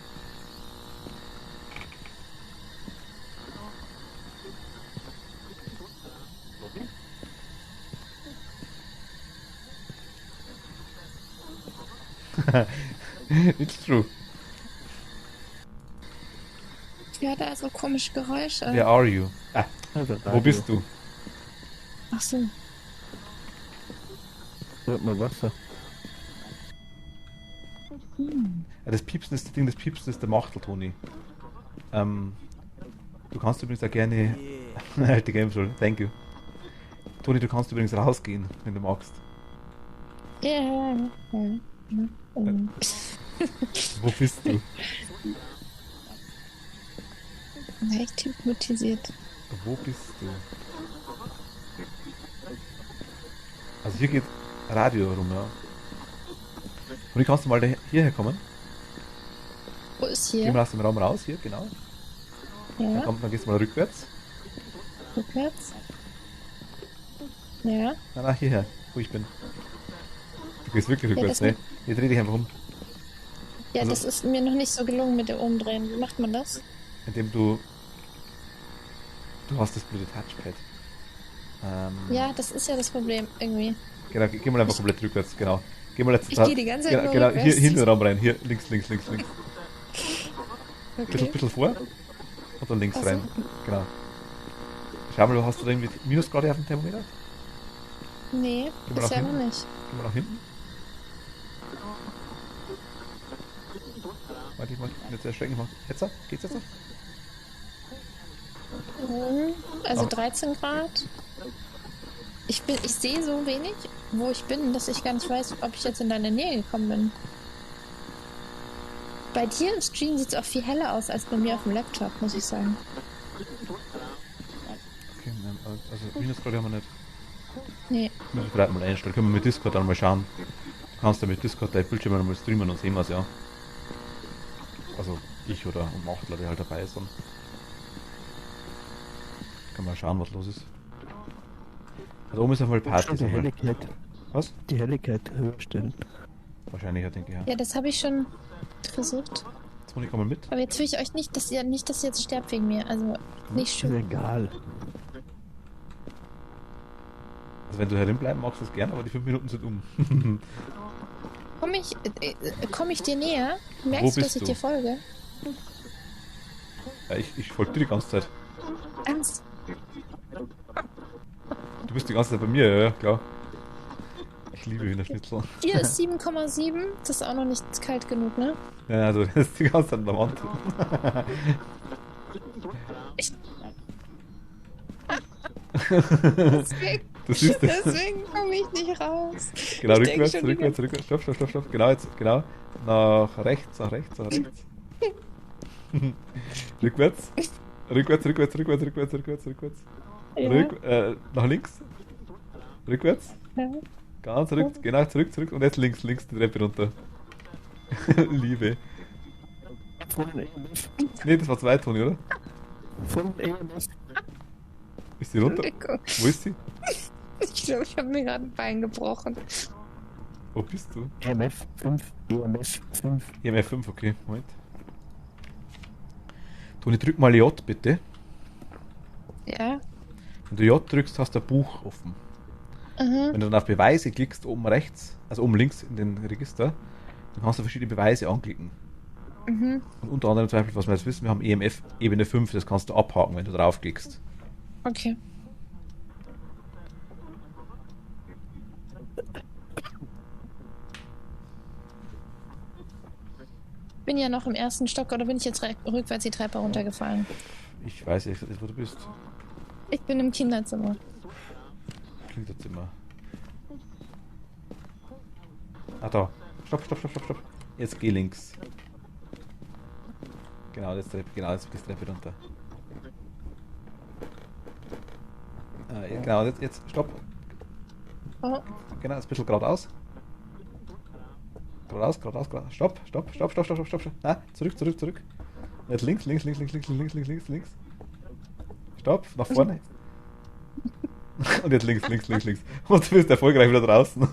It's true. Ja, da da so komische Geräusche? Where are you? Also Wo bist du? Ach so. Hört mal Wasser. Ja, das Piepsen ist das Ding, das Piepsen ist der Machtel, Toni. Du kannst übrigens auch gerne... Alte Gamesroll, thank you. Toni, du kannst übrigens rausgehen, wenn du magst. Ja. Wo bist du? Leicht hypnotisiert. Wo bist du? Also hier geht Radio rum, ja. Toni, kannst du mal hierher kommen? Wo ist Geh hier? mal aus dem Raum raus, hier, genau. Ja, Dann gehst du mal rückwärts. rückwärts. Ja. Nein, hierher, wo ich bin. Du gehst wirklich Ja, rückwärts, das ne? Hier dreh dich einfach um. Ja, Also- das ist mir noch nicht so gelungen mit dem Umdrehen. Wie macht man das? Indem du... Du hast das blöde Touchpad. Ja, das ist ja das Problem irgendwie. Genau, geh mal einfach komplett rückwärts, genau. Geh mal jetzt Ich gehe die ganze Zeit nur genau, rückwärts. hier in den Raum rein. Hier, links. Okay. Bisschen vor. Und dann links Ach so. rein. Genau. Schau mal, hast du da irgendwie Minusgrade auf dem Thermometer? Nee, Geh mal bisher nach noch hinten. nicht. Geh mal nach hinten. Warte, ich mach jetzt erschrecken. Jetzt? Geht's jetzt noch? Also Aber- 13 Grad. Ich sehe so wenig, wo ich bin, dass ich gar nicht weiß, ob ich jetzt in deine Nähe gekommen bin. Bei dir im Stream sieht es auch viel heller aus als bei mir auf dem Laptop, muss ich sagen. Okay, also Minusgrade haben wir nicht. Nee. Müssen wir vielleicht mal einstellen. Können wir mit Discord dann mal schauen. Du kannst ja mit Discord dein Bildschirm mal streamen und sehen wir es, ja. Also ich oder und Machtler, der halt dabei ist dann. Kann mal schauen, was los ist. Also oben ist auf mal Party. Die Ist Helligkeit, was? die Helligkeit höher stellen. Wahrscheinlich, ich denke ja. Ja, das habe ich schon versucht. Toni, komm mal mit. Aber jetzt will ich euch nicht, dass ihr jetzt sterbt wegen mir. Also nicht Ist schön. egal. Also wenn du herin magst du es gerne, aber die 5 Minuten sind um. Komm ich dir näher? Wo Merkst du, bist dass ich du? dir folge? Ja, ich folge dir die ganze Zeit. Ernst? Du bist die ganze Zeit bei mir, ja, klar. Ich liebe Hühnerschnitzel. Hier ist 7,7. Das ist auch noch nicht kalt genug, ne? Ja, also das ist die ganze Zeit an der Wand. Deswegen, Du siehst das. deswegen komme ich nicht raus. Genau, Ich denke rückwärts. Stopp. Genau, jetzt, genau. Nach rechts. Rückwärts. Rückwärts. Ja. Nach links. Rückwärts. Ja. Ganz zurück. Genau, zurück. Und jetzt links die Treppe runter. Liebe. Von EMF. Nee, das war 2, Toni, oder? Von EMF. Ist die runter? Entschuldigung. Wo ist sie? Ich glaube, ich habe mir gerade ein Bein gebrochen. Wo bist du? EMF 5. EMF 5. EMF 5, okay. Moment. Toni, drück mal J, bitte. Ja. Wenn du J drückst, hast du ein Buch offen. Mhm. Wenn du dann auf Beweise klickst, oben rechts, also oben links in den Register, dann kannst du verschiedene Beweise anklicken. Mhm. Und unter anderem zum Beispiel, was wir jetzt wissen, wir haben EMF Ebene 5, das kannst du abhaken, wenn du draufklickst. Okay. Bin ja noch im ersten Stock oder bin ich jetzt rückwärts die Treppe runtergefallen? Ich weiß nicht, wo du bist. Ich bin im Kinderzimmer. Kinderzimmer. Ah, da. Stopp. Jetzt geh links. Genau, jetzt gehst du Treppe runter. Genau, jetzt stopp. Oh. Genau, jetzt ein bisschen geradeaus. Geradeaus. Stopp. Na, zurück. Und jetzt links. Stopp, nach vorne. Und jetzt links. Und du bist erfolgreich wieder draußen.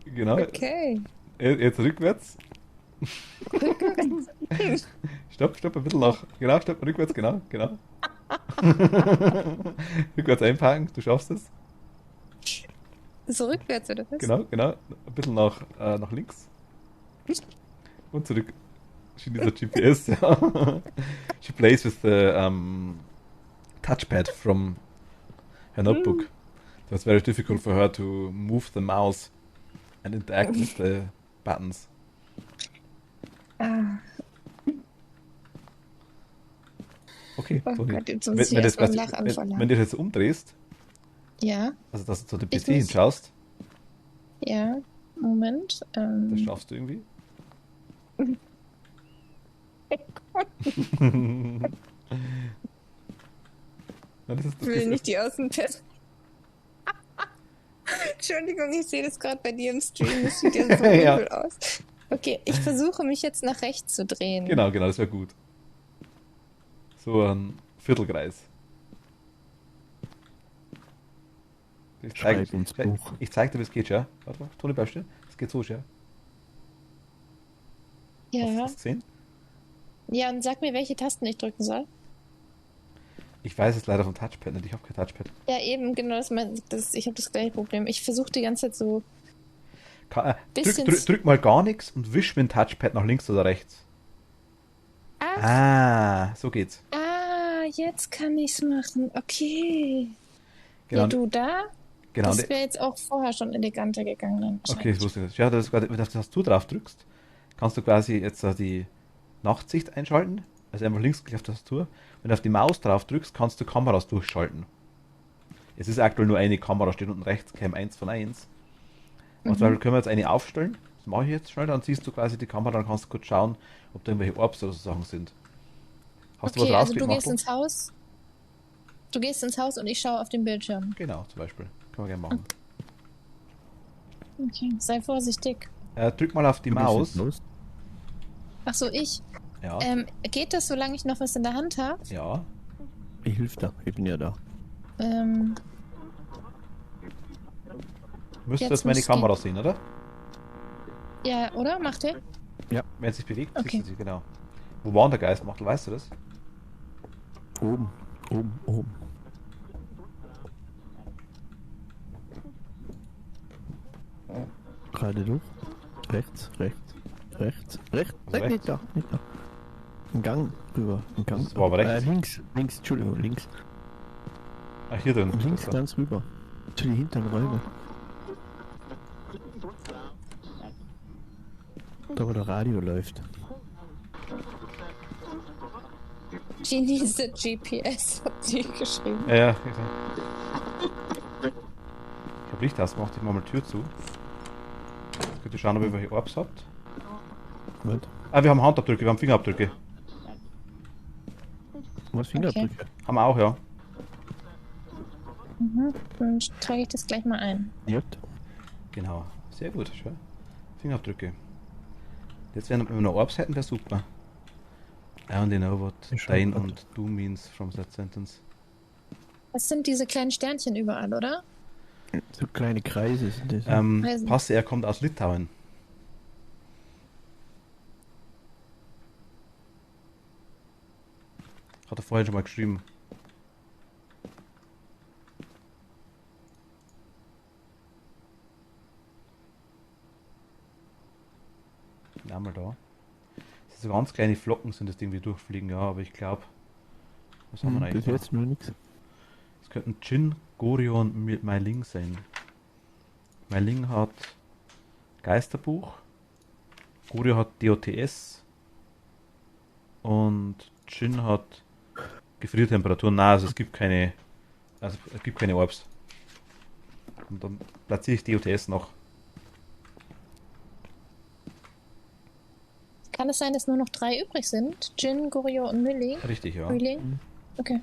Genau. Okay. Jetzt rückwärts. Stopp, ein bisschen nach. Genau, stopp, rückwärts, genau. Rückwärts einparken, du schaffst es. So rückwärts oder was? Genau. Ein bisschen nach links. Und zurück. She needs a GPS, yeah. She plays with the touchpad from her notebook. So it's very difficult for her to move the mouse and interact with the buttons. Ah, Okay, oh Toni. Gott, jetzt Wenn, muss ich wenn, das, erstmal einen wenn, Lachanfall wenn haben. du das jetzt umdrehst, Ja, also dass du zu dem Ich PC muss- hinschaust, ja, Moment. das schaffst du irgendwie. Nein, das Ich will nicht die Außenperspektive. Entschuldigung, ich sehe das gerade bei dir im Stream. Das sieht ja so Ja. übel aus. Okay, ich versuche mich jetzt nach rechts zu drehen. Genau, das wäre gut. So ein Viertelkreis. Schreib ins Buch. Ich zeig dir, wie es geht, ja? Warte mal, Toni, bleibst du? Es geht so, ja? Ja. Hast du das gesehen? Ja, und sag mir, welche Tasten ich drücken soll. Ich weiß es leider vom Touchpad nicht, ich habe kein Touchpad. Ja, eben, genau, ich habe das gleiche Problem. Ich versuche die ganze Zeit so. Bisschen- Drück mal gar nichts und wisch mit dem Touchpad nach links oder rechts. Ah, So geht's. jetzt kann ich's machen. Okay. Genau. Ja, du da? Genau. Das wäre jetzt auch vorher schon eleganter gegangen. Okay, das wusste ich nicht. Ja, das ist quasi, wenn du auf die Tastatur drauf drückst, kannst du quasi jetzt die Nachtsicht einschalten. Also einfach linksklick auf die Tastatur. Wenn du auf die Maus drauf drückst, kannst du Kameras durchschalten. Es ist aktuell nur eine Kamera, steht unten rechts, Cam 1 von 1. Und zum Beispiel können wir jetzt eine aufstellen. Das mache ich jetzt schnell, dann siehst du quasi die Kamera, dann kannst du kurz schauen, ob da irgendwelche Orbs oder so Sachen sind. Hast du was Okay, also du rausgekriegt, gehst ins Haus. Du gehst ins Haus und ich schaue auf den Bildschirm. Genau, zum Beispiel. Können wir gerne machen. Okay, sei vorsichtig. Drück mal auf die Du gehst Maus. jetzt los. Ach so, ich. Ja. Geht das, solange ich noch was in der Hand habe? Ja. Ich hilf da, ich bin ja da. Müsste Jetzt jetzt meine muss Kamera sehen, oder? Ja, oder? Macht ihr? Wenn es sich bewegt, Okay. siehst du sie, genau. Wo war denn der Geist? Weißt du das? Oben, oben, oben. Gerade durch. Rechts, rechts, rechts, rechts. Also Nein, rechts? nicht da, nicht da. Ein Gang rüber, ein Gang. Das war aber rechts. Links, Entschuldigung, links. Ach, hier drin. Links So. ganz rüber. Zu den hinteren Räumen. Da wo der Radio läuft. She needs a GPS, hat sie geschrieben. Ja. Ich hab Licht ausgemacht, ich mach mal die Tür zu. Jetzt könnt ihr schauen, ob ihr welche Orbs habt. Was? Wir haben Handabdrücke, wir haben Fingerabdrücke. Was Fingerabdrücke? Haben wir auch, ja. Dann trage ich das gleich mal ein. Ja. Genau. Sehr gut, schön. Fingerabdrücke. Jetzt wenn wir noch Orbs hätten, wäre super. I only know what Ich schau Dane grad. und do means from that sentence. Das sind diese kleinen Sternchen überall, oder? So kleine Kreise sind das. Weiß nicht. Passe, er kommt aus Litauen. Hat er vorhin schon mal geschrieben. Einmal da. Das sind so ganz kleine Flocken sind das die irgendwie durchfliegen, ja, aber ich glaube. Was haben wir Das eigentlich? ist noch? jetzt nur nichts. Es könnten Jin, Gorio und Mei Ling sein. Mei Ling hat Geisterbuch, Gorio hat DOTS und Jin hat Gefriertemperaturen. Nein, also es gibt keine Orbs. Und dann platziere ich DOTS noch. Kann es sein, dass nur noch 3 übrig sind? Jin, Gorio und Millie? Richtig, ja. Millie? Okay.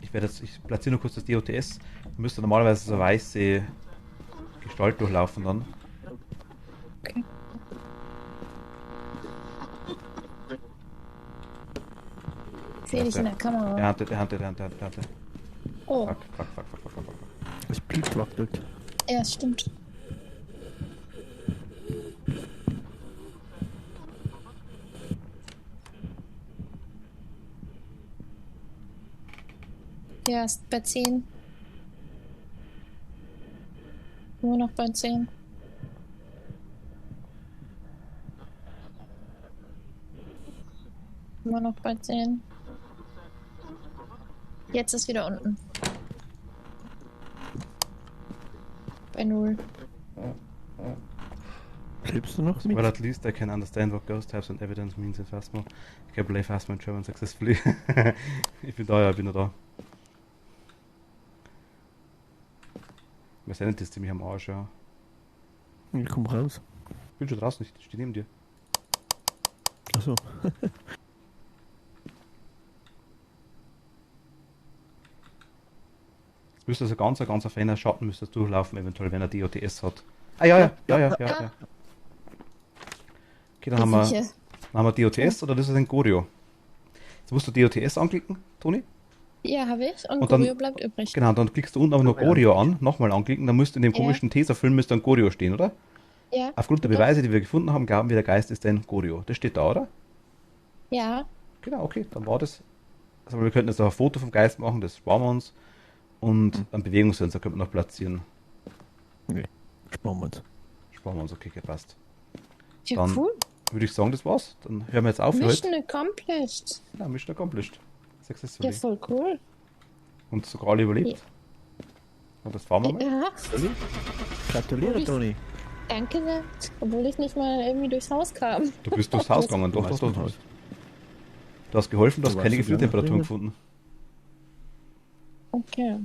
Ich platziere nur kurz das DOTS. Müsste normalerweise so eine weiße Gestalt durchlaufen dann. Okay. Sehe ich in der Kamera. Er hatte. Oh, Fuck. Das Bild wackelt. ja, stimmt. Ja, ist bei 10. Nur noch bei 10. immer noch bei 10. Jetzt ist wieder unten. Bei 0. Lebst du noch mit? Well, at least I can understand what ghost types and evidence means in Phasma. I can play Phasma in German successfully. Ich bin da, ja, ich bin da. Wir sind nicht ziemlich am Arsch, ja. Ich komm raus. Ich bin schon draußen, ich stehe neben dir. Achso. Jetzt müsste also ein ganz feiner Schatten müsste durchlaufen, eventuell, wenn er DOTS hat. Ah, ja. Okay, dann haben wir DOTS oder das ist ein Gorio. Jetzt musst du DOTS anklicken, Toni. Ja, habe ich. Und dann- Gorio bleibt übrig. Genau, dann klickst du unten aber noch Gorio an, nochmal anklicken, dann müsste in dem Ja. komischen Tesafilm müsste ein Gorio stehen, oder? Ja. Aufgrund der Beweise, die wir gefunden haben, glauben wir, der Geist ist ein Gorio. Das steht da, oder? Ja. Genau, okay, dann war das. Also wir könnten jetzt auch ein Foto vom Geist machen, das sparen wir uns. Und einen Bewegungssensor könnten wir noch platzieren. Sparen wir uns. Sparen wir uns, okay, gepasst. Ja, Dann- cool. Würde ich sagen, das war's. Dann hören wir jetzt auf für heute. Mission accomplished. Ja, Mission accomplished. Ja, Successfully. voll cool. Und sogar alle überlebt. Und das fahren wir mal. Ja, Gratuliere, Ich- Toni. danke sehr. Obwohl ich nicht mal irgendwie durchs Haus kam. Du bist durchs Haus gegangen. Doch. Haus. Du hast geholfen, du hast Du keine warst Gefühltemperaturen sogar- gefunden. Okay.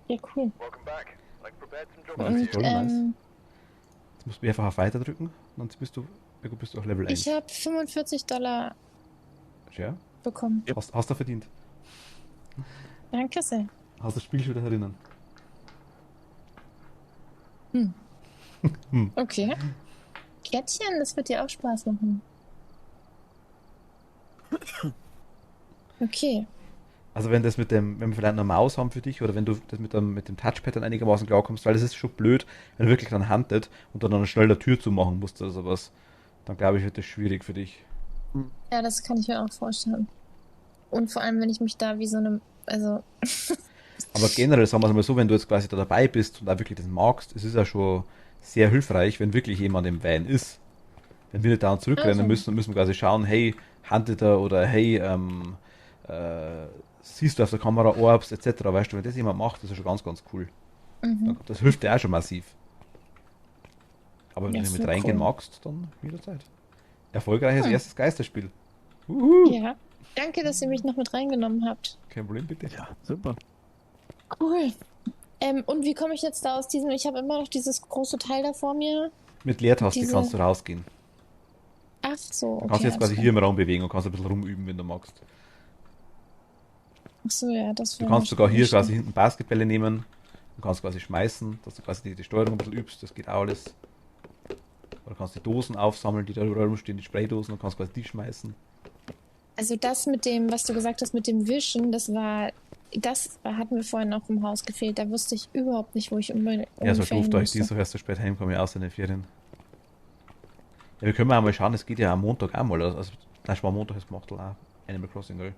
Ja, cool. Welcome back. I've prepared some job Ja, das ist Und voll nice. Jetzt musst du einfach auf Weiter drücken. Dann bist du auf Level 1. ich habe $45 Ja? bekommen. Hast du verdient. Danke sehr. Hast das Spiel schon wieder erinnern. Okay. Kätzchen, das wird dir auch Spaß machen. Okay. Also wenn wir vielleicht eine Maus haben für dich oder wenn du das mit dem Touchpad dann einigermaßen klarkommst, weil das ist schon blöd, wenn du wirklich dann handelt und dann schnell der Tür zumachen musst oder sowas, dann glaube ich, wird das schwierig für dich. Ja, das kann ich mir auch vorstellen. Und vor allem, wenn ich mich da wie so eine, also, Aber generell sagen wir es mal so, wenn du jetzt quasi da dabei bist und auch wirklich das magst, es ist ja schon sehr hilfreich, wenn wirklich jemand im Van ist. Wenn wir nicht da und zurückrennen Also. müssen wir quasi schauen, hey, handelt er oder hey, siehst du auf der Kamera Orbs etc. Weißt du, wenn das jemand macht, das ist schon ganz, ganz cool. Das hilft dir auch schon massiv. Aber wenn Ja, du mit voll reingehen cool. magst, dann jederzeit. Erfolgreiches erstes Geisterspiel. Uhu. ja. Danke, dass ihr mich noch mit reingenommen habt. Kein Problem, bitte. Ja, super. Cool. Und wie komme ich jetzt da aus diesem, ich habe immer noch dieses große Teil da vor mir. Mit Leertaste Diese- kannst du rausgehen. Ach so, okay. Du kannst dich jetzt quasi alles hier im Raum bewegen und kannst ein bisschen rumüben, wenn du magst. klar. Ach so, ja, das Du wäre kannst sogar hier nicht quasi hinten Basketbälle nehmen. Du kannst quasi schmeißen, dass du quasi die Steuerung ein bisschen übst. Das geht auch alles. Oder du kannst die Dosen aufsammeln, die da überall rumstehen, die Spraydosen, und kannst quasi die schmeißen. Also das mit dem, was du gesagt hast, mit dem Wischen, das hat mir vorhin auch im Haus gefehlt. Da wusste ich überhaupt nicht, wo ich Ja, so ungefähr doof, hin da ich musste. Dienstag erst so spät heimkomme, ich aus in den Ferien. Ja, wir können mal schauen, es geht ja am Montag auch mal. Also, nein, am Montag ist gemacht, auch Animal Crossing, gell?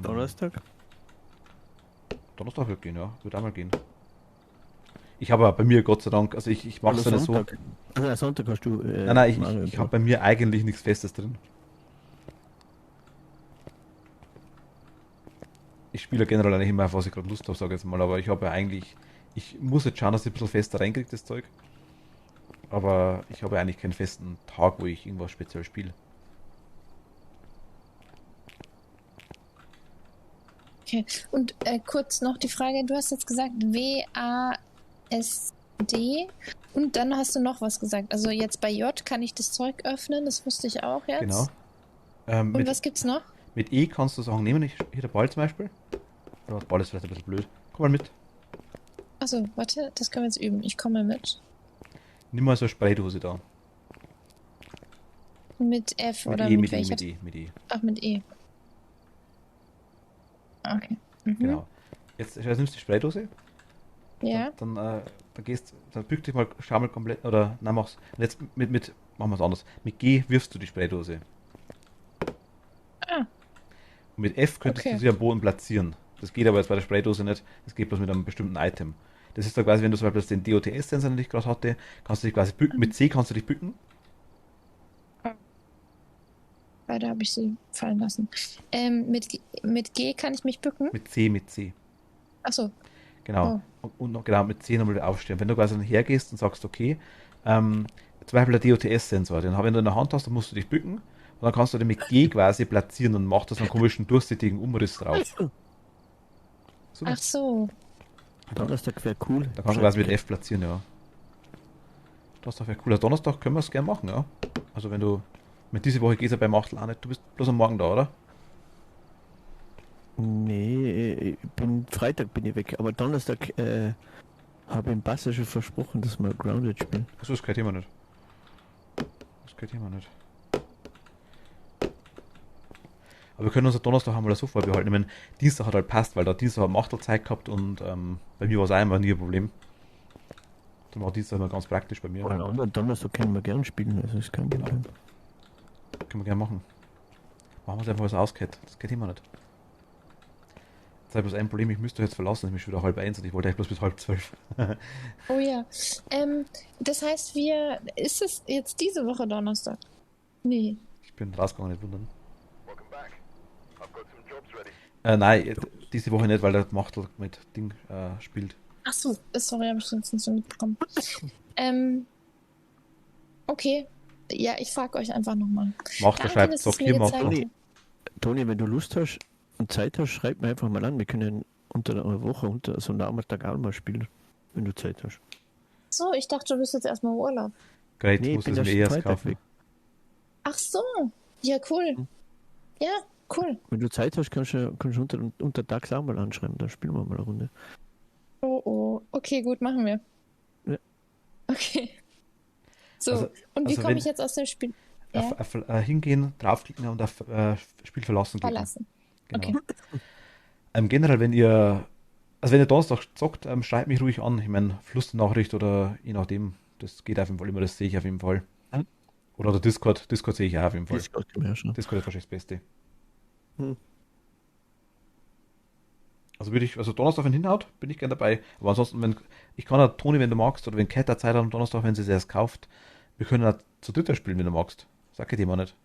Donnerstag? Donnerstag wird gehen, ja. Wird auch mal gehen. Ich habe bei mir, Gott sei Dank, also ich mache es ja nicht so. Sonntag. Also, Sonntag hast du. Nein, ich habe bei mir eigentlich nichts Festes drin. Ich spiele generell eigentlich immer auf, was ich gerade Lust habe, sage ich jetzt mal, aber ich habe ja eigentlich, ich muss jetzt schauen, dass ich ein bisschen fester reinkriege, das Zeug. Aber ich habe ja eigentlich keinen festen Tag, wo ich irgendwas speziell spiele. Okay. Und kurz noch die Frage, du hast jetzt gesagt WASD und dann hast du noch was gesagt. Also jetzt bei J kann ich das Zeug öffnen, das wusste ich auch jetzt. Genau. Und was gibt's noch? Mit E kannst du Sachen nehmen, hier der Ball zum Beispiel. Ja, der Ball ist vielleicht ein bisschen blöd. Komm mal mit. Achso, warte, das können wir jetzt üben. Ich komme mit. Nimm mal so eine Spraydose da. Mit F Mit oder E, mit mit E, welcher? mit E, mit E. Ach, mit E. Okay. Mhm. Genau. Jetzt nimmst du die Spraydose. Ja. Dann bück dich mal, schau mal komplett, oder, nein, mach's. Und jetzt machen wir es anders. Mit G wirfst du die Spraydose. Ah. Und mit F könntest Okay. du sie am Boden platzieren. Das geht aber jetzt bei der Spraydose nicht. Das geht bloß mit einem bestimmten Item. Das ist dann quasi, wenn du zum Beispiel den DOTS-Sensor, den ich gerade hatte, kannst du dich quasi bücken. Mit C kannst du dich bücken. Beide habe ich sie fallen lassen. Mit G kann ich mich bücken? Mit C. Achso. Genau. Und noch genau mit C nochmal wieder aufstehen. Wenn du quasi dann hergehst und sagst, okay, zum Beispiel der DOTS-Sensor, den wenn du in der Hand hast, dann musst du dich bücken und dann kannst du den mit G quasi platzieren und macht das einen komischen durchsichtigen Umriss drauf. So. Ach so. Donnerstag wäre cool. Da kannst du quasi mit F platzieren, ja. Donnerstag wäre cool. Donnerstag können wir es gerne machen, ja. Also wenn du, mit diese Woche geht es ja beim Achtel auch nicht, du bist bloß am Morgen da, oder? Nee, Freitag bin ich weg, aber Donnerstag habe ich dem Basser schon versprochen, dass wir Grounded spielen. Achso, das geht immer nicht. Aber wir können uns Donnerstag einmal so vorbehalten. Ich meine, Dienstag hat halt passt, weil da Dienstag am Achtel Zeit gehabt und bei mir war es auch immer nie ein Problem. Dann war Dienstag immer ganz praktisch bei mir. Oder einen anderen Donnerstag können wir gern spielen, also ist kein Problem. Können wir gerne machen. Machen wir es einfach, was ausgeht. Das geht immer nicht. Jetzt habe ich bloß ein Problem, ich müsste jetzt verlassen, ich bin schon wieder 12:30 und ich wollte eigentlich bloß bis 11:30. Oh ja. Das heißt, ist es jetzt diese Woche Donnerstag? Nee. Ich bin rausgegangen, nicht wundern. Welcome back. I've got some jobs ready. Nein, diese Woche nicht, weil der Machtel mit Ding spielt. Ach so, sorry, habe ich jetzt nicht so mitbekommen. Okay. Ja, ich frage euch einfach nochmal. Machtel schreibt, sag hier Machtel. Toni, wenn du Lust hast und Zeit hast, schreib mir einfach mal an. Wir können unter einer Woche, unter so einem Nachmittag auch mal spielen, wenn du Zeit hast. So, ich dachte, du bist jetzt erstmal Urlaub. Great, Nee, muss ich bin das mir erst erst Freitag kaufen. weg. Ach so. Ja, cool. Ja, cool. Wenn du Zeit hast, kannst du untertags auch mal anschreiben, dann spielen wir mal eine Runde. Oh. Okay, gut, machen wir. Ja. Okay. So, Also- und wie also komme wenn- ich jetzt aus dem Spiel? Ja, Hingehen, draufklicken und auf Spiel verlassen klicken. verlassen. Genau. Okay. Generell, wenn ihr Donnerstag zockt, schreibt mich ruhig an. Ich meine, Flussnachricht oder je nachdem, das geht auf jeden Fall immer, das sehe ich auf jeden Fall. Hm? Oder der Discord sehe ich auch auf jeden Fall. Das geht mir schon. Discord ist wahrscheinlich das Beste. Hm. Also Donnerstag, wenn hinhaut, bin ich gerne dabei. Aber ansonsten, ich kann auch Toni, wenn du magst, oder wenn Kat da Zeit hat am Donnerstag, wenn sie es erst kauft, wir können auch zu dritter spielen, wenn du magst. Sag ich dir mal nicht.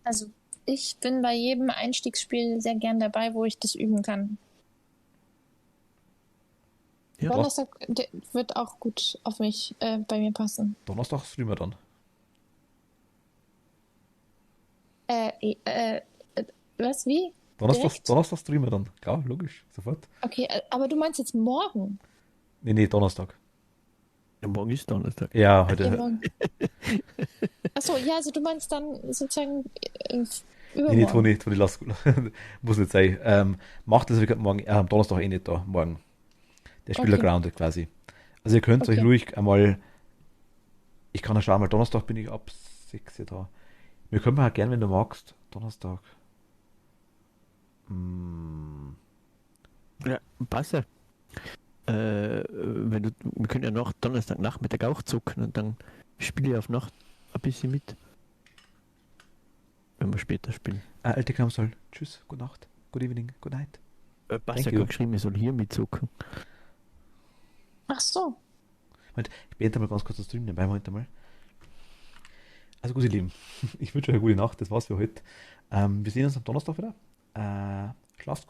Also, ich bin bei jedem Einstiegsspiel sehr gern dabei, wo ich das üben kann. Ja, Donnerstag wird auch gut auf mich, bei mir passen. Donnerstag streamen wir dann. Was, wie? Donnerstag Direkt? streamen wir dann. Klar, logisch, sofort. Okay, aber du meinst jetzt morgen? Nee, Donnerstag. Ja, morgen ist Donnerstag. Ja, Ja, heute. morgen. Achso, ja, also du meinst dann sozusagen Nee, übermorgen. Toni, lass. Muss nicht sein. Macht das morgen, am Donnerstag nicht da, morgen. Der spielt Okay. der Grounded quasi. Also ihr könnt euch Okay. ruhig einmal. Ich kann ja schauen, weil Donnerstag bin ich ab 6 Uhr da. Wir können auch gerne, wenn du magst, Donnerstag. Ja, passt ja. Wir können ja noch Donnerstagnachmittag auch zocken und dann spiele ich auf Nacht ein bisschen mit. Wenn wir später spielen. Alte Kamsal. Tschüss, gute Nacht, good evening, good night. Passt ja you. geschrieben, ich soll hier mitzocken. Ach so. Moment, ich beende mal ganz kurz das Stream nebenbei heute mal. Also gut, ihr Lieben, ich wünsche euch eine gute Nacht, das war's für heute. Wir sehen uns am Donnerstag wieder. Schlaft gut.